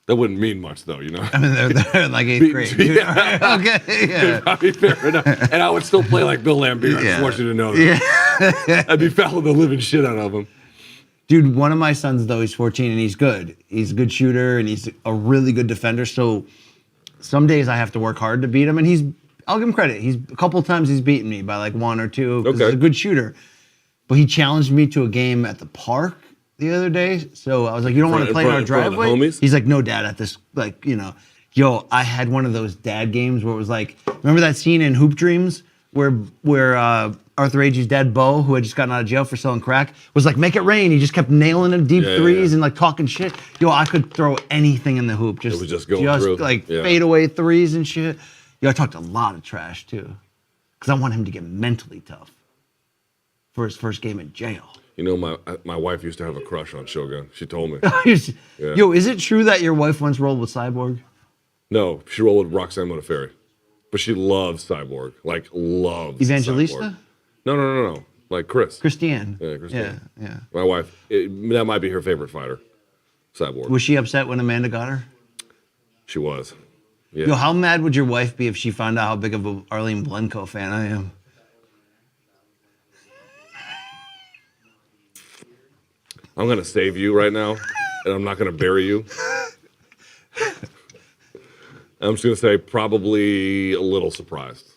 That wouldn't mean much, though, you know? I mean, they're in like 8th grade. Yeah. Okay, yeah. Probably fair enough. And I would still play like Bill Lambier. I just want you to know that. Yeah. I'd be fouling the living shit out of him. Dude, one of my sons, though, he's 14 and he's good. He's a good shooter and he's a really good defender. So some days I have to work hard to beat him. And I'll give him credit. A couple of times he's beaten me by like 1 or 2 because he's a good shooter. But he challenged me to a game at the park the other day. So I was like, you don't want to play in our driveway? He's like, no, Dad, at this, like, you know. Yo, I had one of those dad games where it was like, remember that scene in Hoop Dreams where Arthur Agee's dad, Bo, who had just gotten out of jail for selling crack, was like, make it rain. He just kept nailing them deep threes and like talking shit. Yo, I could throw anything in the hoop. It was just going through. Like fadeaway threes and shit. Yo, I talked a lot of trash too. Because I want him to get mentally tough for his first game in jail. You know, my wife used to have a crush on Shogun. She told me. Yo, is it true that your wife once rolled with Cyborg? No, she rolled with Roxanne Modafferi. But she loves Cyborg. Like, loves Evangelista? Cyborg. No. Like Chris. Christiane. Yeah, Christiane. Yeah. My wife, that might be her favorite fighter, Cyborg. Was she upset when Amanda got her? She was. Yeah. Yo, how mad would your wife be if she found out how big of a Arlene Blenko fan I am? I'm gonna save you right now, and I'm not gonna bury you. I'm just gonna say probably a little surprised.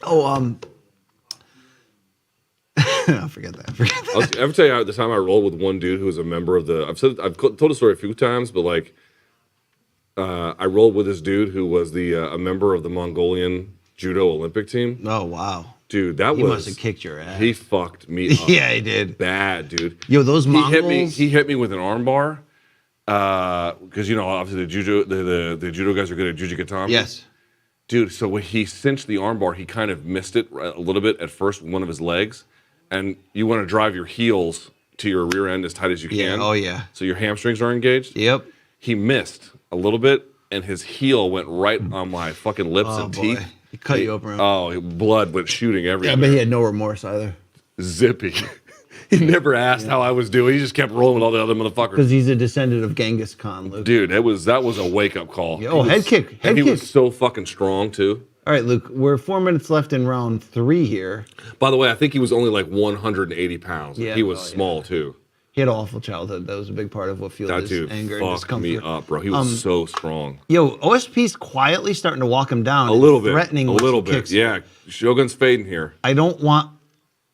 Oh, I forget that. I'll ever tell you the time I rolled with one dude who was a member of the. I've told the story a few times, but like, I rolled with this dude who was a member of the Mongolian judo Olympic team. Oh wow, dude, he must have kicked your ass. He fucked me up. Yeah, he did. Bad, dude. Yo, those Mongols. He hit me with an armbar. Because obviously the judo guys are good at jujikatami. Yes. Dude, so when he cinched the armbar, he kind of missed it a little bit at first with one of his legs. And you want to drive your heels to your rear end as tight as you can. Yeah, oh yeah. So your hamstrings are engaged. Yep. He missed a little bit, and his heel went right on my fucking lips and teeth. He cut you open. Oh, blood went shooting everywhere. Yeah, but he had no remorse either. Zippy. He never asked how I was doing. He just kept rolling with all the other motherfuckers. Because he's a descendant of Genghis Khan, Luke. Dude, that was a wake up call. Yo, head kick. And he was so fucking strong too. All right, Luke, we're 4 minutes left in round 3 here. By the way, I think he was only like 180 pounds. Yeah, he was small too. He had an awful childhood. That was a big part of what fueled That his dude anger and fucked discomfort. me up, bro. He was so strong. Yo, OSP's quietly starting to walk him down. A little bit. Threatening A once little he bit. kicks him. Yeah. Shogun's fading here. I don't want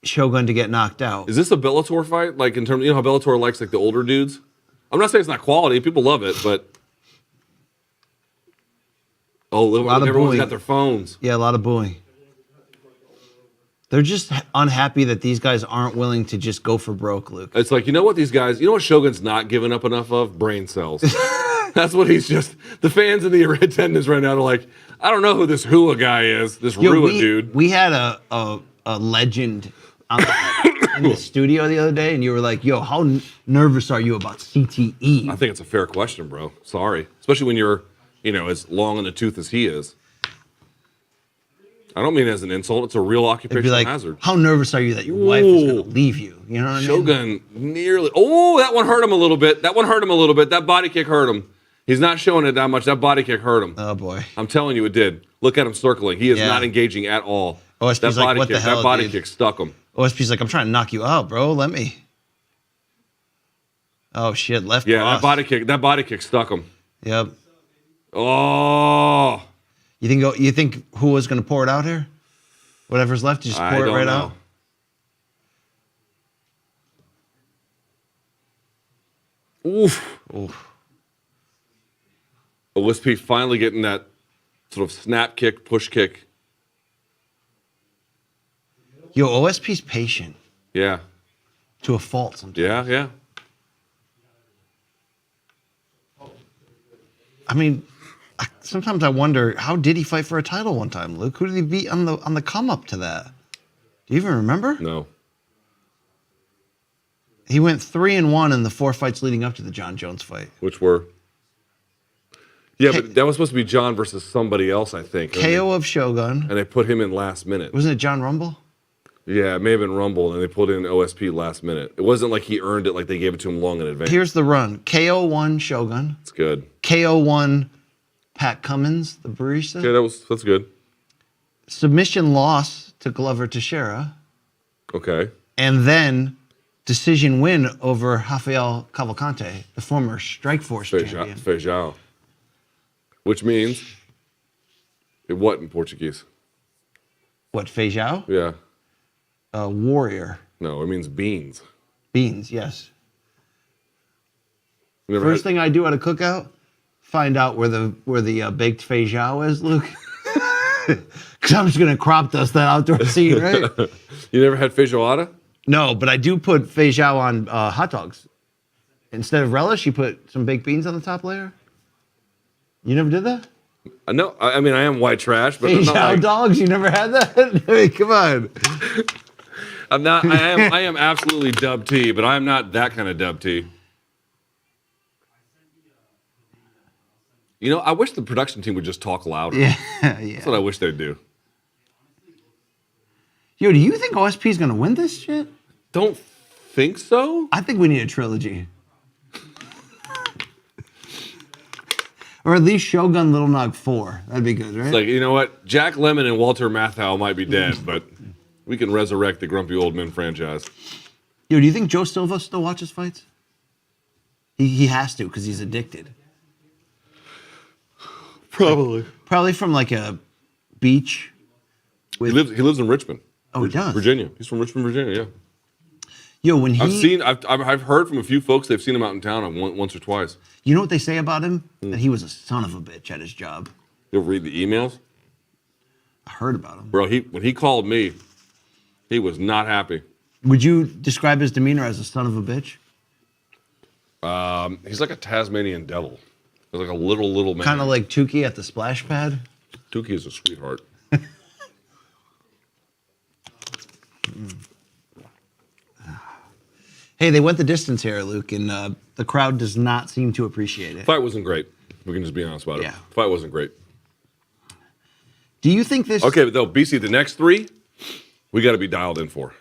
Shogun to get knocked out. Is this a Bellator fight? Like in terms, how Bellator likes like the older dudes? I'm not saying it's not quality. People love it, but everyone's got their phones. Yeah, a lot of booing. They're just unhappy that these guys aren't willing to just go for broke, Luke. It's like, you know what these guys, you know what Shogun's not giving up enough of? Brain cells. That's what he's just, the fans in the attendance right now are like, I don't know who this Hua guy is, this Rua dude. We had a legend in the studio the other day, and you were like, yo, how nervous are you about CTE? I think it's a fair question, bro. Sorry. Especially when you're, as long in the tooth as he is. I don't mean it as an insult. It's a real occupational hazard. How nervous are you that your wife is going to leave you? You know what I mean? Shogun nearly. Oh, that one hurt him a little bit. That body kick hurt him. He's not showing it that much. That body kick hurt him. Oh, boy. I'm telling you it did. Look at him circling. He is not engaging at all. OSP's like, what the hell, that body kick stuck him. OSP's like, I'm trying to knock you out, bro. Let me. Oh, shit. Left cross. That body kick stuck him. Yep. Oh. You think Hua's going to pour it out here? Whatever's left, you just pour it right out? Oof. OSP finally getting that sort of snap kick, push kick. Yo, OSP's patient. Yeah. To a fault sometimes. Yeah. I mean, sometimes I wonder, how did he fight for a title one time, Luke? Who did he beat on the come up to that? Do you even remember? No. He went 3-1 in the 4 fights leading up to the John Jones fight. Which were? Yeah, but that was supposed to be John versus somebody else, I think. KO of Shogun. And they put him in last minute. Wasn't it John Rumble? Yeah, it may have been Rumble, and they put in OSP last minute. It wasn't like he earned it, like they gave it to him long in advance. Here's the run. KO 1 Shogun. It's good. KO 1 Pat Cummins, the barista. Yeah, that's good. Submission loss to Glover Teixeira. Okay. And then decision win over Rafael Cavalcante, the former Strikeforce champion. Feijão. Which means, what in Portuguese? What, Feijão? Yeah. Warrior. No, it means beans. Beans, yes. First thing I do at a cookout, find out where the baked feijão is, Luke. Because I'm just gonna crop dust that outdoor scene, right? You never had feijoada? No, but I do put feijão on hot dogs. Instead of relish, you put some baked beans on the top layer. You never did that? No, I mean I am white trash, but feijão dogs. You never had that? Hey, come on. I'm not. I am absolutely dub T, but I am not that kind of dub T. I wish the production team would just talk louder. Yeah. That's what I wish they'd do. Yo, do you think OSP is gonna win this shit? Don't think so. I think we need a trilogy. Or at least Shogun Little Nog 4. That'd be good, right? It's like, you know what? Jack Lemmon and Walter Matthau might be dead, but we can resurrect the Grumpy Old Men franchise. Yo, do you think Joe Silva still watches fights? He has to because he's addicted. Probably. Probably from like a beach. He lives in Richmond. Oh, he does? Virginia. He's from Richmond, Virginia, yeah. Yo, when I've heard from a few folks they've seen him out in town once or twice. You know what they say about him? That he was a son of a bitch at his job. You'll read the emails? I heard about him. Bro, when he called me, he was not happy. Would you describe his demeanor as a son of a bitch? He's like a Tasmanian devil. He's like a little man. Kind of like Tukey at the splash pad? Tukey is a sweetheart. Hey, they went the distance here, Luke, and the crowd does not seem to appreciate it. Fight wasn't great. We can just be honest about it. Yeah. Fight wasn't great. Do you think this... Okay, but though, BC, the next three, we got to be dialed in for.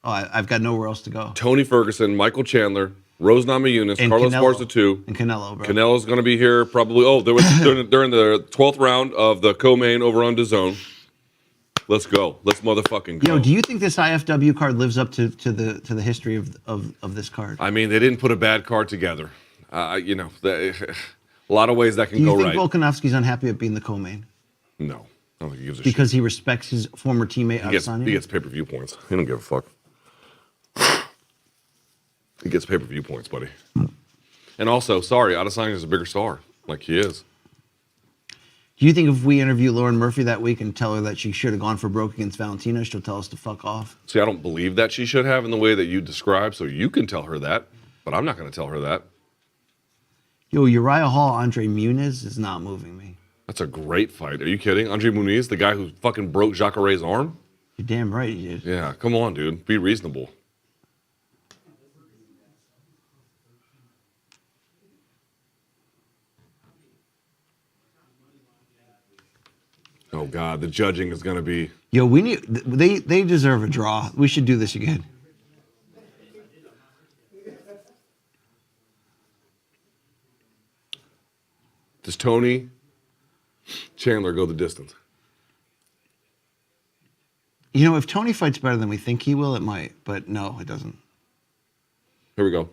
Oh, I've got nowhere else to go. Tony Ferguson, Michael Chandler, Rose Namajunas, And Carla Canelo. Esparza 2. And Canelo, bro. Canelo's going to be here probably. Oh, there was during the 12th round of the co-main over on DAZN. Let's go. Let's motherfucking go. Yo, do you think this IFW card lives up to the history of this card? I mean, they didn't put a bad card together. You know, a lot of ways that can Do you go think right. Volkanovski's unhappy at being the co-main? No, I don't think he gives a Because shit. he respects his former teammate He Adesanya? gets pay-per-view points. He don't give a fuck. He gets pay-per-view points, buddy. And also, sorry, Adesanya is a bigger star. Like he is. Do you think if we interview Lauren Murphy that week and tell her that she should have gone for broke against Valentina, she'll tell us to fuck off? See, I don't believe that she should have in the way that you describe, so you can tell her that, but I'm not going to tell her that. Yo, Uriah Hall, Andre Muniz is not moving me. That's a great fight. Are you kidding? Andre Muniz, the guy who fucking broke Jacare's arm? You're damn right he did. Yeah, come on, dude. Be reasonable. Oh, God, the judging is going to be... Yo, they deserve a draw. We should do this again. Does Tony Chandler go the distance? You know, if Tony fights better than we think he will, it might. But no, it doesn't. Here we go.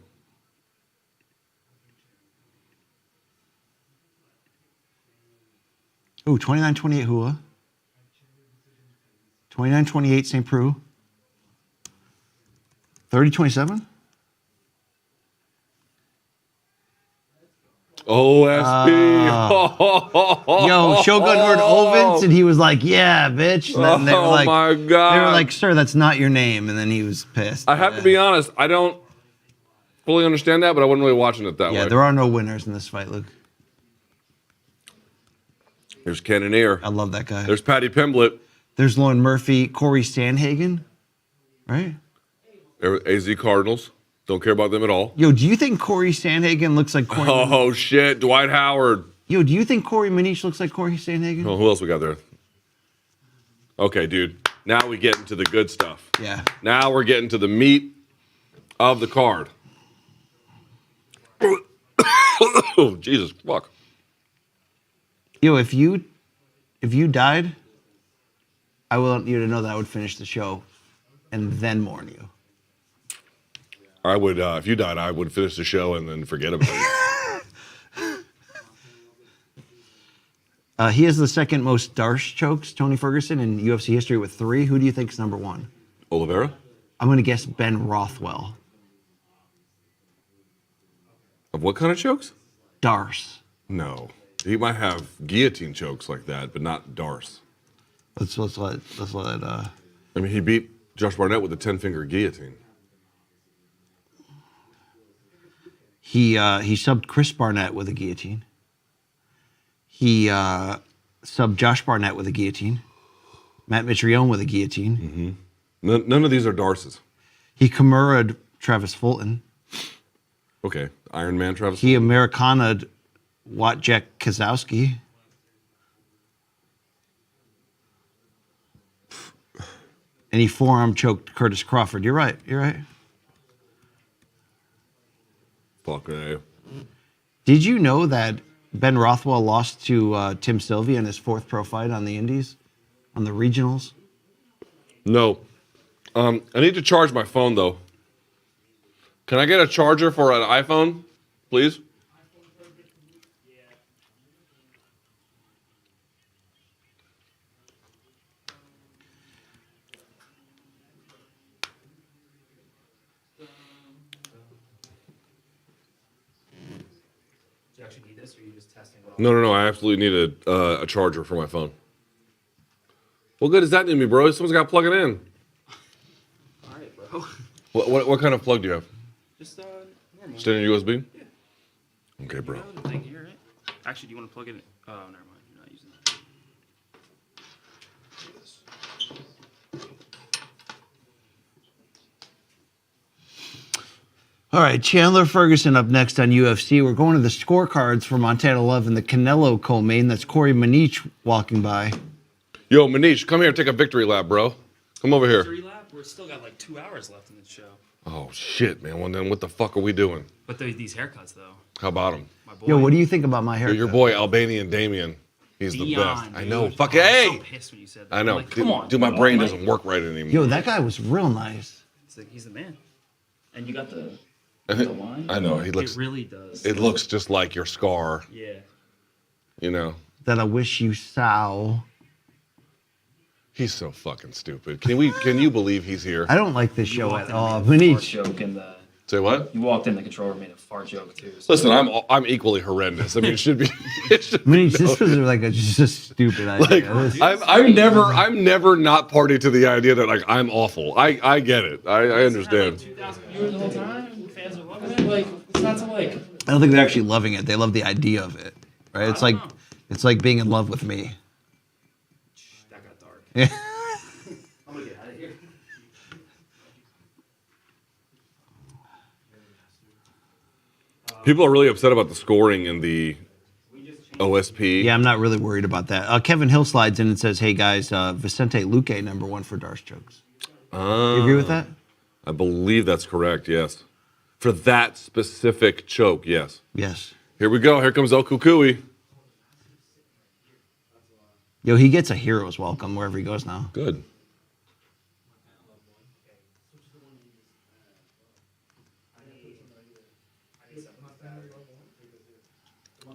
Ooh, 29-28 Hua. 29-28 St. Preux. 30-27? OSB. Yo, Shogun heard Ovens and he was like, yeah, bitch. And then they were like, my God. They were like, sir, that's not your name. And then he was pissed. I have to be honest, I don't fully understand that, but I wasn't really watching it that way. Yeah, there are no winners in this fight, Luke. There's Cannonier. I love that guy. There's Patty Pimblett. There's Lauren Murphy, Corey Sandhagen, right? AZ Cardinals. Don't care about them at all. Yo, do you think Corey Sandhagen looks like Corey? Oh, shit. Dwight Howard. Yo, do you think Corey Manish looks like Corey Sandhagen? Oh, who else we got there? Okay, dude. Now we get into the good stuff. Yeah. Now we're getting to the meat of the card. Oh, Jesus, fuck. Yo, if you died, I want you to know that I would finish the show and then mourn you. I would, if you died, I would finish the show and then forget about it. He has the second most Darce chokes, Tony Ferguson, in UFC history with 3. Who do you think is number 1? Oliveira? I'm going to guess Ben Rothwell. Of what kind of chokes? Darce. No. He might have guillotine chokes like that, but not Darce. Let's let I mean, he beat Josh Barnett with a 10-finger guillotine. He subbed Chris Barnett with a guillotine. He subbed Josh Barnett with a guillotine. Matt Mitrione with a guillotine. Mm-hmm. None of these are Darces. He Kimura'd Travis Fulton. Okay. Iron Man Travis. He Americana'd Wojciech Kozłowski. And he forearm choked Curtis Crawford. You're right. Fuck, Did you know that Ben Rothwell lost to Tim Sylvia in his 4th pro fight on the Indies, on the regionals? No. I need to charge my phone, though. Can I get a charger for an iPhone, please? Do you actually need this, or are you just testing it? No. I absolutely need a charger for my phone. What good does that do me, bro? Someone's got to plug it in. All right, bro. What kind of plug do you have? Just normal. Standard USB? Yeah. Okay, bro. Thing here, right? Actually, do you want to plug it in? Oh, never mind. You're not using that. All right, Chandler Ferguson up next on UFC. We're going to the scorecards for Montana 11, the Canelo co-main. That's Corey Manich walking by. Yo, Manish, come here, take a victory lap, bro. Come over here. Victory lap? We're still got like 2 hours left in the show. Oh, shit, man. Well, then what the fuck are we doing? But these haircuts, though. How about him? My boy. Yo, what do you think about my hair? Your boy, Albanian Damien. He's the best. Dion, I know. dude. Fuck Oh, it. I'm Hey! so pissed when you said that. I know. I'm like, come on. Dude, my brain doesn't work right anymore. Yo, that guy was real nice. It's like, he's the man. And you got the line. I know. He looks. It really does. It looks just like your scar. Yeah. You know. That I wish you saw. He's so fucking stupid. Can you believe he's here? I don't like this show at all. Fart Manich. joke in the. Say what? You walked in, the controller made a fart joke too. So Listen, I'm equally horrendous. I mean, it should be. Manich, this was like just a stupid idea. Like, I'm never not party to the idea that like I'm awful. I get it. I understand. 2,000 viewers the whole time. Fans are loving it. Like, it's not to like. I don't think they're actually loving it. They love the idea of it, right? It's like being in love with me. That got dark. Yeah. I'm gonna get out of here. People are really upset about the scoring in the OSP. Yeah, I'm not really worried about that. Kevin Hill slides in and says, "Hey guys, Vicente Luque #1 for Darce chokes." You agree with that? I believe that's correct. Yes, for that specific choke. Yes. Yes. Here we go. Here comes El Kukui. Yo, he gets a hero's welcome wherever he goes now. Good.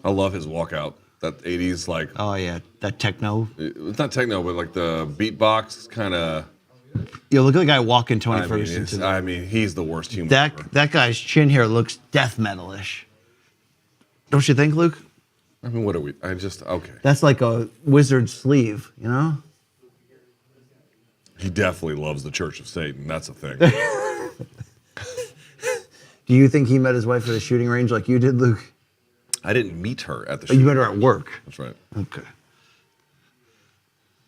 I love his walkout. That 80s like. Oh yeah, that techno. It's not techno, but like the beatbox kind of. Yo, look at the guy walking Tony Ferguson. I mean, he's the worst human. That guy's chin hair looks death metal-ish. Don't you think, Luke? I mean, what are we? Okay. That's like a wizard sleeve, you know? He definitely loves the Church of Satan. That's a thing. Do you think he met his wife at a shooting range like you did, Luke? I didn't meet her at the Oh, shooting you met her at work. That's right. Okay.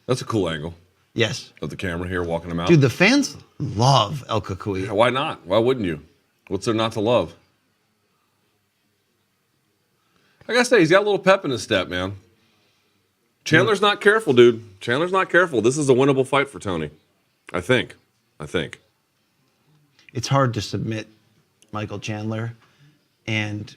That's a cool angle Yes. of the camera here, walking him out. Dude, the fans love El Kukui. Why not? Why wouldn't you? What's there not to love? I gotta say, he's got a little pep in his step, man. Chandler's not careful, dude. Chandler's not careful. This is a winnable fight for Tony. I think. It's hard to submit Michael Chandler. And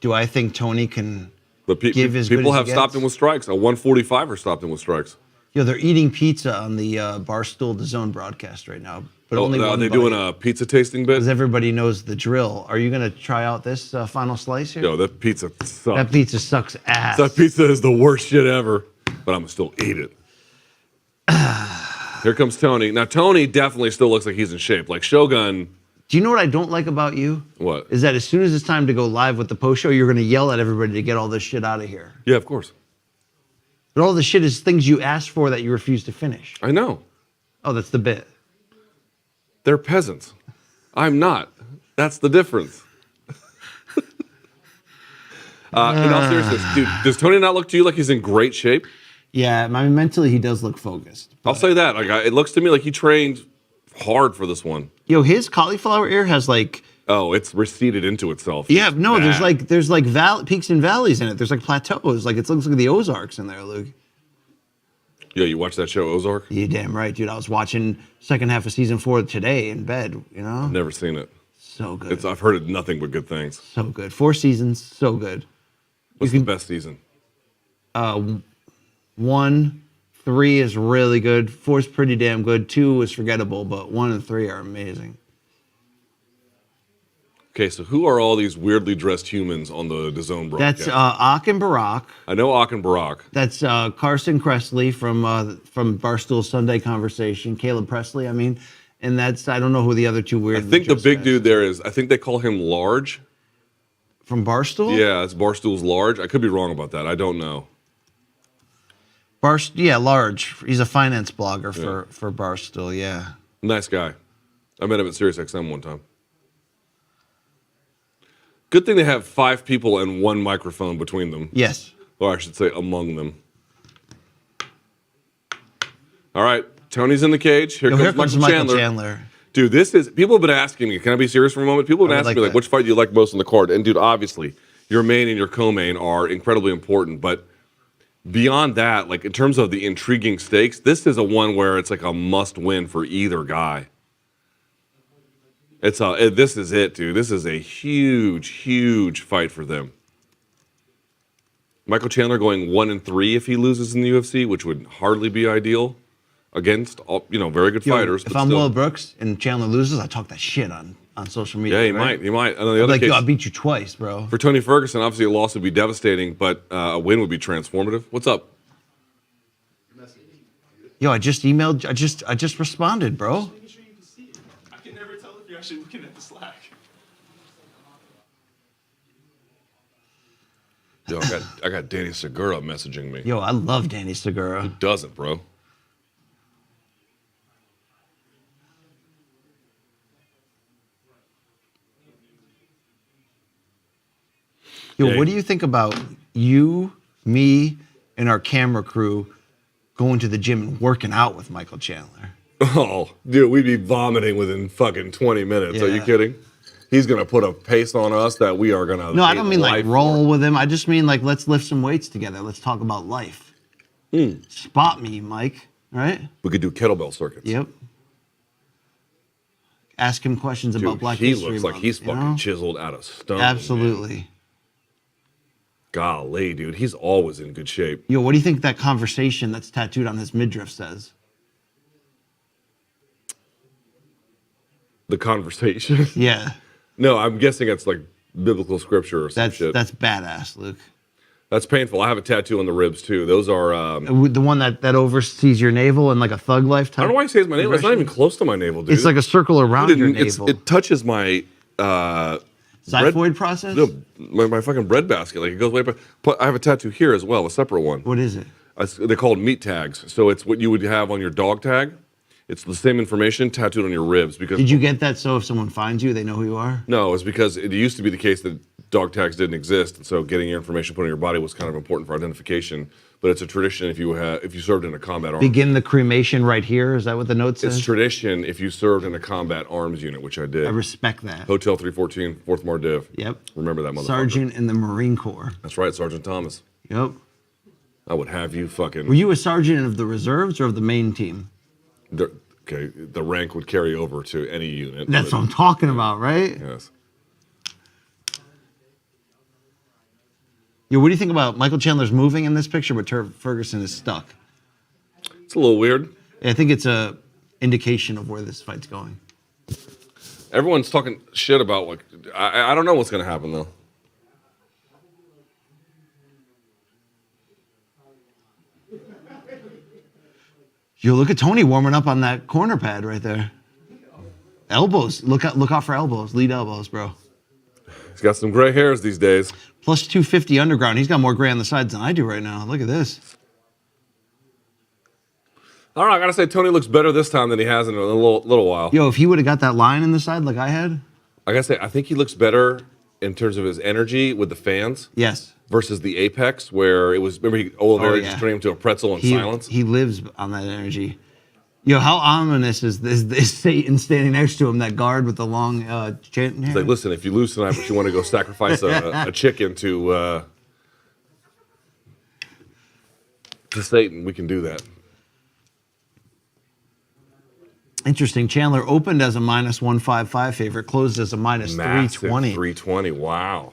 do I think Tony can give as good people as have he stopped gets? him with strikes. A 145er stopped him with strikes. Yo, they're eating pizza on the Barstool DAZN broadcast right now. But only are one they bite. doing a pizza tasting bit? Because everybody knows the drill. Are you going to try out this final slice here? Yo, that pizza sucks. That pizza sucks ass. That pizza is the worst shit ever, but I'm gonna still eat it. Here comes Tony. Now, Tony definitely still looks like he's in shape. Like Shogun. Do you know what I don't like about you? What? Is that as soon as it's time to go live with the post show, you're going to yell at everybody to get all this shit out of here. Yeah, of course. But all this shit is things you asked for that you refuse to finish. I know. Oh, that's the bit. They're peasants. I'm not. That's the difference. In all seriousness, dude, does Tony not look to you like he's in great shape? Yeah, I mean, mentally he does look focused. I'll say that. Like, it looks to me like he trained hard for this one. Yo, his cauliflower ear has like. Oh, it's receded into itself. Yeah, no, Bad. there's like peaks and valleys in it. There's like plateaus. Like it looks like the Ozarks in there, Luke. Yeah, you watched that show Ozark? You damn right, dude. I was watching second half of season 4 today in bed. You know, Never seen it. so good. I've heard nothing but good things. So good. 4 seasons, so good. What's the best season? 1, 3 is really good. 4 is pretty damn good. 2 is forgettable, but 1 and 3 are amazing. Okay, so who are all these weirdly dressed humans on the DAZN broadcast? That's Ak and Barack. I know Ak and Barack. That's Carson Kressley from Barstool Sunday Conversation. Caleb Presley, I mean. And that's, I don't know who the other two weird. I think the big dude there is, I think they call him Large. From Barstool? Yeah, it's Barstool's Large. I could be wrong about that. I don't know. Yeah, Large. He's a finance blogger for Barstool, yeah. Nice guy. I met him at SiriusXM one time. Good thing they have 5 people and 1 microphone between them. Yes. Or I should say among them. All right, Tony's in the cage. Here comes Michael Chandler. Dude, people have been asking me, can I be serious for a moment? People have been asking me, which fight do you like most on the card? And dude, obviously, your main and your co-main are incredibly important, but beyond that, like in terms of the intriguing stakes, this is a one where it's like a must-win for either guy. This is it, dude. This is a huge, huge fight for them. Michael Chandler going 1-3 if he loses in the UFC, which would hardly be ideal against very good fighters. If I'm Will Brooks and Chandler loses, I talk that shit on social media. Yeah, he might. He might. And on the other case, I beat you twice, bro. For Tony Ferguson, obviously a loss would be devastating, but a win would be transformative. What's up? Yo, I just emailed. I just responded, bro. I can never tell if you're actually looking at the Slack. Yo, I got Danny Segura messaging me. Yo, I love Danny Segura. Who doesn't, bro? Yo, what do you think about you, me, and our camera crew going to the gym and working out with Michael Chandler? Oh, dude, we'd be vomiting within fucking 20 minutes. Are you kidding? He's going to put a pace on us that we are going to... No, I don't mean like roll with him. I just mean like let's lift some weights together. Let's talk about life. Spot me, Mike. Right? We could do kettlebell circuits. Yep. Ask him questions about Black History Month. He looks like he's fucking chiseled out of stone. Absolutely. Man. Golly, dude, he's always in good shape. Yo, what do you think that conversation that's tattooed on his midriff says? The conversation? Yeah. No, I'm guessing it's like biblical scripture or some shit. That's badass, Luke. That's painful. I have a tattoo on the ribs too. Those are the one that oversees your navel and like a thug life type. I don't know why he says my navel. It's not even close to my navel, dude. It's like a circle around your navel. It touches my xiphoid process? No, my fucking bread basket. Like it goes way back. But I have a tattoo here as well, a separate one. What is it? They're called meat tags. So it's what you would have on your dog tag. It's the same information tattooed on your ribs. Because did you get that so if someone finds you, they know who you are? No, it's because it used to be the case that dog tags didn't exist, and so getting your information put on your body was kind of important for identification. But it's a tradition if you served in a combat arms. Begin the cremation right here. Is that what the note says? It's tradition if you served in a combat arms unit, which I did. I respect that. Hotel 314, 4th Mar Div. Yep. Remember that motherfucker. Sergeant in the Marine Corps. That's right, Sergeant Thomas. Yep. I would have you fucking... Were you a sergeant of the reserves or of the main team? Okay, the rank would carry over to any unit. That's what I'm talking about, right? Yes. Yo, what do you think about Michael Chandler's moving in this picture, but Ferguson is stuck? It's a little weird. I think it's a indication of where this fight's going. Everyone's talking shit about like I don't know what's gonna happen though. Yo, look at Tony warming up on that corner pad right there. Elbows. Look out for elbows. Lead elbows, bro. He's got some gray hairs these days. Plus 250 underground. He's got more gray on the sides than I do right now. Look at this. I don't know. I gotta say, Tony looks better this time than he has in a little while. Yo, if he would have got that line in the side like I had. I gotta say, I think he looks better in terms of his energy with the fans. Yes. Versus the Apex, where it was, remember, Oliveira just turned him into a pretzel in silence? He lives on that energy. Yo, how ominous is Satan standing next to him, that guard with the long chanting hair? He's like, listen, if you lose tonight, but you want to go sacrifice a chicken to Satan, we can do that. Interesting. Chandler opened as a minus 155 favorite, closed as a minus 320. 320, wow.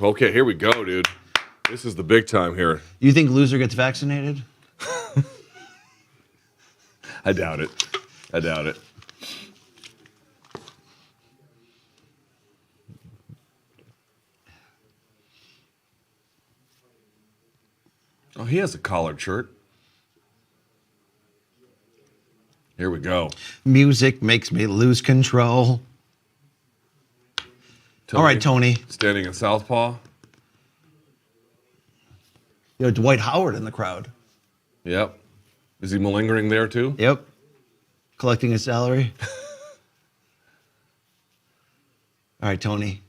Okay, here we go, dude. This is the big time here. You think loser gets vaccinated? I doubt it. I doubt it. Oh, he has a collared shirt. Here we go. Music makes me lose control. All right, Tony. Standing in southpaw. You know, Dwight Howard in the crowd. Yep. Is he malingering there too? Yep. Collecting his salary. All right, Tony.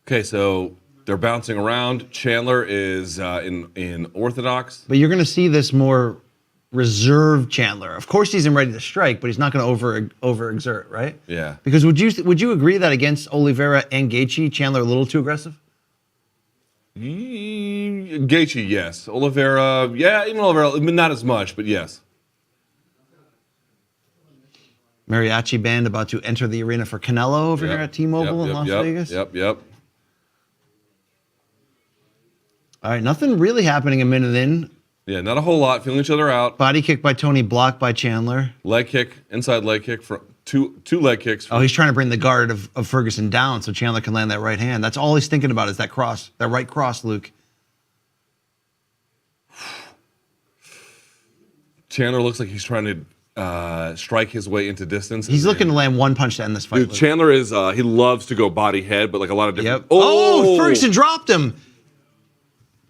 Okay, so they're bouncing around. Chandler is in orthodox. But you're going to see this more reserved Chandler. Of course, he's ready to strike, but he's not going to overexert, right? Yeah. Because would you agree that against Oliveira and Gaethje, Chandler a little too aggressive? Gaethje, yes. Oliveira, yeah, even Oliveira, not as much, but yes. Mariachi band about to enter the arena for Canelo over here at T-Mobile in Las Vegas. Yep. All right, nothing really happening a minute in. Yeah, not a whole lot. Feeling each other out. Body kick by Tony, blocked by Chandler. Leg kick, inside leg kick, for two leg kicks. Oh, he's trying to bring the guard of Ferguson down so Chandler can land that right hand. That's all he's thinking about is that cross, that right cross, Luke. Chandler looks like he's trying to strike his way into distance. He's looking to land one punch to end this fight. Dude, Chandler is, he loves to go body head, but like a lot of different. Yep. Oh, Ferguson dropped him.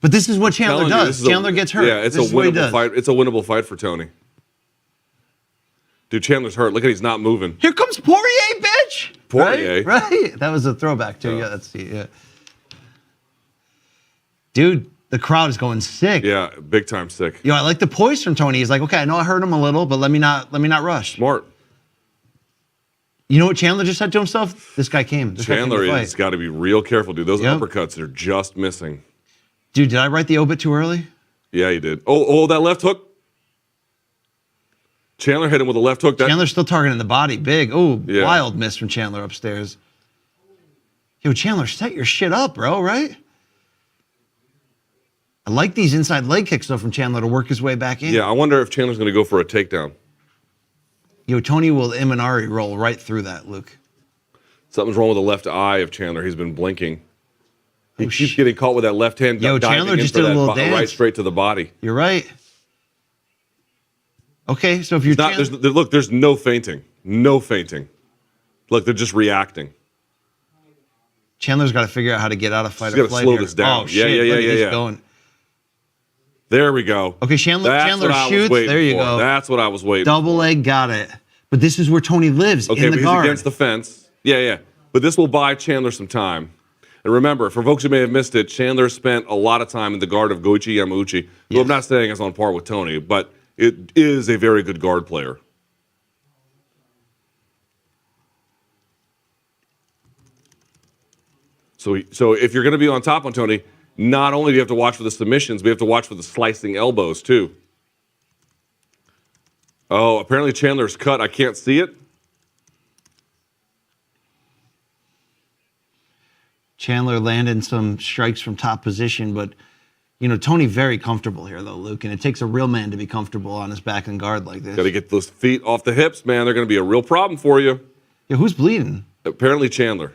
But this is what Chandler does. Chandler gets hurt. Yeah, it's a winnable fight. It's a winnable fight for Tony. Dude, Chandler's hurt. Look at he's not moving. Here comes Poirier, bitch. Poirier. Right? That was a throwback too. Oh. Yeah, that's yeah. Dude, the crowd is going sick. Yeah, big time sick. Yo, I like the poise from Tony. He's like, okay, I know I hurt him a little, but let me not rush. Smart. You know what Chandler just said to himself? This guy came. Chandler has got to be real careful, dude. Those uppercuts are just missing. Dude, did I write the obit too early? Yeah, you did. Oh, that left hook. Chandler hit him with a left hook. Chandler's still targeting the body. Big. Oh, yeah. Wild miss from Chandler upstairs. Yo, Chandler, set your shit up, bro, right? I like these inside leg kicks, though, from Chandler to work his way back in. Yeah, I wonder if Chandler's going to go for a takedown. Yo, Tony will Imanari roll right through that, Luke. Something's wrong with the left eye of Chandler. He's been blinking. He keeps getting caught with that left hand. Yo, Chandler just did a little dance. Right straight to the body. You're right. Okay, so if you're not, look, there's no fainting. No fainting. Look, they're just reacting. Chandler's got to figure out how to get out of fight or flight. He's got to slow this down. Oh, shit. Yeah. Going. There we go. Okay, Chandler shoots. There you go. That's what I was waiting Double leg, got it. But this is where Tony lives, in the guard. He's against the fence. Yeah. But this will buy Chandler some time. And remember, for folks who may have missed it, Chandler spent a lot of time in the guard of Goichi Yamauchi, who I'm not saying is on par with Tony, but it is a very good guard player. So if you're going to be on top on Tony, not only do you have to watch for the submissions, but you have to watch for the slicing elbows too. Oh, apparently Chandler's cut. I can't see it. Chandler landing some strikes from top position, but Tony very comfortable here though, Luke, and it takes a real man to be comfortable on his back and guard like this. Got to get those feet off the hips, man. They're going to be a real problem for you. Yeah, who's bleeding? Apparently Chandler.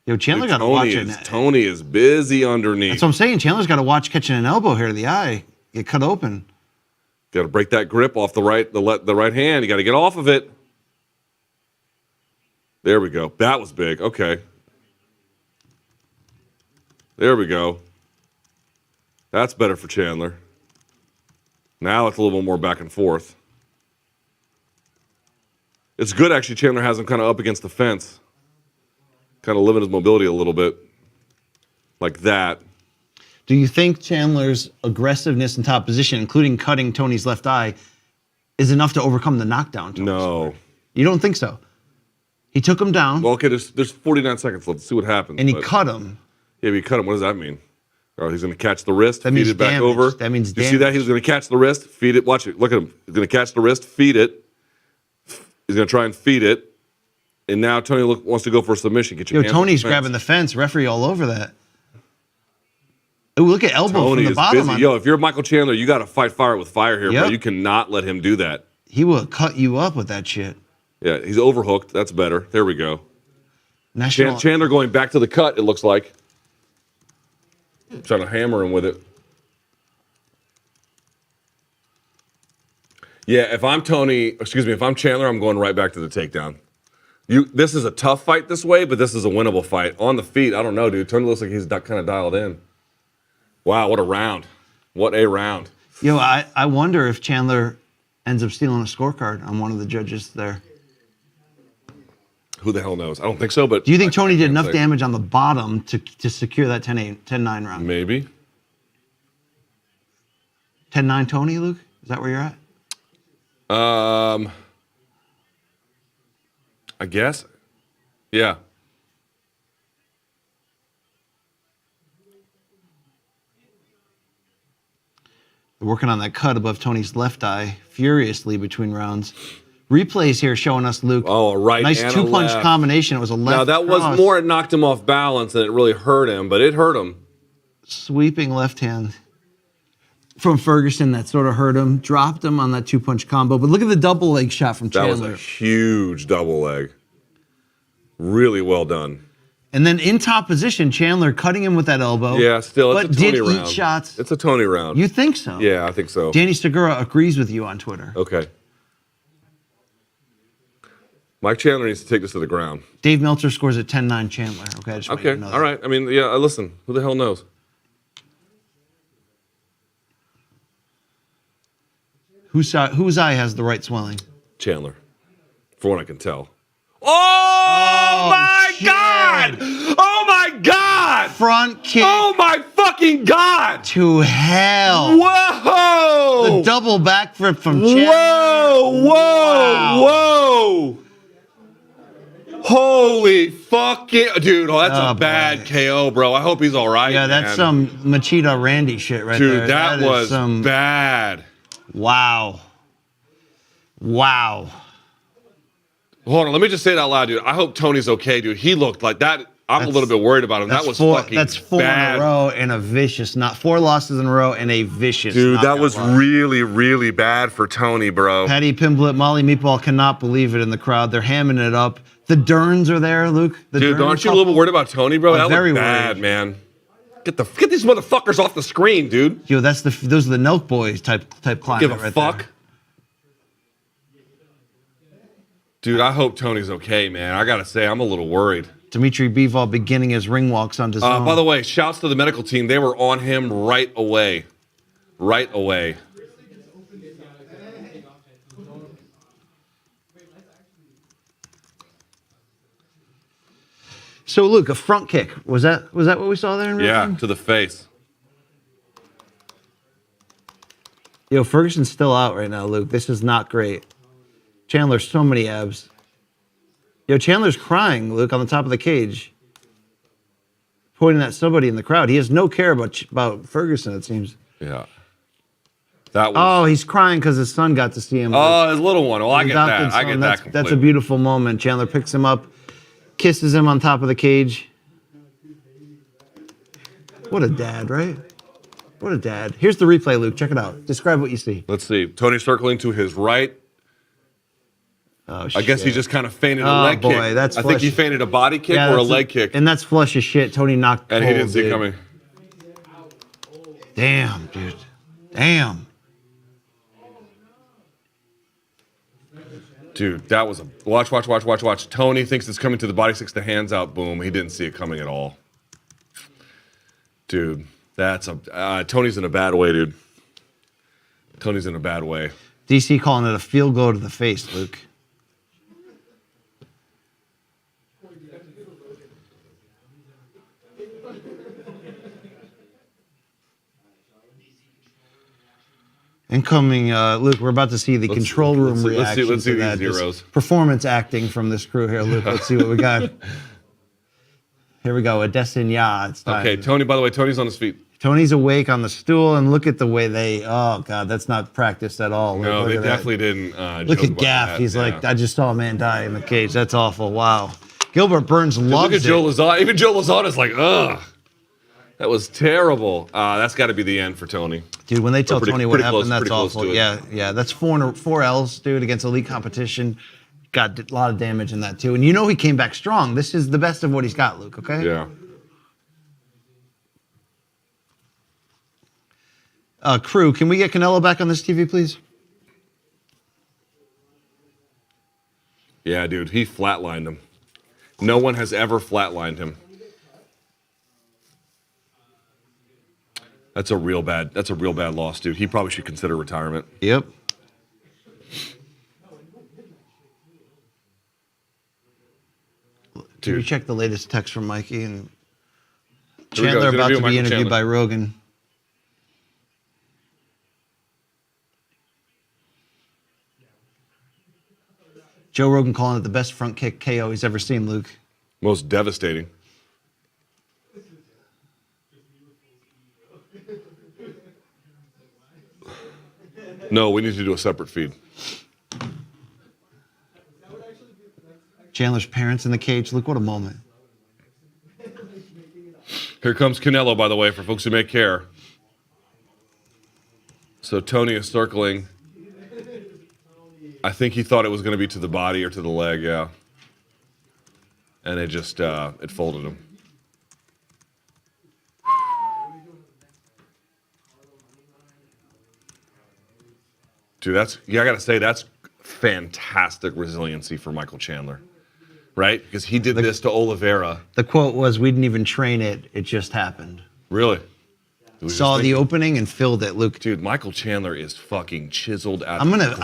Yo, Chandler got to watch it. Tony is busy underneath. That's what I'm saying. Chandler's got to watch catching an elbow here to the eye, get cut open. Got to break that grip off the right hand. You got to get off of it. There we go. That was big. Okay. There we go. That's better for Chandler. Now it's a little bit more back and forth. It's good, actually, Chandler has him kind of up against the fence. Kind of limit his mobility a little bit. Like that. Do you think Chandler's aggressiveness in top position, including cutting Tony's left eye, is enough to overcome the knockdown? No. You don't think so? He took him down. Well, okay, there's 49 seconds left. Let's see what happens. And he cut him. Yeah, but he cut him. What does that mean? Oh, he's going to catch the wrist, that feed means it back damage. over. That means damage. You see that? He's going to catch the wrist, feed it. Watch it. Look at him. He's going to catch the wrist, feed it. He's going to try and feed it. And now Tony wants to go for a submission. Get your hands Tony's on grabbing the fence. Referee all over that. Ooh, look at elbow Tony from the is bottom. busy. Yo, if you're Michael Chandler, you got to fight fire with fire here, bro. You cannot let him do that. He will cut you up with that shit. Yeah, he's overhooked. That's better. There we go. National Chandler going back to the cut, it looks like. Trying to hammer him with it. Yeah, if I'm Chandler, I'm going right back to the takedown. This is a tough fight this way, but this is a winnable fight. On the feet, I don't know, dude. Tony looks like he's kind of dialed in. Wow, what a round. What a round. Yo, I wonder if Chandler ends up stealing a scorecard on one of the judges there. Who the hell knows? I don't think so, but... Do you think Tony did enough damage on the bottom to secure that 10-9 round? Maybe. 10-9 Tony, Luke? Is that where you're at? I guess. Yeah. They're working on that cut above Tony's left eye furiously between rounds. Replays here showing us Luke. Oh, a right nice and two-punch a left. combination. It was a left Now, that cross. was more, it knocked him off balance than it really hurt him, but it hurt him. Sweeping left hand from Ferguson that sort of hurt him. Dropped him on that two-punch combo. But look at the double leg shot from Chandler. That was a huge double leg. Really well done. And then in top position, Chandler cutting him with that elbow. Yeah, still, it's but a Tony did round. eat shots. It's a Tony round. You think so? Yeah, I think so. Danny Segura agrees with you on Twitter. Okay. Mike Chandler needs to take this to the ground. Dave Meltzer scores at 10-9 Chandler. Okay, I just want you Okay, to know all that. right. I mean, yeah, listen, who the hell knows? Whose eye has the right swelling? Chandler, for what I can tell. Oh my shit. God! Oh my God! Front kick. Oh my fucking God! To hell. Whoa! The double backflip from Chandler. Whoa! Whoa! Wow. Whoa! Holy fucking dude! Oh, that's Oh, a bad boy. KO, bro. I hope he's all right. Yeah, that's man. some Machida Randy shit right dude. there. That is was some bad. Wow. Wow. Hold on, let me just say it out loud, dude. I hope Tony's okay, dude. He looked like that. I'm a little bit worried about him. That was fucking That's four bad. in a row and a vicious, not 4 losses in a row and a vicious. Dude, that knockout was loss. really, really bad for Tony, bro. Patty Pimblett, Molly Meatball cannot believe it in the crowd. They're hamming it up. The Derns are there, Luke. The Dude, Dern aren't you a little bit worried about Tony, bro? I'm That very looked bad, worried. man. Get these motherfuckers off the screen, dude. Yo, those are the Nelk Boys type climate Give a right fuck. there. Dude, I hope Tony's okay, man. I gotta say, I'm a little worried. Dmitry Bivol beginning his ring walks on DAZN. By the way, shouts to the medical team. They were on him right away. Right away. So, Luke, a front kick. Was that what we saw there in real Yeah, time? to the face. Yo, Ferguson's still out right now, Luke. This is not great. Chandler, so many abs. Yo, Chandler's crying, Luke, on the top of the cage. Pointing at somebody in the crowd. He has no care about Ferguson, it seems. Yeah. That was. Oh, he's crying because his son got to see him. Oh, his little one. Well, I His get that. adopted I son. get that That's a completely. beautiful moment. Chandler picks him up, kisses him on top of the cage. What a dad, right? What a dad. Here's the replay, Luke. Check it out. Describe what you see. Let's see. Tony circling to his right. Oh, I guess he shit. just kind of feinted a Oh, leg boy, kick. that's I think he flush. feinted a body kick Yeah, or a that's leg kick. And that's flush as shit. Tony knocked And he cold, didn't see it dude. coming. Damn, dude. Damn. Dude, that was a watch. Tony thinks it's coming to the body, sticks the hands out, boom. He didn't see it coming at all. Dude, that's a Tony's in a bad way, dude. Tony's in a bad way. DC calling it a field goal to the face, Luke. Incoming, Luke, we're about to see the control room reaction let's see to that. these This zeros. performance acting from this crew here, Luke. Let's see what we got. Here we go. Adesanya. It's time. Okay, Tony, by the way, Tony's on his feet. Tony's awake on the stool, and look at the way they. Oh God, that's not practiced at all. No, look they at definitely that. didn't. Look joke at about Gaff. that. He's Yeah. like, I just saw a man die in the cage. That's awful. Wow. Gilbert Burns Dude, loves look at Joe it. Lozano. Even Joe Lozano's like, ugh. That was terrible. That's got to be the end for Tony. Dude, when they tell pretty- Tony what pretty close- happened, that's pretty close awful. to it. Yeah. That's four L's, dude, against elite competition. Got a lot of damage in that too, and you know he came back strong. This is the best of what he's got, Luke. Okay. Yeah. Crew, can we get Canelo back on this TV, please? Yeah, dude, he flatlined him. No one has ever flatlined him. That's a real bad loss, dude. He probably should consider retirement. Yep. Can we check the latest text from Mikey and Here we go. Chandler He's about to interviewing be Michael interviewed Chandler. by Rogan. Joe Rogan calling it the best front kick KO he's ever seen, Luke. Most devastating. No, we need to do a separate feed. Chandler's parents in the cage. Look, what a moment. Here comes Canelo, by the way, for folks who may care. So Tony is circling. I think he thought it was going to be to the body or to the leg, yeah. And it just, it folded him. Dude, I gotta say, that's fantastic resiliency for Michael Chandler, right? Because he did this to Oliveira. The quote was, "We didn't even train it; it just happened." Really? Saw the opening and filled it, Luke. Dude, Michael Chandler is fucking chiseled out. I'm gonna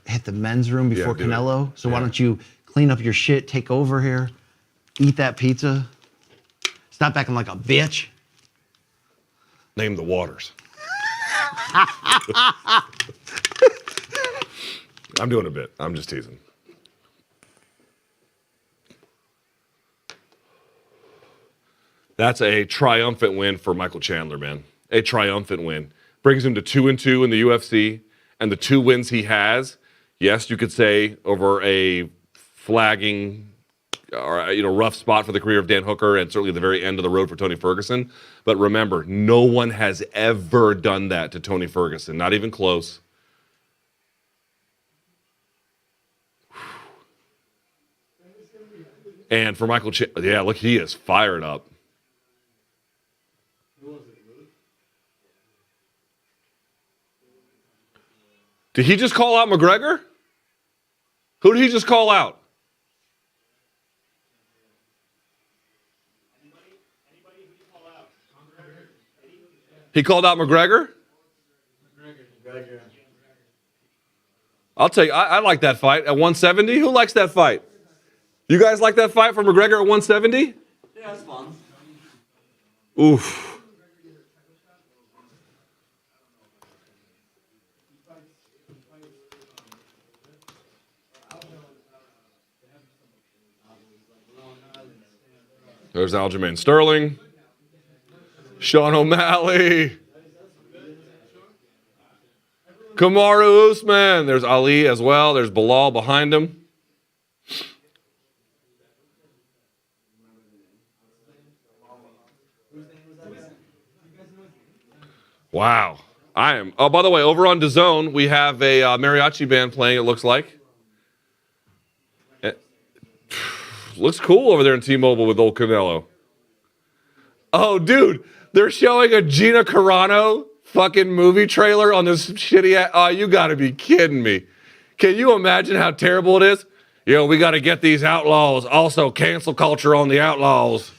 hit the men's room before do it. Canelo. So why Yeah. don't you clean up your shit, take over here, eat that pizza, stop acting like a bitch. Name the waters. I'm doing a bit. I'm just teasing. That's a triumphant win for Michael Chandler, man. A triumphant win. Brings him to 2-2 in the UFC, and the 2 wins he has, yes, you could say over a flagging or rough spot for the career of Dan Hooker and certainly the very end of the road for Tony Ferguson. But remember, no one has ever done that to Tony Ferguson, not even close. And for Michael Chandler, yeah, look, he is fired up. Did he just call out McGregor? Who did he just call out? He called out McGregor? I'll tell you, I like that fight at 170. Who likes that fight? You guys like that fight for McGregor at 170? Yeah, it's fun. Oof. There's Aljamain Sterling. Sean O'Malley. Kamaru Usman. There's Ali as well. There's Bilal behind him. Wow. Oh, by the way, over on DAZN, we have a mariachi band playing, it looks like. Looks cool over there in T-Mobile with old Canelo. Oh, dude, they're showing a Gina Carano fucking movie trailer on this shitty. Oh, you gotta be kidding me. Can you imagine how terrible it is? We gotta get these outlaws. Also, cancel culture on the outlaws.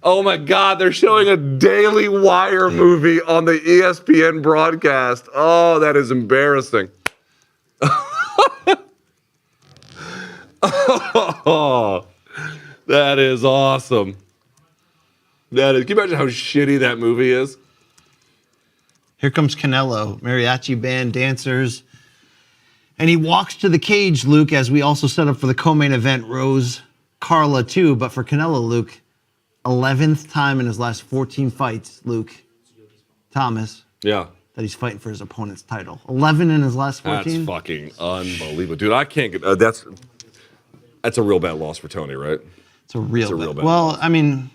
Oh my God, they're showing a Daily Wire movie on the ESPN broadcast. Oh, that is embarrassing. Oh, that is awesome. Can you imagine how shitty that movie is? Here comes Canelo, mariachi band, dancers. And he walks to the cage, Luke, as we also set up for the co-main event, Rose Carla too, but for Canelo, Luke, 11th time in his last 14 fights, Luke Thomas. Yeah. That he's fighting for his opponent's title. 11 in his last 14. That's fucking unbelievable, dude. I can't get that's a real bad loss for Tony, right? It's a real bad well, loss. I mean,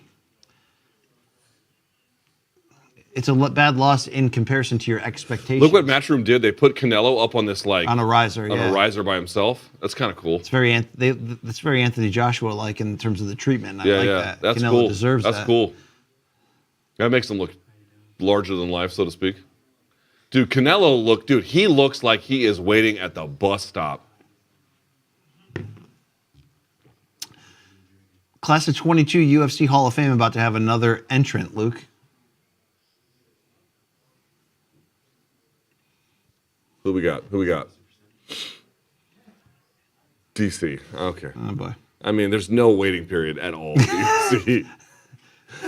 it's a bad loss in comparison to your expectations. Look what Matchroom did. They put Canelo up on this on a riser, a riser by himself. That's kind of cool. It's very Anthony Joshua like in terms of the treatment. I like that. That's Canelo cool. deserves That's that. cool. That makes him look larger than life, so to speak. Dude, Canelo he looks like he is waiting at the bus stop. Class of 22 UFC Hall of Fame about to have another entrant, Luke. Who we got? DC. Okay. Oh boy. I mean, there's no waiting period at all. DC.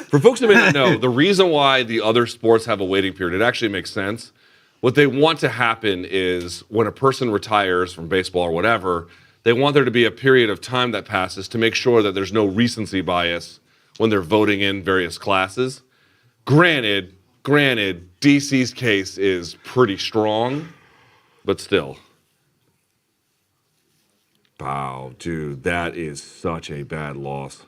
For folks that may not know, the reason why the other sports have a waiting period, it actually makes sense. What they want to happen is when a person retires from baseball or whatever, they want there to be a period of time that passes to make sure that there's no recency bias when they're voting in various classes. Granted, DC's case is pretty strong, but still. Wow, dude, that is such a bad loss.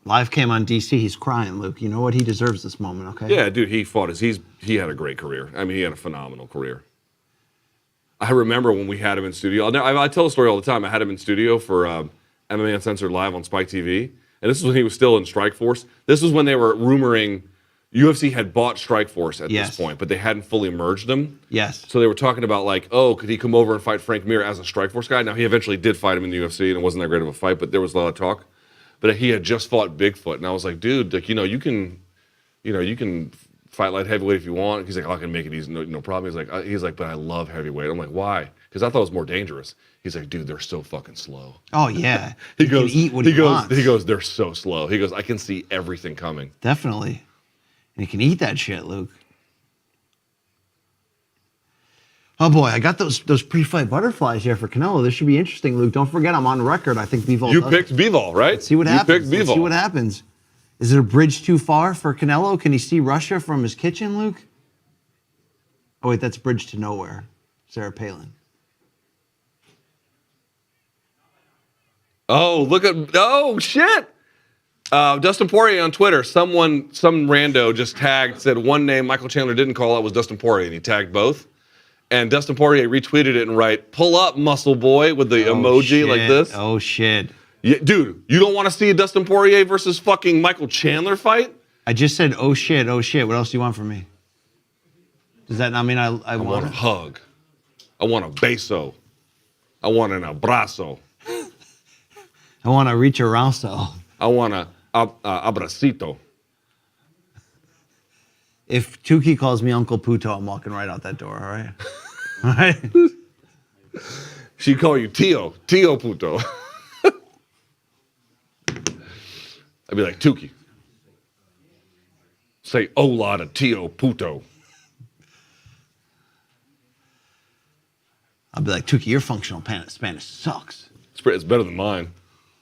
Live cam on DC. He's crying, Luke. You know what? He deserves this moment, okay? Yeah, dude, he had a great career. I mean, he had a phenomenal career. I remember when we had him in studio. I tell the story all the time. I had him in studio for MMA Uncensored Live on Spike TV. And this was when he was still in Strikeforce. This was when they were rumoring UFC had bought Strikeforce at this point, but they hadn't fully merged them. Yes. So they were talking about like, oh, could he come over and fight Frank Mir as a Strikeforce guy? Now, he eventually did fight him in the UFC, and it wasn't that great of a fight, but there was a lot of talk. But he had just fought Bigfoot, and I was like, dude, like, you can fight light heavyweight if you want. He's like, oh, I can make it easy, no problem. He's like, but I love heavyweight. I'm like, why? Because I thought it was more dangerous. He's like, dude, they're so fucking slow. Oh yeah. He can eat what he wants. He goes, they're so slow. He goes, I can see everything coming. Definitely. And he can eat that shit, Luke. Oh boy, I got those pre-fight butterflies here for Canelo. This should be interesting, Luke. Don't forget, I'm on record. I think Bivol. You picked Bivol, right? Let's see what happens. You picked Bivol. Let's see what happens. Is it a bridge too far for Canelo? Can he see Russia from his kitchen, Luke? Oh wait, that's bridge to nowhere. Sarah Palin. Oh shit! Dustin Poirier on Twitter. Some rando just said one name Michael Chandler didn't call out was Dustin Poirier, and he tagged both. And Dustin Poirier retweeted it and pull up, muscle boy, with the emoji like this. Oh, shit. Yeah, dude, you don't want to see a Dustin Poirier versus fucking Michael Chandler fight? I just said, oh, shit, oh, shit. What else do you want from me? Does that not mean I want a hug. I want a beso. I want an abrazo. I want to reach around so. I want a abracito. If Tukey calls me Uncle Puto, I'm walking right out that door, all right? All right? She'd call you Tio Puto. I'd be like, Tukey, say hola to Tio Puto. I'll be like, Tukey, your functional Spanish sucks. It's better than mine.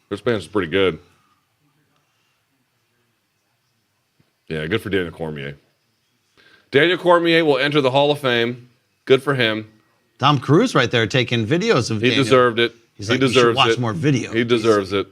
Their Spanish is pretty good. Yeah, good for Daniel Cormier. Daniel Cormier will enter the Hall of Fame. Good for him. Tom Cruise right there taking videos of Daniel. He deserved it. He's like, you should watch more videos. He deserves it.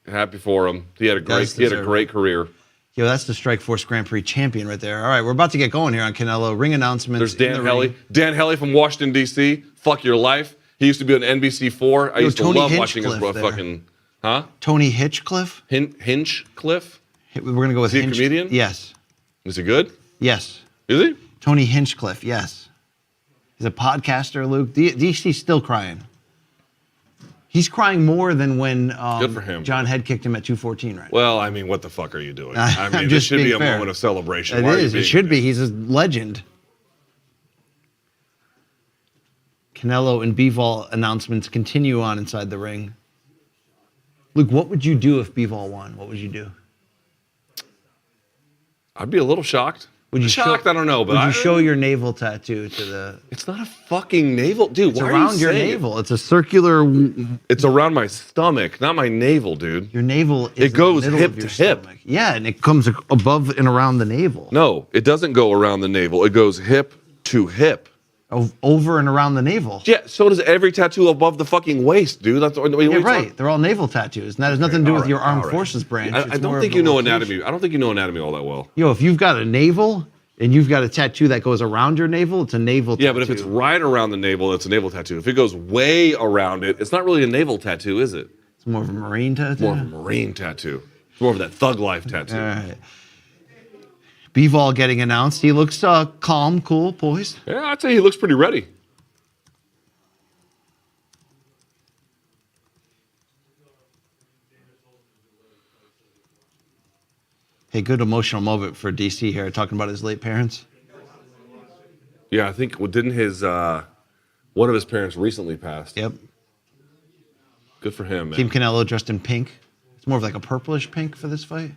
Happy for him. He had a great career. Yo, that's the Strikeforce Grand Prix champion right there. All right, we're about to get going here on Canelo. Ring announcements. There's Dan Hellie. Dan Hellie from Washington, D.C. Fuck your life. He used to be on NBC4. I used to love watching his fucking... Huh? Tony Hinchcliffe? Hinchcliffe? We're going to go with Is he a comedian? Yes. Is he good? Yes. Is he? Tony Hinchcliffe, yes. He's a podcaster, Luke. DC's still crying. He's crying more than when good for him. John Head kicked him at 214 right now. Well, I mean, what the fuck are you doing? I mean, this should be a moment of celebration. It is. It should be. He's a legend. Canelo and Bivol announcements continue on inside the ring. Luke, what would you do if Bivol won? What would you do? I'd be a little shocked. Would you Shocked? I don't know, but would you show your navel tattoo to the? It's not a fucking navel, dude. It's why around are you your saying navel. It's a circular. It's around my stomach, not my navel, dude. Your navel. Is It goes in the hip middle of to your hip. stomach. Yeah, and it comes above and around the navel. No, it doesn't go around the navel. It goes hip to hip. Over and around the navel. Yeah, so does every tattoo above the fucking waist, dude. That's what You're right. They're all navel tattoos, and that has nothing to do with your armed forces branch. I It's don't more think of you a know location. anatomy. I don't think you know anatomy all that well. Yo, if you've got a navel and you've got a tattoo that goes around your navel, it's a navel tattoo. Yeah, but if it's right around the navel, it's a navel tattoo. If it goes way around it, it's not really a navel tattoo, is it? It's more of a marine tattoo. More of a marine tattoo. It's more of that thug life tattoo. All right. Bivol getting announced. He looks calm, cool, poised. Yeah, I'd say he looks pretty ready. Hey, good emotional moment for DC here, talking about his late parents. Yeah, I think didn't his one of his parents recently passed. Yep. Good for him, man. Team Canelo dressed in pink. It's more of like a purplish pink for this fight.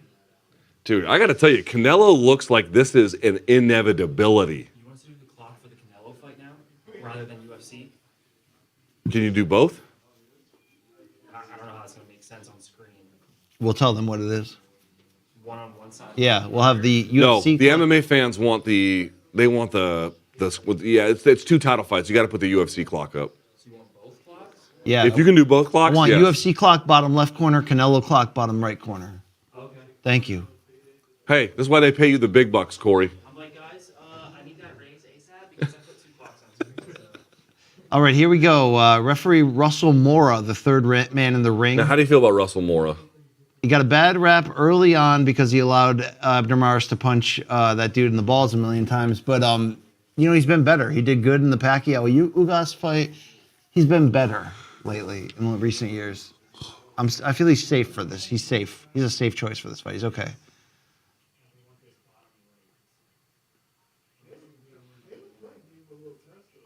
Dude, I got to tell you, Canelo looks like this is an inevitability. You want us to do the clock for the Canelo fight now, rather than UFC? Can you do both? I don't know how it's going to make sense on screen. We'll tell them what it is. One on one side. Yeah, we'll have the UFC. No, the MMA fans want the it's two title fights. You got to put the UFC clock up. So you want both clocks? Yeah. If you can do both clocks, I want yes. UFC clock bottom left corner, Canelo clock bottom right corner. Okay. Thank you. Hey, this is why they pay you the big bucks, Corey. I'm like, guys, I need that raise ASAP because I put 2 clocks on screen. So. All right, here we go. Referee Russell Mora, the third man in the ring. Now, how do you feel about Russell Mora? He got a bad rap early on because he allowed Abner Maris to punch that dude in the balls a million times. But, he's been better. He did good in the Pacquiao-Ugas fight. He's been better lately in recent years. I feel he's safe for this. He's safe. He's a safe choice for this fight. He's okay.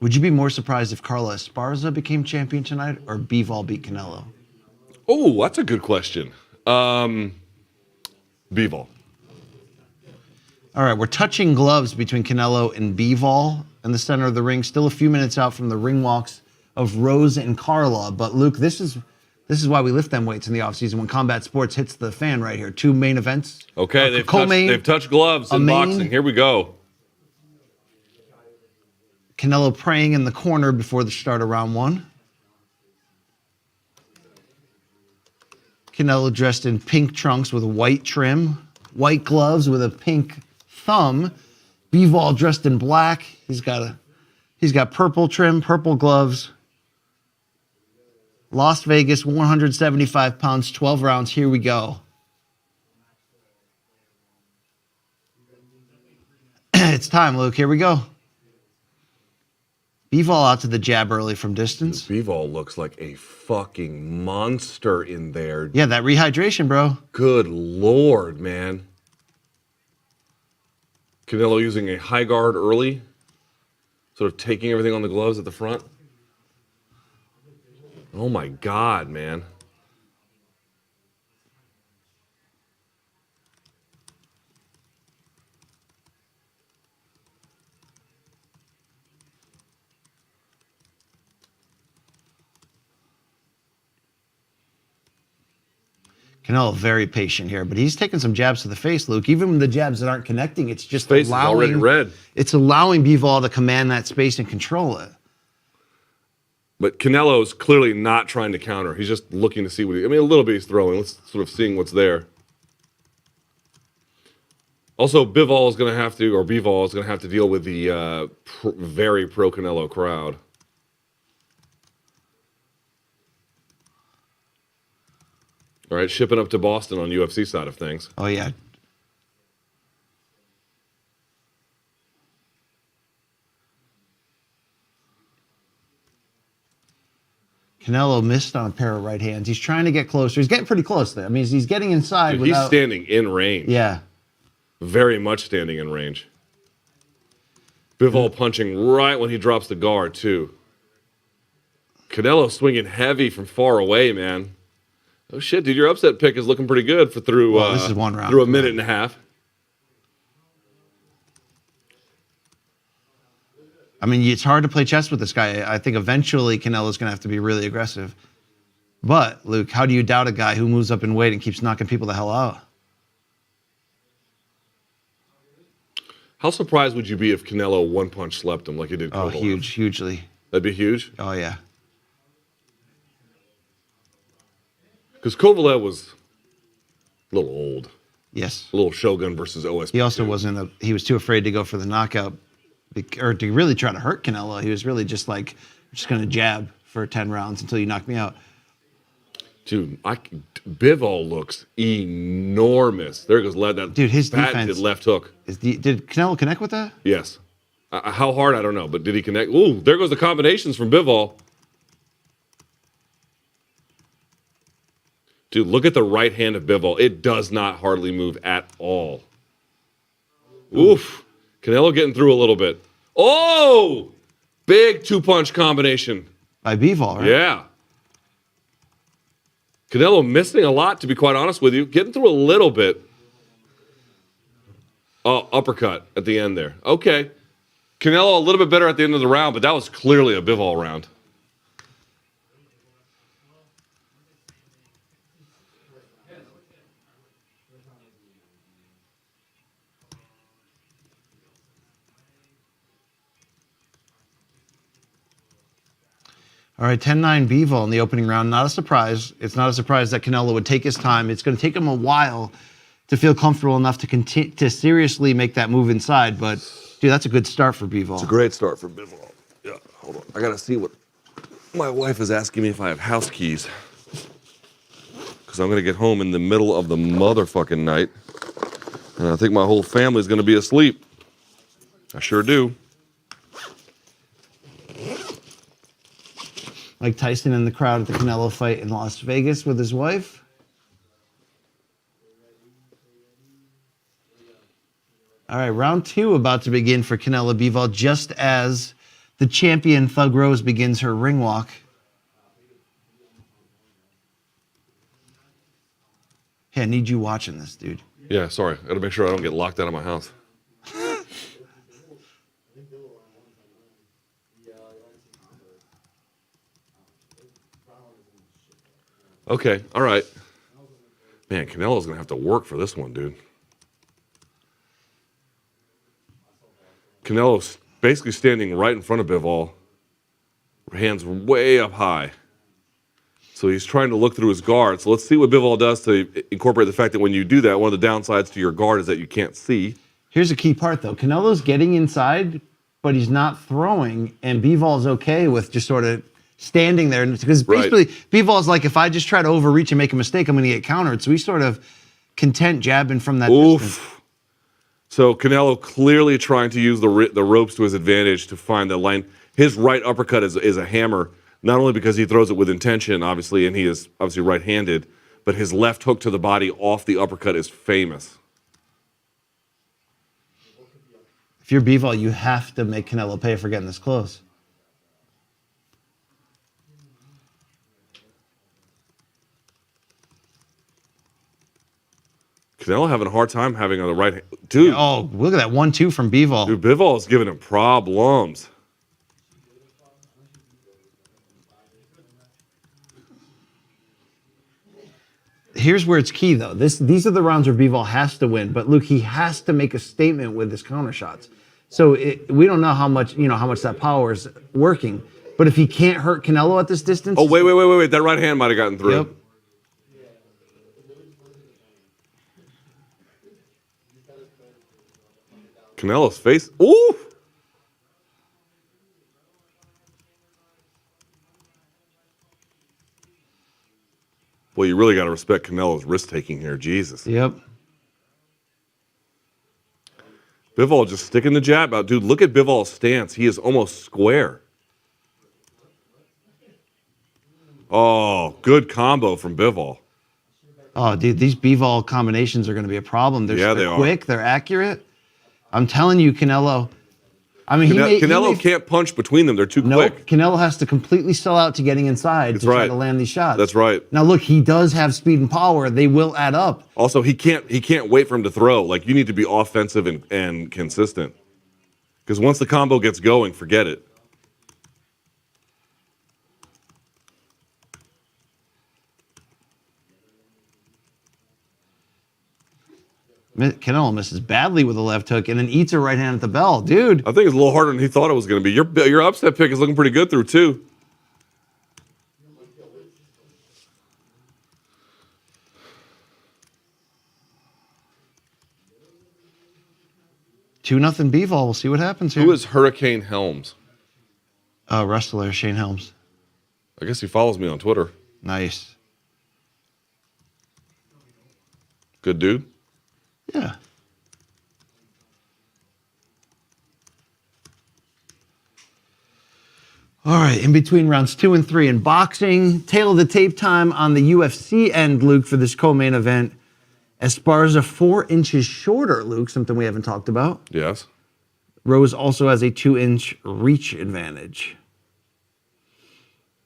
Would you be more surprised if Carla Esparza became champion tonight or Bivol beat Canelo? Oh, that's a good question. Bivol. All right, we're touching gloves between Canelo and Bivol in the center of the ring. Still a few minutes out from the ring walks of Rose and Carla. But Luke, this is why we lift them weights in the offseason when combat sports hits the fan right here. 2 main events. Okay, they've touched gloves in boxing. Here we go. Canelo praying in the corner before the start of round 1. Canelo dressed in pink trunks with white trim, white gloves with a pink thumb. Bivol dressed in black. He's got purple trim, purple gloves. Las Vegas, 175 pounds, 12 rounds. Here we go. It's time, Luke. Here we go. Bivol out to the jab early from distance. Bivol looks like a fucking monster in there. Yeah, that rehydration, bro. Good Lord, man. Canelo using a high guard early, sort of taking everything on the gloves at the front. Oh my God, man. Canelo very patient here, but he's taking some jabs to the face, Luke. Even when the jabs that aren't connecting, it's just Face is already red. It's allowing Bivol to command that space and control it. But Canelo's clearly not trying to counter. He's just looking to see a little bit he's throwing. Let's sort of seeing what's there. Also, Bivol is going to have to deal with the very pro Canelo crowd. All right, shipping up to Boston on UFC side of things. Oh, yeah. Canelo missed on a pair of right hands. He's trying to get closer. He's getting pretty close there. I mean, he's getting inside. Dude, without... He's standing in range. Yeah. Very much standing in range. Bivol punching right when he drops the guard, too. Canelo swinging heavy from far away, man. Oh, shit, dude, your upset pick is looking pretty good for through this is 1 round. through a minute and a half. I mean, it's hard to play chess with this guy. I think eventually Canelo's going to have to be really aggressive. But, Luke, how do you doubt a guy who moves up in weight and keeps knocking people the hell out? How surprised would you be if Canelo one-punch slept him like he did Kovalev? Oh, hugely. That'd be huge? Oh, yeah. Because Kovalev was a little old. Yes. A little Shogun versus OSP. He also he was too afraid to go for the knockout or to really try to hurt Canelo. He was really just like, I'm just going to jab for 10 rounds until you knock me out. Dude, Bivol looks enormous. There goes that. Dude, his patented defense left hook. Did Canelo connect with that? Yes. How hard, I don't know, but did he connect? Ooh, there goes the combinations from Bivol. Dude, look at the right hand of Bivol. It does not hardly move at all. Oof. Canelo getting through a little bit. Oh! Big two-punch combination. By Bivol, right? Yeah. Canelo missing a lot, to be quite honest with you. Getting through a little bit. Oh, uppercut at the end there. Okay. Canelo a little bit better at the end of the round, but that was clearly a Bivol round. All right, 10-9 Bivol in the opening round. Not a surprise. It's not a surprise that Canelo would take his time. It's going to take him a while to feel comfortable enough to seriously make that move inside. But, dude, that's a good start for Bivol. It's a great start for Bivol. Yeah, hold on. I got to see what... My wife is asking me if I have house keys. Because I'm going to get home in the middle of the motherfucking night. And I think my whole family's going to be asleep. I sure do. Mike Tyson in the crowd at the Canelo fight in Las Vegas with his wife. All right, round two about to begin for Canelo Bivol, just as the champion Thug Rose begins her ring walk. Hey, I need you watching this, dude. Yeah, sorry. I got to make sure I don't get locked out of my house. Okay, all right. Man, Canelo's going to have to work for this one, dude. Canelo's basically standing right in front of Bivol. Hands way up high. So he's trying to look through his guard. So let's see what Bivol does to incorporate the fact that when you do that, one of the downsides to your guard is that you can't see. Here's a key part, though. Canelo's getting inside, but he's not throwing, and Bivol's okay with just sort of standing there. Because basically, Bivol's like, if I just try to overreach and make a mistake, I'm going to get countered. So he's sort of content jabbing from that distance. So Canelo clearly trying to use the ropes to his advantage to find the line. His right uppercut is a hammer, not only because he throws it with intention, obviously, and he is obviously right-handed, but his left hook to the body off the uppercut is famous. If you're Bivol, you have to make Canelo pay for getting this close. Canelo having a hard time having on the right hand. Dude. Oh, look at that 1-2 from Bivol. Dude, Bivol is giving him problems. Here's where it's key, though. These are the rounds where Bivol has to win, but Luke, he has to make a statement with his counter shots. So we don't know how much that power is working. But if he can't hurt Canelo at this distance, oh wait, that right hand might have gotten through. Yep. Canelo's face. Ooh! Well, you really got to respect Canelo's risk-taking here. Jesus. Yep. Bivol just sticking the jab out. Dude, look at Bivol's stance. He is almost square. Oh, good combo from Bivol. Oh, dude, these Bivol combinations are going to be a problem. They're quick. They're accurate. I'm telling you, Canelo. I mean, Canelo can't punch between them. They're too quick. Canelo has to completely sell out to getting inside to try to land these shots. That's right. Now, look, he does have speed and power. They will add up. Also, he can't wait for him to throw. Like, you need to be offensive and consistent. Because once the combo gets going, forget it. Canelo misses badly with a left hook and then eats a right hand at the bell. Dude. I think it's a little harder than he thought it was going to be. Your upset pick is looking pretty good through 2. Two nothing Bivol. We'll see what happens here. Who is Hurricane Helms? Wrestler Shane Helms. I guess he follows me on Twitter. Nice. Good dude. Yeah. All right, in between rounds 2 and 3 in boxing, tail of the tape time on the UFC end, Luke, for this co-main event. Esparza 4 inches shorter, Luke, something we haven't talked about. Yes. Rose also has a 2-inch reach advantage.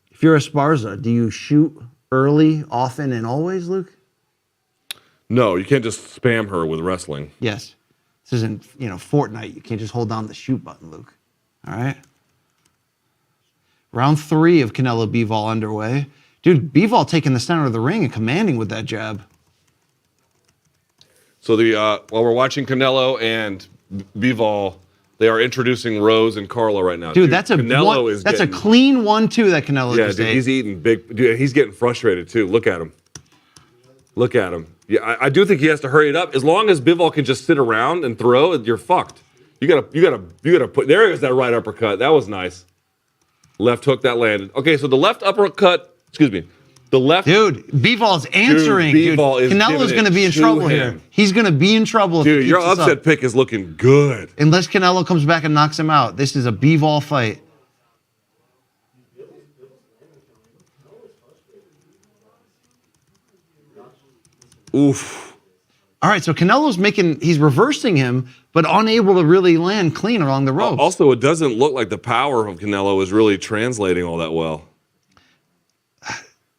If you're Esparza, do you shoot early, often, and always, Luke? No, you can't just spam her with wrestling. Yes. This isn't, Fortnite. You can't just hold down the shoot button, Luke. All right? Round 3 of Canelo Bivol underway. Dude, Bivol taking the center of the ring and commanding with that jab. So while we're watching Canelo and Bivol, they are introducing Rose and Carla right now. Dude, that's a clean 1-2 that Canelo just dude, ate. he's eating big. Dude, he's getting frustrated too. Look at him. Look at him. Yeah, I do think he has to hurry it up. As long as Bivol can just sit around and throw, you're fucked. You gotta put. There is that right uppercut. That was nice. Left hook that landed. Okay, so the left uppercut. Excuse me. The left. Dude, Bivol's answering. Dude, Canelo's going to be in trouble here. He's going to be in trouble. Dude, your upset pick is looking good. Unless Canelo comes back and knocks him out. This is a Bivol fight. Oof. All right, so he's reversing him, but unable to really land clean along the ropes. Also, it doesn't look like the power of Canelo is really translating all that well.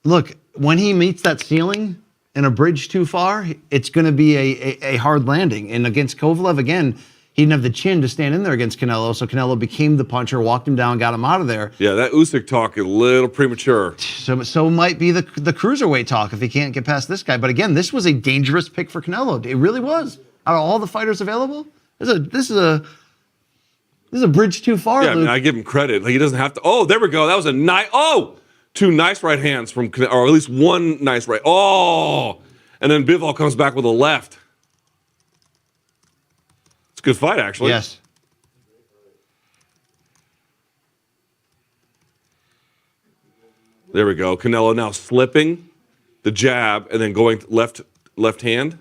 Look, when he meets that ceiling and a bridge too far, it's going to be a hard landing. And against Kovalev, again, he didn't have the chin to stand in there against Canelo, so Canelo became the puncher, walked him down, got him out of there. Yeah, that Usyk talk is a little premature. So might be the cruiserweight talk if he can't get past this guy. But again, this was a dangerous pick for Canelo. It really was. Out of all the fighters available, this is a bridge too far. Yeah, I mean, I give him credit. Like, he doesn't have to. Oh, there we go. That was a nice. Oh, 2 nice right hands from, or at least 1 nice right. Oh, and then Bivol comes back with a left. It's a good fight, actually. Yes. There we go. Canelo now slipping the jab and then going left hand.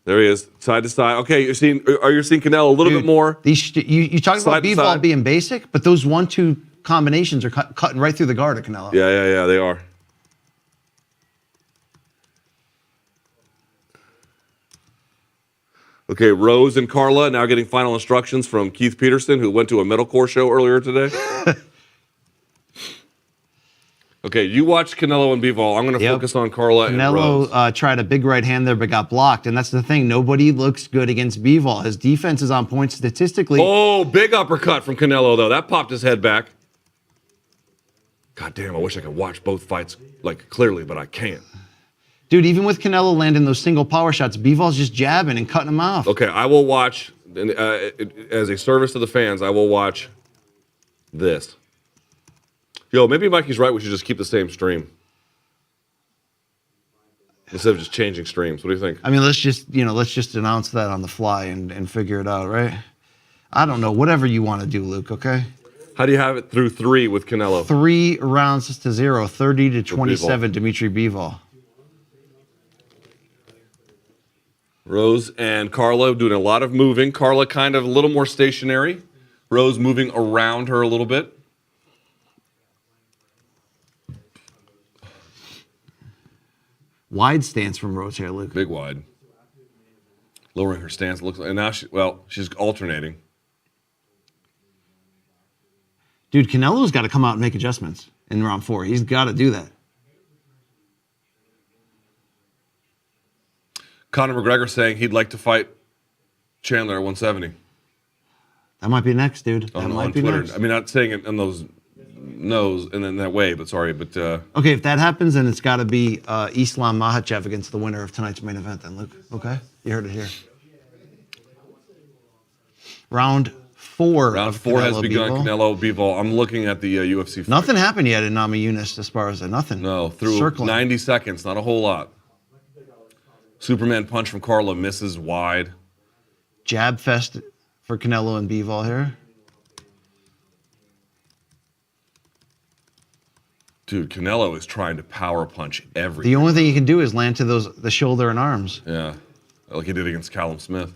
There he is, side to side. Okay, are you seeing Canelo a little bit more? You talk about Bivol being basic, but those 1-2 combinations are cutting right through the guard of Canelo. Yeah, they are. Okay, Rose and Carla now getting final instructions from Keith Peterson, who went to a metalcore show earlier today. Okay, you watch Canelo and Bivol. I'm going to focus on Carla and Rose. Canelo tried a big right hand there, but got blocked. And that's the thing. Nobody looks good against Bivol. His defense is on point statistically. Oh, big uppercut from Canelo, though. That popped his head back. God damn, I wish I could watch both fights clearly, but I can't. Dude, even with Canelo landing those single power shots, Bivol's just jabbing and cutting him off. Okay, I will watch, as a service to the fans, I will watch this. Yo, maybe Mikey's right. We should just keep the same stream instead of just changing streams. What do you think? I mean, let's just announce that on the fly and figure it out, right? I don't know. Whatever you want to do, Luke, okay? How do you have it through 3 with Canelo? 3 rounds to 0, 30-27, Dmitry Bivol. Rose and Carla doing a lot of moving. Carla kind of a little more stationary. Rose moving around her a little bit. Wide stance from Rose here, Luke. Big wide. Lowering her stance. Looks like, and now she's alternating. Dude, Canelo's got to come out and make adjustments in round 4. He's got to do that. Conor McGregor saying he'd like to fight Chandler at 170. That might be next, dude. That On might be Twitter. next. I mean, not saying it in those nose and in that way, but sorry, but Okay, if that happens, then it's got to be Islam Makhachev against the winner of tonight's main event. Then, Luke. Okay, you heard it here. Round 4. round of 4 has Canelo begun. Bivol. Canelo Bivol. I'm looking at the UFC fight. Nothing happened yet in Namajunas Esparza. Nothing. No, through Circling. 90 seconds, not a whole lot. Superman punch from Carla misses wide. Jab fest for Canelo and Bivol here. Dude, Canelo is trying to power punch everything. The only thing you can do is land to the shoulder and arms. Yeah, like he did against Callum Smith.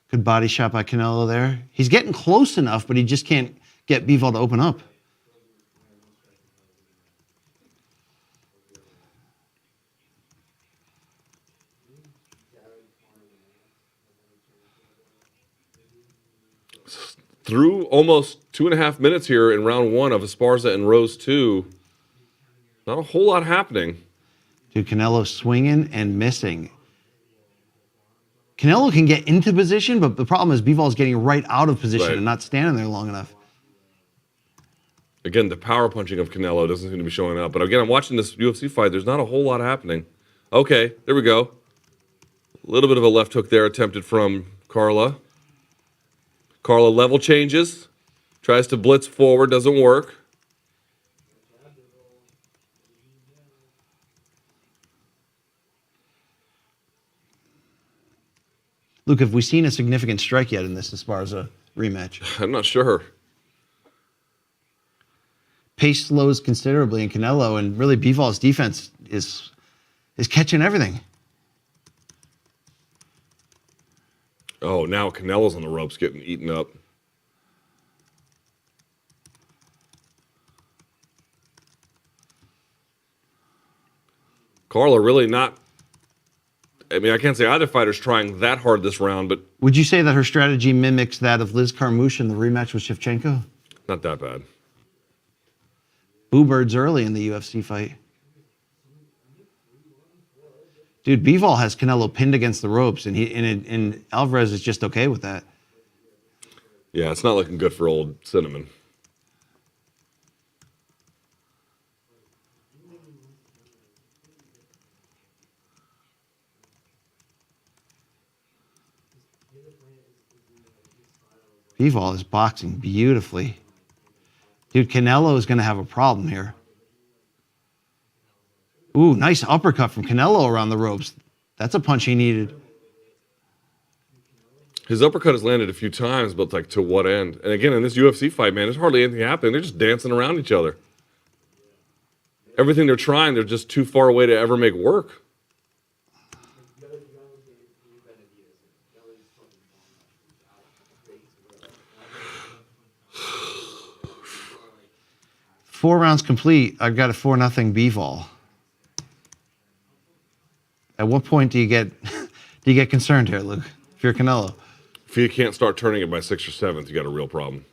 Good body shot by Canelo there. He's getting close enough, but he just can't get Bivol to open up. Through almost 2.5 minutes here in round 1 of Esparza and Rose 2, not a whole lot happening. Dude, Canelo swinging and missing. Canelo can get into position, but the problem is Bivol is getting right out of position Right. and not standing there long enough. Again, the power punching of Canelo doesn't seem to be showing up. But again, I'm watching this UFC fight. There's not a whole lot happening. Okay, there we go. A little bit of a left hook there attempted from Carla. Carla level changes. Tries to blitz forward, doesn't work. Luke, have we seen a significant strike yet in this Esparza rematch? I'm not sure. Pace slows considerably in Canelo, and really Bivol's defense is catching everything. Oh, now Canelo's on the ropes getting eaten up. Carla really not... I mean, I can't say either fighter's trying that hard this round, but Would you say that her strategy mimics that of Liz Carmouche in the rematch with Shevchenko? not that bad. Boo birds early in the UFC fight. Dude, Bivol has Canelo pinned against the ropes, and Alvarez is just okay with that. Yeah, it's not looking good for old Cinnamon. Bivol is boxing beautifully. Dude, Canelo is going to have a problem here. Ooh, nice uppercut from Canelo around the ropes. That's a punch he needed. His uppercut has landed a few times, but like to what end? And again, in this UFC fight, man, there's hardly anything happening. They're just dancing around each other. Everything they're trying, they're just too far away to ever make work. Four rounds complete. I've got a 4-0 Bivol. At what point do you get concerned here, Luke? If you're Canelo, If you can't start turning it by 6th or 7th, you got a real problem.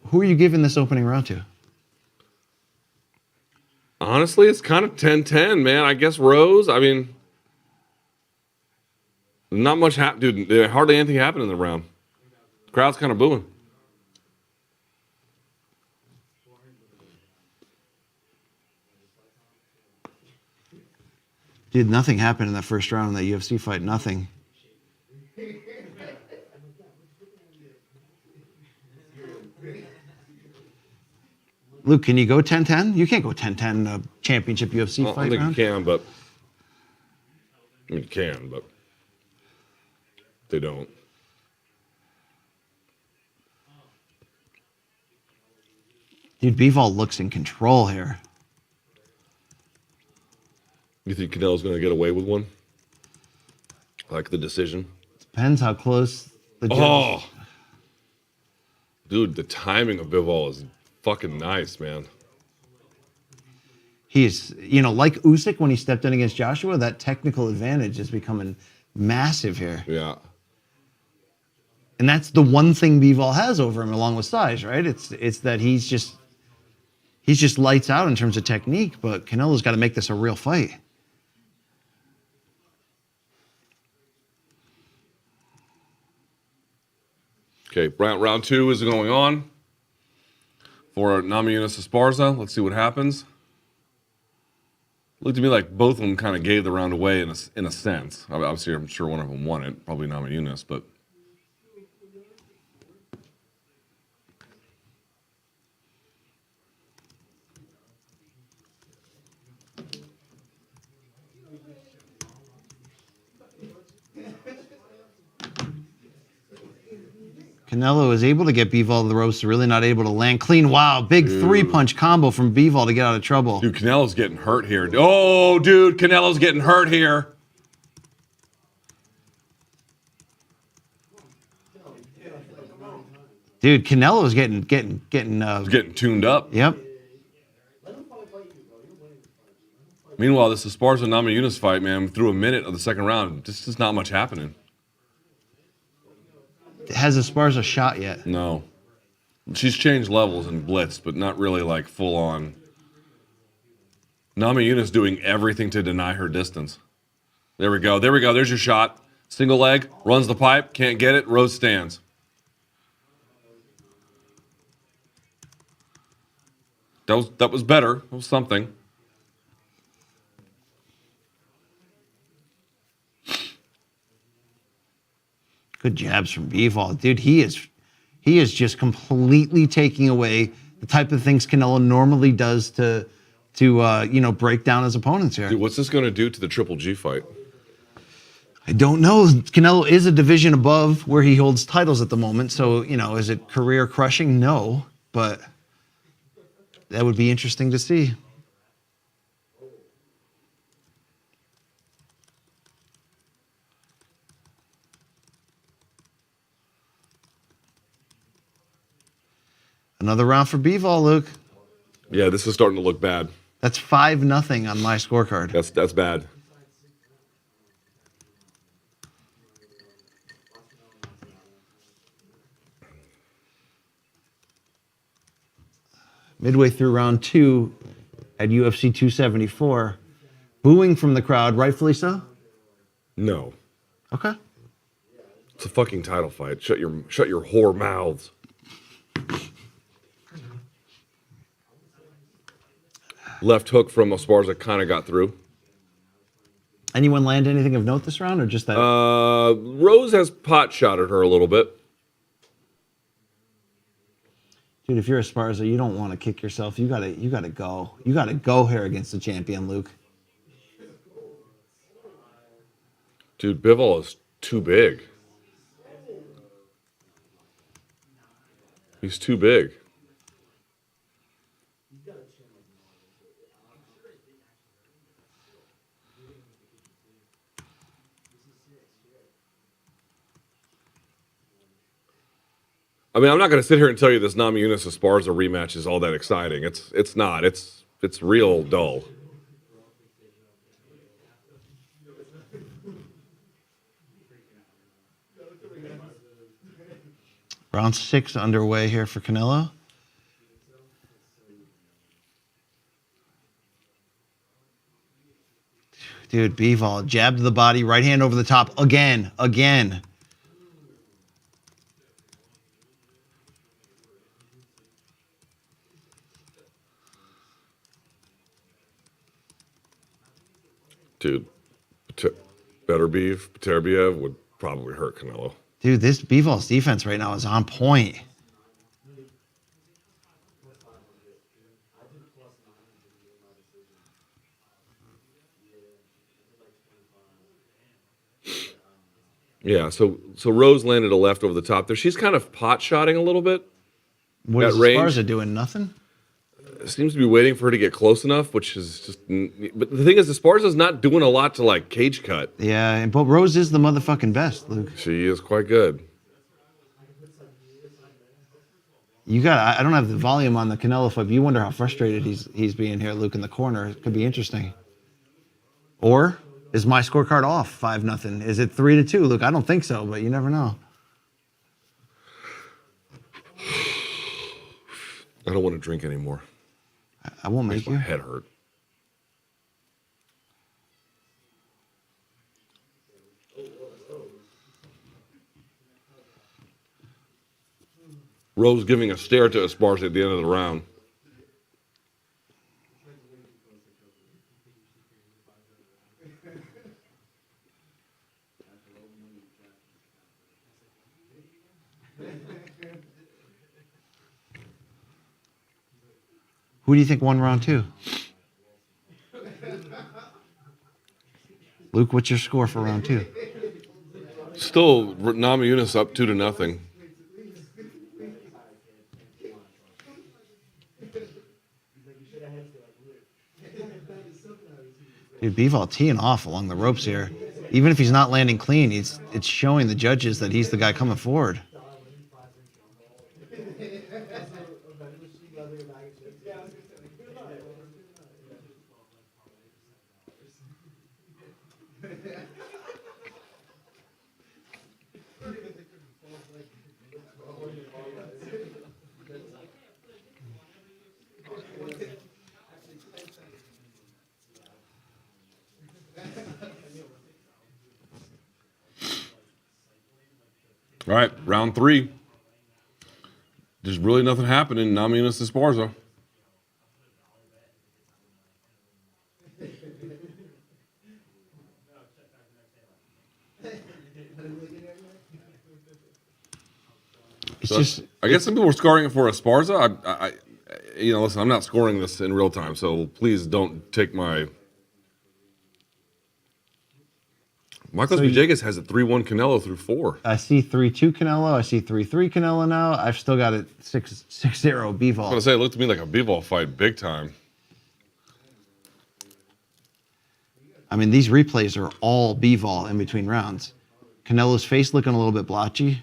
who are you giving this opening round to? Honestly, it's kind of 10-10, man. I guess Rose, I mean, not much happened. Dude, hardly anything happened in the round. The crowd's kind of booing. Dude, nothing happened in that first round in that UFC fight. Nothing. Luke, can you go 10-10? You can't go 10-10 in a championship UFC I fight think round. you can, but I mean, you can, but they don't. Dude, Bivol looks in control here. You think Canelo's going to get away with one? Like the decision? Depends how close the judge. Oh, dude, the timing of Bivol is fucking nice, man. He's, like Usyk when he stepped in against Joshua, that technical advantage is becoming massive here. Yeah. And that's the one thing Bivol has over him, along with size, right? It's that he's just lights out in terms of technique, but Canelo's got to make this a real fight. Okay, round 2 is going on for Namajunas Esparza. Let's see what happens. Looked to me like both of them kind of gave the round away in a sense. Obviously, I'm sure one of them won it, probably Namajunas, but. Canelo is able to get Bivol to the ropes, really not able to land clean. Wow, big 3-punch combo from Bivol to get out of trouble. Dude, Canelo's getting hurt here. Oh, dude, Canelo's getting hurt here. Dude, Canelo's getting tuned up. Yep. Meanwhile, this Esparza Namajunas fight, man, through a minute of the second round, just is not much happening. Has Esparza shot yet? No. She's changed levels and blitzed, but not really like full on. Namajunas doing everything to deny her distance. There we go. There we go. There's your shot. Single leg, runs the pipe, can't get it, Rose stands. That was better. That was something. Good jabs from Bivol. Dude, he is just completely taking away the type of things Canelo normally does to break down his opponents here. Dude, what's this going to do to the Triple G fight? I don't know. Canelo is a division above where he holds titles at the moment. So, is it career crushing? No, but that would be interesting to see. Another round for Bivol, Luke. Yeah, this is starting to look bad. That's 5-0 on my scorecard. That's bad. Midway through round 2 at UFC 274, booing from the crowd, rightfully so? No. Okay. It's a fucking title fight. Shut your whore mouths. Left hook from Esparza kind of got through. Anyone land anything of note this round, or just that? Rose has pot shotted her a little bit. Dude, if you're Esparza, you don't want to kick yourself. You gotta go. You gotta go here against the champion, Luke. Dude, Bivol is too big. He's too big. I mean, I'm not going to sit here and tell you this Namajunas Esparza rematch is all that exciting. It's not. It's real dull. Round 6 underway here for Canelo. Dude, Bivol jab to the body, right hand over the top again. Dude, Beterbiev would probably hurt Canelo. Dude, this Bivol's defense right now is on point. Yeah, so Rose landed a left over the top there. She's kind of pot-shotting a little bit. What is Esparza doing? Nothing? Seems to be waiting for her to get close enough, which is just... But the thing is, Esparza's not doing a lot to, like, cage cut. Yeah, but Rose is the motherfucking best, Luke. She is quite good. I don't have the volume on the Canelo fight, but you wonder how frustrated he's being here, Luke, in the corner. It could be interesting. Or is my scorecard off 5-0? Is it 3-2, Luke? I don't think so, but you never know. I don't want to drink anymore. I won't make Makes you. my head hurt. Rose giving a stare to Esparza at the end of the round. Who do you think won round 2? Luke, what's your score for round 2? Still, Namajunas up 2-0. Dude, Bivol teeing off along the ropes here. Even if he's not landing clean, it's showing the judges that he's the guy coming forward. All right, round 3. There's really nothing happening. Namajunas Esparza. I guess some people were scoring it for Esparza. I listen, I'm not scoring this in real time, so please don't take my. Michael Villegas has it 3-1 Canelo through 4. I see 3-2 Canelo. I see 3-3 Canelo now. I've still got it 6-0 Bivol. I was going to say, it looked to me like a Bivol fight big time. I mean, these replays are all Bivol in between rounds. Canelo's face looking a little bit blotchy.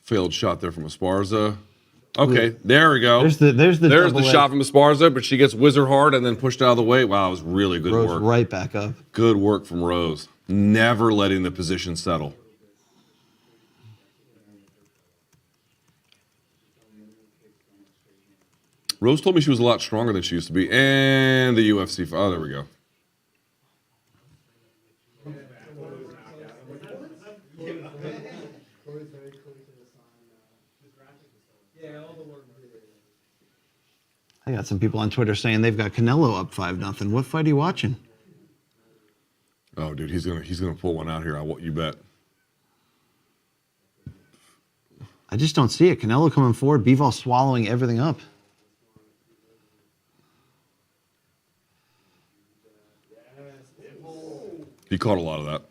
Failed shot there from Esparza. Okay, there we go. There's the shot from Esparza, but she gets whizzer hard and then pushed out of the way. Wow, it was really good Rose work. right back up. Good work from Rose. Never letting the position settle. Rose told me she was a lot stronger than she used to be. And the UFC. Oh, there we go. I got some people on Twitter saying they've got Canelo up 5-0. What fight are you watching? Oh, dude, he's gonna pull one out here. You bet. I just don't see it. Canelo coming forward, Bivol swallowing everything up. He caught a lot of that.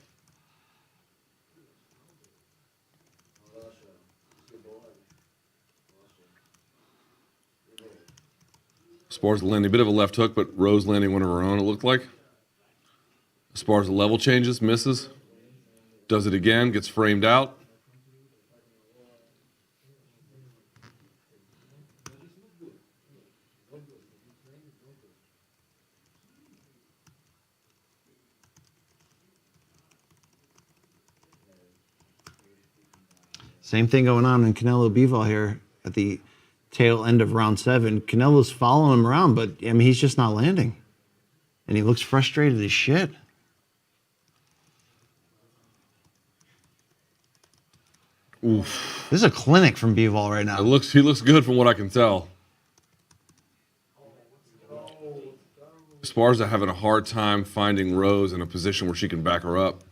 Esparza landing a bit of a left hook, but Rose landing one of her own, it looked like. Esparza level changes, misses. Does it again, gets framed out. Same thing going on in Canelo Bivol here at the tail end of round 7. Canelo's following him around, but I mean, he's just not landing. And he looks frustrated as shit. Oof. This is a clinic from Bivol right now. He looks good from what I can tell. Esparza having a hard time finding Rose in a position where she can back her up.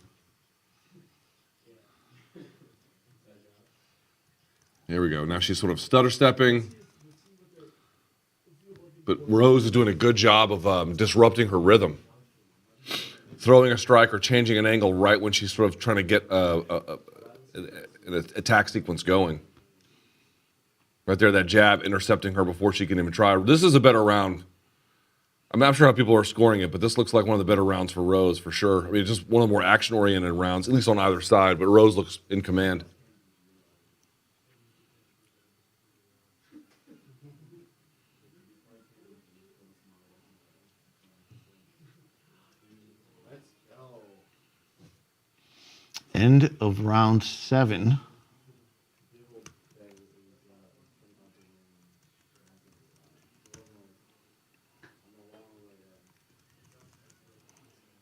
Here we go. Now she's sort of stutter stepping. But Rose is doing a good job of disrupting her rhythm. Throwing a strike or changing an angle right when she's sort of trying to get an attack sequence going. Right there, that jab intercepting her before she can even try. This is a better round I'm not sure how people are scoring it, but this looks like one of the better rounds for Rose for sure. I mean, just one of the more action-oriented rounds, at least on either side. But Rose looks in command. End of round 7.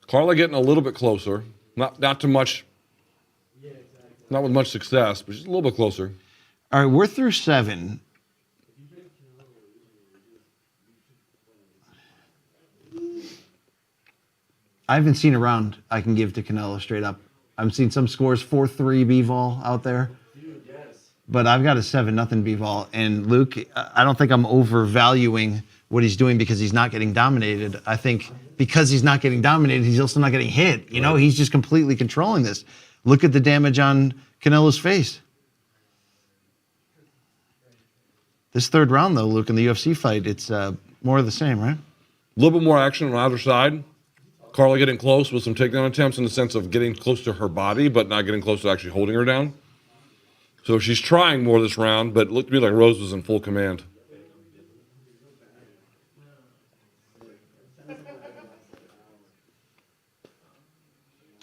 Carla getting a little bit closer. Not too much. Not with much success, but just a little bit closer. All right, we're through 7. I haven't seen a round I can give to Canelo straight up. I've seen some scores 4-3 Bivol out there. But I've got a 7-0 Bivol. And Luke, I don't think I'm overvaluing what he's doing because he's not getting dominated. I think because he's not getting dominated, he's also not getting hit. You know, he's just completely controlling this. Look at the damage on Canelo's face. This third round, though, Luke, in the UFC fight, it's more of the same, right? A little bit more action on either side. Carla getting close with some takedown attempts in the sense of getting close to her body, but not getting close to actually holding her down. So she's trying more this round, but it looked to me like Rose was in full command.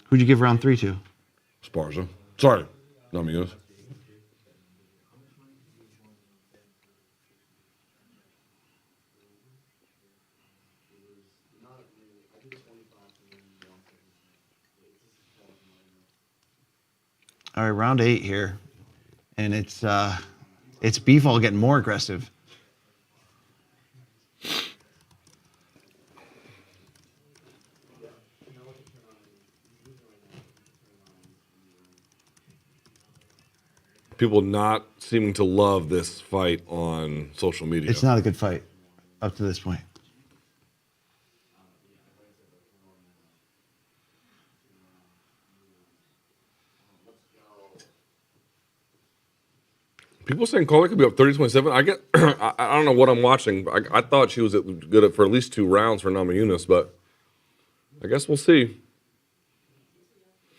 Who'd you give round 3 to? Esparza. Sorry, Namajunas. All right, round 8 here, and it's Bivol getting more aggressive. People not seeming to love this fight on social media. It's not a good fight up to this point. People saying Carla could be up 30-27. I get. I don't know what I'm watching. But I thought she was good for at least 2 rounds for Namajunas, but I guess we'll see.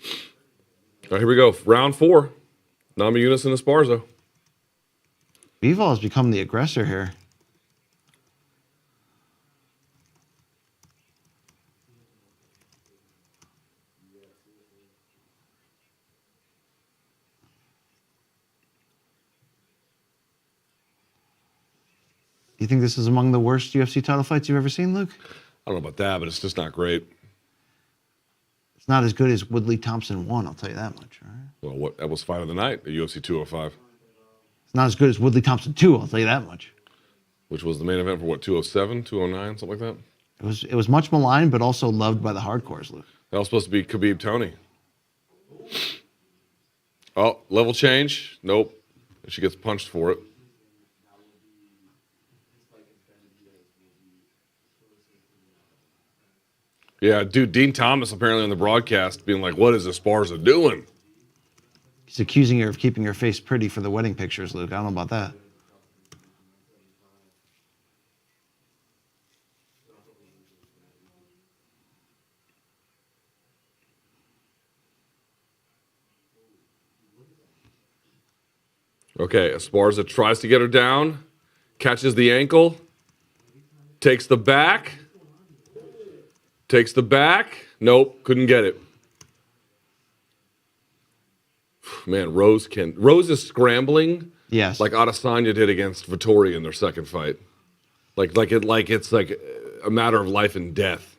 All right, here we go. Round 4. Namajunas and Esparza. Bivol has become the aggressor here. You think this is among the worst UFC title fights you've ever seen, Luke? I don't know about that, but it's just not great. It's not as good as Woodley Thompson 1, I'll tell you that much. All right? Well, that was fight of the night at UFC 205. It's not as good as Woodley Thompson 2, I'll tell you that much. Which was the main event for what, 207, 209, something like that? It was much maligned, but also loved by the hardcores, Luke. That was supposed to be Khabib Tony. Oh, level change. Nope. She gets punched for it. Yeah, dude, Dean Thomas apparently on the broadcast being like, what is Esparza doing? He's accusing her of keeping her face pretty for the wedding pictures, Luke. I don't know about that. Okay, Esparza tries to get her down, catches the ankle, takes the back. Takes the back. Nope, couldn't get it. Man, Rose is scrambling. Yes. Like Adesanya did against Vettori in their second fight. It's like a matter of life and death.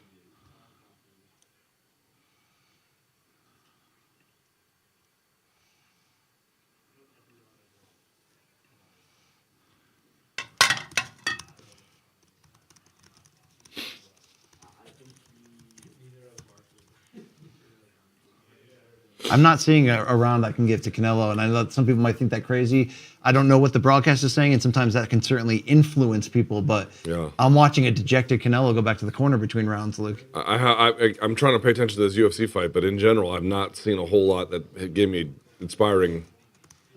I'm not seeing a round I can give to Canelo, and I know that some people might think that crazy. I don't know what the broadcast is saying, and sometimes that can certainly influence people, but yeah. I'm watching a dejected Canelo go back to the corner between rounds, Luke. I'm trying to pay attention to this UFC fight, but in general, I've not seen a whole lot that gave me inspiring.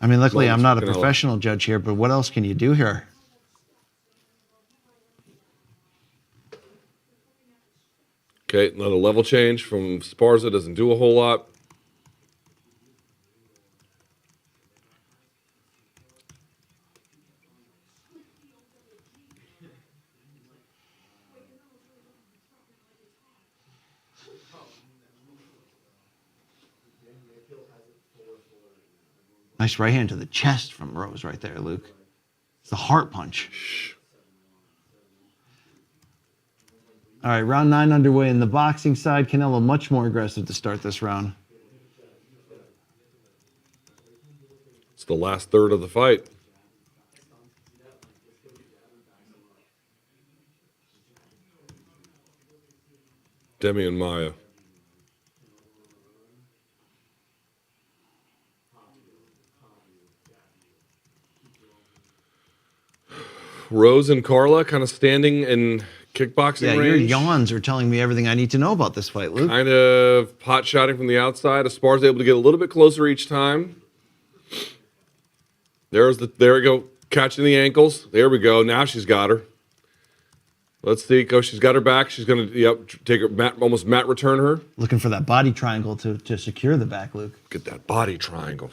I mean, luckily, I'm not a Canelo. professional judge here, but what else can you do here? Okay, another level change from Esparza. Doesn't do a whole lot. Nice right hand to the chest from Rose right there, Luke. It's the heart punch. All right, round 9 underway in the boxing side. Canelo much more aggressive to start this round. It's the last third of the fight. Demi and Maya. Rose and Carla kind of standing in kickboxing range. Your yawns are telling me everything I need to know about this fight, Luke. Kind of pot shotting from the outside. Esparza able to get a little bit closer each time. There we go, catching the ankles. There we go. Now she's got her. Let's see. Go. She's got her back. She's gonna take her almost mat return her. Looking for that body triangle to secure the back, Luke. Get that body triangle.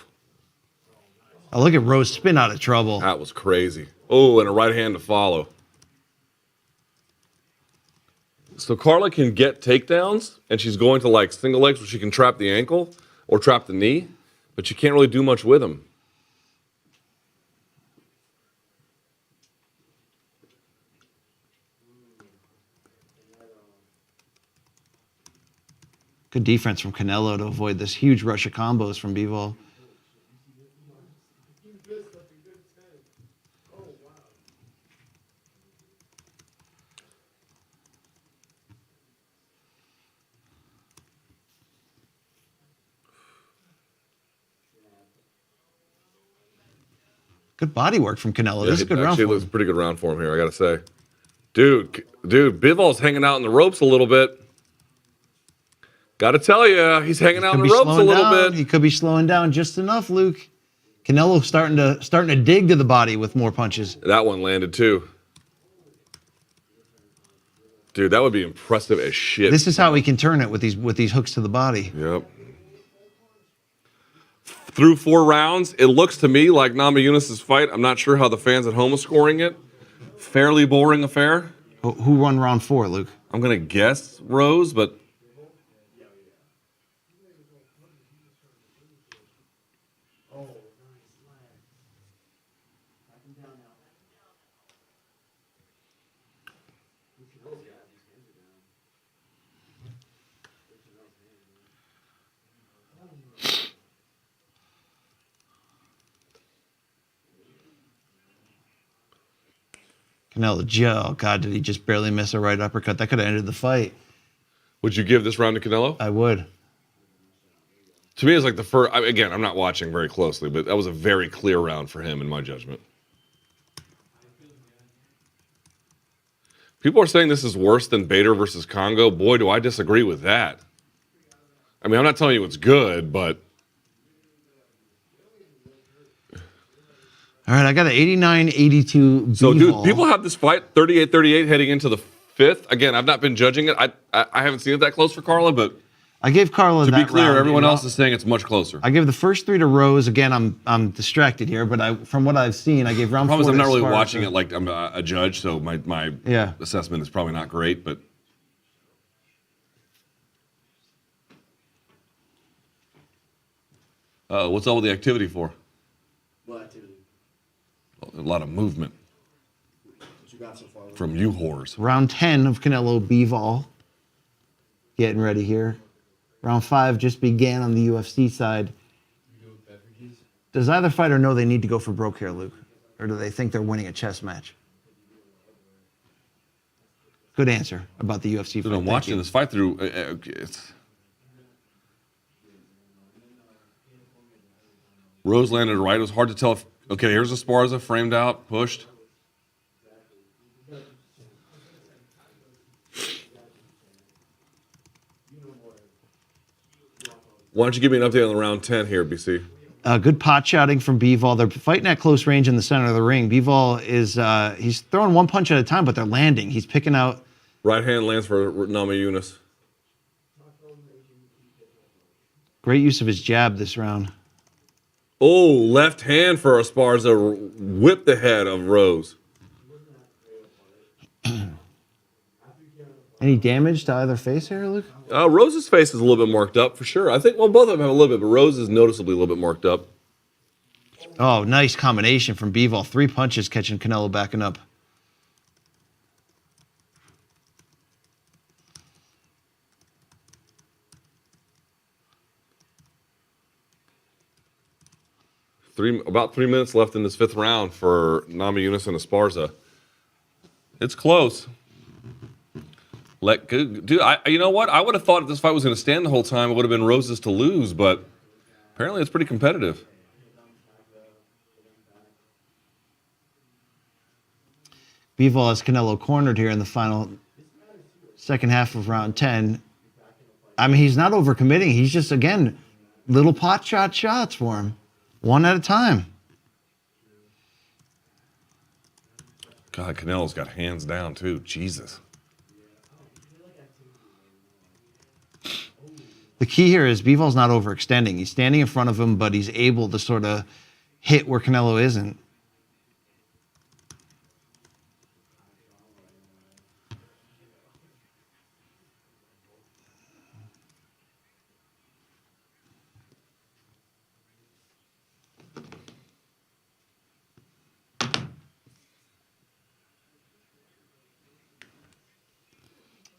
Oh, look at Rose spin out of trouble. That was crazy. Oh, and a right hand to follow. So Carla can get takedowns, and she's going to like single legs where she can trap the ankle or trap the knee, but she can't really do much with them. Good defense from Canelo to avoid this huge rush of combos from Bivol. Good body work from Canelo. This is a good round for him. Actually, it was a pretty good round for him here, I got to say. Dude, Bivol's hanging out in the ropes a little bit. Got to tell you, he's hanging out in the ropes a little bit. He could be slowing down just enough, Luke. Canelo starting to dig to the body with more punches. That one landed too. Dude, that would be impressive as shit. This is how he can turn it with these hooks to the body. Yep. Through 4 rounds, it looks to me like Namajunas' fight. I'm not sure how the fans at home are scoring it. Fairly boring affair. Who won round 4, Luke? I'm going to guess Rose, but... Canelo, oh God, did he just barely miss a right uppercut? That could have ended the fight. Would you give this round to Canelo? I would. To me, it's like the first... Again, I'm not watching very closely, but that was a very clear round for him, in my judgment. People are saying this is worse than Bader versus Congo. Boy, do I disagree with that. I mean, I'm not telling you it's good, but... All right, I got an 89-82 So, Bivol. dude, people have this fight 38-38 heading into the 5th. Again, I've not been judging it. I haven't seen it that close for Carla, but I gave Carla to that be clear, round, everyone else is saying it's much closer. I gave the first 3 to Rose. Again, I'm distracted here, but from what I've seen, I gave round 4 to I'm not really Esparza. watching it like I'm a judge, so my assessment is probably not great, but... what's all the activity for? What activity? A lot of movement What you got so far? from you whores. Round 10 of Canelo Bivol. Getting ready here. Round 5 just began on the UFC side. Does either fighter know they need to go for broke here, Luke? Or do they think they're winning a chess match? Good answer about the UFC fight. I'm watching this fight through. It's... Rose landed right. It was hard to tell if... Okay, here's Esparza, framed out, pushed. Why don't you give me an update on the round 10 here, BC? Good pot shouting from Bivol. They're fighting at close range in the center of the ring. Bivol is he's throwing one punch at a time, but they're landing. He's picking out. Right hand lands for Namajunas. Great use of his jab this round. Oh, left hand for Esparza whipped the head of Rose. Any damage to either face here, Luke? Rose's face is a little bit marked up for sure. I think, well, both of them have a little bit, but Rose is noticeably a little bit marked up. Oh, nice combination from Bivol. 3 punches catching Canelo backing up. About 3 minutes left in this 5th round for Namajunas and Esparza. It's close. Dude, you know what? I would have thought if this fight was going to stand the whole time, it would have been Rose's to lose, but apparently it's pretty competitive. Bivol has Canelo cornered here in the final second half of round 10. I mean, he's not overcommitting. He's just, again, little pot shot shots for him. One at a time. God, Canelo's got hands down, too. Jesus. The key here is Bivol's not overextending. He's standing in front of him, but he's able to sort of hit where Canelo isn't.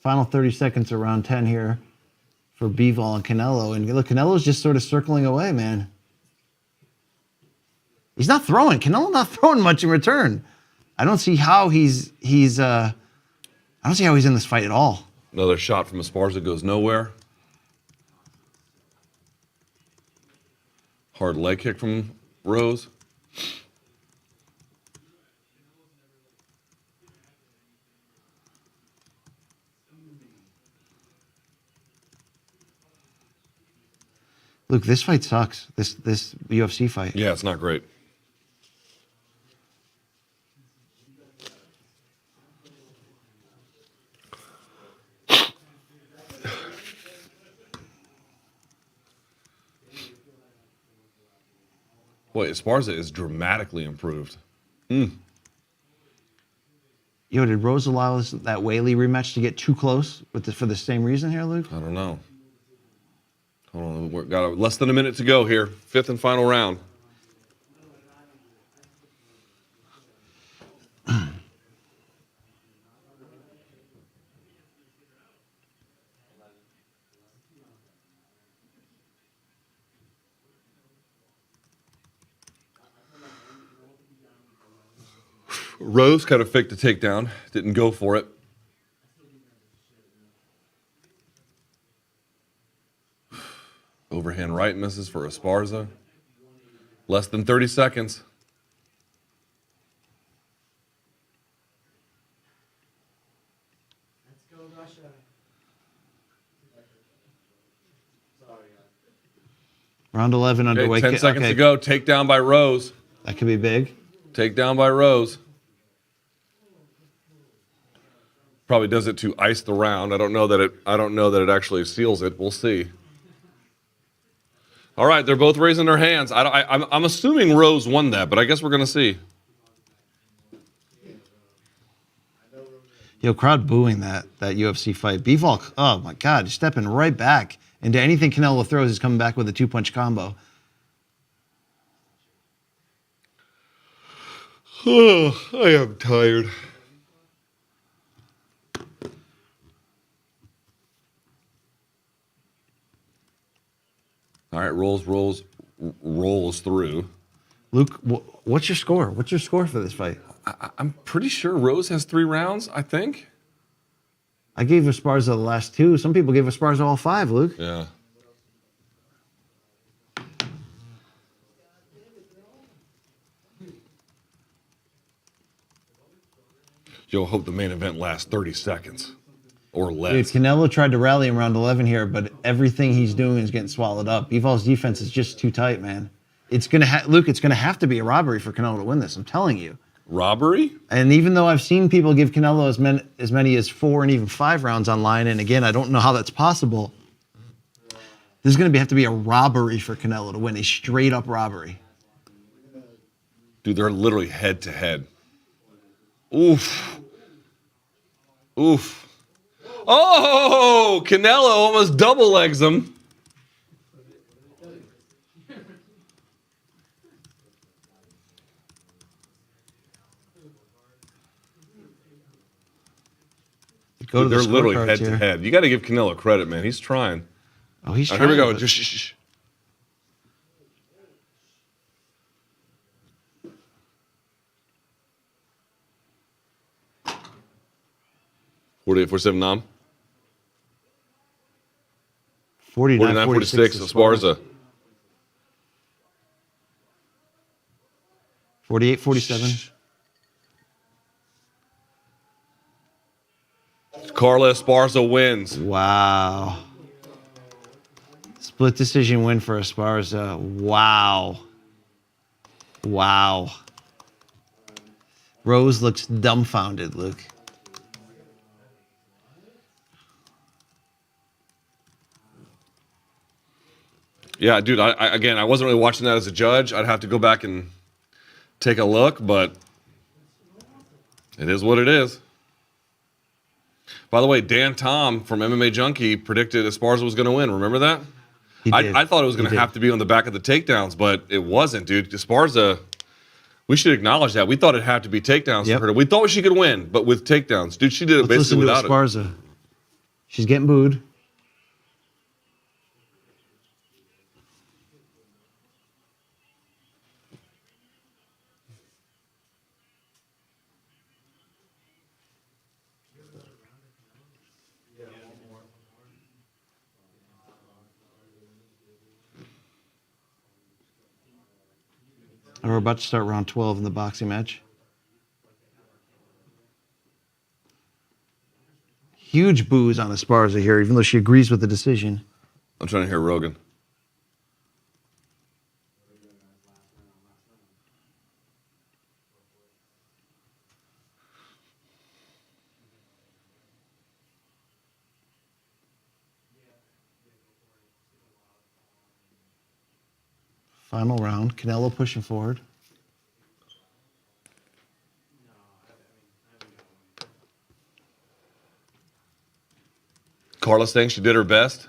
Final 30 seconds of round 10 here for Bivol and Canelo. And look, Canelo's just sort of circling away, man. He's not throwing. Canelo not throwing much in return. I don't see how he's I don't see how he's in this fight at all. Another shot from Esparza goes nowhere. Hard leg kick from Rose. Luke, this fight sucks. This UFC fight. Yeah, it's not great. Boy, Esparza is dramatically improved. Yo, did Rose allow us that Whaley rematch to get too close for the same reason here, Luke? I don't know. Hold on, we've got less than a minute to go here. 5th and final round. Rose kind of faked the takedown, didn't go for it. Overhand right misses for Esparza. Less than 30 seconds. Let's go, Russia. Round 11 underway. Okay, 10 seconds to go. Takedown by Rose. That could be big. Takedown by Rose. Probably does it to ice the round. I don't know that it actually seals it. We'll see. All right, they're both raising their hands. I'm assuming Rose won that, but I guess we're going to see. Yo, crowd booing that UFC fight. Bivol, oh my God, he's stepping right back into anything Canelo throws. He's coming back with a 2-punch combo. Oh, I am tired. All right, rolls through. Luke, what's your score? What's your score for this fight? I'm pretty sure Rose has 3 rounds, I think. I gave Esparza the last 2. Some people gave Esparza all 5, Luke. Yeah. You'll hope the main event lasts 30 seconds or less. Dude, Canelo tried to rally in round 11 here, but everything he's doing is getting swallowed up. Bivol's defense is just too tight, man. Luke, it's gonna have to be a robbery for Canelo to win this. I'm telling you. Robbery? And even though I've seen people give Canelo as many as 4 and even 5 rounds online, and again, I don't know how that's possible. There's going to have to be a robbery for Canelo to win, a straight up robbery. Dude, they're literally head to head. Oof. Oof. Oh, Canelo almost double legs him. Dude, they're literally head to head. You got to give Canelo credit, man. He's trying. Oh, he's trying. Here we go. Just shh. 48-47 Nam. 49-46 Esparza. 48-47. Carla Esparza wins. Wow. Split decision win for Esparza. Wow. Wow. Rose looks dumbfounded, Luke. Yeah, dude, I wasn't really watching that as a judge. I'd have to go back and take a look, but it is what it is. By the way, Dan Tom from MMA Junkie predicted Esparza was going to win. Remember that? He did. I thought it was going to have to be on the back of the takedowns, but it wasn't, dude. Esparza, we should acknowledge that. We thought it had to be takedowns for her. We thought she could win, but with takedowns. Dude, she did it basically without it. Let's listen to Esparza. She's getting booed. We're about to start round 12 in the boxing match. Huge boos on Esparza here, even though she agrees with the decision. I'm trying to hear Rogan. Final round. Canelo pushing forward. Carla saying she did her best.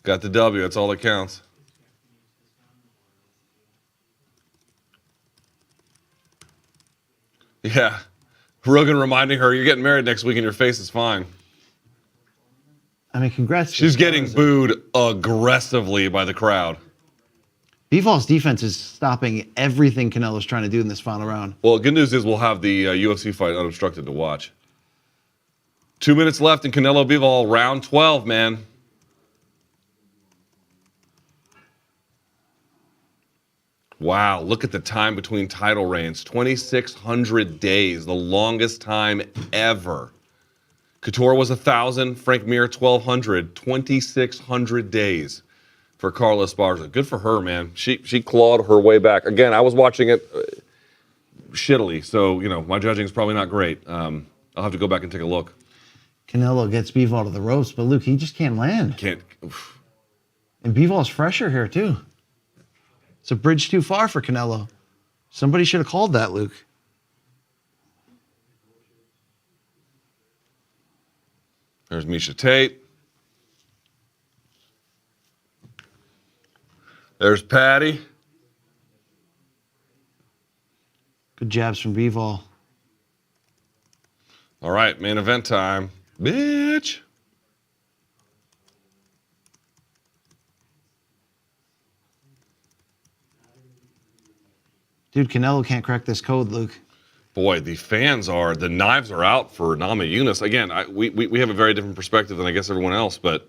Got the W. That's all that counts. Yeah. Rogan reminding her, you're getting married next week and your face is fine. I mean, congrats. She's getting booed aggressively by the crowd. Bivol's defense is stopping everything Canelo's trying to do in this final round. Well, good news is we'll have the UFC fight unobstructed to watch. 2 minutes left in Canelo Bivol, round 12, man. Wow, look at the time between title reigns. 2,600 days, the longest time ever. Couture was 1,000, Frank Mir 1,200, 2,600 days for Carla Esparza. Good for her, man. She clawed her way back. Again, I was watching it shittily, so, you know, my judging is probably not great. I'll have to go back and take a look. Canelo gets Bivol to the ropes, but Luke, he just can't land. Can't. Oof. And Bivol's fresher here, too. It's a bridge too far for Canelo. Somebody should have called that, Luke. There's Miesha Tate. There's Patty. Good jabs from Bivol. All right, main event time. Bitch. Dude, Canelo can't crack this code, Luke. Boy, the knives are out for Namajunas. Again, we have a very different perspective than I guess everyone else, but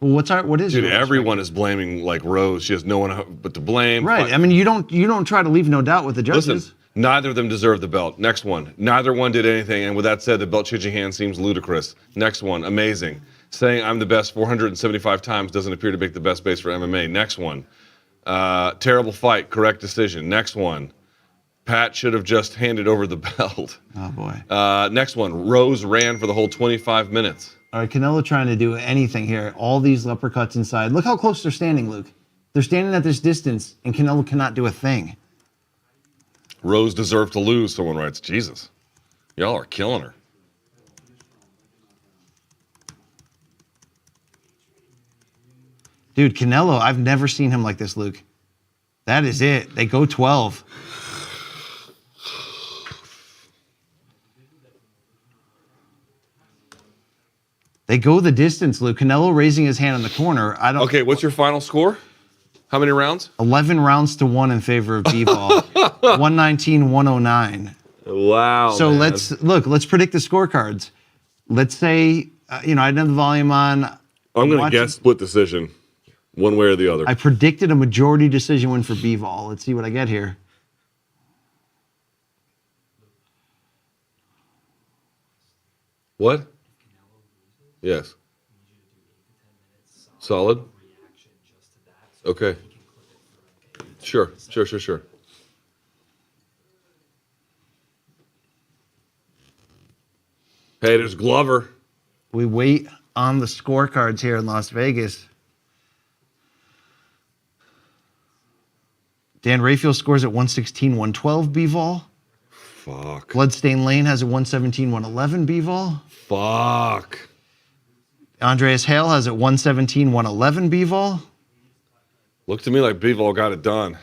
what is dude, your everyone is blaming like Rose. She has no one but to blame. Right. But, I mean, you don't try to leave no doubt with the judges. listen, neither of them deserve the belt. Next one. Neither one did anything, and with that said, the belt changing hand seems ludicrous. Next one, amazing. Saying I'm the best 475 times doesn't appear to make the best base for MMA. Next one. Terrible fight, correct decision. Next one. Pat should have just handed over the belt. Oh, boy. Next one. Rose ran for the whole 25 minutes. All right, Canelo trying to do anything here. All these uppercuts inside. Look how close they're standing, Luke. They're standing at this distance, and Canelo cannot do a thing. Rose deserved to lose, someone writes. Jesus. Y'all are killing her. Dude, Canelo, I've never seen him like this, Luke. That is it. They go 12. They go the distance, Luke. Canelo raising his hand in the corner. Okay, what's your final score? How many rounds? 11 rounds to 1 in favor of Bivol. 119-109. Wow. So man. let's predict the scorecards. Let's say, I didn't have the volume on. I'm going to guess split decision, one way or the other. I predicted a majority decision win for Bivol. Let's see what I get here. What? Yes. Solid? Okay. Sure. Hey, there's Glover. We wait on the scorecards here in Las Vegas. Dan Rayfield scores at 116-112 Bivol. Fuck. Bloodstained Lane has a 117-111 Bivol. Fuck. Andreas Hale has at 117-111 Bivol. Looked to me like Bivol got it done.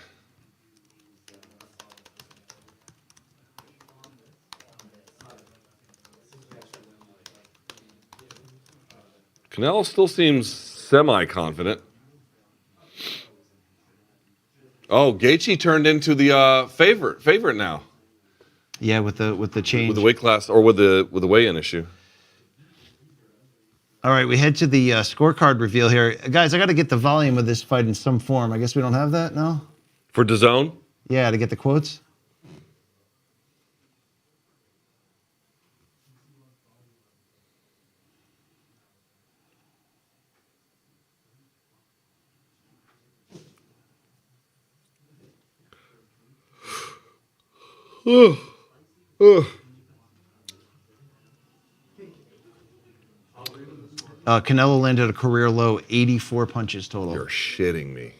Canelo still seems semi-confident. Oh, Gaethje turned into the favorite now. Yeah, with the change. With the weight class or with the weigh-in issue. All right, we head to the scorecard reveal here. Guys, I got to get the volume of this fight in some form. I guess we don't have that now? For DAZN? Yeah, to get the quotes. Canelo landed a career low 84 punches total. You're shitting me.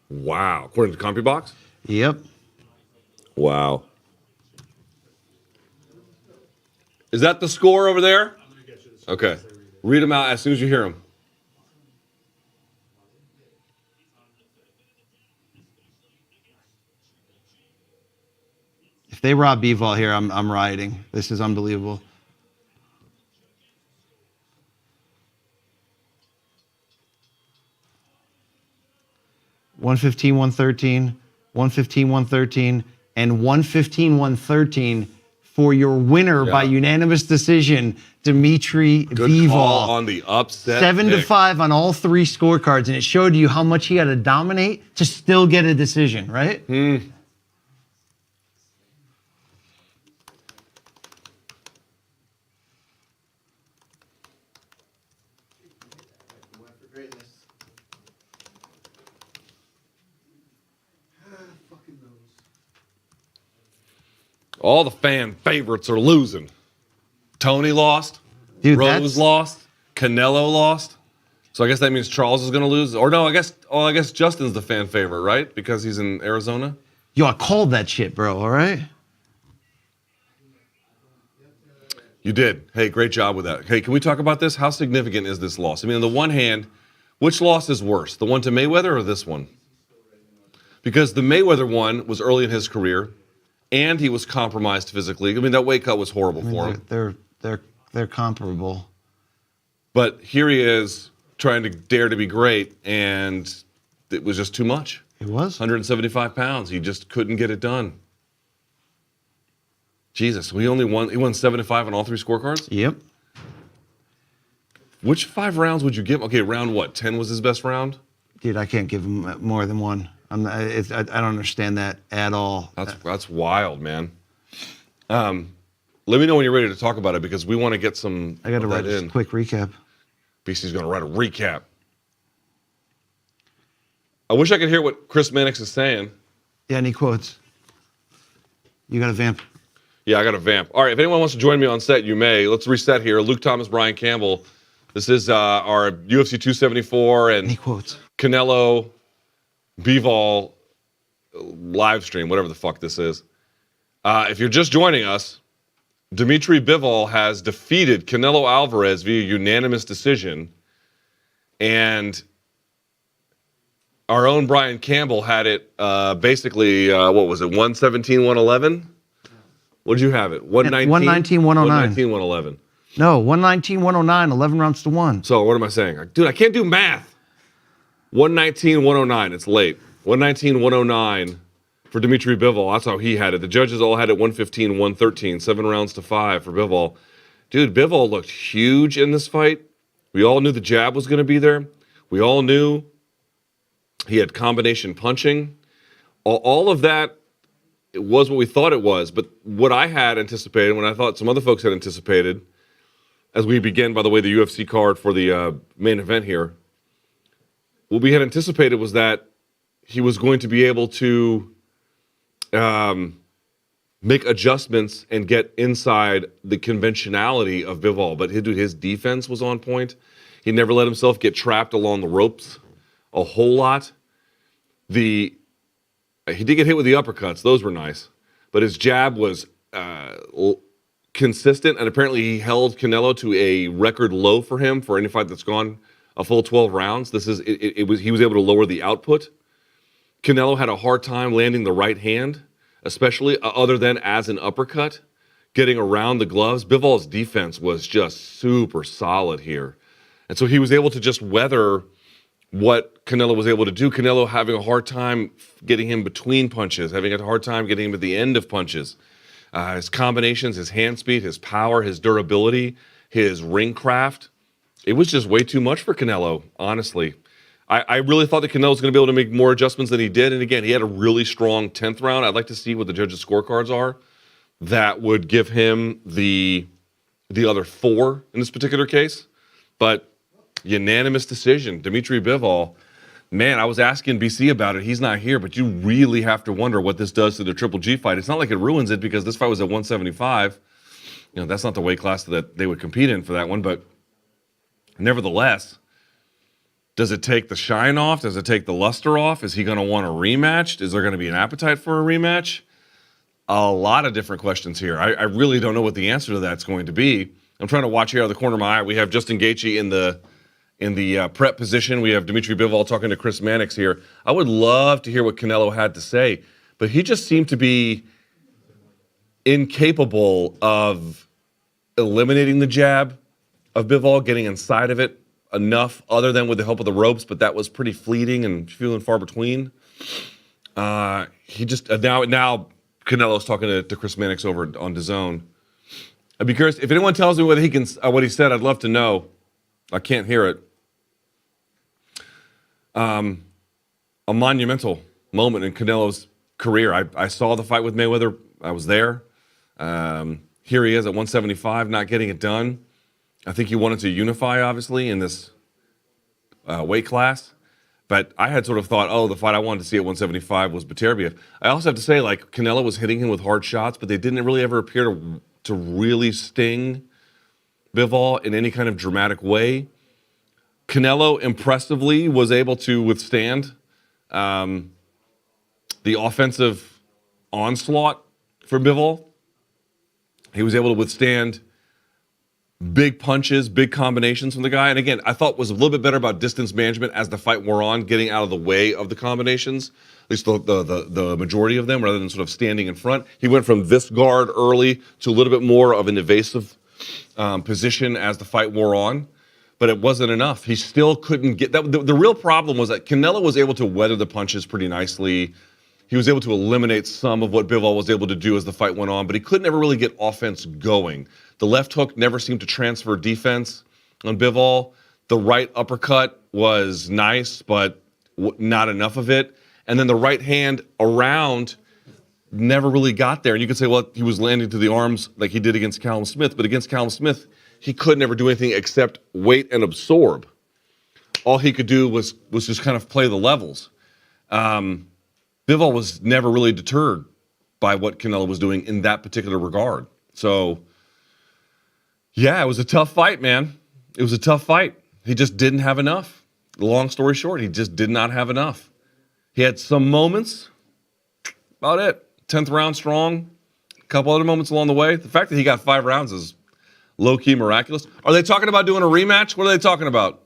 Wow. According to CompuBox? Yep. Wow. Is that the score over there? Okay. Read them out as soon as you hear them. If they rob Bivol here, I'm rioting. This is unbelievable. $115, $113, $115, $113, and $115, $113 for your winner by unanimous decision, Dmitry Bivol. Call on the upset. 7-5 on all three scorecards, and it showed you how much he had to dominate to still get a decision, right? All the fan favorites are losing. Tony lost. Dude, Rose lost. Canelo lost. So I guess that means Charles is going to lose. Or no, I guess Justin's the fan favorite, right? Because he's in Arizona. Yo, I called that shit, bro. All right. You did. Hey, great job with that. Hey, can we talk about this? How significant is this loss? I mean, on the one hand, which loss is worse, the one to Mayweather or this one? Because the Mayweather one was early in his career, and he was compromised physically. I mean, that weight cut was horrible for him. They're comparable. But here he is trying to dare to be great, and it was just too much. It was 175 pounds. He just couldn't get it done. Jesus, he won 7-5 on all three scorecards? Yep. Which 5 rounds would you give? Okay, round what? 10 was his best round? Dude, I can't give him more than one. I don't understand that at all. That's wild, man. Let me know when you're ready to talk about it because we want to get some. I got to write a quick recap. BC's going to write a recap. I wish I could hear what Chris Mannix is saying. Yeah, any quotes? You got a vamp. Yeah, I got to vamp. All right, if anyone wants to join me on set, you may. Let's reset here. Luke Thomas, Brian Campbell. This is our UFC 274 and Canelo Bivol live stream, whatever the fuck this is. If you're just joining us, Dmitry Bivol has defeated Canelo Alvarez via unanimous decision. And our own Brian Campbell had it basically, what was it, 117, 111? What did you have it? 119? 119, 109. 119, 111. No, 119, 109, 11 rounds to 1. So what am I saying? Dude, I can't do math. 119, 109. It's late. 119, 109 for Dmitry Bivol. That's how he had it. The judges all had it 115, 113. 7 rounds to 5 for Bivol. Dude, Bivol looked huge in this fight. We all knew the jab was going to be there. We all knew he had combination punching. All of that, it was what we thought it was. But what I had anticipated, what I thought some other folks had anticipated, as we begin, by the way, the UFC card for the main event here, what we had anticipated was that he was going to be able to make adjustments and get inside the conventionality of Bivol. But his defense was on point. He never let himself get trapped along the ropes a whole lot. He did get hit with the uppercuts. Those were nice. But his jab was consistent, and apparently he held Canelo to a record low for him for any fight that's gone a full 12 rounds. He was able to lower the output. Canelo had a hard time landing the right hand, especially other than as an uppercut, getting around the gloves. Bivol's defense was just super solid here. And so he was able to just weather what Canelo was able to do. Canelo having a hard time getting him between punches, having a hard time getting him at the end of punches. His combinations, his hand speed, his power, his durability, his ring craft. It was just way too much for Canelo, honestly. I really thought that Canelo was going to be able to make more adjustments than he did. And again, he had a really strong 10th round. I'd like to see what the judges' scorecards are. That would give him the other 4 in this particular case. But unanimous decision. Dmitry Bivol, man, I was asking BC about it. He's not here, but you really have to wonder what this does to the Triple G fight. It's not like it ruins it because this fight was at 175. That's not the weight class that they would compete in for that one. But nevertheless, does it take the shine off? Does it take the luster off? Is he going to want a rematch? Is there going to be an appetite for a rematch? A lot of different questions here. I really don't know what the answer to that's going to be. I'm trying to watch here out of the corner of my eye. We have Justin Gaethje in the prep position. We have Dmitry Bivol talking to Chris Mannix here. I would love to hear what Canelo had to say, but he just seemed to be incapable of eliminating the jab of Bivol, getting inside of it enough, other than with the help of the ropes, but that was pretty fleeting and few and far between. He just now Canelo's talking to Chris Mannix over on DAZN. I'd be curious if anyone tells me whether he can what he said. I'd love to know. I can't hear it. A monumental moment in Canelo's career. I saw the fight with Mayweather. I was there. Here he is at 175, not getting it done. I think he wanted to unify, obviously, in this weight class. But I had sort of thought, the fight I wanted to see at 175 was Beterbiev. I also have to say, Canelo was hitting him with hard shots, but they didn't really ever appear to really sting Bivol in any kind of dramatic way. Canelo impressively was able to withstand the offensive onslaught for Bivol. He was able to withstand big punches, big combinations from the guy. And again, I thought was a little bit better about distance management as the fight wore on, getting out of the way of the combinations, at least the majority of them, rather than sort of standing in front. He went from this guard early to a little bit more of an evasive position as the fight wore on. But it wasn't enough. He still couldn't get that. The real problem was that Canelo was able to weather the punches pretty nicely. He was able to eliminate some of what Bivol was able to do as the fight went on, but he couldn't ever really get offense going. The left hook never seemed to transfer defense on Bivol. The right uppercut was nice, but not enough of it. And then the right hand around never really got there. And you could say, well, he was landing to the arms like he did against Callum Smith, but against Callum Smith, he couldn't ever do anything except wait and absorb. All he could do was just kind of play the levels. Bivol was never really deterred by what Canelo was doing in that particular regard. So, yeah, it was a tough fight, man. It was a tough fight. He just didn't have enough. Long story short, he just did not have enough. He had some moments, about it. 10th round strong, a couple other moments along the way. The fact that he got 5 rounds is low-key miraculous. Are they talking about doing a rematch? What are they talking about?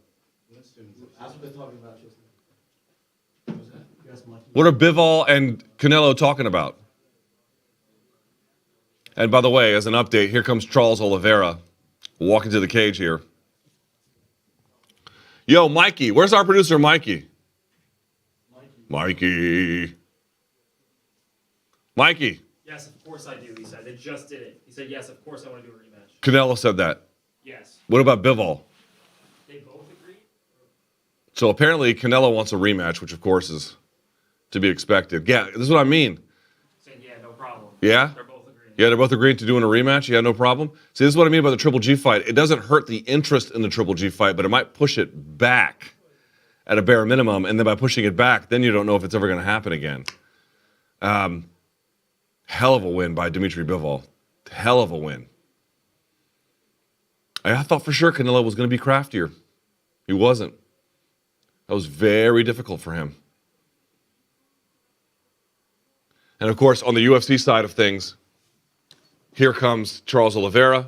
What are Bivol and Canelo talking about? And by the way, as an update, here comes Charles Oliveira walking to the cage here. Yo, Mikey, where's our producer, Mikey? Mikey. Yes, of course I do, he said. They just did it. He said, yes, of course I want to do a rematch. Canelo said that. Yes. What about Bivol? They both agreed? So apparently Canelo wants a rematch, which of course is to be expected. Yeah, this is what I mean. Saying, yeah, no problem. Yeah? They're both agreeing. Yeah, they're both agreeing to doing a rematch. Yeah, no problem. See, this is what I mean about the Triple G fight. It doesn't hurt the interest in the Triple G fight, but it might push it back at a bare minimum. And then by pushing it back, then you don't know if it's ever going to happen again. Hell of a win by Dmitry Bivol. Hell of a win. I thought for sure Canelo was going to be craftier. He wasn't. That was very difficult for him. And of course, on the UFC side of things, here comes Charles Oliveira.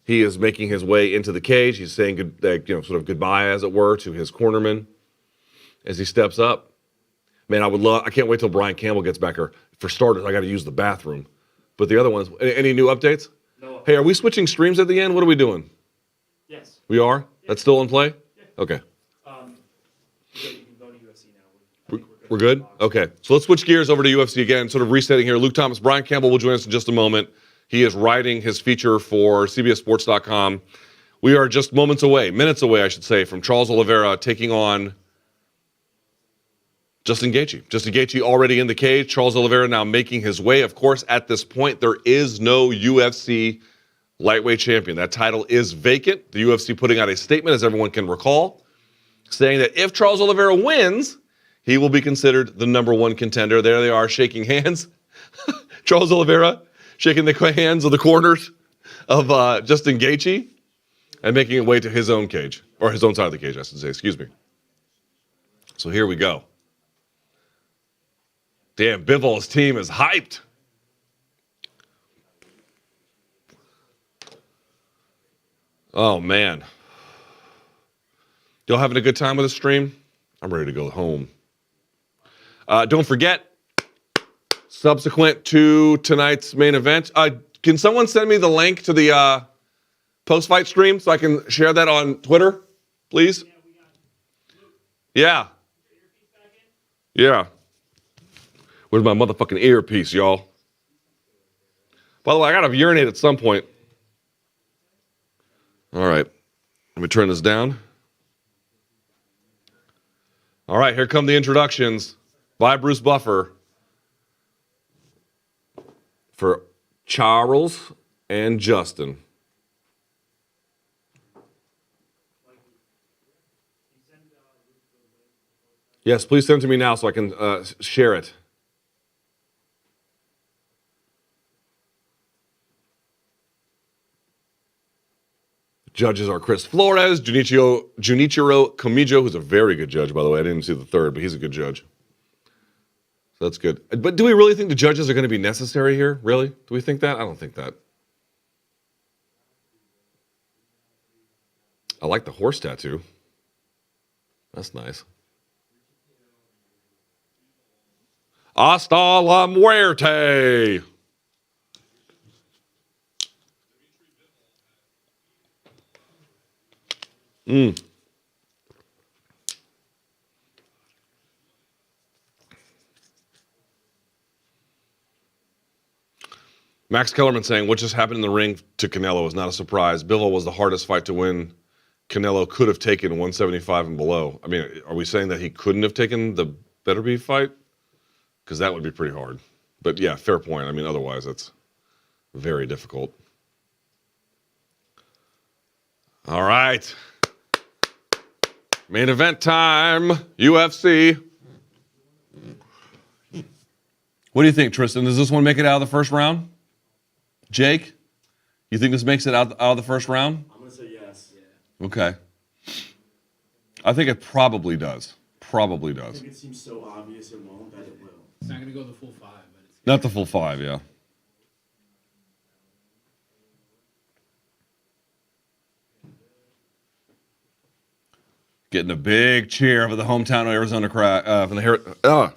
He is making his way into the cage. He's saying sort of goodbye, as it were, to his cornerman as he steps up. Man, I can't wait till Brian Campbell gets back here. For starters, I got to use the bathroom. But the other ones, any new updates? No. Hey, are we switching streams at the end? What are we doing? Yes. We are? Yeah. That's still in play? Yeah. Okay. You can go to UFC now. We're good? Okay. So let's switch gears over to UFC again, sort of resetting here. Luke Thomas, Brian Campbell will join us in just a moment. He is writing his feature for CBSSports.com. We are just minutes away, I should say, from Charles Oliveira taking on Justin Gaethje. Justin Gaethje already in the cage. Charles Oliveira now making his way. Of course, at this point, there is no UFC lightweight champion. That title is vacant. The UFC putting out a statement, as everyone can recall, saying that if Charles Oliveira wins, he will be considered the number 1 contender. There they are, shaking hands. Charles Oliveira shaking the hands of the corners of Justin Gaethje and making it way to his own cage, or his own side of the cage, I should say, excuse me. So here we go. Damn, Bivol's team is hyped. Oh, man. Y'all having a good time with the stream? I'm ready to go home. Don't forget, subsequent to tonight's main event, can someone send me the link to the post-fight stream so I can share that on Twitter, please? Yeah. Yeah. Where's my motherfucking earpiece, y'all? By the way, I gotta urinate at some point. All right. Let me turn this down. All right, here come the introductions by Bruce Buffer for Charles and Justin. Yes, please send it to me now so I can share it. Judges are Chris Flores, Junichiro Kamijo, who's a very good judge, by the way. I didn't see the third, but he's a good judge. So that's good. But do we really think the judges are going to be necessary here? Really? Do we think that? I don't think that. I like the horse tattoo. That's nice. Hasta la muerte. Max Kellerman saying, what just happened in the ring to Canelo is not a surprise. Bivol was the hardest fight to win. Canelo could have taken 175 and below. I mean, are we saying that he couldn't have taken the Better Be fight? Because that would be pretty hard. But yeah, fair point. I mean, otherwise, it's very difficult. All right. Main event time, UFC. What do you think, Tristan? Does this one make it out of the first round? Jake, you think this makes it out of the first round? I'm gonna say yes. Okay. I think it probably does. Probably I does. think it seems so obvious it won't that it will. It's not gonna go the full 5, but it's Not the full 5, yeah. Getting a big cheer for the hometown Arizona crowd,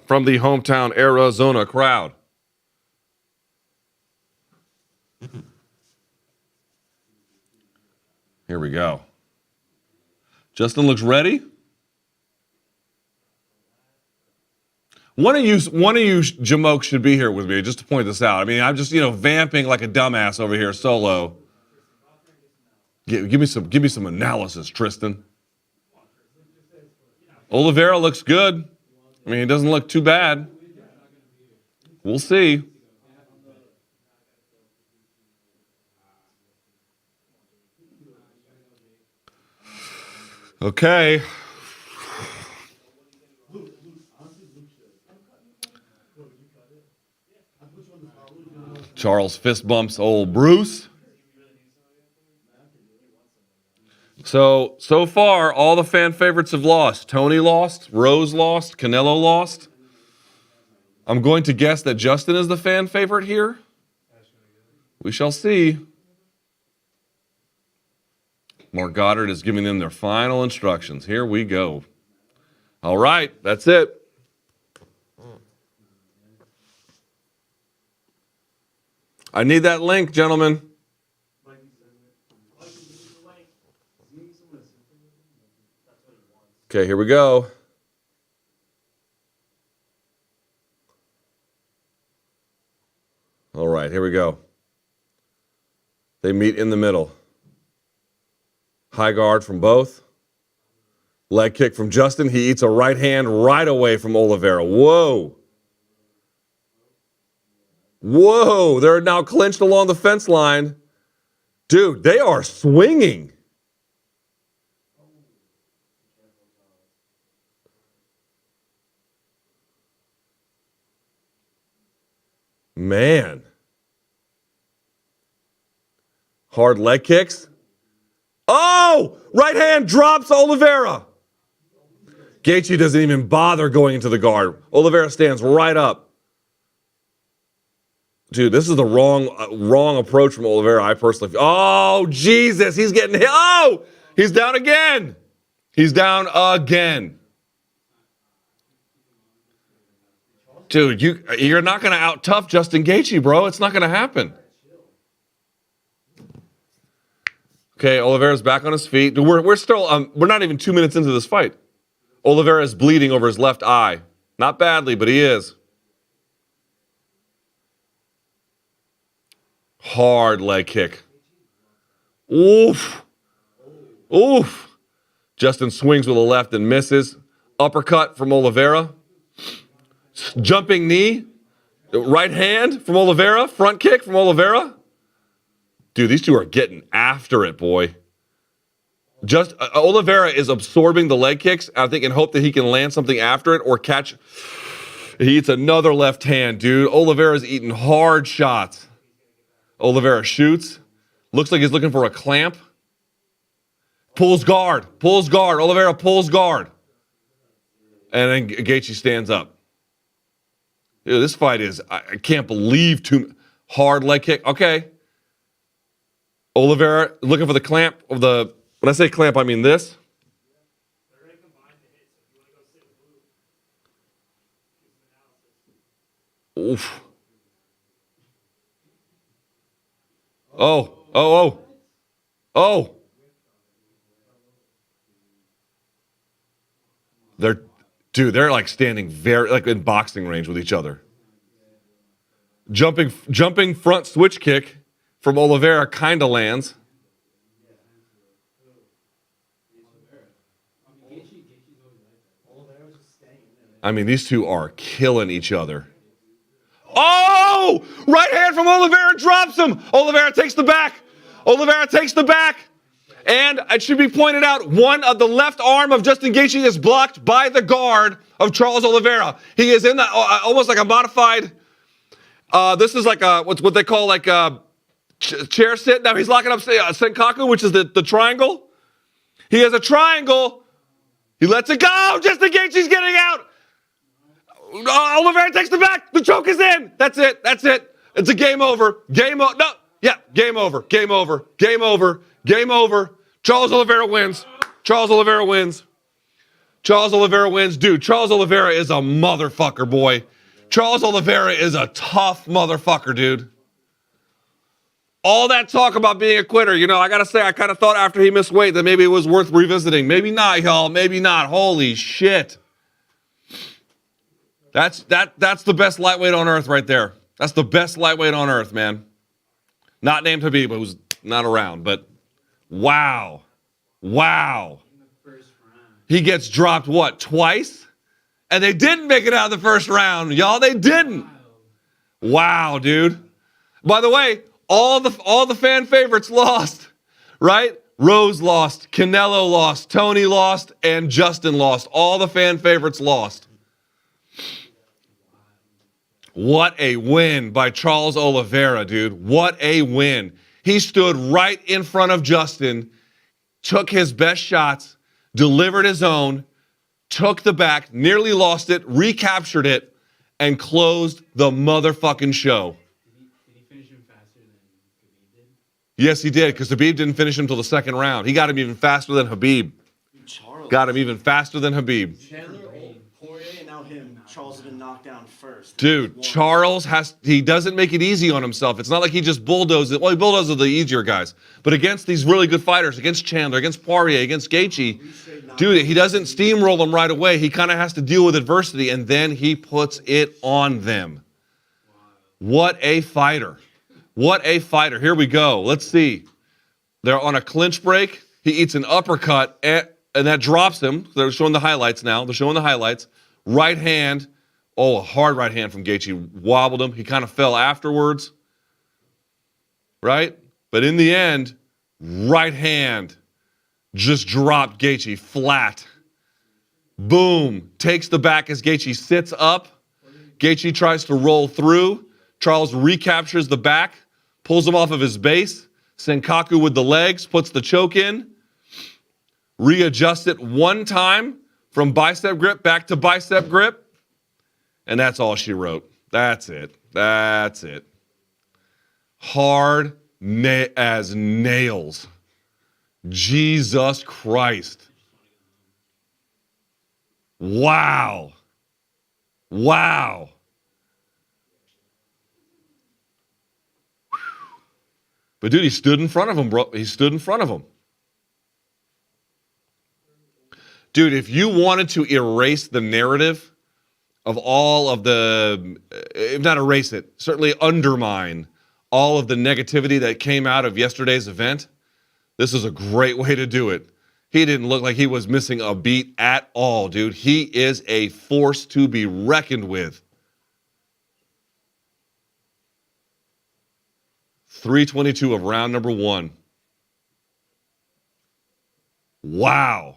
from the hometown Arizona crowd. Here we go. Justin looks ready. One of you jamokes should be here with me just to point this out. I mean, I'm just, vamping like a dumbass over here solo. Give me some analysis, Tristan. Oliveira looks good. I mean, he doesn't look too bad. We'll see. Okay. Charles fist bumps old Bruce. So far, all the fan favorites have lost. Tony lost, Rose lost, Canelo lost. I'm going to guess that Justin is the fan favorite here. We shall see. Mark Goddard is giving them their final instructions. Here we go. All right, that's it. I need that link, gentlemen. Okay, here we go. All right, here we go. They meet in the middle. High guard from both. Leg kick from Justin. He eats a right hand right away from Oliveira. Whoa. Whoa. They're now clinched along the fence line. Dude, they are swinging. Man. Hard leg kicks. Oh! Right hand drops Oliveira. Gaethje doesn't even bother going into the guard. Oliveira stands right up. Dude, this is the wrong approach from Oliveira, I personally feel. Oh, Jesus, he's getting hit. Oh! He's down again. He's down again. Dude, you're not going to out-tough Justin Gaethje, bro. It's not going to happen. Okay, Oliveira's back on his feet. We're still, we're not even 2 minutes into this fight. Oliveira is bleeding over his left eye. Not badly, but he is. Hard leg kick. Oof. Oof. Justin swings with a left and misses. Uppercut from Oliveira. Jumping knee. Right hand from Oliveira. Front kick from Oliveira. Dude, these two are getting after it, boy. Just Oliveira is absorbing the leg kicks, I think, in hope that he can land something after it or catch. He eats another left hand, dude. Oliveira's eating hard shots. Oliveira shoots. Looks like he's looking for a clamp. Pulls guard. Pulls guard. Oliveira pulls guard. And then Gaethje stands up. Dude, this fight is, I can't believe hard leg kick. Okay. Oliveira looking for the clamp of the, when I say clamp, I mean this. Oof. Oh. They're like standing very, like in boxing range with each other. Jumping front switch kick from Oliveira kind of lands. I mean, these two are killing each other. Oh! Right hand from Oliveira drops him. Oliveira takes the back. And it should be pointed out, one of the left arm of Justin Gaethje is blocked by the guard of Charles Oliveira. He is in the almost like a modified This is like what they call like chair sit. Now he's locking up Senkaku, which is the triangle. He has a triangle. He lets it go just in case he's getting out. Oliveira takes the back. The choke is in. That's it. That's it. It's a game over. Game over. No. Yeah. Game over. Game over. Game over. Game over. Charles Oliveira wins. Charles Oliveira wins. Charles Oliveira wins. Dude, Charles Oliveira is a motherfucker, boy. Charles Oliveira is a tough motherfucker, dude. All that talk about being a quitter, you know, I gotta say, I kind of thought after he missed weight that maybe it was worth revisiting. Maybe not, y'all. Maybe not. Holy shit. That's the best lightweight on earth right there. That's the best lightweight on earth, man. Not named Habib, who's not around, but wow. Wow. He gets dropped, what, twice? And they didn't make it out of the first round, y'all. They didn't. Wow, dude. By the way, all the fan favorites lost, right? Rose lost, Canelo lost, Tony lost, and Justin lost. All the fan favorites lost. What a win by Charles Oliveira, dude. What a win. He stood right in front of Justin, took his best shots, delivered his own, took the back, nearly lost it, recaptured it, and closed the motherfucking show. Did he finish him faster than Habib did? Yes, he did, because Habib didn't finish him until the second round. He got him even faster than Habib. Charles. Got him even faster than Habib. Chandler, Poirier, and now him. Charles has been knocked down first. Dude, Charles he doesn't make it easy on himself. It's not like he just bulldozes it. Well, he bulldozes the easier guys. But against these really good fighters, against Chandler, against Poirier, against Gaethje, dude, he doesn't steamroll them right away. He kind of has to deal with adversity, and then he puts it on them. What a fighter. What a fighter. Here we go. Let's see. They're on a clinch break. He eats an uppercut, and that drops him. They're showing the highlights now. They're showing the highlights. Right hand. Oh, a hard right hand from Gaethje. Wobbled him. He kind of fell afterwards. Right? But in the end, right hand just dropped Gaethje flat. Boom. Takes the back as Gaethje sits up. Gaethje tries to roll through. Charles recaptures the back, pulls him off of his base. Senkaku with the legs, puts the choke in. Readjusts it one time from bicep grip back to bicep grip. And that's all she wrote. That's it. That's it. Hard as nails. Jesus Christ. Wow. Wow. But dude, he stood in front of him, bro. He stood in front of him. Dude, if you wanted to erase the narrative of all of the, if not erase it, certainly undermine all of the negativity that came out of yesterday's event, this is a great way to do it. He didn't look like he was missing a beat at all, dude. He is a force to be reckoned with. 3:22 of round number 1. Wow.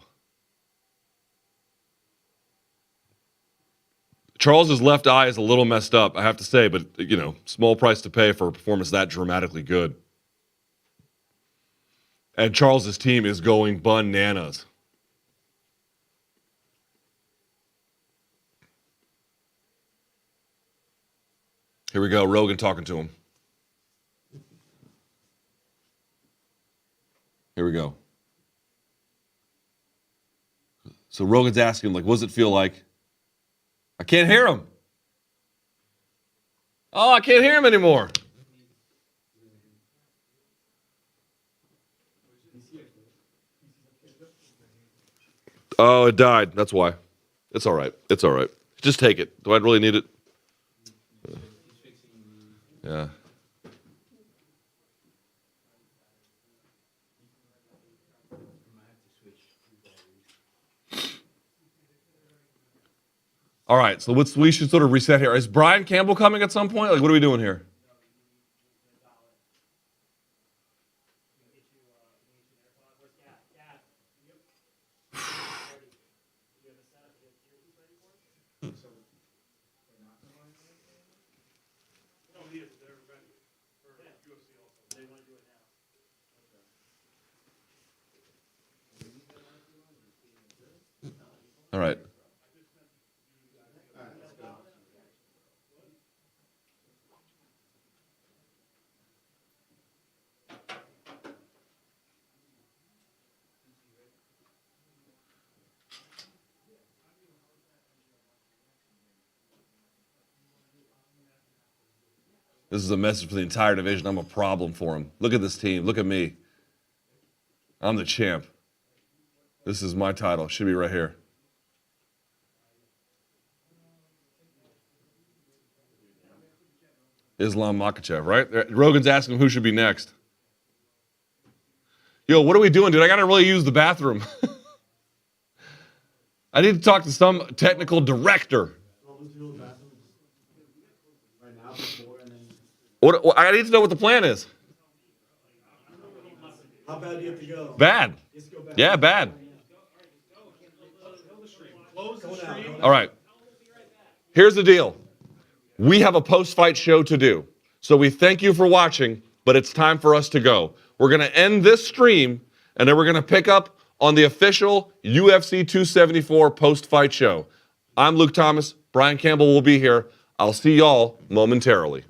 Charles's left eye is a little messed up, I have to say, but, you know, small price to pay for a performance that dramatically good. And Charles's team is going bananas. Here we go, Rogan talking to him. Here we go. So Rogan's asking him, like, what does it feel like? I can't hear him. Oh, I can't hear him anymore. Oh, it died. That's why. It's all right. It's all right. Just take it. Do I really need it? Yeah. All right, so we should sort of reset here. Is Brian Campbell coming at some point? Like, what are we doing here? This is a message for the entire division. I'm a problem for him. Look at this team. Look at me. I'm the champ. This is my title. Should be right here. Islam Makhachev, right? Rogan's asking who should be next. Yo, what are we doing, dude? I got to really use the bathroom. I need to talk to some technical director. What, I need to know what the plan is. How bad do you have to go? Bad. Yeah, bad. All right. Here's the deal. We have a post-fight show to do. So we thank you for watching, but it's time for us to go. We're going to end this stream, and then we're going to pick up on the official UFC 274 post-fight show. I'm Luke Thomas. Brian Campbell will be here. I'll see y'all momentarily.